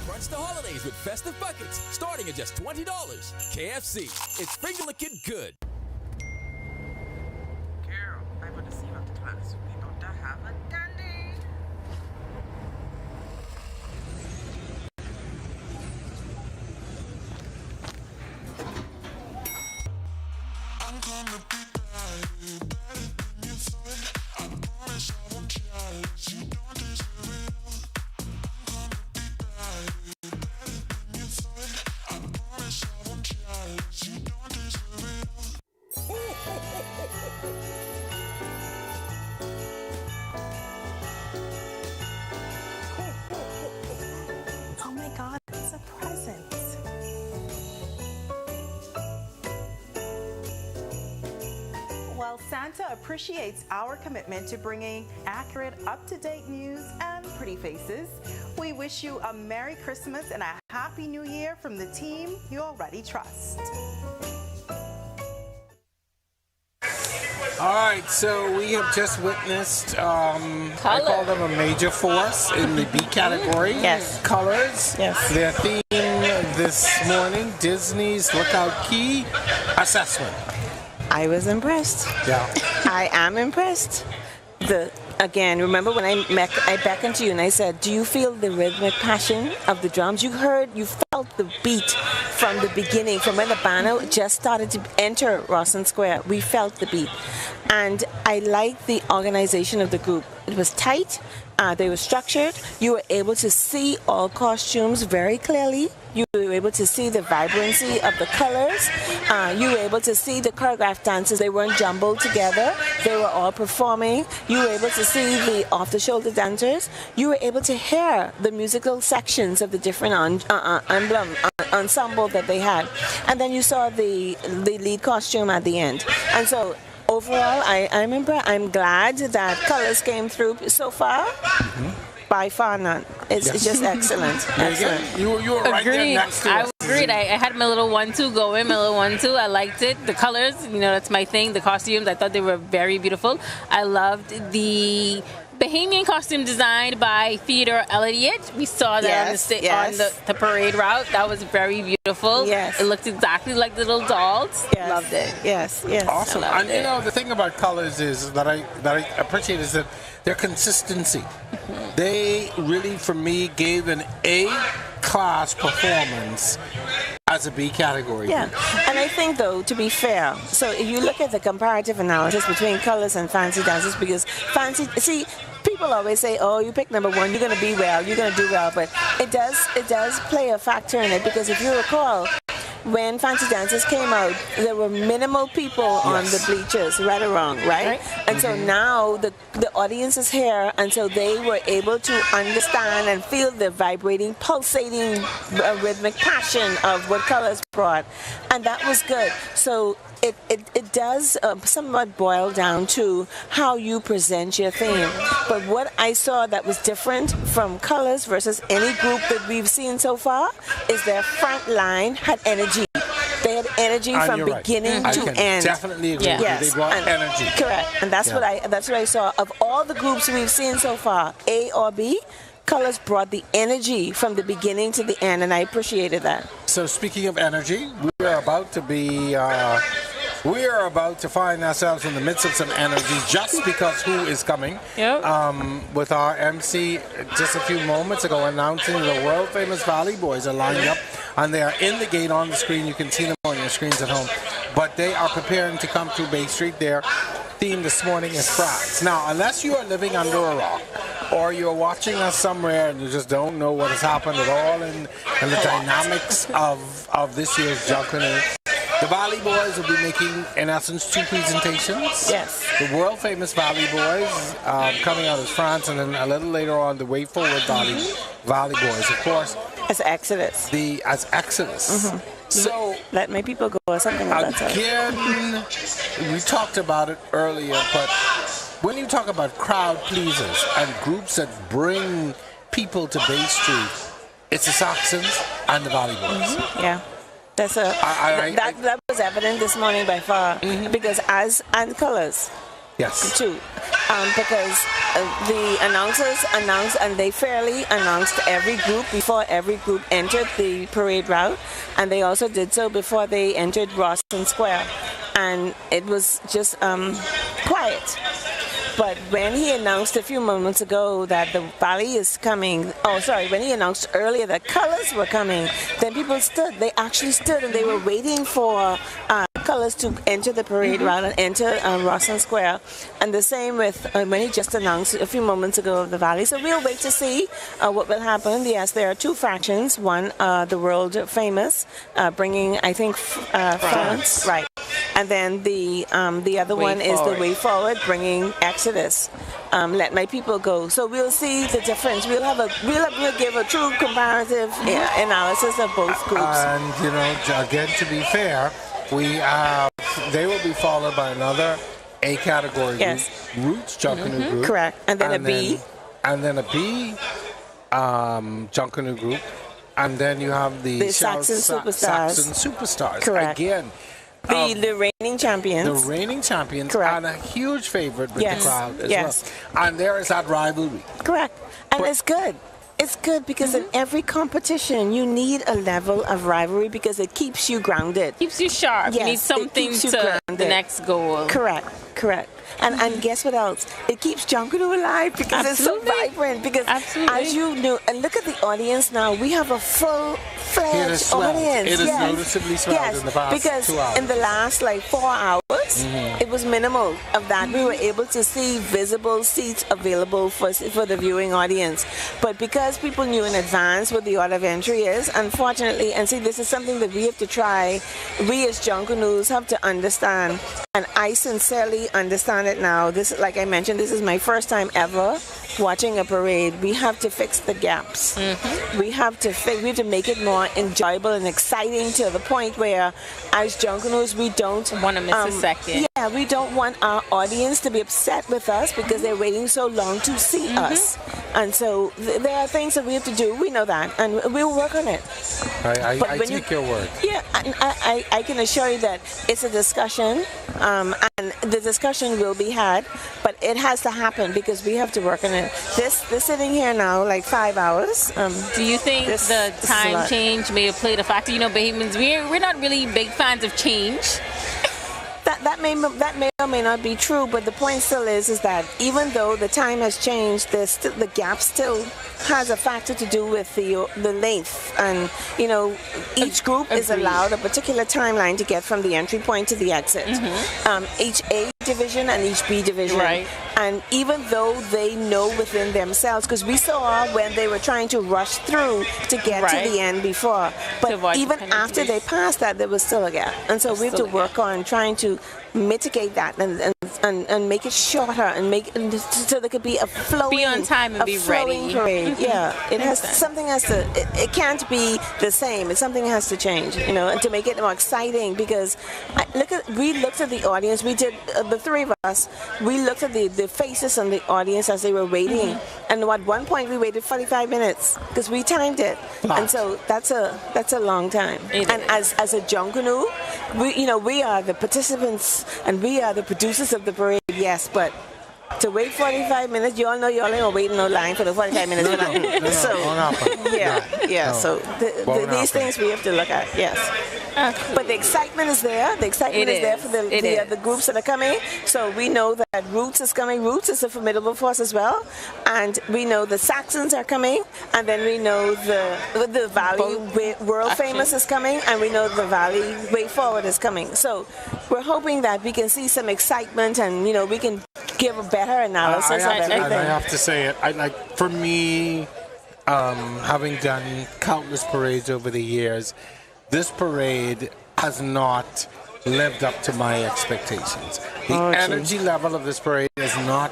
Crunch the holidays with festive buckets starting at just $20. KFC, it's finger-licking good. Girl, I want to see you after class. We about to have a dandy. I'm gonna be better than you thought. I promise I won't challenge. You don't deserve it all. I'm gonna be better than you thought. I promise I won't challenge. You don't deserve it all. Oh my God, it's a present. Well, Santa appreciates our commitment to bringing accurate, up-to-date news and pretty faces. We wish you a Merry Christmas and a Happy New Year from the team you already trust. All right, so we have just witnessed, I call them a major force in the B category. Yes. Colors. Yes. Their theme this morning, Disney's Lookout Key assessment. I was impressed. Yeah. I am impressed. Again, remember when I beckoned to you and I said, do you feel the rhythmic passion of the drums? You felt the beat from the beginning, from when the banner just started to enter Rawson Square. We felt the beat. And I liked the organization of the group. It was tight. They were structured. You were able to see all costumes very clearly. You were able to see the vibrancy of the colors. You were able to see the choreographed dances. They weren't jumbled together. They were all performing. You were able to see the off-the-shoulder dancers. You were able to hear the musical sections of the different ensemble that they had. And then you saw the lead costume at the end. And so overall, I'm impressed. I'm glad that colors came through so far. Mm-hmm. By far not. It's just excellent. Excellent. You were right there next to us. I agreed. I had my little 1-2 going, my little 1-2. I liked it. The colors, that's my thing. The costumes, I thought they were very beautiful. I loved the Bahamian costume designed by Theodore Elliott. We saw that on the parade route. That was very beautiful. Yes. It looked exactly like the little dolls. Yes. Loved it. Yes. Awesome. And you know, the thing about colors is that I appreciate is that their consistency. They really, for me, gave an A-class performance as a B category. Yeah, and I think though, to be fair, so if you look at the comparative analysis between colors and fancy dances, because people always say, oh, you pick number one, you're going to be well, you're going to do well, but it does play a factor in it, because if you recall, when fancy dances came out, there were minimal people on the bleachers, right or wrong, right? And so now the audience is here, and so they were able to understand and feel the vibrating, pulsating, rhythmic passion of what colors brought, and that was good. So it does somewhat boil down to how you present your theme. But what I saw that was different from colors versus any group that we've seen so far is their front line had energy. They had energy from beginning to end. Definitely agree. Yes. They brought energy. Correct. And that's what I saw. Of all the groups we've seen so far, A or B, colors brought the energy from the beginning to the end, and I appreciated that. So speaking of energy, we are about to find ourselves in the midst of some energy just because who is coming. With our MC just a few moments ago announcing the world famous Valley Boys are lined up, and they are in the gate on the screen. You can see them on your screens at home. But they are preparing to come through Bay Street. Their theme this morning is France. Now, unless you are living under a rock, or you're watching us somewhere and you just don't know what has happened at all in the dynamics of this year's Junkanoo, the Valley Boys will be making, in essence, two presentations. Yes. The world famous Valley Boys coming out of France, and then a little later on, the Way Forward Valley Boys, of course. As Exodus. As Exodus. So let my people go, or something like that. Again, we talked about it earlier, but when you talk about crowd pleasers and groups that bring people to Bay Street, it's the Saxons and the Valley Boys. Yeah. That's that was evident this morning by far, because and colors. Yes. Too. Because the announcers announced, and they fairly announced every group before every group entered the parade route, and they also did so before they entered Rawson Square, and it was just quiet. But when he announced a few moments ago that the Valley is coming, when he announced earlier that colors were coming, then people stood. They actually stood, and they were waiting for colors to enter the parade route and enter Rawson Square. And the same with when he just announced a few moments ago of the Valley. So we'll wait to see what will happen. Yes, there are two factions. One, the world famous, bringing, I think, France. Right. And then the other one is the Way Forward, bringing Exodus. Let my people go. So we'll see the difference. We'll give a true comparative analysis of both groups. And again, to be fair, they will be followed by another A category group, Roots Junkanoo group. Correct. And then a B. And then a B Junkanoo group. And then you have the Saxons Superstars. Saxons Superstars. Correct. Again. The reigning champions. The reigning champions. Correct. And a huge favorite with the crowd as well. And there is that rivalry. Correct. And it's good. It's good because in every competition you need a level of rivalry because it keeps you grounded. Keeps you sharp. Yes, you need something to grounded. the next goal. Correct. And guess what else? It keeps Junkanoo alive because it's so vibrant. Because as you know, and look at the audience now. We have a full-fledged audience. It is noticeably swelled in the past 2 hours. In the last 4 hours, it was minimal of that. We were able to see visible seats available for the viewing audience. But because people knew in advance what the order of entry is, unfortunately, and see, this is something that we have to try. We as Junkanoos have to understand, and I sincerely understand it now. This, like I mentioned, this is my first time ever watching a parade. We have to fix the gaps. We have to make it more enjoyable and exciting to the point where, as Junkanoos, we don't want to miss a second. Yeah, we don't want our audience to be upset with us because they're waiting so long to see us. And so there are things that we have to do. We know that, and we'll work on it. I take your word. Yeah, I can assure you that it's a discussion, and the discussion will be had, but it has to happen because we have to work on it. This sitting here now, like 5 hours. Do you think the time change may have played a factor? You know, Bahamians, we're not really big fans of change. That may or may not be true, but the point still is that even though the time has changed, the gap still has a factor to do with the length, and you know, each group is allowed a particular timeline to get from the entry point to the exit. Each A division and each B division, right? And even though they know within themselves, because we saw when they were trying to rush through to get to the end before, but even after they passed that, there was still a gap, and so we have to work on trying to mitigate that and make it shorter and make it so there could be a flowing, be on time and be ready. Parade. Yeah, it has something has to. It can't be the same. It's something has to change, you know, and to make it more exciting. Because we looked at the audience. We did the three of us. We looked at the faces on the audience as they were waiting, and at one point we waited 45 minutes because we timed it, and so that's a long time. And as a Junkanoo, we are the participants and we are the producers of the parade, yes, but to wait 45 minutes, you all know you all ain't gonna wait in no line for the 45 minutes. So these things we have to look at, yes. But the excitement is there. The excitement is there for the groups that are coming. So we know that Roots is coming. Roots is a formidable force as well. And we know the Saxons are coming. And then we know the Valley World Famous is coming. And we know the Valley Way Forward is coming. So we're hoping that we can see some excitement and, you know, we can give a better analysis of everything. I have to say it. For me, having done countless parades over the years, this parade has not lived up to my expectations. The energy level of this parade is not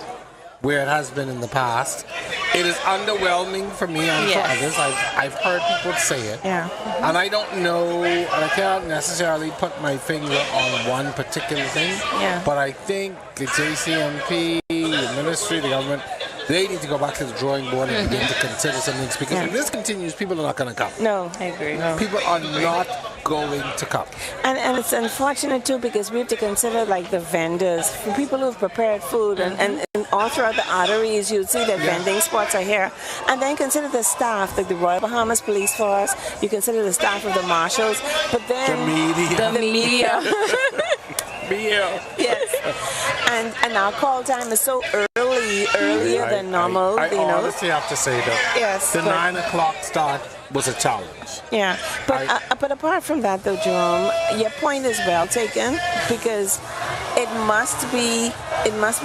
where it has been in the past. It is underwhelming for me and for others. I've heard people say it. Yeah. And I don't know, and I can't necessarily put my finger on one particular thing, but I think the JCMP, the ministry, the government, they need to go back to the drawing board and begin to consider some things, because if this continues, people are not going to come. No, I agree. No. People are not going to come. And it's unfortunate too, because we have to consider like the vendors, for people who've prepared food, and all throughout the arteries you'll see that vending spots are here. And then consider the staff, like the Royal Bahamas Police Force, you consider the staff of the marshals, but then the media. Yes. And our call time is so earlier than normal. I honestly have to say that the 9 o'clock start was a challenge. Yeah, but apart from that though, Jerome, your point is well taken, because it must be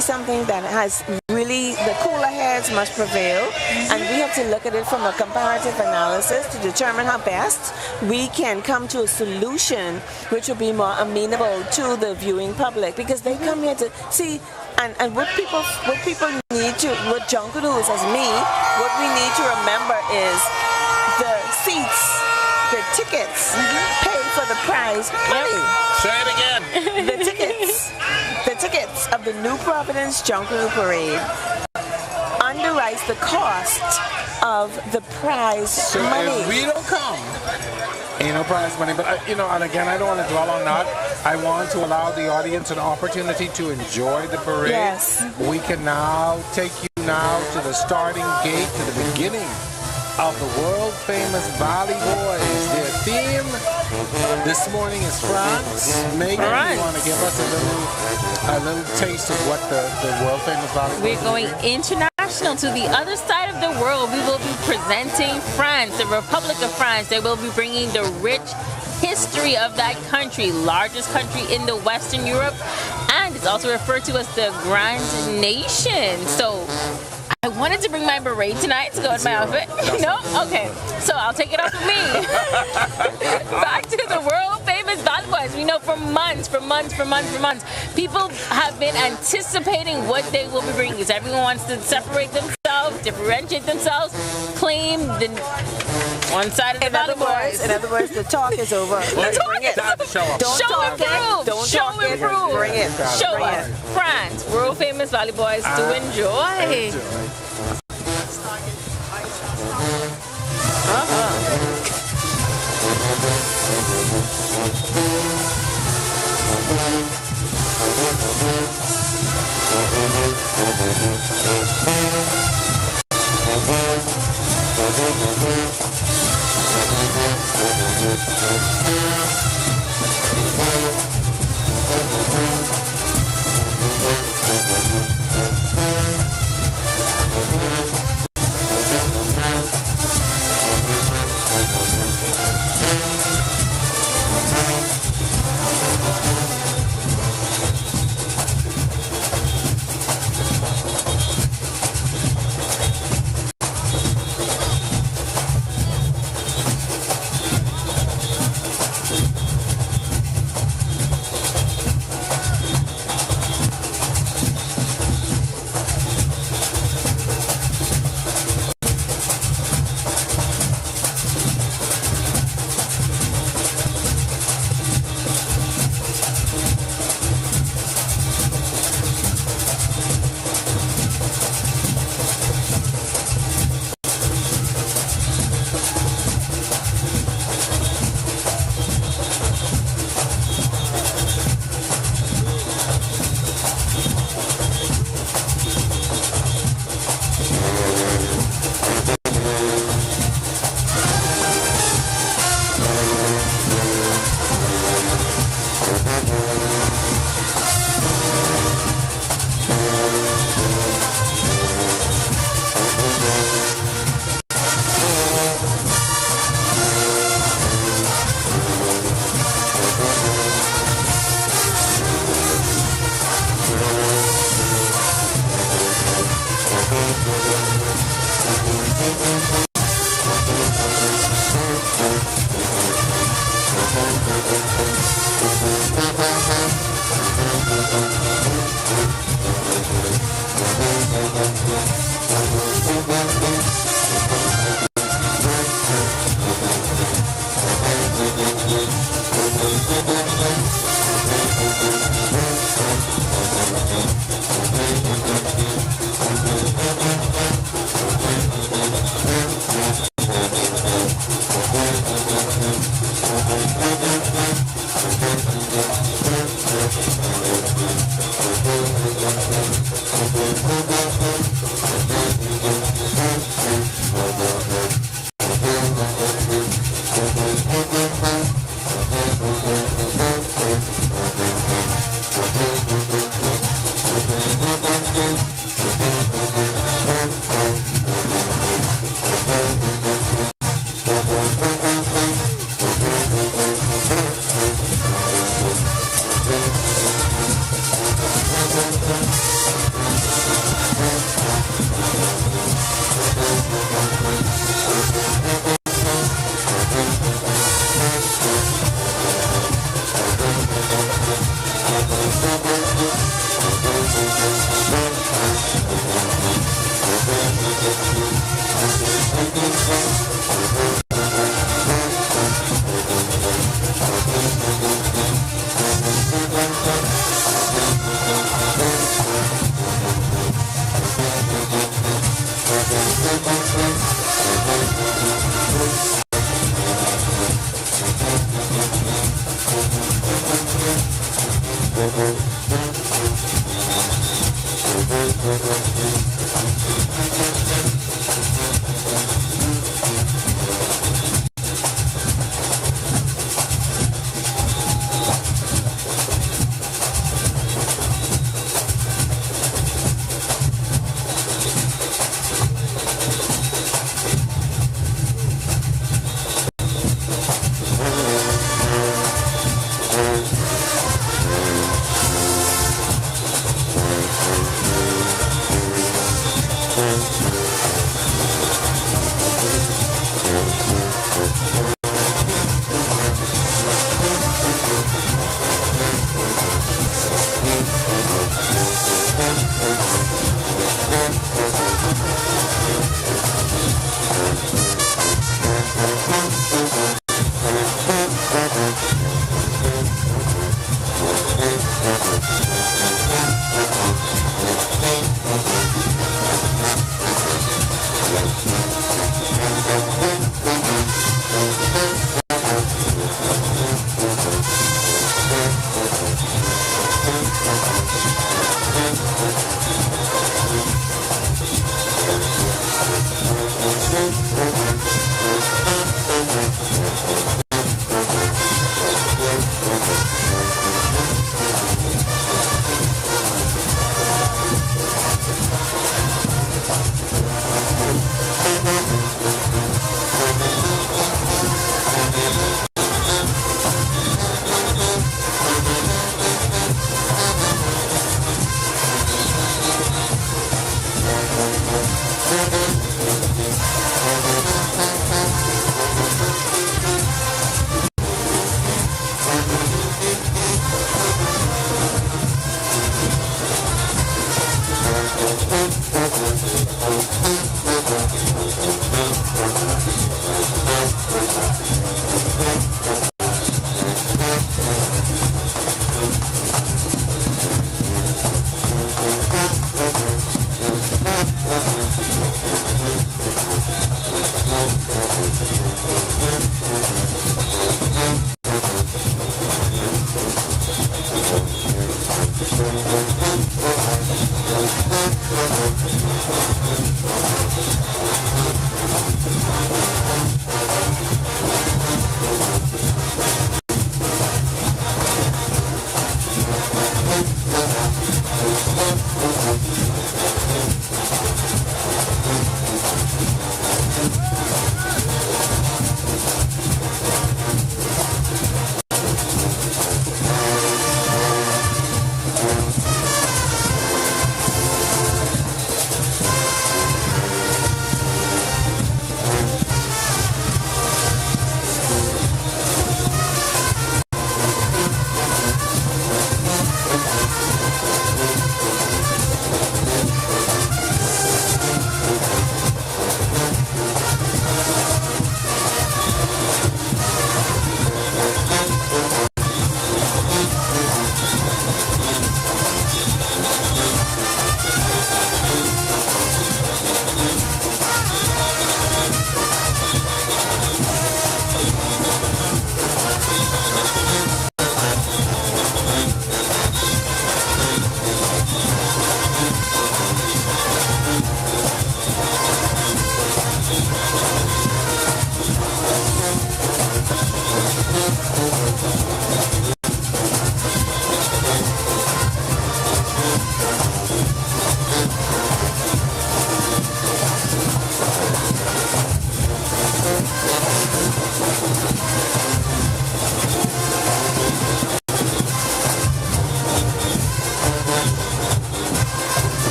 something that has really, the cooler heads must prevail, and we have to look at it from a comparative analysis to determine how best we can come to a solution which will be more amenable to the viewing public, because they come here to see. And what people need to, what Junkanoos as me, what we need to remember is the seats, the tickets, paid for the prize money. Say it again. The tickets of the New Providence Junkanoo Parade underwrites the cost of the prize money. If we don't come, ain't no prize money. But and again, I don't want to dwell on that. I want to allow the audience an opportunity to enjoy the parade. Yes. We can now take you now to the starting gate, to the beginning of the world famous Valley Boys. Their theme this morning is France. Megan, you want to give us a little taste of what the world famous Valley Boys? We're going international to the other side of the world. We will be presenting France, the Republic of France. They will be bringing the rich history of that country, largest country in the Western Europe, and it's also referred to as the Grand Nation. So I wanted to bring my beret tonight to go with my outfit. No? Okay. So I'll take it off of me. Back to the world famous Valley Boys. We know for months, people have been anticipating what they will be bringing. Because everyone wants to separate themselves, differentiate themselves, claim the one side of the Valley Boys. In other words, the talk is over. The talk is over. Show and prove. Don't talk it. Bring it. Show us. France, world famous Valley Boys, to enjoy.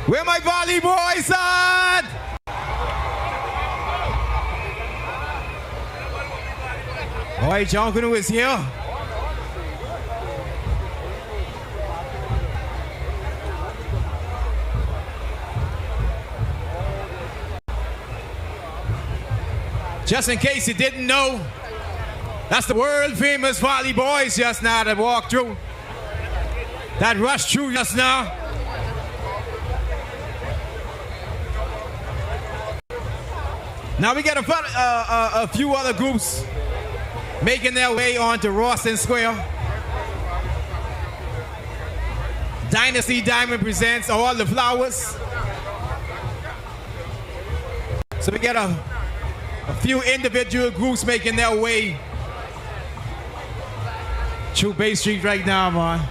Where my volley boys at? Boy, Junkanoo is here. Just in case you didn't know, that's the world famous volley boys just now that walked through. That rushed through just now. Now we got a few other groups making their way onto Rawson Square. Dynasty Diamond presents All the Flowers. So we got a few individual groups making their way through Bay Street right now, man.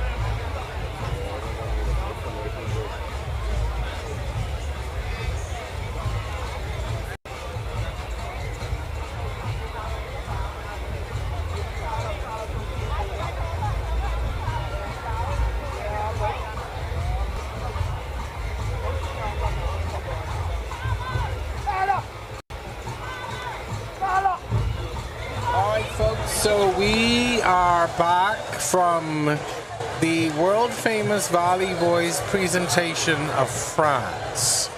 So we are back from the world famous Volley Boys presentation of France.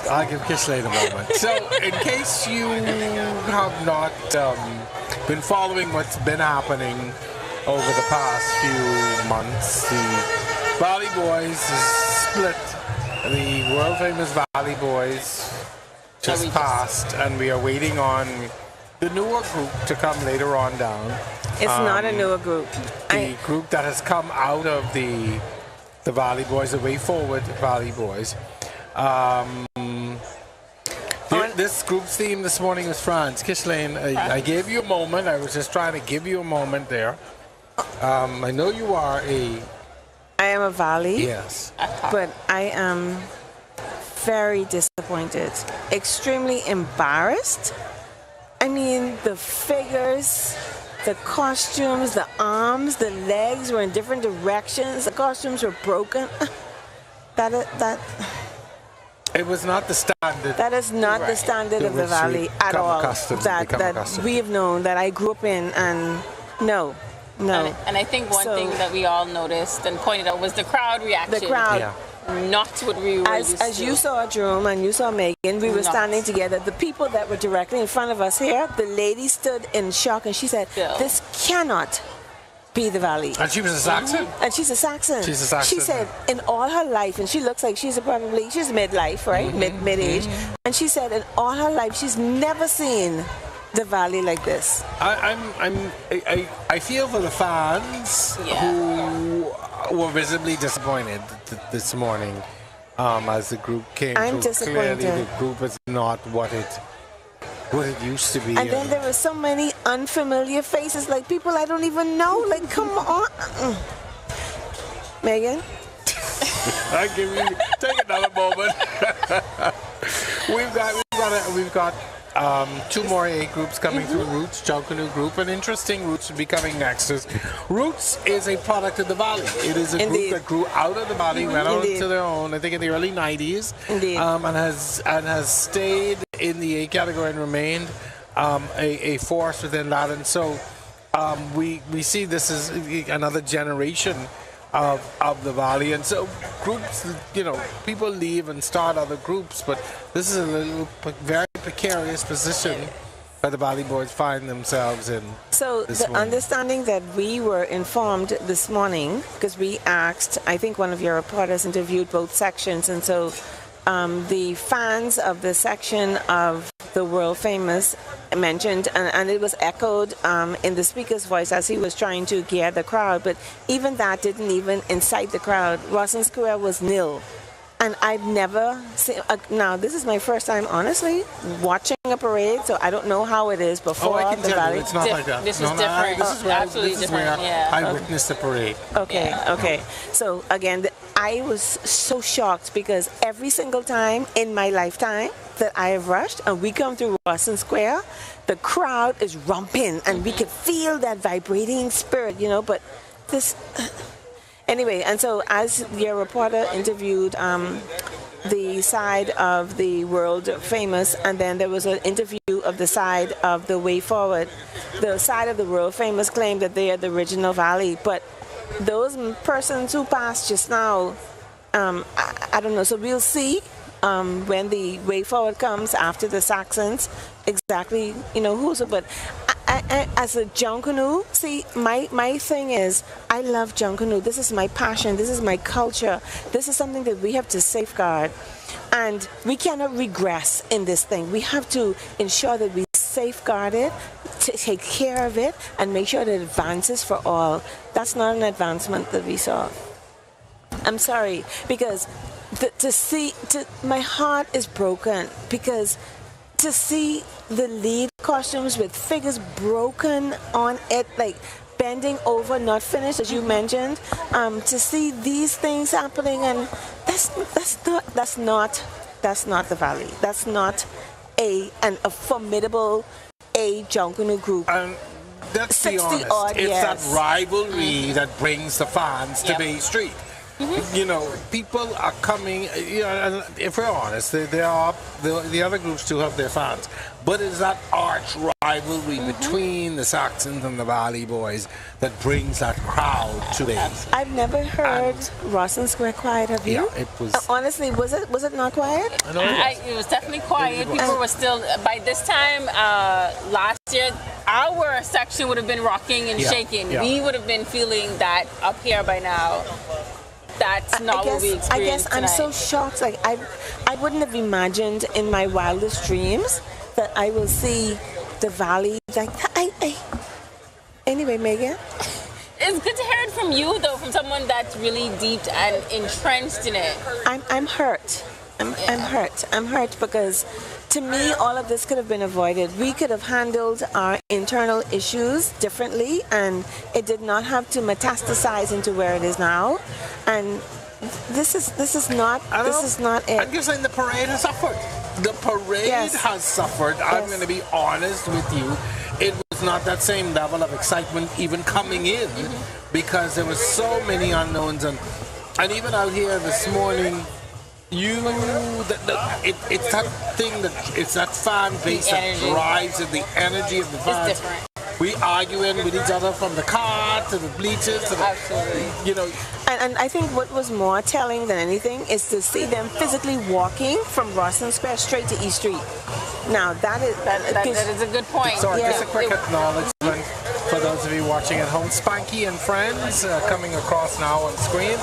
I'll give Kishlane a moment. So in case you have not been following what's been happening over the past few months, the Volley Boys has split. The world famous Volley Boys just passed, and we are waiting on the newer group to come later on down. It's not a newer group. The group that has come out of the Volley Boys, the Way Forward Volley Boys. This group's theme this morning was France. Kishlane, I gave you a moment. I was just trying to give you a moment there. I know you are I am a Volley. Yes. But I am very disappointed, extremely embarrassed. I mean, the figures, the costumes, the arms, the legs were in different directions. The costumes were broken. It was not the standard. That is not the standard of the valley at all. That we have known, that I grew up in, and no. And I think one thing that we all noticed and pointed out was the crowd reaction. The crowd. Yeah. Not what we were used to. As you saw Jerome and you saw Megan, we were standing together. The people that were directly in front of us here, the lady stood in shock and she said, this cannot be the valley. And she was a Saxon? And she's a Saxon. She's a Saxon. She said in all her life, and she looks like she's midlife, right? Mid-age. And she said in all her life, she's never seen the valley like this. I feel for the fans who were visibly disappointed this morning as the group came through. Disappointed. Clearly the group is not what it used to be. And then there were so many unfamiliar faces, like people I don't even know. Like, come on. Megan? Take another moment. We've got 2 more A groups coming through. Roots, Junkanoo group, and interesting Roots will be coming next. Roots is a product of the valley. It is a group that grew out of the valley, went on to their own, I think in the early 90s, and has stayed in the A category and remained a force within that. And so we see this as another generation of the valley. And so groups, people leave and start other groups, but this is a little very precarious position that the Valley Boys find themselves in. So the understanding that we were informed this morning, because we asked, I think one of your reporters interviewed both sections, and so the fans of the section of the world famous mentioned, and it was echoed in the speaker's voice as he was trying to gather the crowd, but even that didn't even incite the crowd. Rawson Square was nil. And I've never seen, now this is my first time, honestly, watching a parade, so I don't know how it is before I can the tell valley. You, it's not like that. This is different. This is where I witnessed the parade. Okay. So again, I was so shocked because every single time in my lifetime that I have rushed and we come through Rawson Square, the crowd is romping and we could feel that vibrating spirit, but this... Anyway, and so as your reporter interviewed the side of the world famous, and then there was an interview of the side of the way forward. The side of the world famous claimed that they are the original valley, but those persons who passed just now, I don't know. So we'll see when the way forward comes after the Saxons, exactly, who's. But I, as a Junkanoo, see, my thing is, I love Junkanoo. This is my passion. This is my culture. This is something that we have to safeguard. And we cannot regress in this thing. We have to ensure that we safeguard it, take care of it, and make sure that it advances for all. That's not an advancement that we saw. I'm sorry, because my heart is broken, because to see the lead costumes with figures broken on it, like bending over, not finished, as you mentioned, to see these things happening, and that's not the valley. That's not a formidable Junkanoo group. Let's be honest. It's that rivalry that brings the fans to Bay Street. People are coming, and if we're honest, the other groups too have their fans. But it's that arch rivalry between the Saxons and the Valley Boys that brings that crowd to them. I've never heard Rawson Square quiet, have you? Yeah, it was. Honestly, was it not quiet? It was definitely quiet. People were still, by this time last year, our section would have been rocking and shaking. Yeah. We would have been feeling that up here by now. That's not what we experienced I guess I'm tonight. so shocked. Like I wouldn't have imagined in my wildest dreams that I will see the valley like that. Anyway, Megan. It's good to hear it from you, though, from someone that's really deep and entrenched in it. I'm hurt. I'm hurt. I'm hurt because, to me, all of this could have been avoided. We could have handled our internal issues differently, and it did not have to metastasize into where it is now. And this is not it. I'm just saying the parade has suffered. The parade has suffered. Yes. I'm going to be honest with you. It was not that same level of excitement even coming in because there were so many unknowns, and even out here this morning. it's that thing it's that fan base that drives it, the energy of the fans. It's different. We arguing with each other from the car to the bleachers to the, absolutely. You know. And I think what was more telling than anything is to see them physically walking from Rosslyn Square straight to East Street. Now that is a good point. Sorry, just a quick acknowledgement for those of you watching at home. Spanky and Friends coming across now on screen.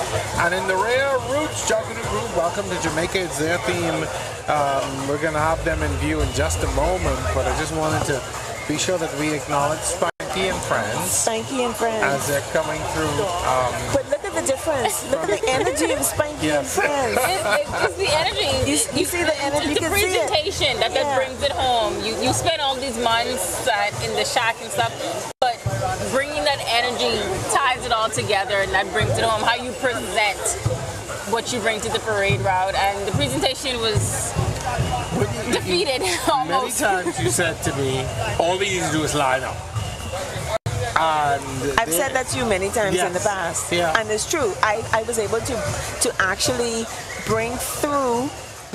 And in the rear, Roots Junkanoo Group, welcome to Jamaica. It's their theme. We're going to have them in view in just a moment, but I just wanted to be sure that we acknowledge Spanky and Friends. Spanky and Friends. As they're coming through. But look at the difference. Look at the energy of Spanky and Friends. It's the energy. You see the energy. It's the presentation that brings it home. You spend all these months in the shack and stuff, but bringing that energy ties it all together, and that brings it home. How you present what you bring to the parade route, and the presentation was defeated almost. Many times you said to me, all we need to do is line up. And I've said that to you many times in the past. Yeah. And it's true. I was able to actually bring through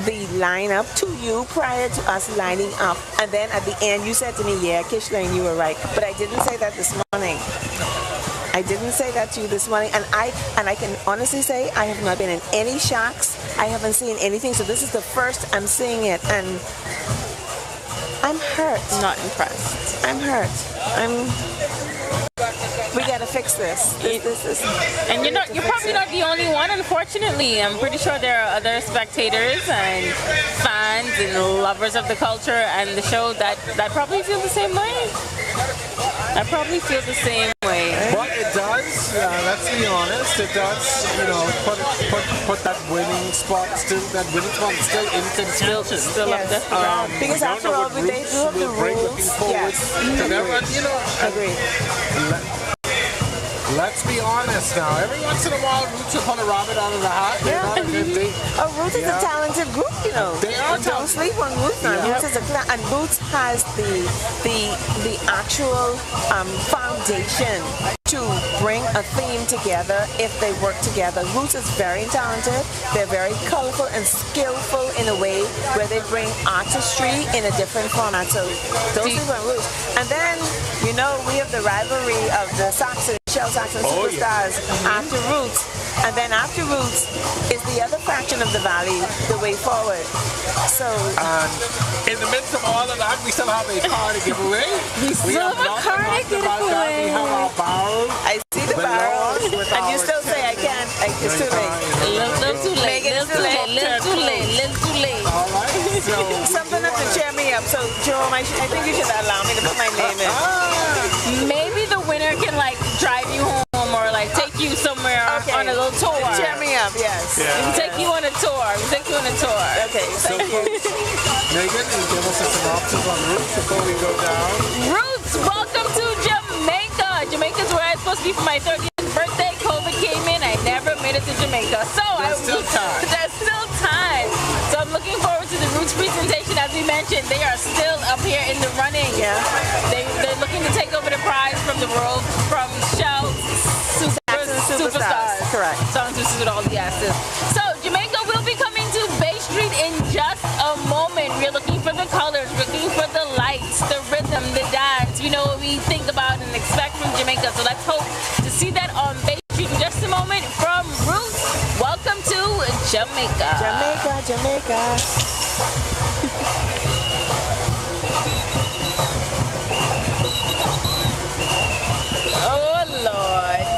the lineup to you prior to us lining up. And then at the end you said to me, yeah, Kishline, you were right. But I didn't say that this morning. I didn't say that to you this morning, and I can honestly say I have not been in any shacks. I haven't seen anything, so this is the first I'm seeing it, and I'm hurt. Not impressed. I'm hurt. We gotta fix this. And you're probably not the only one, unfortunately. I'm pretty sure there are other spectators and fans and lovers of the culture and the show that probably feel the same way. I probably feel the same way. But it does, let's be honest, it does, put that winning spot still in contention. Still up there. Because after all, they do have the rules. Yes. Agreed. Let's be honest now. Every once in a while, Roots will pull a rabbit out of the hat. Roots is a talented group, you know. They are. Don't sleep on Roots now. Roots is and Roots has the actual foundation to bring a theme together if they work together. Roots is very talented. They're very colorful and skillful in a way where they bring artistry in a different format. So don't sleep on Roots. And then, we have the rivalry of the Saxons Superstars after Roots. And then after Roots is the other faction of the Valley, the Way Forward. So in the midst of all of that, we still have a car to give away. We have a car to give away. We have our barrel. I see the barrel. And you still say I can't. It's too late. Little too late. Little too late. All right. So something up to cheer me up. So Jerome, I think you should allow me to put my name in. Maybe the winner can drive you home or take you somewhere on a little tour. Cheer me up, yes. Yeah. We take you on a tour. Okay, thank you. Megan, can you give us a synopsis on Roots before we go down? Roots, welcome to Jamaica. Jamaica's where I was supposed to be for my 30th birthday. COVID came in. I never made it to Jamaica. So There's still time. So I'm looking forward to the Roots presentation. As we mentioned, they are still up here in the running. Yeah. They're looking to take over the prize from the world, from Saxons Superstars. Correct. Songs with all the S's. So Jamaica will be coming to Bay Street in just a moment. We're looking for the colors, we're looking for the lights, the rhythm, the dance. What we think about and expect from Jamaica. So let's hope to see that on Bay Street in just a moment. From Roots, welcome to Jamaica. Jamaica. Oh, Lord.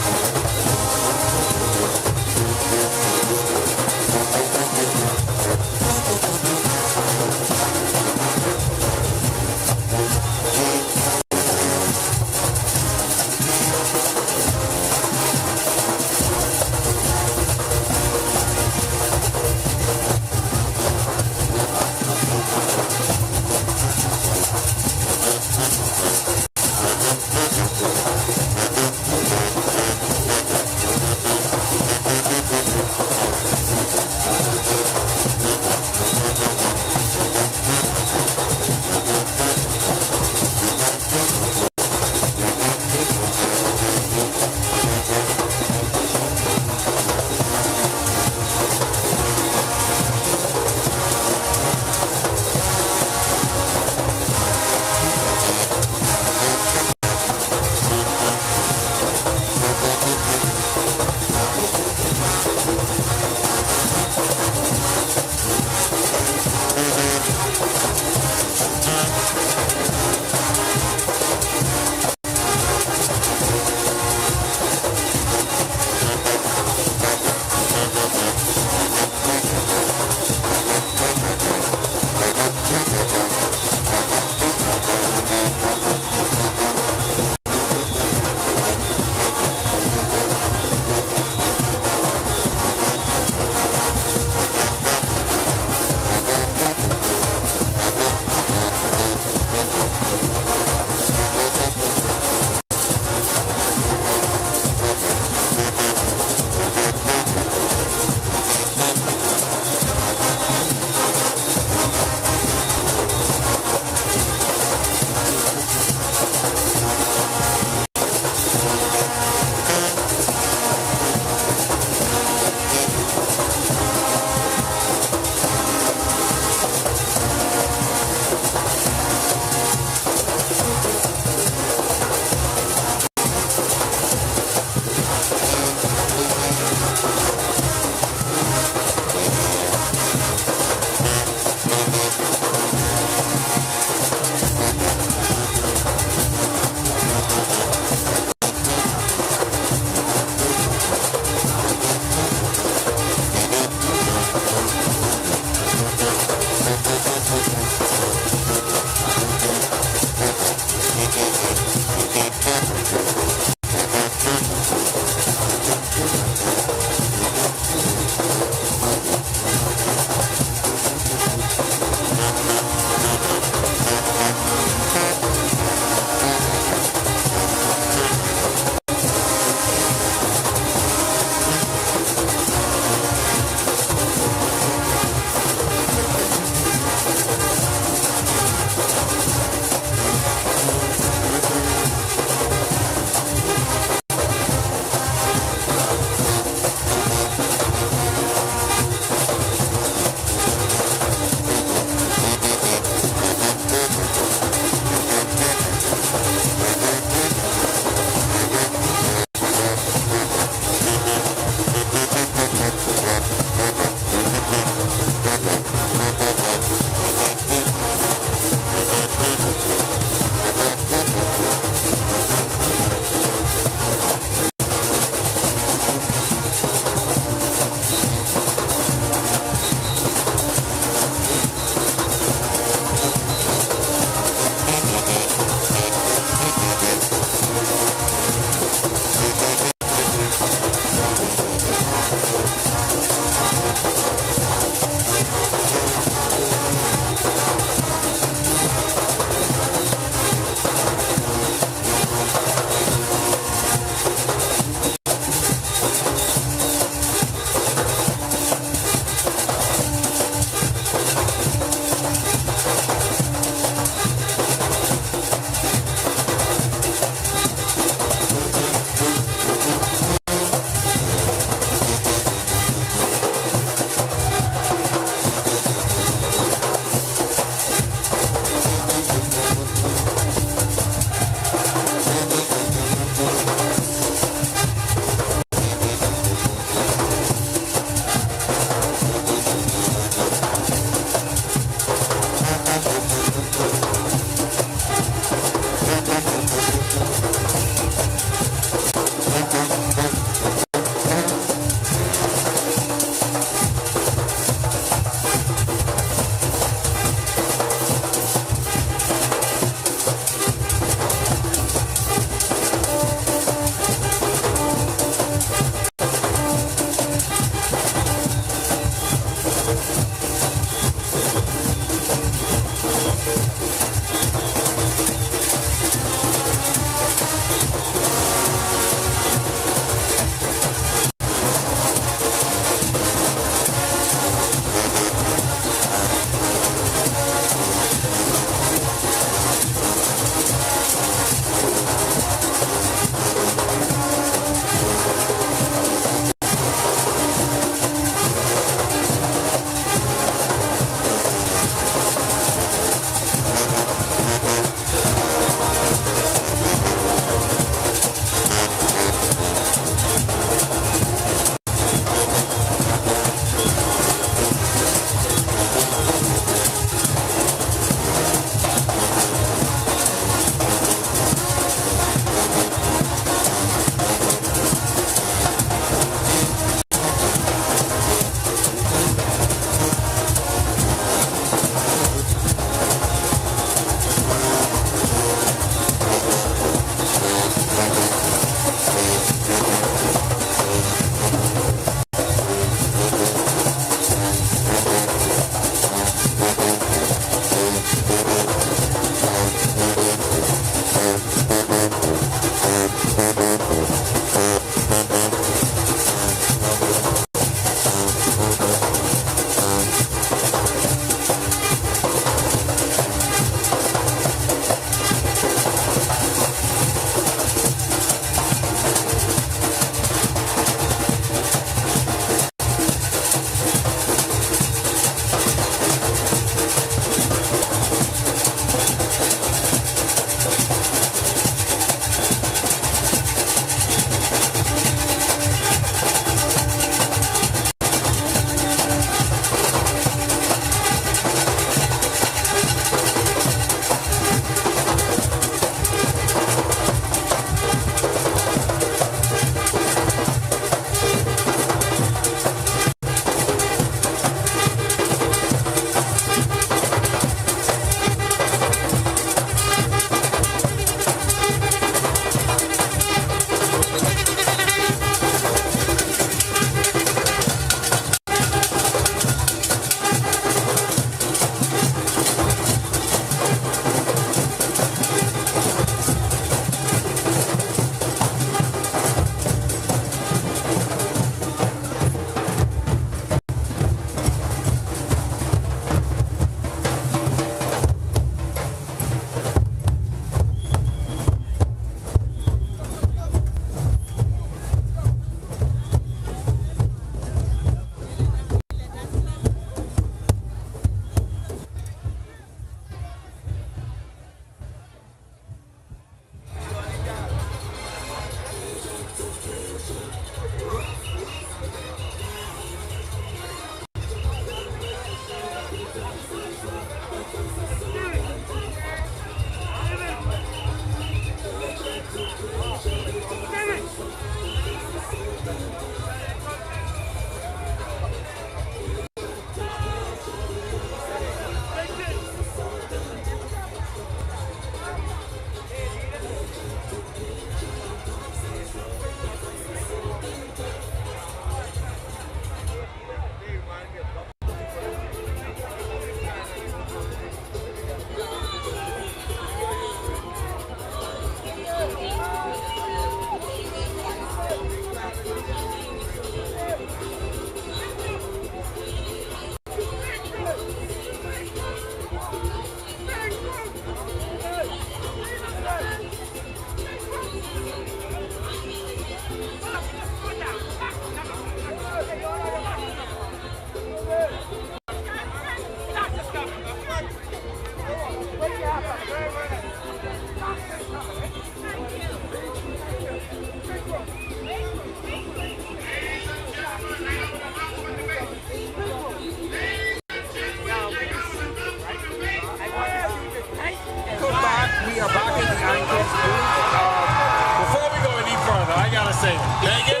say it. Megan,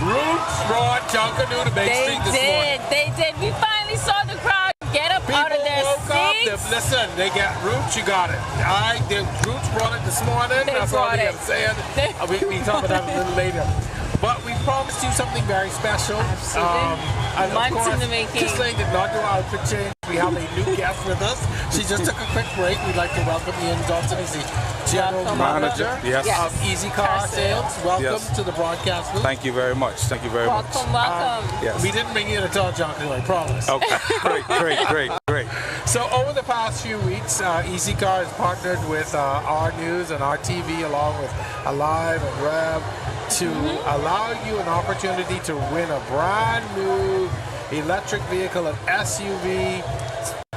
Roots brought Junkanoo to Bay Street this morning. They did. We finally saw the crowd get up out of their seats. Listen, they got Roots, you got it. All right, the Roots brought it this morning. That's all they got to say. We talk about that a little later. But we promised you something very special. Absolutely. And Months of course, in the making. Just saying did not do our outfit change. We have a new guest with us. She just took a quick break. We'd like to welcome Ian Johnson. He's the General Manager of Easy Car Sales. Welcome to the broadcast booth. Thank you very much. Thank you very much. Welcome. Yes. We didn't bring you to talk Junkanoo, I promise. Okay, great. So over the past few weeks, Easy Car has partnered with our news and our TV along with ALIV and Rev to allow you an opportunity to win a brand new electric vehicle, an SUV,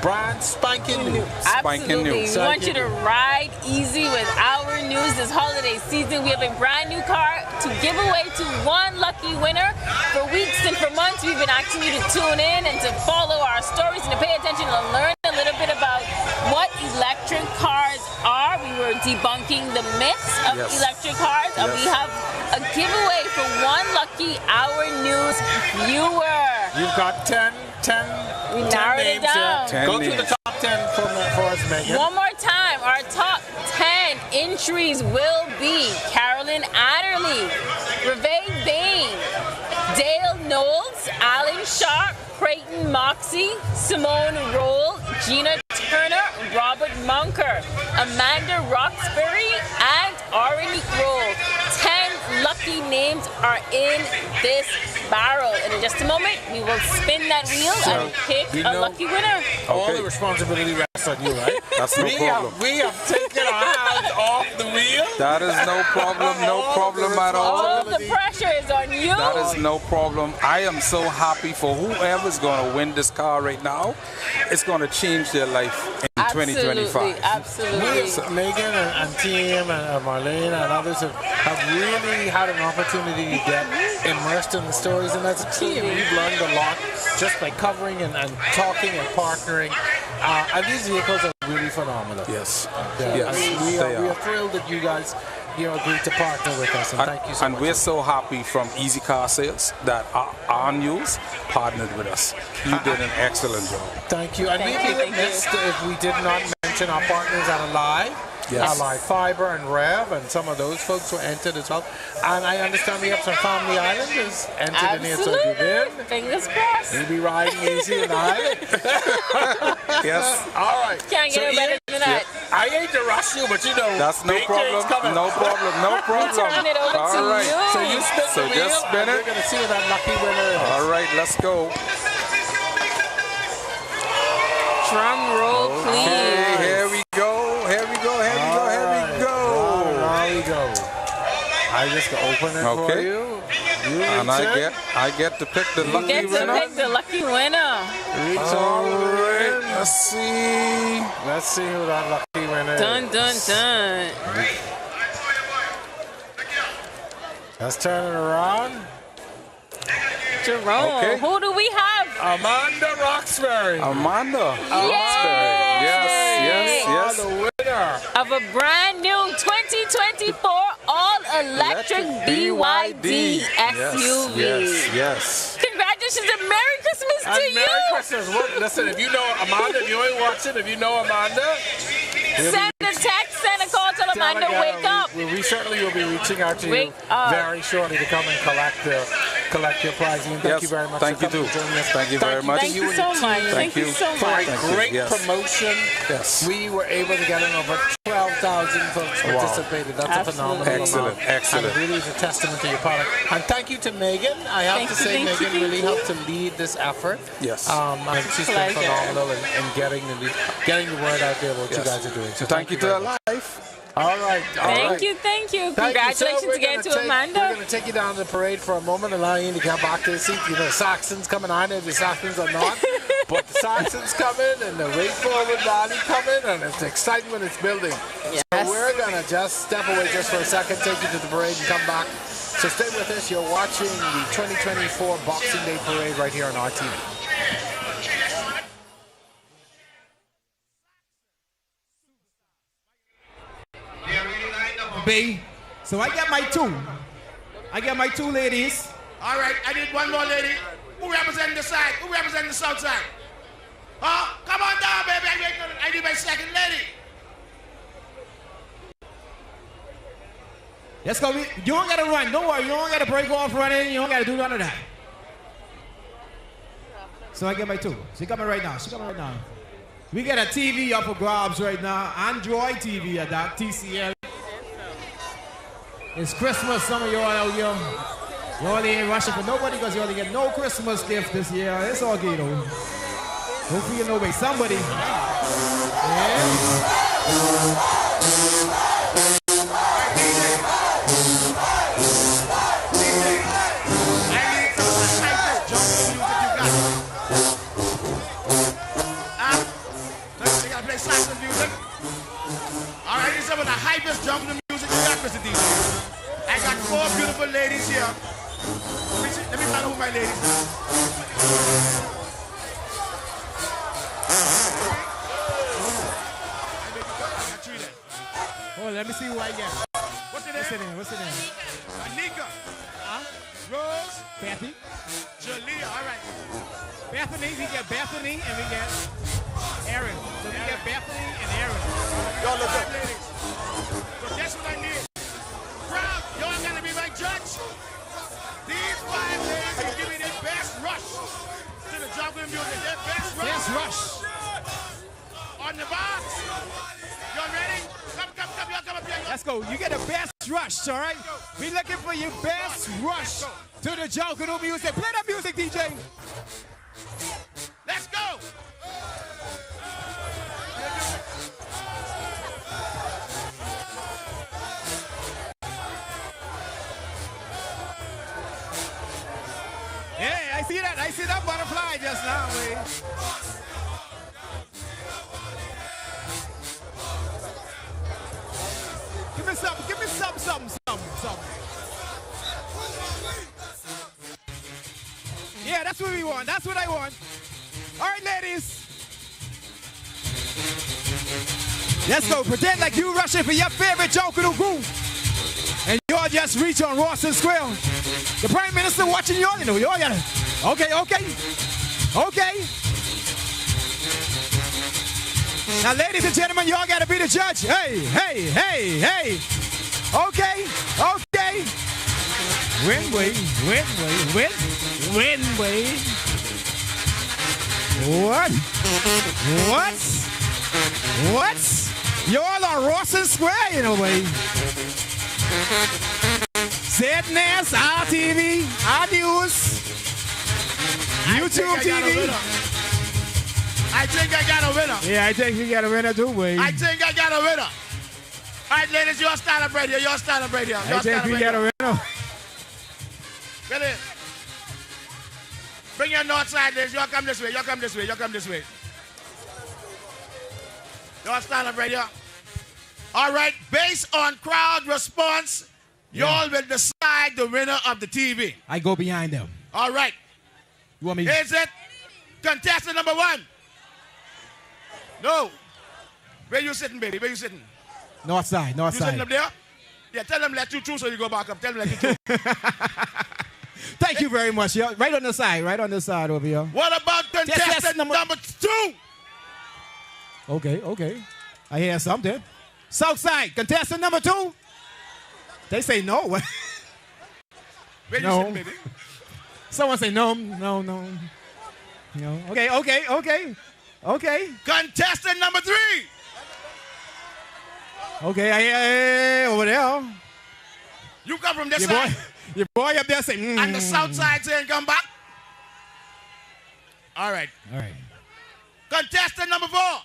brand spanking new. Absolutely. We want you to ride easy with our news this holiday season. We have a brand new car to give away to one lucky winner. For weeks and for months, we've been asking you to tune in and to follow our stories and to pay attention and learn a little bit about what electric cars are. We were debunking the myths of electric cars, and we have a giveaway for one lucky Our News viewer. You've got 10 we narrowed it down. Go through the top 10 for us, Megan. One more time. Our top 10 entries will be Carolyn Adderley, Reve Bain, Dale Knowles, Alan Sharp, Creighton Moxie, Simone Roll, Gina Turner, Robert Munker, Amanda Roxbury, and Aurelie Roll. 10 lucky names are in this barrel. And in just a moment, we will spin that wheel and pick a lucky winner. All the responsibility rests on you, right? That's no problem. We have taken our hands off the wheel. That is no problem at all. All of the pressure is on you. That is no problem. I am so happy for whoever's going to win this car right now. It's going to change their life in 2025. Absolutely. Megan and team and Marlene and others have really had an opportunity to get immersed in the stories, and as a team we've learned a lot just by covering and talking and partnering, and these vehicles are really phenomenal. Yes. We are thrilled that you guys agreed to partner with us, and thank you so much. And we're so happy from Easy Car Sales that our news partnered with us. You did an excellent job. Thank you. And we'd be remiss if we did not mention our partners at ALIV. ALIV Fiber and Rev, and some of those folks were entered as well. And I understand we have some Family Islanders entered in here. So if you've been, fingers crossed. You'll be riding easy tonight. Yes. All right. Can't get better than that. I hate to rush you, but that's no problem. No problem. Turn it over to you. So you spin the wheel, just spin it. We're going to see what that lucky winner is. All right, let's go. Drum roll, please. Here we go. I just open it for you. And I get to pick the lucky winner. You get to pick the lucky winner. All right, let's see. Let's see who that lucky winner is. Dun. Let's turn it around. Jerome, who do we have? Amanda Roxbury. Yes. The winner of a brand new 2024 all-electric BYD SUV. Yes. Congratulations and Merry Christmas to you. Merry Christmas. Listen, if you know Amanda, if you ain't watching, if you know Amanda, send a text, send a call, tell Amanda, wake up. We certainly will be reaching out to you very shortly to come and collect your prize. Ian, thank you very much. Thank you too. Thank you very much. Thank you so much. Thank you so for a great promotion. Yes. We were able to get in over 12,000 folks participated. That's a phenomenal amount. Excellent. And it really is a testament to your product. And thank you to Megan. I have to say, Megan really helped to lead this effort. Yes. And she's been phenomenal in getting the word out there what you guys are doing. So thank you to ALIV. All right. Thank you. Congratulations again to Amanda. We're going to take you down to the parade for a moment, allow you to get back to the seat. You know, Saxons coming. I know if the Saxons are not, but the Saxons coming and the Way Forward Valley coming, and it's the excitement it's building. Yes. So we're going to just step away just for a second, take you to the parade and come back. So stay with us. You're watching the 2024 Boxing Day Parade right here on RTV. So I get my two. I got my 2 ladies. All right, I need one more lady. Who represents the side? Who represents the south side? Huh? Come on down, baby. I need my second lady. Let's go. You don't gotta run. Don't worry. You don't gotta break off running. You don't gotta do none of that. So I get my 2. She coming right now. We got a TV up for grabs right now. Android TV at that TCL. It's Christmas. Some of y'all out here. Y'all ain't rushing for nobody because y'all get no Christmas gift this year. It's all good though. Hopefully you know by somebody. Yeah. Saxon music. All right, this is some of the hypest jumping music you got, Mr. DJ. I got 4 beautiful ladies here. Let me find out who my ladies are. Oh, let me see who I get. What's the name? What's the name? Anika. Rose. Kathy. Jalea. All right. Bethany. We get Bethany and we get Aaron. So we get Bethany and Aaron. Y'all look up. Ladies. So that's what I need. Crowd, y'all gotta be my judge. These 5 ladies will give me their best rush to the jungle music. Their best rush. Best rush. On the box. Y'all ready? Come, y'all come up here. Let's go. You get the best rush, all right? We looking for your best rush to the Junkanoo music. Play that music, DJ. Let's go. Hey, I see that butterfly just now, man. Give me something. Yeah, that's what we want. That's what I want. All right, ladies. Let's go. Pretend like you rushing for your favorite Junkanoo group. And y'all just reach on Rawson Square. The Prime Minister watching y'all, you know, y'all gotta. Okay. Now, ladies and gentlemen, y'all gotta be the judge. Hey. Okay. Win way. What? Y'all on Rawson Square, you know, way. ZNS, RTV, News, YouTube TV. I think I got a winner. Yeah, I think we got a winner too, boy. I think I got a winner. All right, ladies, y'all stand up right here. I think we got a winner. Ready? Bring your north side, ladies. Y'all come this way. Y'all stand up right here. All right, based on crowd response, y'all will decide the winner of the TV. I go behind them. All right. You want me? Is it contestant number 1? No. Where you sitting, baby? Where you sitting? North side. You sitting up there? Yeah, tell them let you through so you go back up. Tell them let you through. Thank you very much. Yo. Right on the side over here. What about contestant number 2? Okay. I hear something. Southside, contestant number 2. They say no. Where you No. sitting, baby? Someone say no. Okay. Contestant number 3. Okay, I hear over there. You come from this Your side. Your boy up there say, And the south side saying come back. All right. Contestant number 4.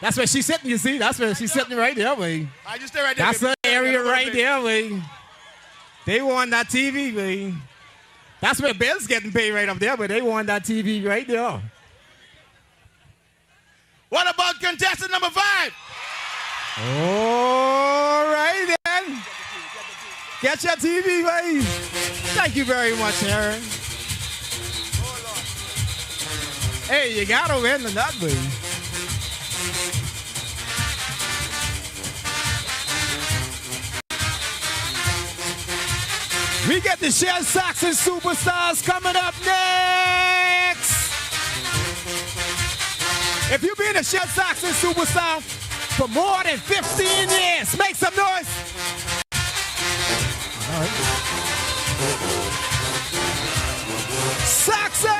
That's where she's sitting, you see? That's where she's sitting right there, way. I just stay right there. That's the area right there, way. They won that TV, way. That's where Bill's getting paid right up there, but they won that TV right there. What about contestant number 5? All right, then. Get your TV, way. Thank you very much, Aaron. Hey, you gotta win the nut, way. We get the Saxons Superstars coming up next. If you've been a Saxons Superstar for more than 15 years, make some noise. All right. Saxons!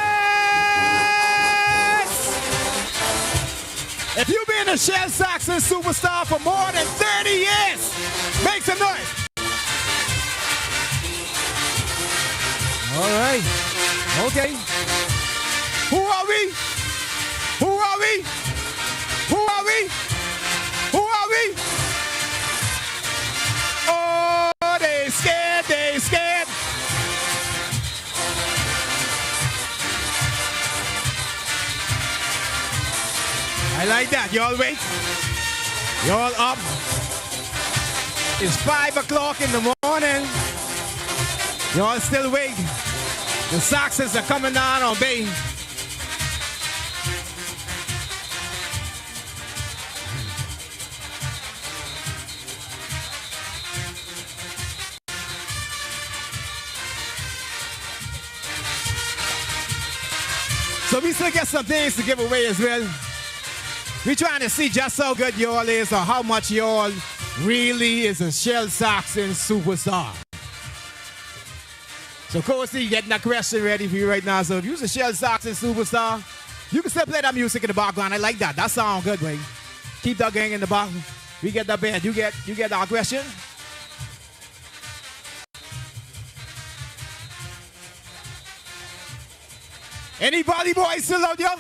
If you've been a Saxons Superstar for more than 30 years, make some noise. All right. Okay. Who are we? Who are we? Who are we? Who are we? Oh, they scared, they scared. I like that. Y'all wait. Y'all up. It's 5 o'clock in the morning. Y'all still wait. The Saxons are coming down on Bay. So we still get some things to give away as well. We're trying to see just how good y'all is or how much y'all really is a Saxons Superstar. So Kosi getting that question ready for you right now. So if you're a Saxons Superstar, you can still play that music in the background. I like that. That sounds good, Wayne. Keep that gang in the back. We get that band. You get our question? Anybody boys still out there?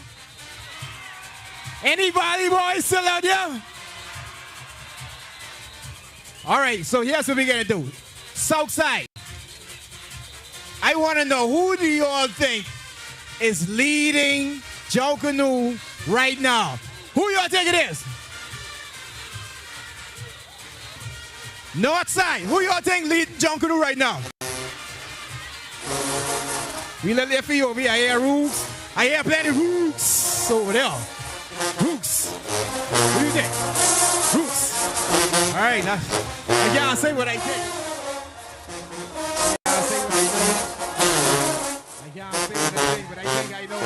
Anybody boys still out there? All right, so here's what we're gonna do. Southside. I want to know, who do you all think is leading Junkanoo right now? Who y'all think it is? Northside. Who y'all think leading Junkanoo right now? We let it for you over here. I hear Roots. I hear plenty Roots over there. Roots. What do you think? Roots. All right, now I can't say what I think. I can't say what I think, but I think I know.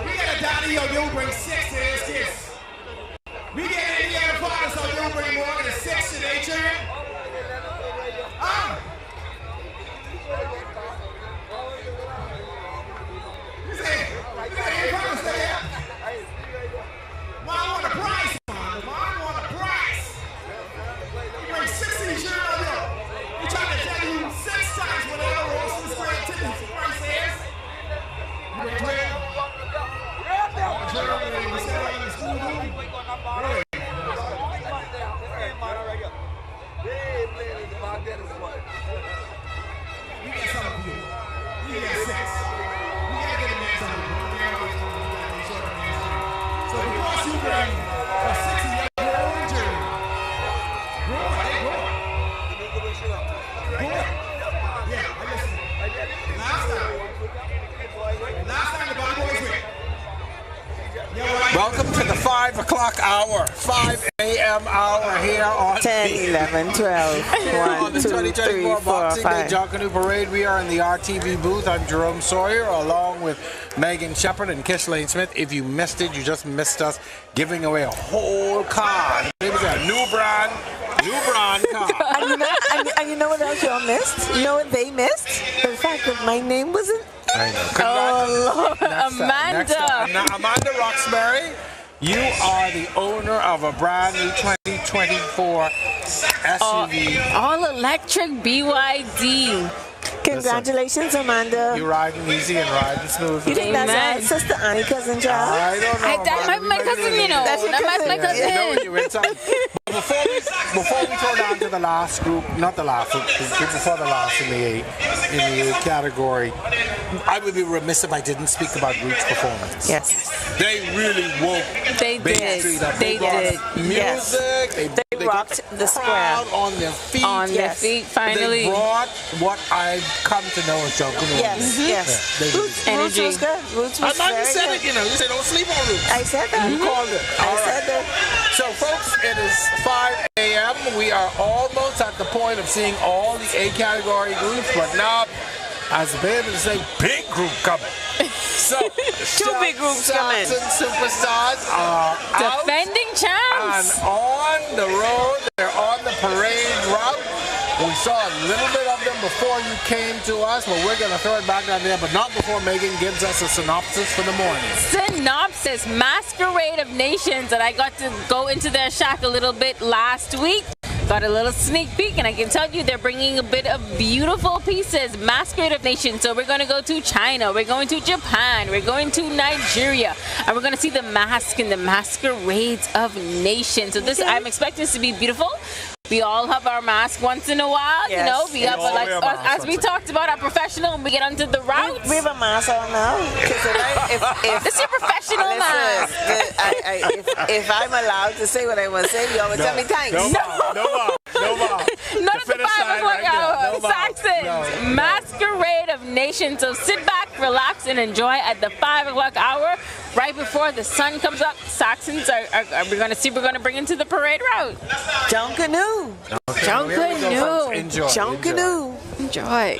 We get a Donnie, yo, you bring 6 to this kids. We get any other partners, so you bring more than 6 to their children. You say, any partners there? Mom want a prize, Mom want a prize. You bring 6 to these children, yo. We trying to tell you 6 times whatever Rossum Square tickets price is. You bring 12. Welcome to the 5 o'clock hour, 5 a.m. hour here on 10, 11, 12, 1, 2, 3, 4, Boxing 5. Day Junkanoo Parade. We are in the RTV booth. I'm Jerome Sawyer, along with Megan Shepard and Kishlane Smith. If you missed it, you just missed us giving away a whole car. It was a new brand car. And you know what else y'all missed? You know what they missed? The fact that my name wasn't. I know. Oh, Lord. Next up, Amanda Roxbury, you are the owner of a brand new 2024 SUV. All electric BYD. Congratulations, Amanda. You're riding easy and riding smooth. You think that's our sister Annie cousin, child? I don't know. That's my cousin, you know. That's your cousin. my cousin. You know when you win something. Before we throw down to the last group, not the last group, before the last in the A category, I would be remiss if I didn't speak about Roots' performance. Yes. They really woke Bay Street up. They did. Music. They rocked the square. Crowd on their feet. On their feet, finally. They brought what I've come to know as Junkanoo. Yes, yes. Roots was good. Roots was I very said good. it, you know. You said don't sleep on Roots. I said that. You called it. I said that. So, folks, it is 5 a.m. We are almost at the point of seeing all the A category groups, but now, as the baby would say, big group coming. So, Two big groups coming. Saxons Superstars are defending champs. And on the road, they're on the parade route. We saw a little bit of them before you came to us, but we're going to throw it back down there, but not before Megan gives us a synopsis for the morning. Synopsis, Masquerade of Nations, and I got to go into their shack a little bit last week. Got a little sneak peek, and I can tell you they're bringing a bit of beautiful pieces. Masquerade of Nations. So we're going to go to China, we're going to Japan, we're going to Nigeria, and we're going to see the mask and the masquerades of nations. So this, I'm expecting this to be beautiful. We all have our mask once in a while, you know. We have, like, as we talked about, our professional, when we get onto the route. We have a mask on now. If this is your professional mask. If I'm allowed to say what I want to say, you always tell me thanks. No. Not at the 5 o'clock hour. Saxons, Masquerade of Nations. So sit back, relax, and enjoy at the 5 o'clock hour. Right before the sun comes up, Saxons we're going to bring into the parade route. Junkanoo. Junkanoo. Enjoy. Junkanoo. Enjoy.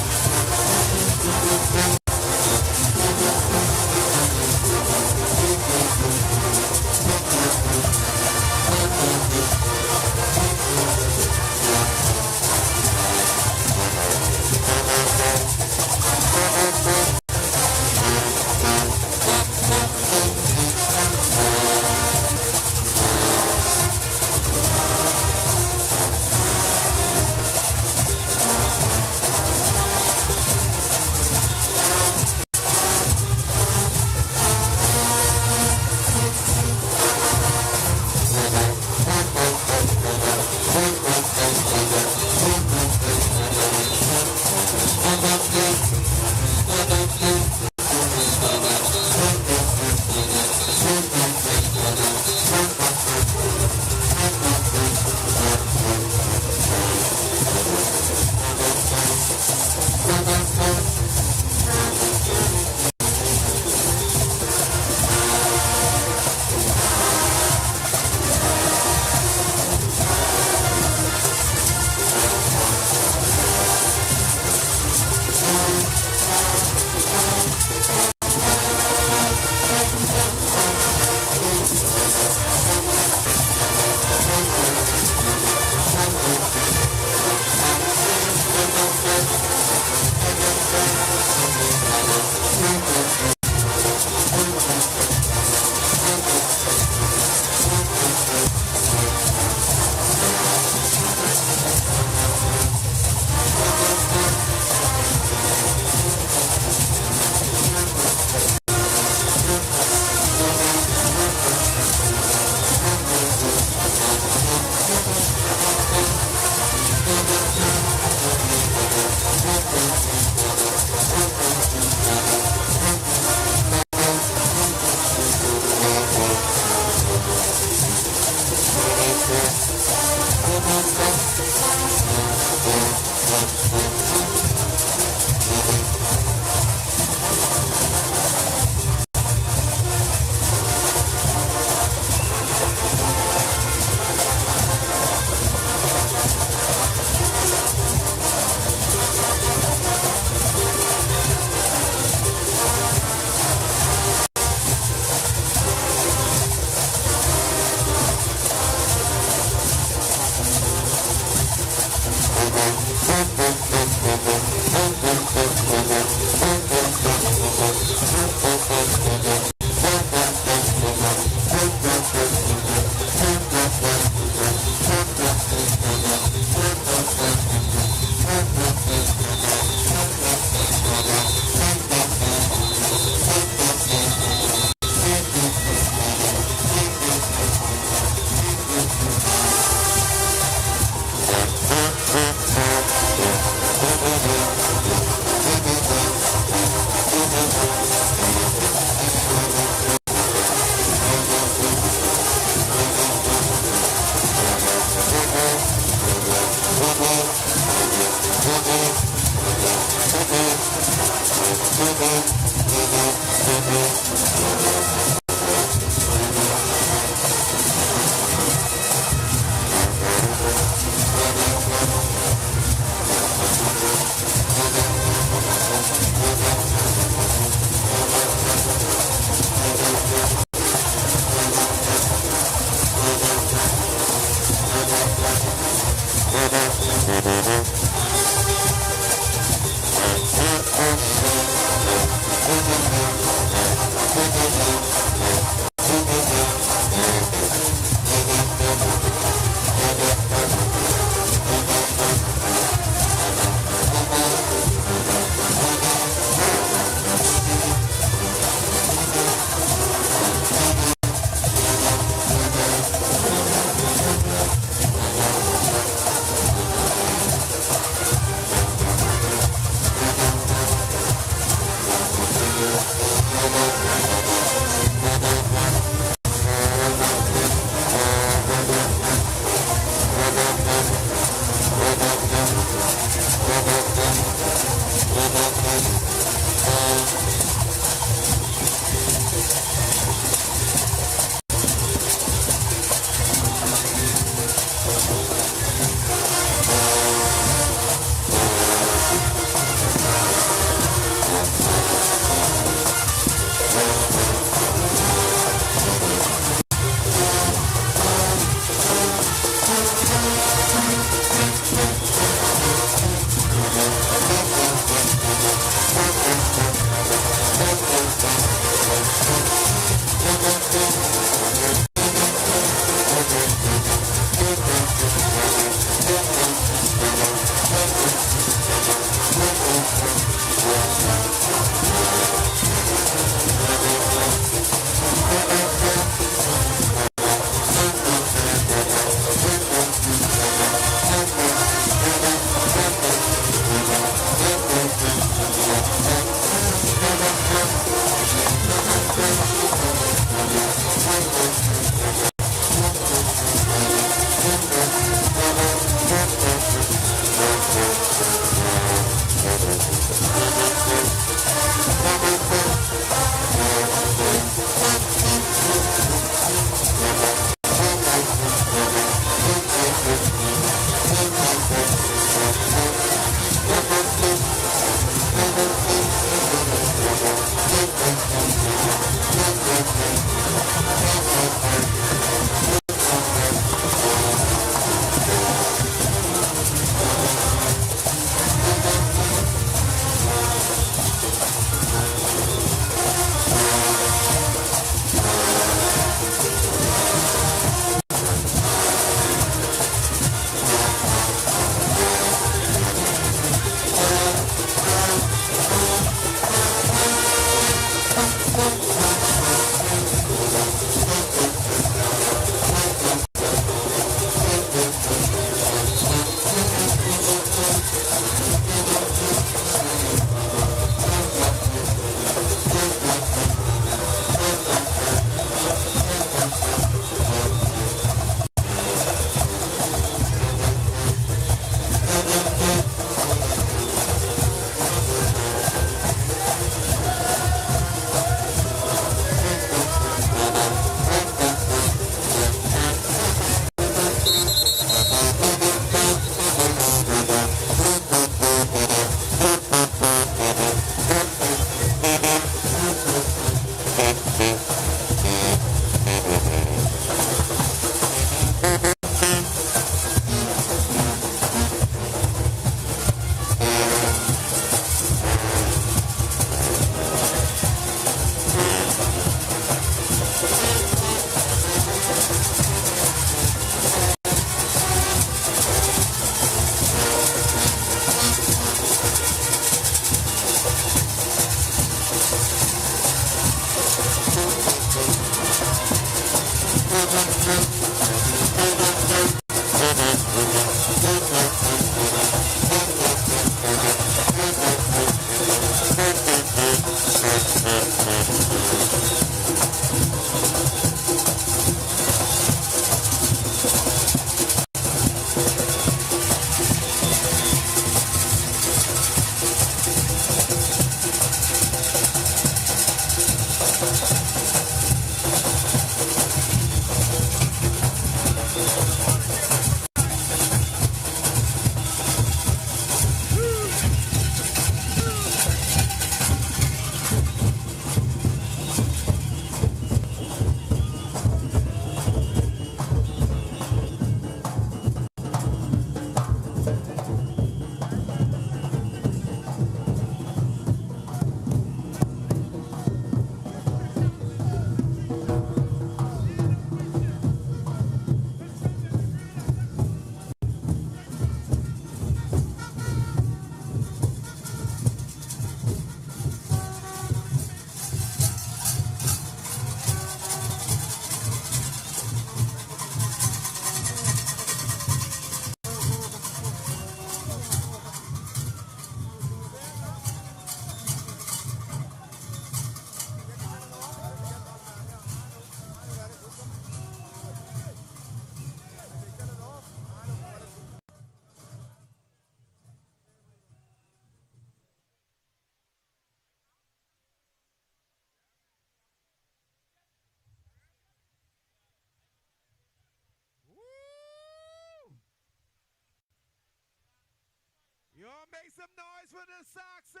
some noise for the Saxons!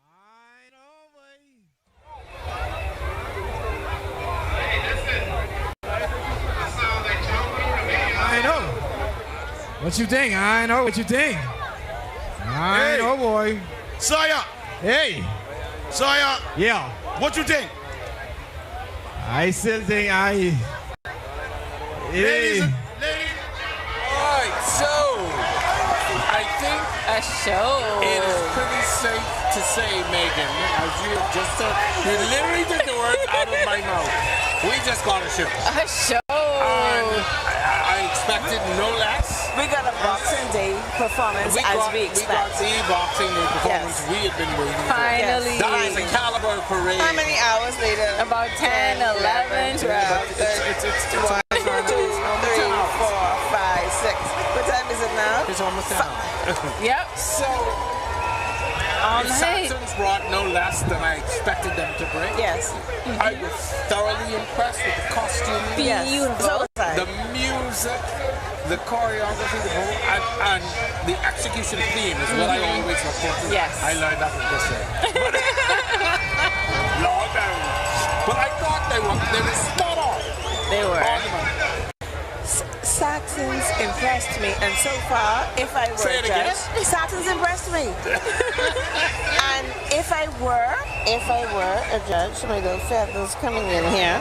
I know, boy. I know. What you think? I know what you think. I know, boy. Sawyer. Hey. Sawyer. Yeah. What you think? I still think Ladies. Alright, so I think a show. It is pretty safe to say, Megan, as you just said, you literally took the words out of my mouth. We just got a show. A show. I expected no less. We got a Boxing Day performance as we expect. We got the Boxing Day performance we had been waiting for. Finally. That is a caliber parade. How many hours later? About 10, 11, 12. It's 1, 2, 3, 4, 5, 6. What time is it now? It's almost down. Yep. So, the Saxons brought no less than I expected them to bring. Yes. I was thoroughly impressed with the costume. Beautiful. The music, the choreography, and the execution theme is what I always report to. Yes. I learned that from this year. Lord, but I thought they were spot on. They were. Saxons impressed me, and so far, if I were a judge, Saxons impressed me. And if I were a judge, my little feathers coming in here.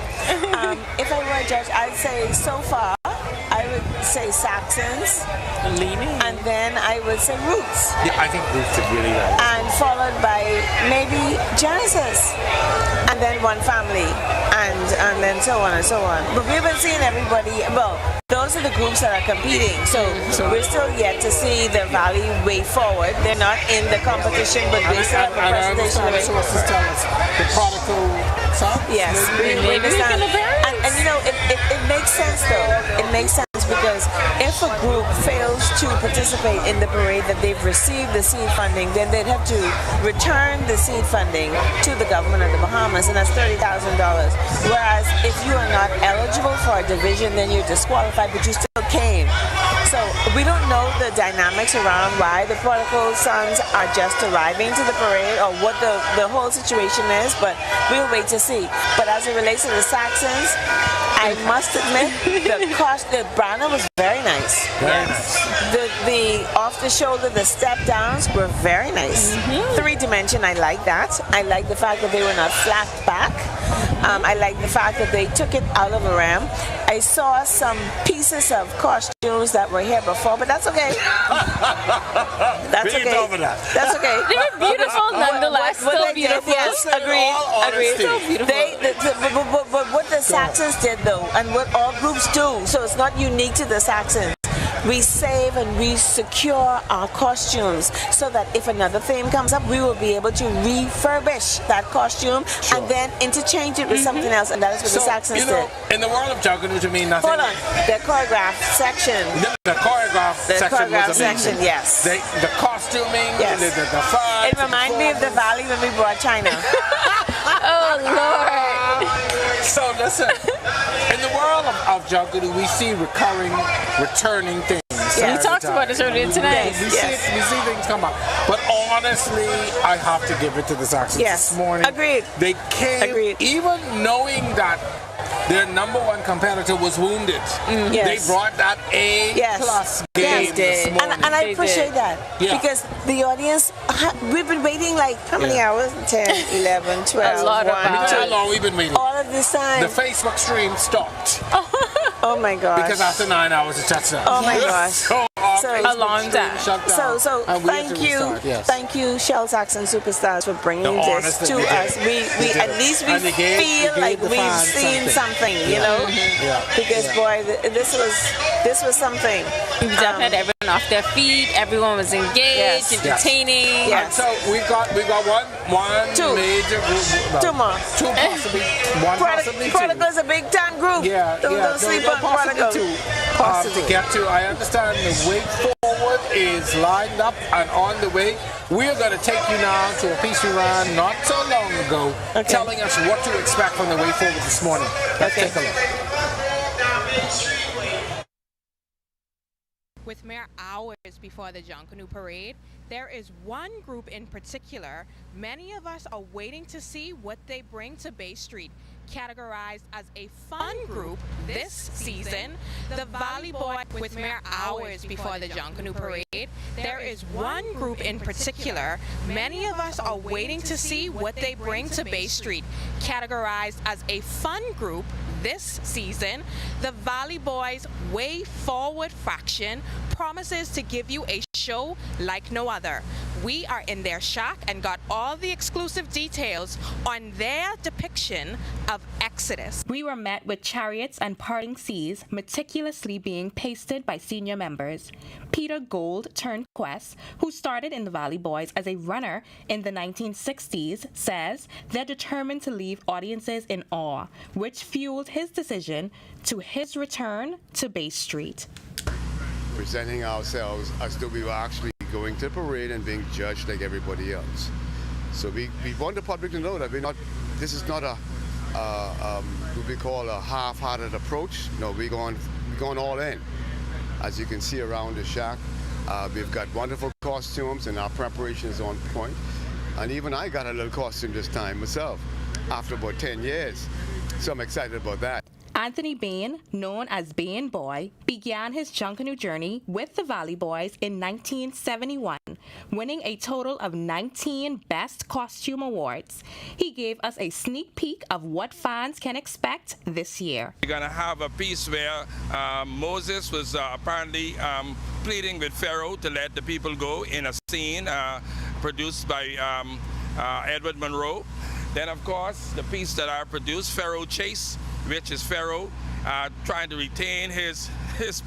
If I were a judge, I'd say so far, I would say Saxons, and then I would say Roots. Yeah, I think Roots is really nice. And followed by maybe Genesis, and then One Family, and then so on and so on. But we've been seeing everybody. Well, those are the groups that are competing. So we're still yet to see the Valley way forward. They're not in the competition, but they still have a presentation of it. Sources tell us the Prodigal song. Yes, we understand. And you know, it makes sense though. It makes sense because if a group fails to participate in the parade that they've received the seed funding, then they'd have to return the seed funding to the government of the Bahamas, and that's $30,000. Whereas if you are not eligible for a division, then you're disqualified, but you still came. So we don't know the dynamics around why the Prodigal Sons are just arriving to the parade or what the whole situation is, but we'll wait to see. But as it relates to the Saxons, I must admit the banner was very nice. Very nice. The off the shoulder, the step downs were very nice. 3-dimension, I like that. I like the fact that they were not flat back. I like the fact that they took it out of a ram. I saw some pieces of costumes that were here before, but that's okay. That's we okay. over that. That's okay. They were beautiful nonetheless. Still beautiful. Yes, agreed. Still beautiful. But what the Saxons did though, and what all groups do, so it's not unique to the Saxons. We save and we secure our costumes so that if another theme comes up, we will be able to refurbish that costume and then interchange it with something else, and that is what the Saxons did. In the world of Junkanoo, to me, nothing. Hold on, the choreographed section. The choreographed section was amazing. Yes. The costuming, yes. the fun. It reminded me of the Valley when we brought China. Oh, Lord. So listen, in the world of Junkanoo, we see returning things. Yeah, we talked about this earlier tonight. We see things come up. But honestly, I have to give it to the Saxons this morning. Agreed. They came, even knowing that their number one competitor was wounded. They brought that A+ game this morning. And I appreciate that. Yeah. Because the audience, we've been waiting like how many hours? 10, 11, 12, a lot of hours. How long we've been waiting? All of this time. The Facebook stream stopped. Oh my gosh. Because after 9 hours it shuts down. Oh my gosh. So a long time. So thank you, Shell Saxons Superstars, for bringing this to us. We at least we feel like we've seen something, you know. Because boy, this was something. We definitely had everyone off their feet. Everyone was engaged, entertaining. Yes. So we got one major group. Two more. Two possibly. One possibly two. Prodigal's a big time group. Don't sleep on Prodigal. To get to, I understand the way forward is lined up and on the way. We're going to take you now to a piece we ran not so long ago, telling us what to expect from the way forward this morning. Let's take a look. With mere hours before the Junkanoo parade, there is one group in particular many of us are waiting to see what they bring to Bay Street. Categorized as a fun group this season, the Valley Boys. With mere hours before the Junkanoo parade, there is one group in particular many of us are waiting to see what they bring to Bay Street. Categorized as a fun group this season, the Valley Boys Way Forward faction promises to give you a show like no other. We are in their shack and got all the exclusive details on their depiction of Exodus. We were met with chariots and parting seas meticulously being pasted by senior members. Peter Gold turned Quest, who started in the Valley Boys as a runner in the 1960s, says they're determined to leave audiences in awe, which fueled his decision to his return to Bay Street. Presenting ourselves as though we were actually going to the parade and being judged like everybody else. So we want the public to know that this is not a what we call a half-hearted approach. No, we're going all in. As you can see around the shack, we've got wonderful costumes and our preparation is on point. And even I got a little costume this time myself, after about 10 years. So I'm excited about that. Anthony Bain, known as Bain Boy, began his Junkanoo journey with the Valley Boys in 1971, winning a total of 19 Best Costume Awards. He gave us a sneak peek of what fans can expect this year. We're going to have a piece where Moses was apparently pleading with Pharaoh to let the people go in a scene produced by Edward Monroe. Then, of course, the piece that I produced, Pharaoh Chase, which is Pharaoh trying to retain his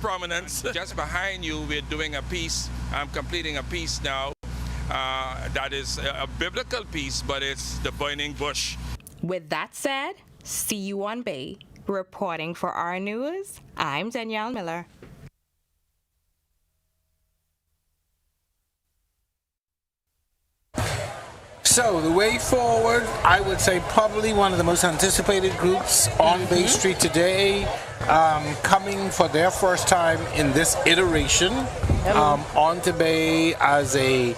prominence. Just behind you, we're doing a piece, I'm completing a piece now that is a biblical piece, but it's the burning bush. With that said, see you on Bay. Reporting for our news, I'm Danielle Miller. So the Way Forward, I would say probably one of the most anticipated groups on Bay Street today, coming for their first time in this iteration onto Bay as a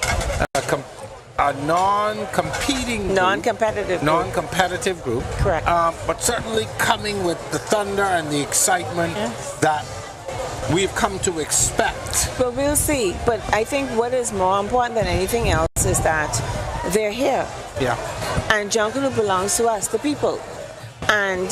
non-competitive group. Correct. But certainly coming with the thunder and the excitement that we've come to expect. But we'll see. But I think what is more important than anything else is that they're here. Yeah. And Junkanoo belongs to us, the people. And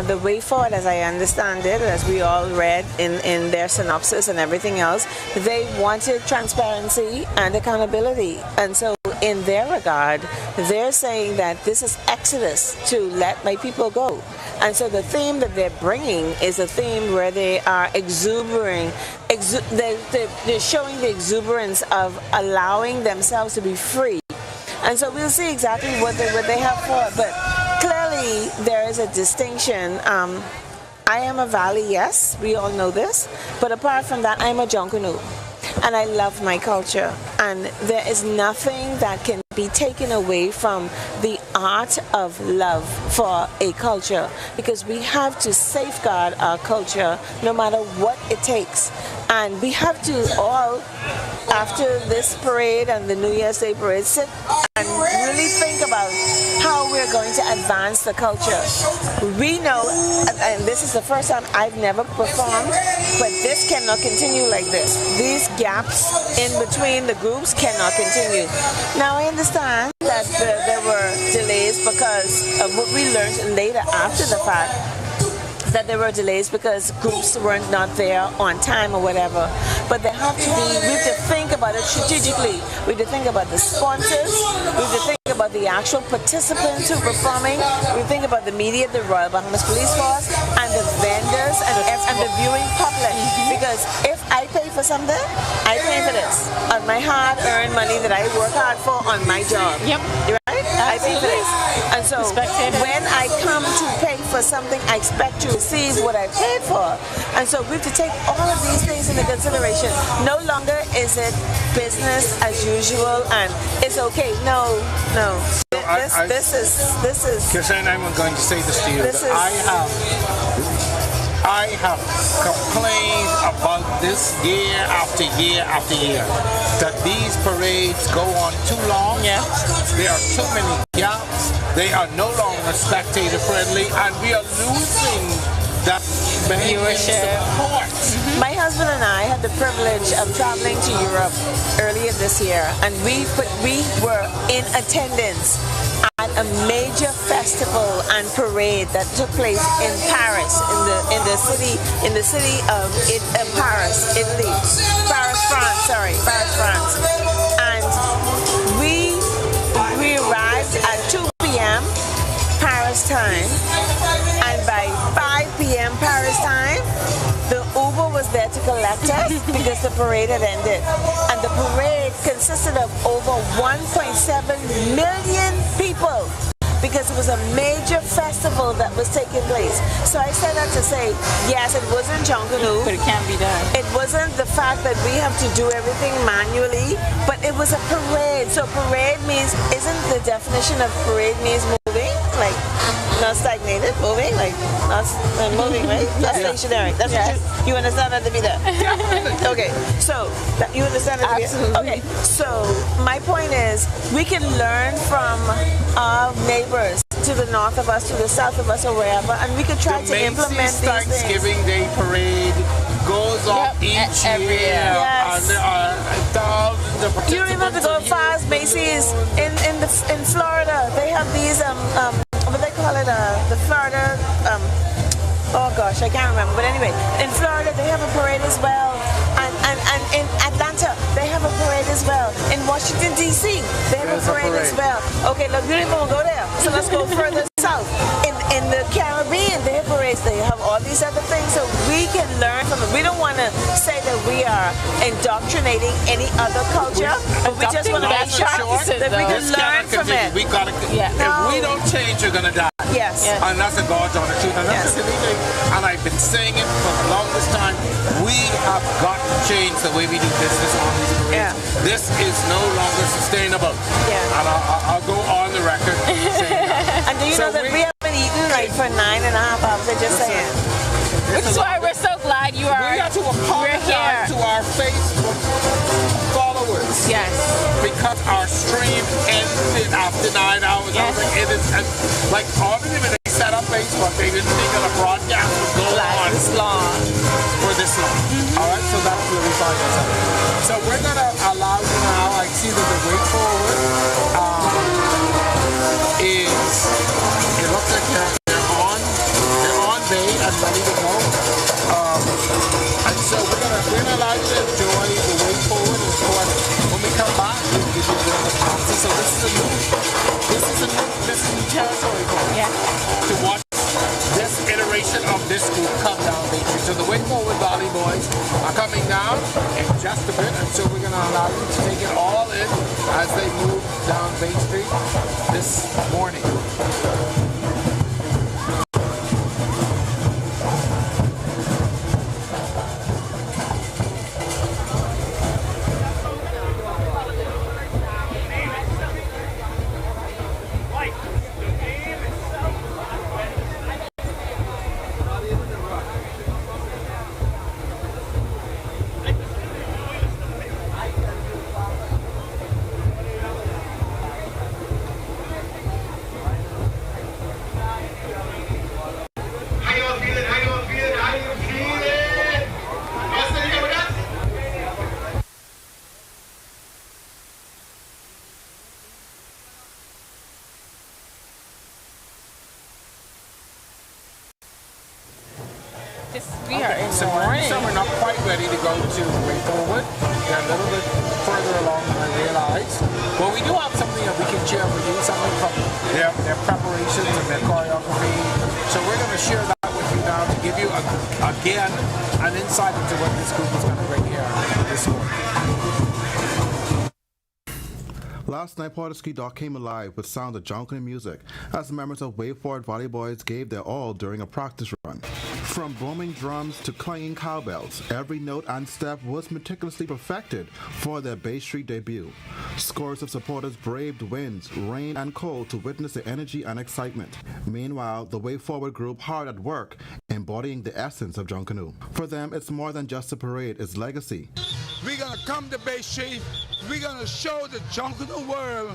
the way forward, as I understand it, as we all read in their synopsis and everything else, they wanted transparency and accountability. And so in their regard, they're saying that this is Exodus, to let my people go. And so the theme that they're bringing is a theme where they are exuberating, they're showing the exuberance of allowing themselves to be free. And so we'll see exactly what they have for it. But clearly there is a distinction. I am a Valley, yes, we all know this. But apart from that, I'm a Junkanoo. And I love my culture. And there is nothing that can be taken away from the art of love for a culture, because we have to safeguard our culture no matter what it takes. And we have to all, after this parade and the New Year's Day parade, sit and really think about how we're going to advance the culture. We know, and this is the first time I've never performed, but this cannot continue like this. These gaps in between the groups cannot continue. Now I understand that there were delays because of what we learned later after the fact, that there were delays because groups were not there on time or whatever. But they have to be, we have to think about it strategically. We have to think about the sponsors, we have to think about the actual participants who are performing, we think about the media, the Royal Bahamas Police Force, and the vendors and the viewing public. Because if I pay for something, I pay for this on my hard-earned money that I work hard for on my job. Yep. Right? I pay for this. And so when I come to pay for something, I expect to receive what I paid for. And so we have to take all of these things into consideration. No longer is it business as usual and it's okay. No. This is. Kirsten, I'm going to say this to you. I have complained about this year after year after year, that these parades go on too long. Yeah. There are too many gaps. They are no longer spectator friendly, and we are losing that support. My husband and I had the privilege of traveling to Europe earlier this year, and we were in attendance at a major festival and parade that took place in Paris, in the city of Paris, Italy, Paris, France, and we arrived at 2 p.m. Paris time, and by 5 p.m. Paris time, the Uber was there to collect us because the parade had ended. And the parade consisted of over 1.7 million people because it was a major festival that was taking place. So I said that to say, yes, it wasn't Junkanoo, but it can be done. It wasn't the fact that we have to do everything manually, but it was a parade. So parade means, isn't the definition of parade means moving? Like, not stagnated, moving, like, not moving, right? Not stationary. That's what you understand that to be that? Okay, so you understand that to be that? Okay, so my point is, we can learn from our neighbors to the north of us, to the south of us, or wherever, and we could try to implement these things. Thanksgiving Day parade goes off each year. Yes. And there are thousands of You don't even have to go far as Macy's in Florida. They have these what they call it, the Florida oh gosh, I can't remember. But anyway, in Florida they have a parade as well, and in Atlanta they have a parade as well. In Washington D.C. they have a parade as well. Okay, look, you don't even want to go there. So let's go further south. In the Caribbean they have parades. They have all these other things, so we can learn from it. We don't want to say that we are indoctrinating any other culture, but we just want to make sure that we can learn from it. We gotta, if we don't change, we're gonna die. Yes. And that's the God's honest truth. And that's the thing. And I've been saying it for the longest time. We have got to change the way we do business on these parades. This is no longer sustainable. Yeah. And I'll go on the record saying that. And do you know that we haven't eaten like for 9.5 hours? I'm just saying. Which is why we're so glad you are. We have to apologize to our Facebook followers. Yes. Because our stream ended after 9 hours. Yes. I was like, it is like obviously when they set up Facebook, they didn't think that a broadcast would go on this long. For this long. All right, so that's really fine. So we're gonna allow you now. I see that the way forward is. It looks like they're on bay and ready to go. And so we're gonna allow you to enjoy the way forward. And of course, when we come back, we'll give you a bit of a policy. So this is new territory for us. To watch this iteration of this group come down Bay Street. So the way forward Valley Boys are coming down in just a bit, and so we're gonna allow you to take it all in as they move down Bay Street this morning. We are in So the morning. we're not quite ready to go to the way forward. They're a little bit further along than I realized. But we do have something that we can share with you, something from their preparations and their choreography. So we're going to share that with you now to give you, again, an insight into what this group is going to bring here this morning. Last night, Prodigal Dock came alive with sounds of Junkanoo music as members of Way Forward Valley Boys gave their all during a practice run. From booming drums to clanging cowbells, every note and step was meticulously perfected for their Bay Street debut. Scores of supporters braved winds, rain, and cold to witness the energy and excitement. Meanwhile, the Way Forward group hard at work, embodying the essence of Junkanoo. For them, it's more than just a parade, it's legacy. We're gonna come to Bay Street, we're gonna show the Junkanoo world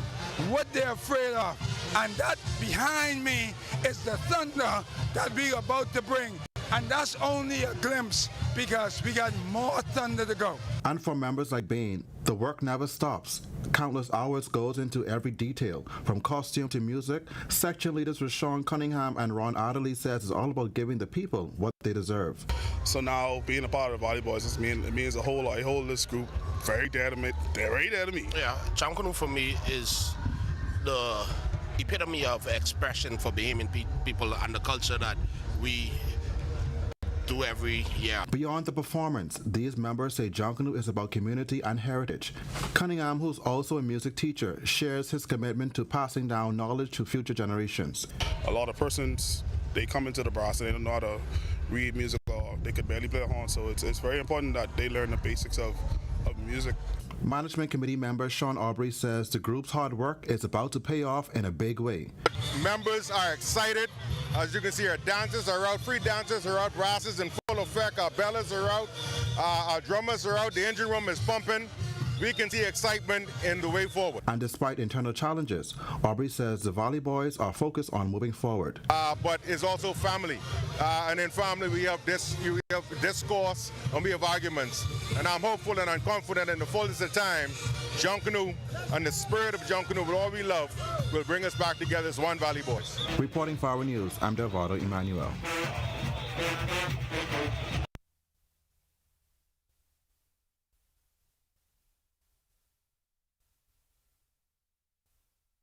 what they're afraid of. And that behind me is the thunder that we're about to bring. And that's only a glimpse because we got more thunder to go. And for members like Bain, the work never stops. Countless hours goes into every detail, from costume to music. Section leaders Rashawn Cunningham and Ron Adderley says it's all about giving the people what they deserve. So now being a part of the Valley Boys, it means a whole this group very dear to me. They're very dear to me. Yeah, Junkanoo for me is the epitome of expression for Bahamian people and the culture that we do every year. Beyond the performance, these members say Junkanoo is about community and heritage. Cunningham, who's also a music teacher, shares his commitment to passing down knowledge to future generations. A lot of persons, they come into the brass and they don't know how to read music or they could barely play a horn, so it's very important that they learn the basics of music. Management committee member Sean Aubrey says the group's hard work is about to pay off in a big way. Members are excited. As you can see, our dancers are out, free dancers are out, brasses in full effect, our bellas are out, our drummers are out, the engine room is pumping. We can see excitement in the way forward. And despite internal challenges, Aubrey says the Valley Boys are focused on moving forward. But it's also family. And in family we have discourse and we have arguments. And I'm hopeful and I'm confident in the fullness of time, Junkanoo and the spirit of Junkanoo with all we love will bring us back together as one Valley Boys. Reporting for Our News, I'm Delvado Emmanuel.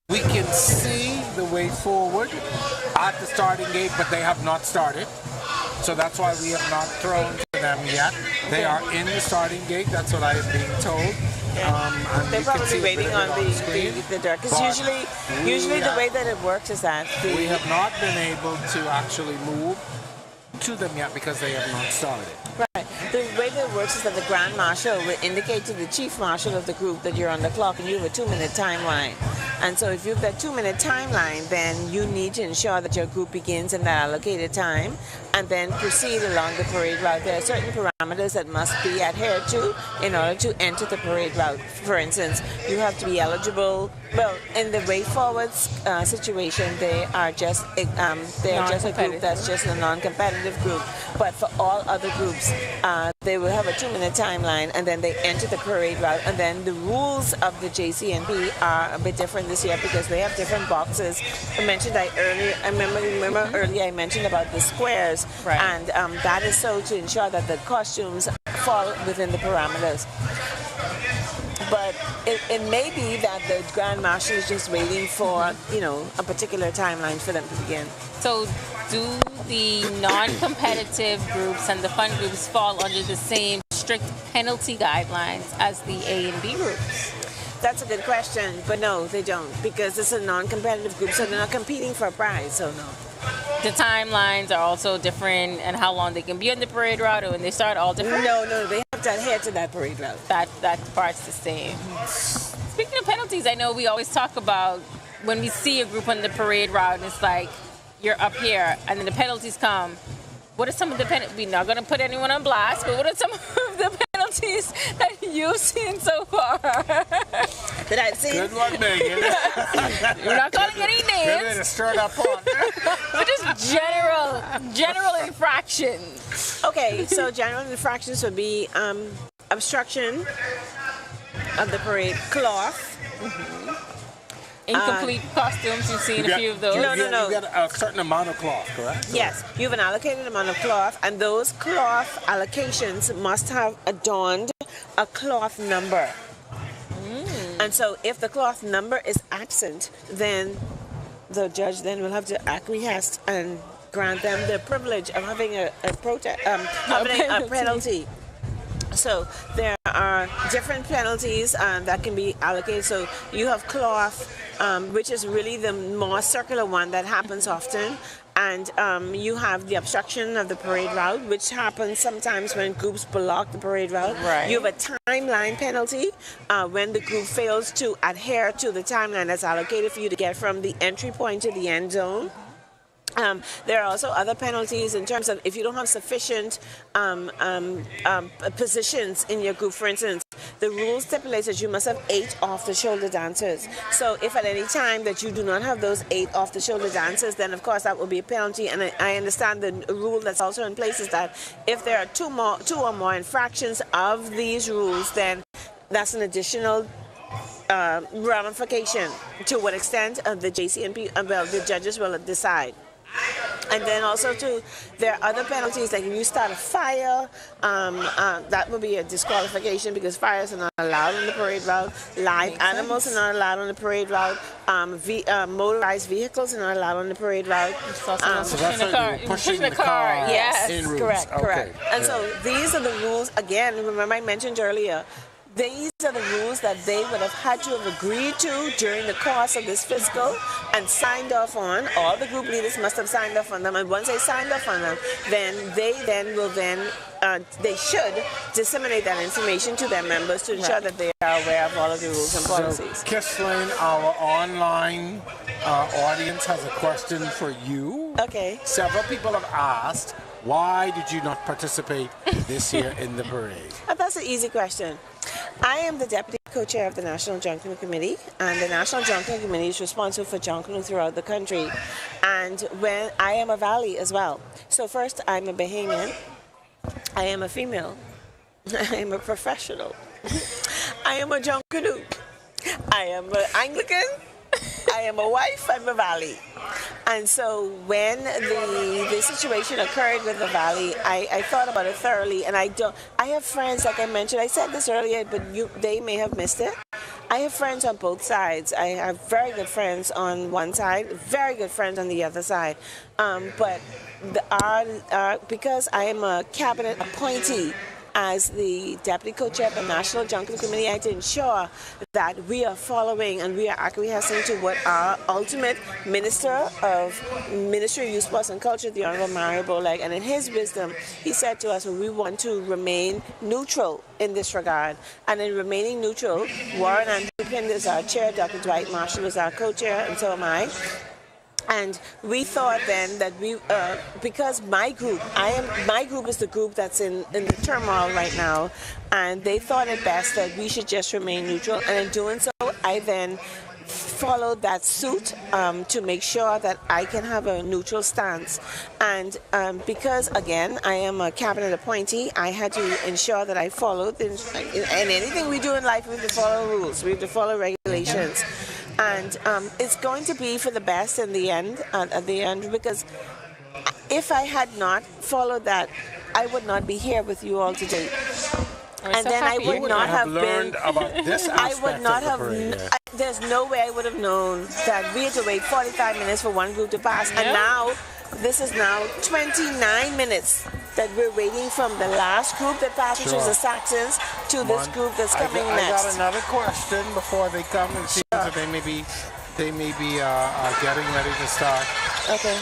We can see the Way Forward at the starting gate, but they have not started. So that's why we have not thrown to them yet. They are in the starting gate, that's what I am being told. And they're probably waiting on the door. Because usually the way that it works is that we have not been able to actually move to them yet because they have not started. Right. The way that it works is that the Grand Marshal will indicate to the Chief Marshal of the group that you're on the clock and you have a 2-minute timeline. And so if you've got 2-minute timeline, then you need to ensure that your group begins in that allocated time and then proceed along the parade route. There are certain parameters that must be adhered to in order to enter the parade route. For instance, you have to be eligible. Well, in the Way Forward situation, they are just a group that's just a non-competitive group. But for all other groups, they will have a 2-minute timeline, and then they enter the parade route. And then the rules of the JCNP are a bit different this year because they have different boxes. I remember earlier I mentioned about the squares, right. And that is so to ensure that the costumes fall within the parameters. But it may be that the Grand Marshal is just waiting for, a particular timeline for them to begin. So do the non-competitive groups and the fun groups fall under the same strict penalty guidelines as the A and B groups? That's a good question, but no, they don't, because it's a non-competitive group, so they're not competing for a prize, so no. The timelines are also different, and how long they can be on the parade route, or when they start, all different? No, they have to adhere to that parade route. That part's the same. Speaking of penalties, I know we always talk about when we see a group on the parade route, and it's like, you're up here, and then the penalties come. What are some of the penalties? We're not going to put anyone on blast, but what are some of the penalties that you've seen so far? That I've seen? Good one, Megan. We're not calling any names. Good way to stir it up on. But just general infractions. Okay, so general infractions would be obstruction of the parade, cloth. Incomplete costumes, you've seen a few of those. No. You get a certain amount of cloth, correct? Yes, you have an allocated amount of cloth, and those cloth allocations must have adorned a cloth number. And so if the cloth number is absent, then the judge then will have to acquiesce and grant them the privilege of having a penalty. So there are different penalties that can be allocated. So you have cloth which is really the more circular one that happens often. And you have the obstruction of the parade route, which happens sometimes when groups block the parade route. Right. You have a timeline penalty when the group fails to adhere to the timeline that's allocated for you to get from the entry point to the end zone. There are also other penalties in terms of if you don't have sufficient positions in your group. For instance, the rule stipulates that you must have 8 off-the-shoulder dancers. So if at any time that you do not have those 8 off-the-shoulder dancers, then of course that will be a penalty. And I understand the rule that's also in place is that if there are two or more infractions of these rules, then that's an additional ramification. To what extent the JCNP, the judges will decide. And then also too, there are other penalties, like if you start a fire, that will be a disqualification because fires are not allowed on the parade route. Live animals are not allowed on the parade route. Motorized vehicles are not allowed on the parade route. So that's pushing the car. Yes, in routes. correct. Okay. And so these are the rules. Again, remember I mentioned earlier. These are the rules that they would have had to have agreed to during the course of this fiscal and signed off on. All the group leaders must have signed off on them, and once they signed off on them, then they should disseminate that information to their members to ensure that they are aware of all of the rules and policies. So, Kisling, our online audience has a question for you. Okay. Several people have asked, why did you not participate this year in the parade? That's an easy question. I am the deputy co-chair of the National Junkanoo Committee, and the National Junkanoo Committee is responsible for Junkanoo throughout the country. And when I am a Valley as well. So first, I'm a Bahamian. I am a female. I am a professional. I am a Junkanoo. I am an Anglican. I am a wife. I'm a Valley. And so when the situation occurred with the Valley, I thought about it thoroughly, and I have friends, like I mentioned, I said this earlier, but they may have missed it. I have friends on both sides. I have very good friends on one side, very good friends on the other side. But because I am a cabinet appointee, as the deputy co-chair of the National Junkanoo Committee, I had to ensure that we are following and we are acquiescing to what our ultimate Minister of Ministry of Youth, Sports and Culture, the Honorable Mario Boleg, and in his wisdom, he said to us, well, we want to remain neutral in this regard. And in remaining neutral, Warren Andrew is our chair, Dr. Dwight Marshall is our co-chair, and so am I. And we thought then that because my group is the group that's in the turmoil right now, and they thought it best that we should just remain neutral. And in doing so, I then followed that suit to make sure that I can have a neutral stance. And because, again, I am a cabinet appointee, I had to ensure that I followed, and anything we do in life, we have to follow rules, we have to follow regulations. And it's going to be for the best in the end, at the end, because if I had not followed that, I would not be here with you all today. And then I would not have learned about this I would not have. There's no way I would have known that we had to wait 45 minutes for one group to pass, and now this is now 29 minutes that we're waiting from the last group that passed, which was the Saxons, to this group that's coming next. I got another question before they come, and seems that they may be getting ready to start. Okay.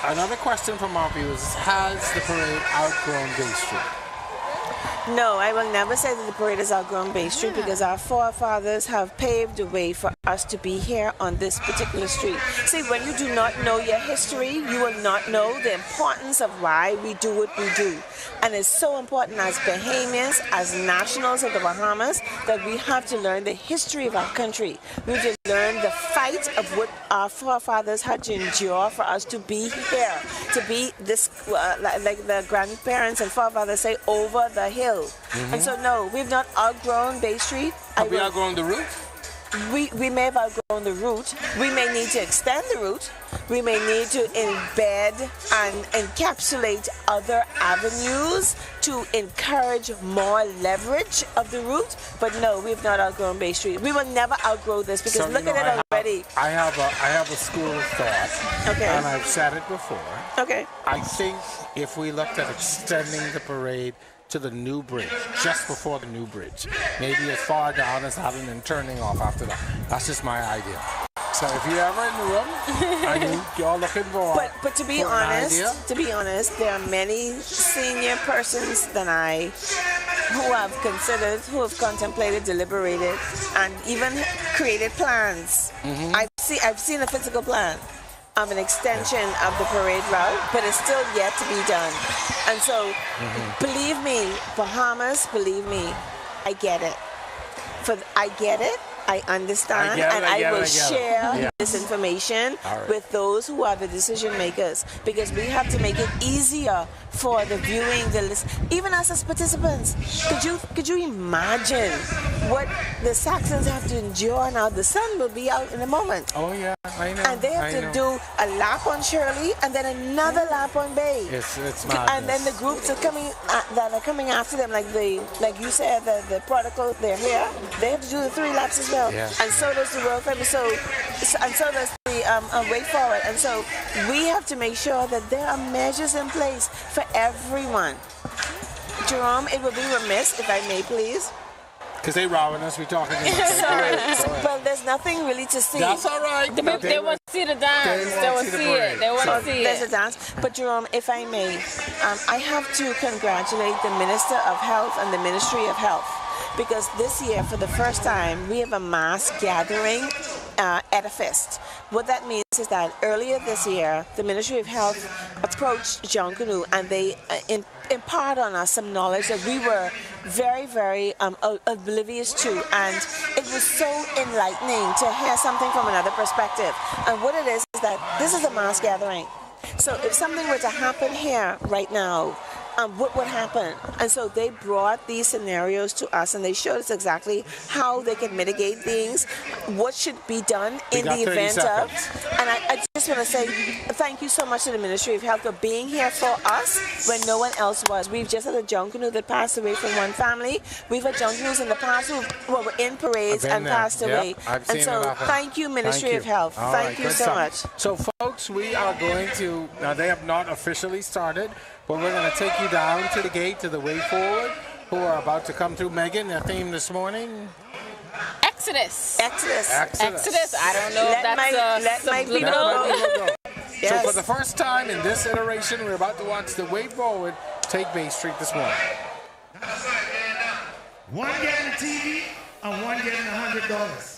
Another question from our viewers is, has the parade outgrown Bay Street? No, I will never say that the parade has outgrown Bay Street because our forefathers have paved the way for us to be here on this particular street. See, when you do not know your history, you will not know the importance of why we do what we do. And it's so important as Bahamians, as nationals of the Bahamas, that we have to learn the history of our country. We have to learn the fight of what our forefathers had to endure for us to be here, to be this, like the grandparents and forefathers say, over the hill. And so, no, we've not outgrown Bay Street. Have we outgrown the route? We may have outgrown the route. We may need to extend the route. We may need to embed and encapsulate other avenues to encourage more leverage of the route. But no, we've not outgrown Bay Street. We will never outgrow this because so, look at it already. I have a school of thought, and I've said it before. Okay. I think if we looked at extending the parade to the new bridge, just before the new bridge, maybe as far down as Allen and turning off after that. That's just my idea. So if you're ever in the room and you're looking for But to be for an idea, honest, there are many senior persons than I who have considered, who have contemplated, deliberated, and even created plans. Mm-hmm. I've seen a physical plan of an extension of the parade route, but it's still yet to be done. And so, believe me, Bahamas, believe me, I get it. I get it. I understand, and I will share this information with those who are the decision makers, because we have to make it easier for the viewing, the list, even us as participants. Could you imagine what the Saxons have to endure now? The sun will be out in a moment. Oh yeah, I know. And they have to do a lap on Shirley and then another lap on Bay. It's madness. And then the groups are coming that are coming after them, like you said, the Prodigal, they're here. They have to do the 3 laps as well. Yeah. And so does the world famous. And so does the way forward. And so we have to make sure that there are measures in place for everyone. Jerome, it would be remiss if I may, please. Because they robbing us, we talking to them. Sorry, but there's nothing really to see. That's all right. They want to see the dance. They want to see it. They want to see it. There's a dance. But Jerome, if I may, I have to congratulate the Minister of Health and the Ministry of Health, because this year, for the first time, we have a mass gathering edifice. What that means is that earlier this year, the Ministry of Health approached Junkanoo, and they impart on us some knowledge that we were very, very oblivious to, and it was so enlightening to hear something from another perspective. And what it is that this is a mass gathering. So if something were to happen here right now, what would happen? And so they brought these scenarios to us, and they showed us exactly how they can mitigate things, what should be done in the event of. And I just want to say thank you so much to the Ministry of Health for being here for us when no one else was. We've just had a Junkanoo that passed away from one family. We've had Junkanoos in the past who were in parades and passed away. And so thank you, Ministry of Health. Thank you so much. So folks, we are going to, now they have not officially started, but we're going to take you down to the gate, to the way forward, who are about to come through. Megan, their theme this morning? Exodus. Exodus. I don't know if that's let my people go. Yes. So for the first time in this iteration, we're about to watch the way forward take Bay Street this morning. One getting a TV and one getting $100.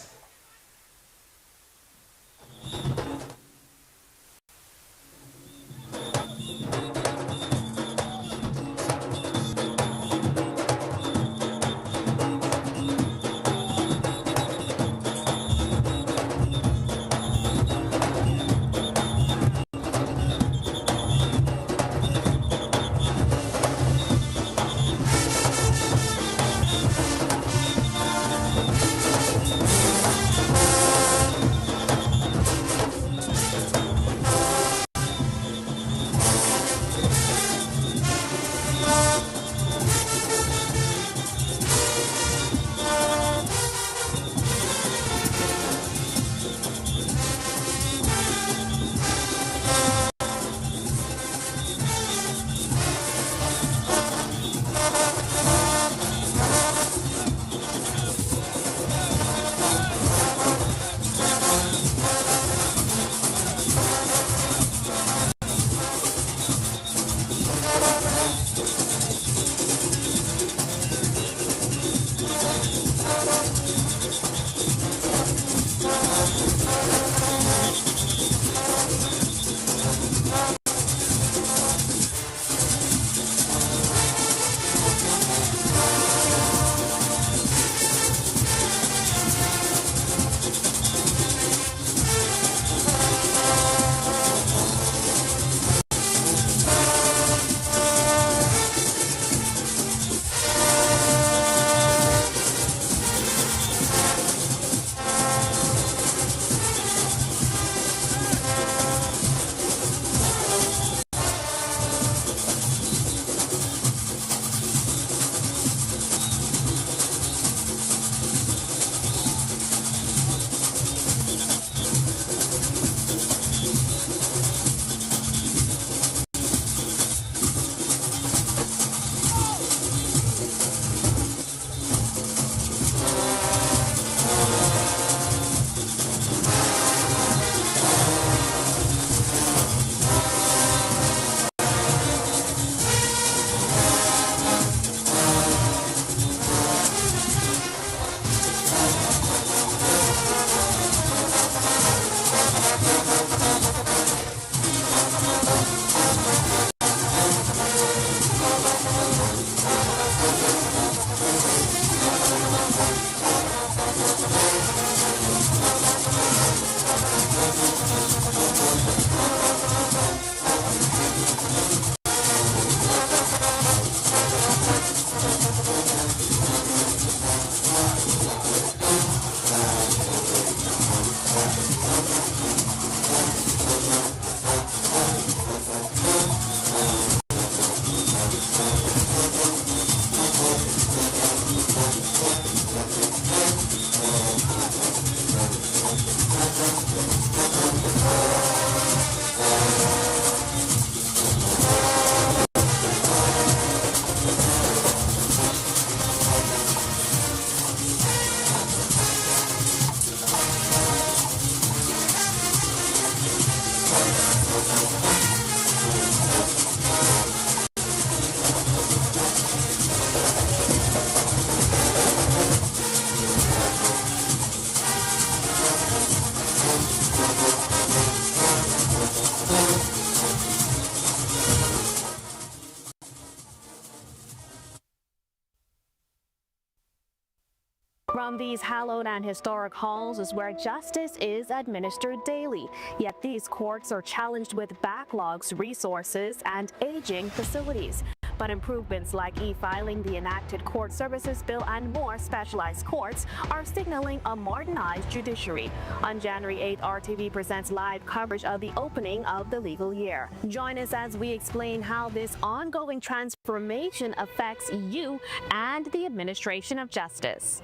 From these hallowed and historic halls is where justice is administered daily. Yet these courts are challenged with backlogs, resources, and aging facilities. But improvements like e-filing, the enacted court services bill, and more specialized courts are signaling a modernized judiciary. On January 8th, RTV presents live coverage of the opening of the legal year. Join us as we explain how this ongoing transformation affects you and the administration of justice.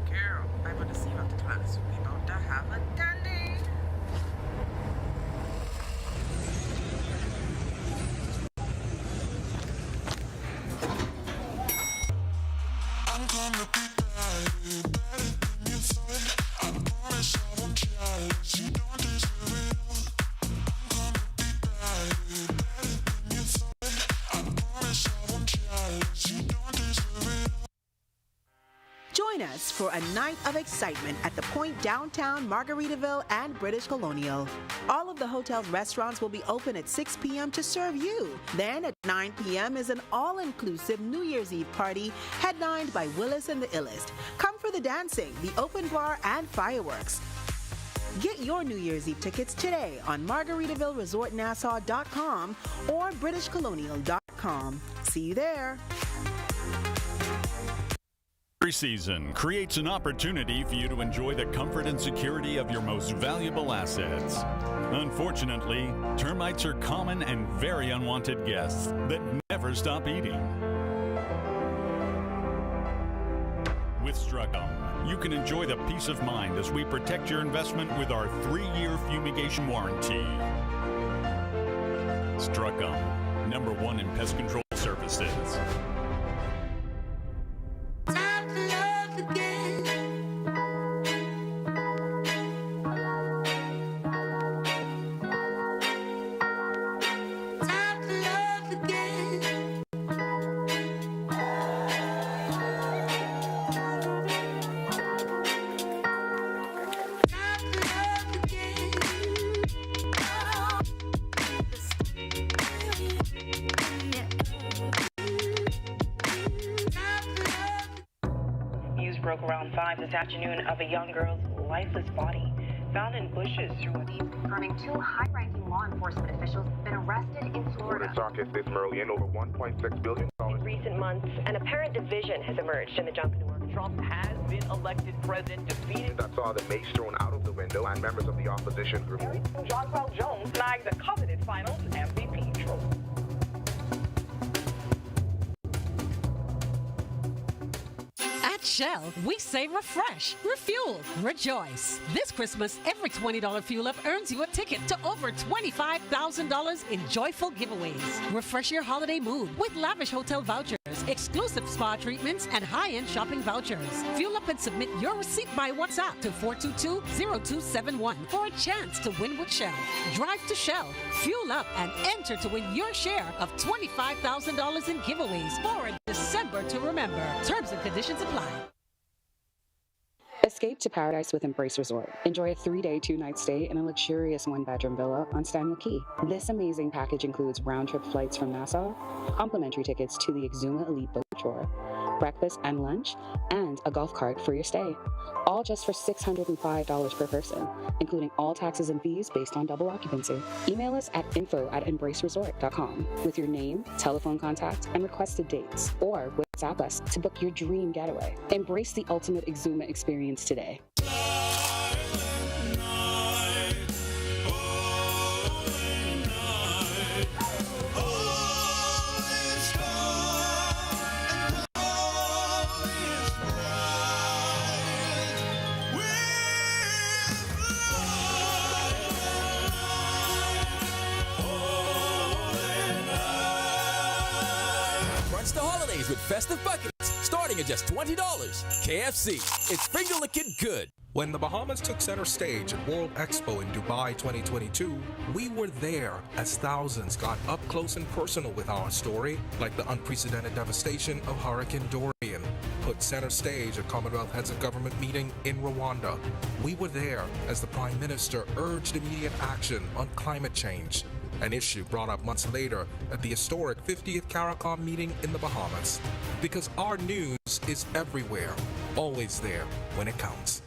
Girl, I want to see you after class. We about to have a dandy. I'm gonna be better than you thought. I promise I won't challenge you, don't deserve it all. I'm gonna be better than you thought. I promise I won't challenge you, don't deserve it all. Join us for a night of excitement at the Point downtown Margaritaville and British Colonial. All of the hotel's restaurants will be open at 6 p.m. to serve you. Then at 9 p.m. is an all-inclusive New Year's Eve party headlined by Willis and the Illest. Come for the dancing, the open bar, and fireworks. Get your New Year's Eve tickets today on MargaritavilleResortNassau.com or BritishColonial.com. See you there. Every season creates an opportunity for you to enjoy the comfort and security of your most valuable assets. Unfortunately, termites are common and very unwanted guests that never stop eating. With Strucum, you can enjoy the peace of mind as we protect your investment with our 3-year fumigation warranty. Strucum, #1 in pest control services. Broke around 5 this afternoon of a young girl's lifeless body found in bushes confirming 2 high-ranking law enforcement officials have been arrested in Florida. Sockets this Merlin over $1.6 billion. In recent months, an apparent division has emerged in the Junkanoo. Trump has been elected president, defeated. That saw the mace thrown out of the window and members of the opposition group. John Paul Jones snags a coveted finals MVP trophy. At Shell, we say refresh, refuel, rejoice. This Christmas, every $20 fuel up earns you a ticket to over $25,000 in joyful giveaways. Refresh your holiday mood with lavish hotel vouchers, exclusive spa treatments, and high-end shopping vouchers. Fuel up and submit your receipt by WhatsApp to 422-0271 for a chance to win with Shell. Drive to Shell, fuel up, and enter to win your share of $25,000 in giveaways for a December to remember. Terms and conditions apply. Escape to paradise with Embrace Resort. Enjoy a 3-day, 2-night stay in a luxurious 1-bedroom villa on Stanley Key. This amazing package includes round-trip flights from Nassau, complimentary tickets to the Exuma Elite Boat Tour, breakfast and lunch, and a golf cart for your stay. All just for $605 per person, including all taxes and fees based on double occupancy. Email us at info@embraceresort.com with your name, telephone contact, and requested dates, or WhatsApp us to book your dream getaway. Embrace the ultimate Exuma experience today. With festive buckets starting at just $20. KFC, it's finger-licking good. When the Bahamas took center stage at World Expo in Dubai 2022, we were there as thousands got up close and personal with our story, like the unprecedented devastation of Hurricane Dorian put center stage at Commonwealth Heads of Government meeting in Rwanda. We were there as the Prime Minister urged immediate action on climate change, an issue brought up months later at the historic 50th CARICOM meeting in the Bahamas. Because our news Sports is everywhere, always there when it counts.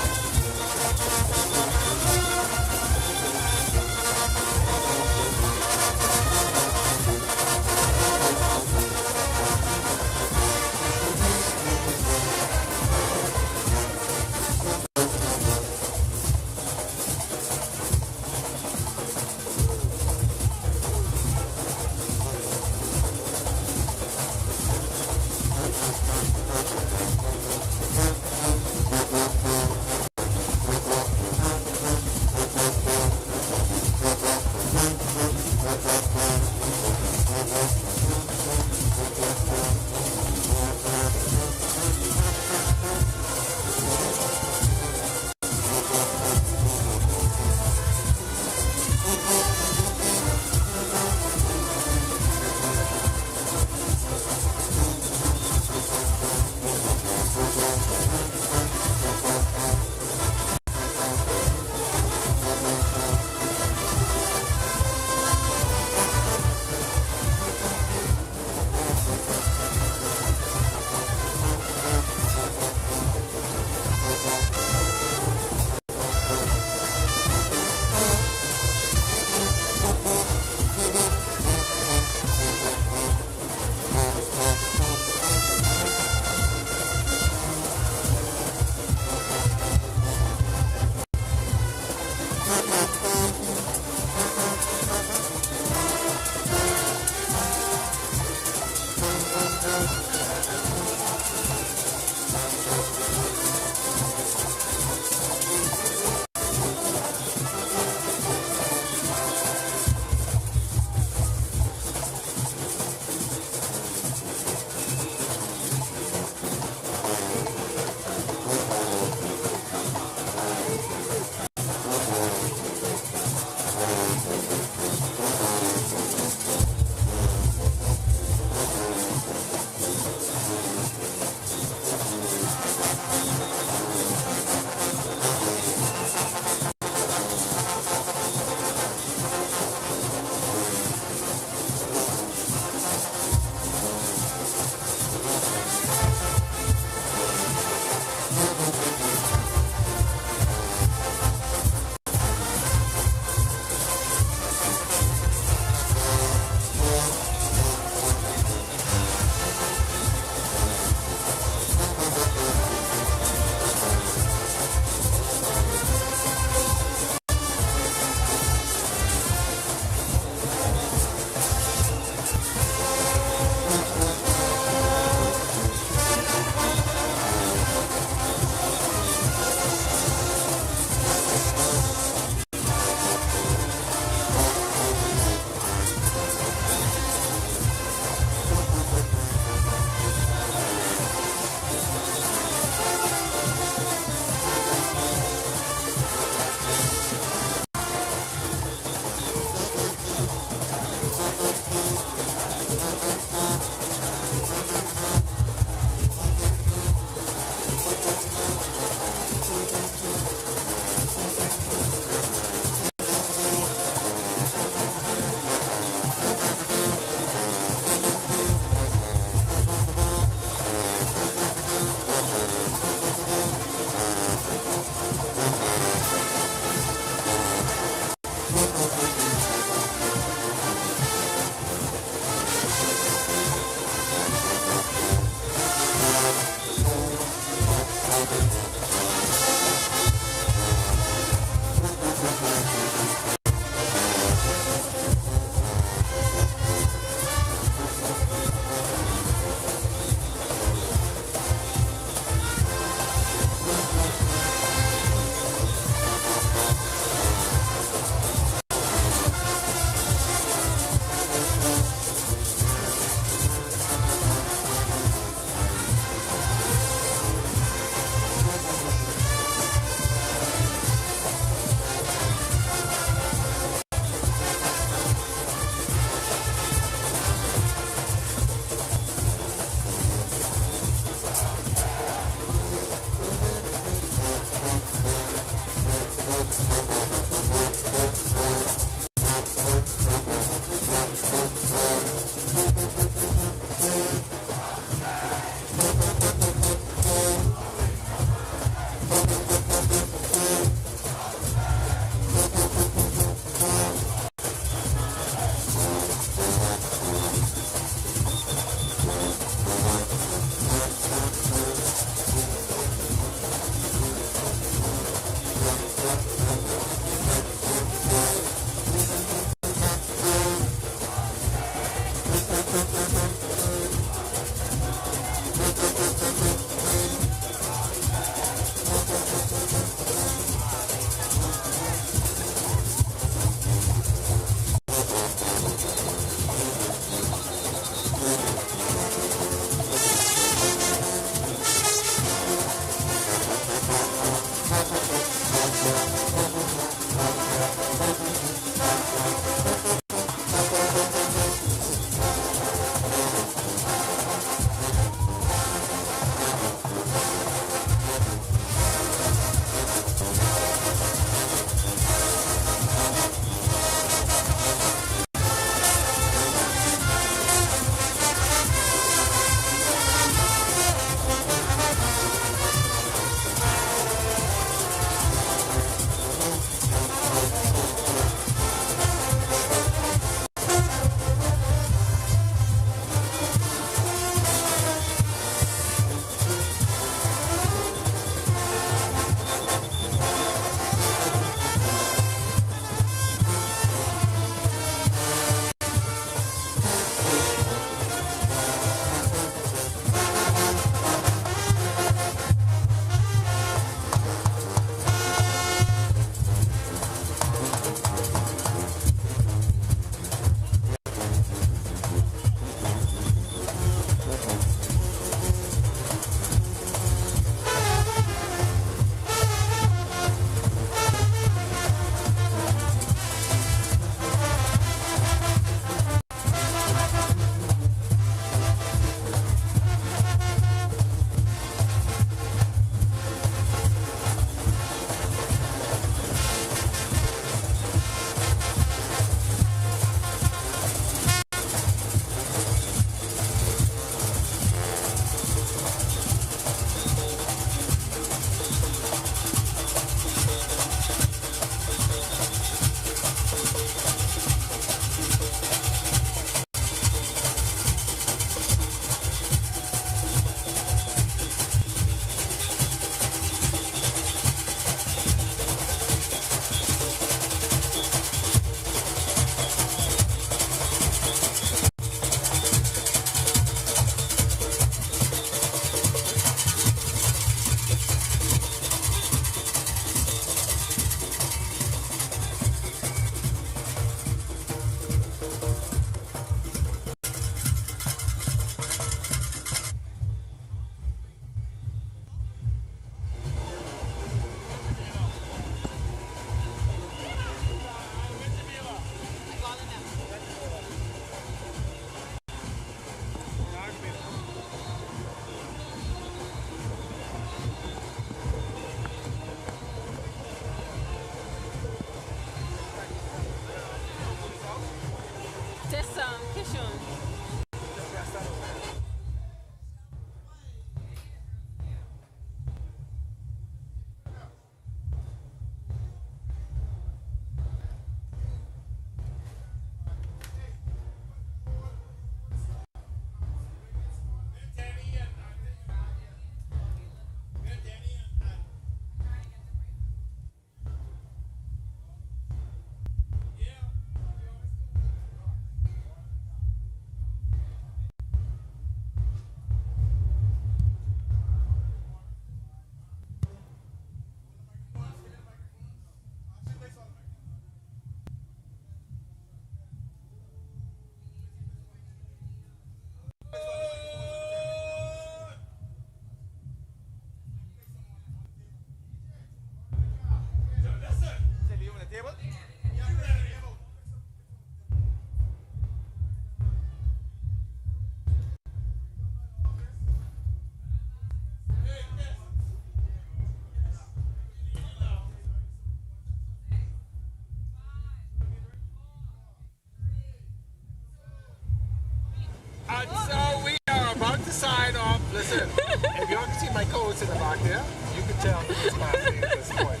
And so we are about to sign off. Listen, if you can see my co-host in the back there, you can tell who's passing at this point.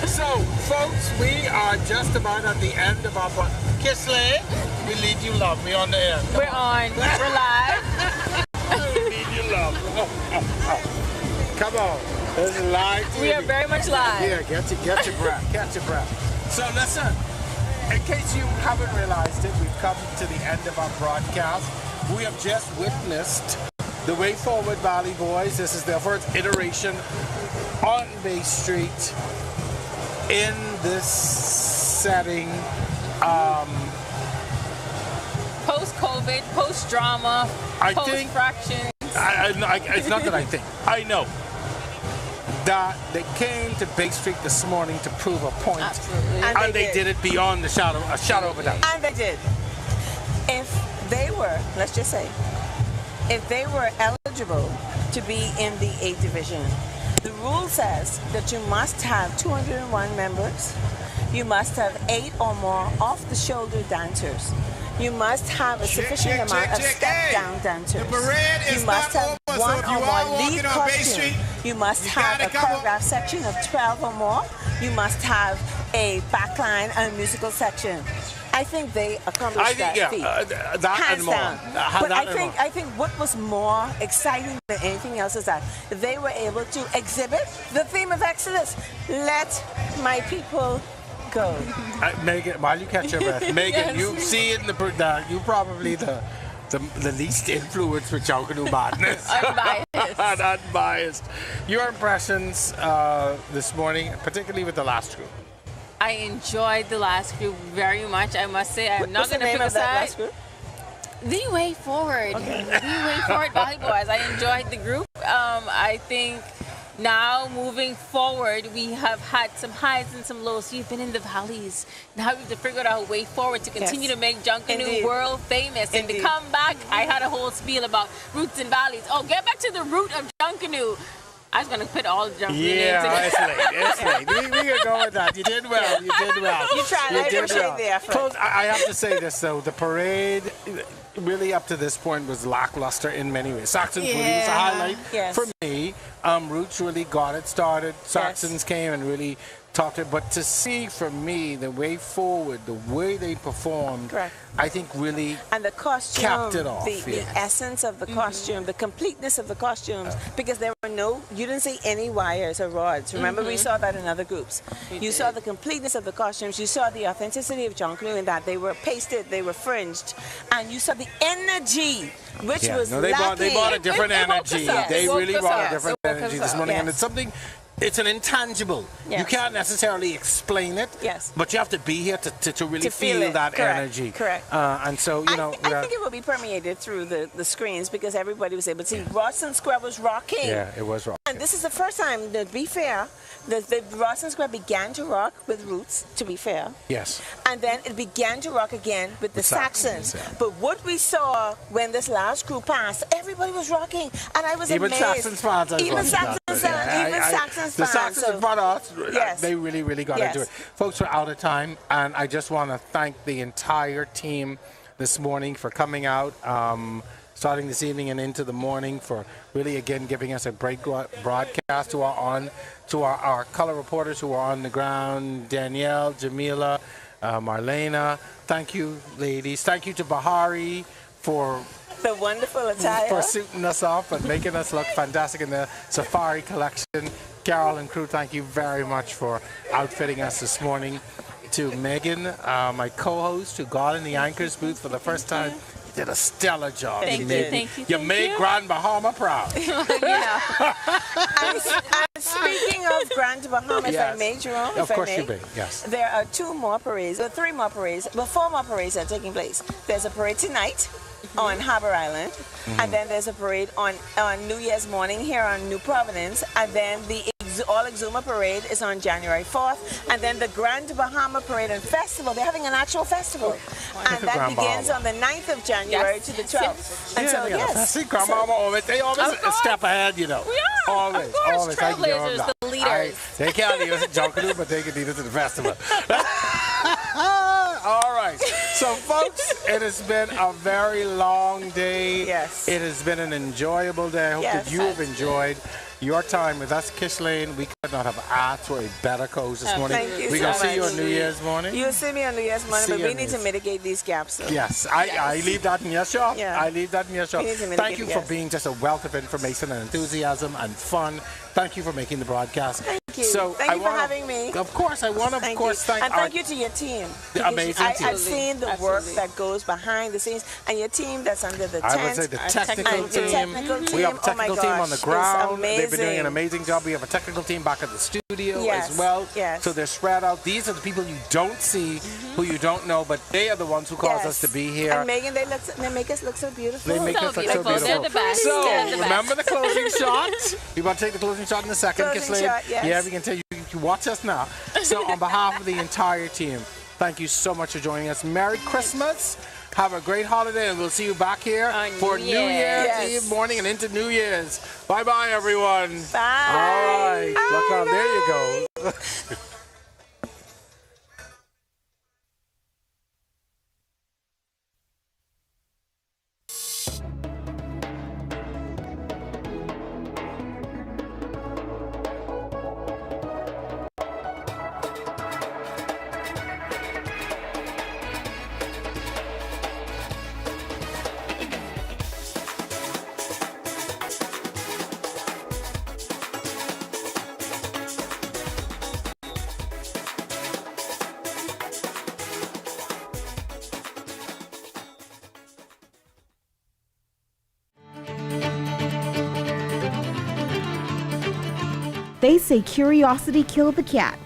So, folks, we are just about at the end of our Kisley, we lead you love. We on the air. We're on. We're live. We lead you love. Come on. This is live TV. We are very much live. Yeah, get your breath. Catch your breath. So listen, in case you haven't realized it, we've come to the end of our broadcast. We have just witnessed the Way Forward Valley Boys. This is their first iteration on Bay Street in this setting. Post-COVID, post-drama, post-fractions. It's not that I think. I know that they came to Bay Street this morning to prove a point. Absolutely. And they did it beyond a shadow of a doubt. And they did. If they were, let's just say, if they were eligible to be in the A division, the rule says that you must have 201 members, you must have 8 or more off-the-shoulder dancers, you must have a sufficient amount of step-down dancers, you must have one or more lead costumes, you must have a choreographed section of 12 or more, you must have a backline and a musical section. I think they accomplished that feat. That hands and more. down. But I think what was more exciting than anything else is that they were able to exhibit the theme of Exodus. Let my people go. Megan, while you catch your breath, Megan, you see it in you probably the least influenced with Junkanoo madness. Unbiased. Unbiased. Your impressions this morning, particularly with the last group. I enjoyed the last group very much. I must say, I'm not going to pick a side. The Way Forward. Okay. The Way Forward Valley Boys. I enjoyed the group. I think now moving forward, we have had some highs and some lows. You've been in the valleys. Now we have to figure out a way forward to continue to make Junkanoo world famous. And to come back, I had a whole spiel about roots and valleys. Oh, get back to the root of Junkanoo. I was going to put all the Junkanoo names together. It's late. We can go with that. You did well. You did well. You tried. I appreciate the effort. Folks, I have to say this, though. The parade really up to this point was lackluster in many ways. Saxons was a highlight for me. Roots really got it started. Saxons came and really talked it. But to see, for me, the Way Forward, the way they performed, I think really and the costume, capped it off. The essence of the costume, the completeness of the costumes, because there were you didn't see any wires or rods. Remember, we saw that in other groups. You saw the completeness of the costumes. You saw the authenticity of Junkanoo in that they were pasted, they were fringed, and you saw the energy, which was they brought a different energy. They really brought a different energy this morning, and it's something. It's an intangible. You can't necessarily explain it, but you have to be here to really feel that energy. Correct. And so, you know, I think it will be permeated through the screens because everybody was able to see. Rawson Square was rocking. Yeah, it was rocking. And this is the first time, to be fair, the Rawson Square began to rock with Roots, to be fair. Yes. And then it began to rock again with the Saxons. But what we saw when this last group passed, everybody was rocking. And I was amazed. Saxons fans. Even Saxons fans. The Saxons brought us. They really got into it. Folks, we're out of time, and I just want to thank the entire team this morning for coming out, starting this evening and into the morning, for really again giving us a great broadcast. To our color reporters who are on the ground, Danielle, Jamila, Marlena. Thank you, ladies. Thank you to Bahari for the wonderful attire, for suiting us up and making us look fantastic in the safari collection. Carol and crew, thank you very much for outfitting us this morning. To Megan, my co-host, who got in the anchor's booth for the first time, did a stellar job. Thank you. You made Grand Bahama proud. And speaking of Grand Bahama, if I may, Jerome, of course you may. Yes. There are 4 more parades that are taking place. There's a parade tonight on Harbor Island, and then there's a parade on New Year's morning here on New Providence, and then the All Exuma Parade is on January 4th, and then the Grand Bahama Parade and Festival. They're having an actual festival, and that begins on the 9th of January to the 12th. And so, Grand Bahama, they always a step ahead, you know. We are. Always. Trailblazers, the leaders. They can't lead us at Junkanoo, but they can lead us to the festival. All right. So So, folks, it has been a very long day. Yes. It has been an enjoyable day. I hope that you have enjoyed your time with us, Kish Lane. We could not have asked for a better coach this morning. Thank you We're so going to see you much. on New Year's morning. You'll see me on New Year's morning, See but you we on need New to mitigate these gaps. So. Yes, I leave that in your shop. Yeah. I leave that in your shop. We need to Thank mitigate, you yes. for being just a wealth of information and enthusiasm and fun. Thank you for making the broadcast. Thank you. So Thank you for wanna- having me. Of course, I want to, Thank thank you. our Thank you to your team. The amazing team. I've seen the work that goes behind the scenes, and your team that's under the tent. I would say the technical team. We have a Oh my technical team on the gosh, ground. it's They've been doing an amazing. amazing job. We have a technical team back at the studio Yes, as well. yes. So they're spread out. These are the people you don't see, who you don't know, but they are the ones who cause us to be here. And Megan, they make us look so beautiful. They make us look so beautiful. They're the best. So, They're the best. remember the closing shot? We're about to take the closing shot in a second. Closing Kiss Lane. shot, yes. Yeah, we can tell you to watch us now. So, on behalf of the entire team, thank you so much for joining us. Merry Christmas. Have a great holiday, and we'll see you back here for New Year's Eve morning and into New Year's. Bye-bye, everyone. Bye. All right. Look out. There you go. They say curiosity killed the cat.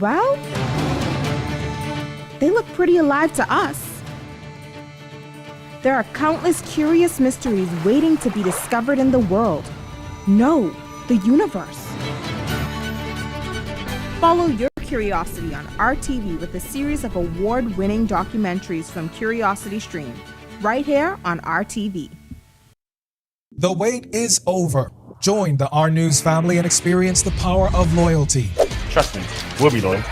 Well, they look pretty alive to us. There are countless curious mysteries waiting to be discovered in the world. No, the universe. Follow your curiosity on RTV with a series of award-winning documentaries from Curiosity Stream, right here on RTV. The wait is over. Join the R News family and experience the power of loyalty. Trust me, we'll be loyal.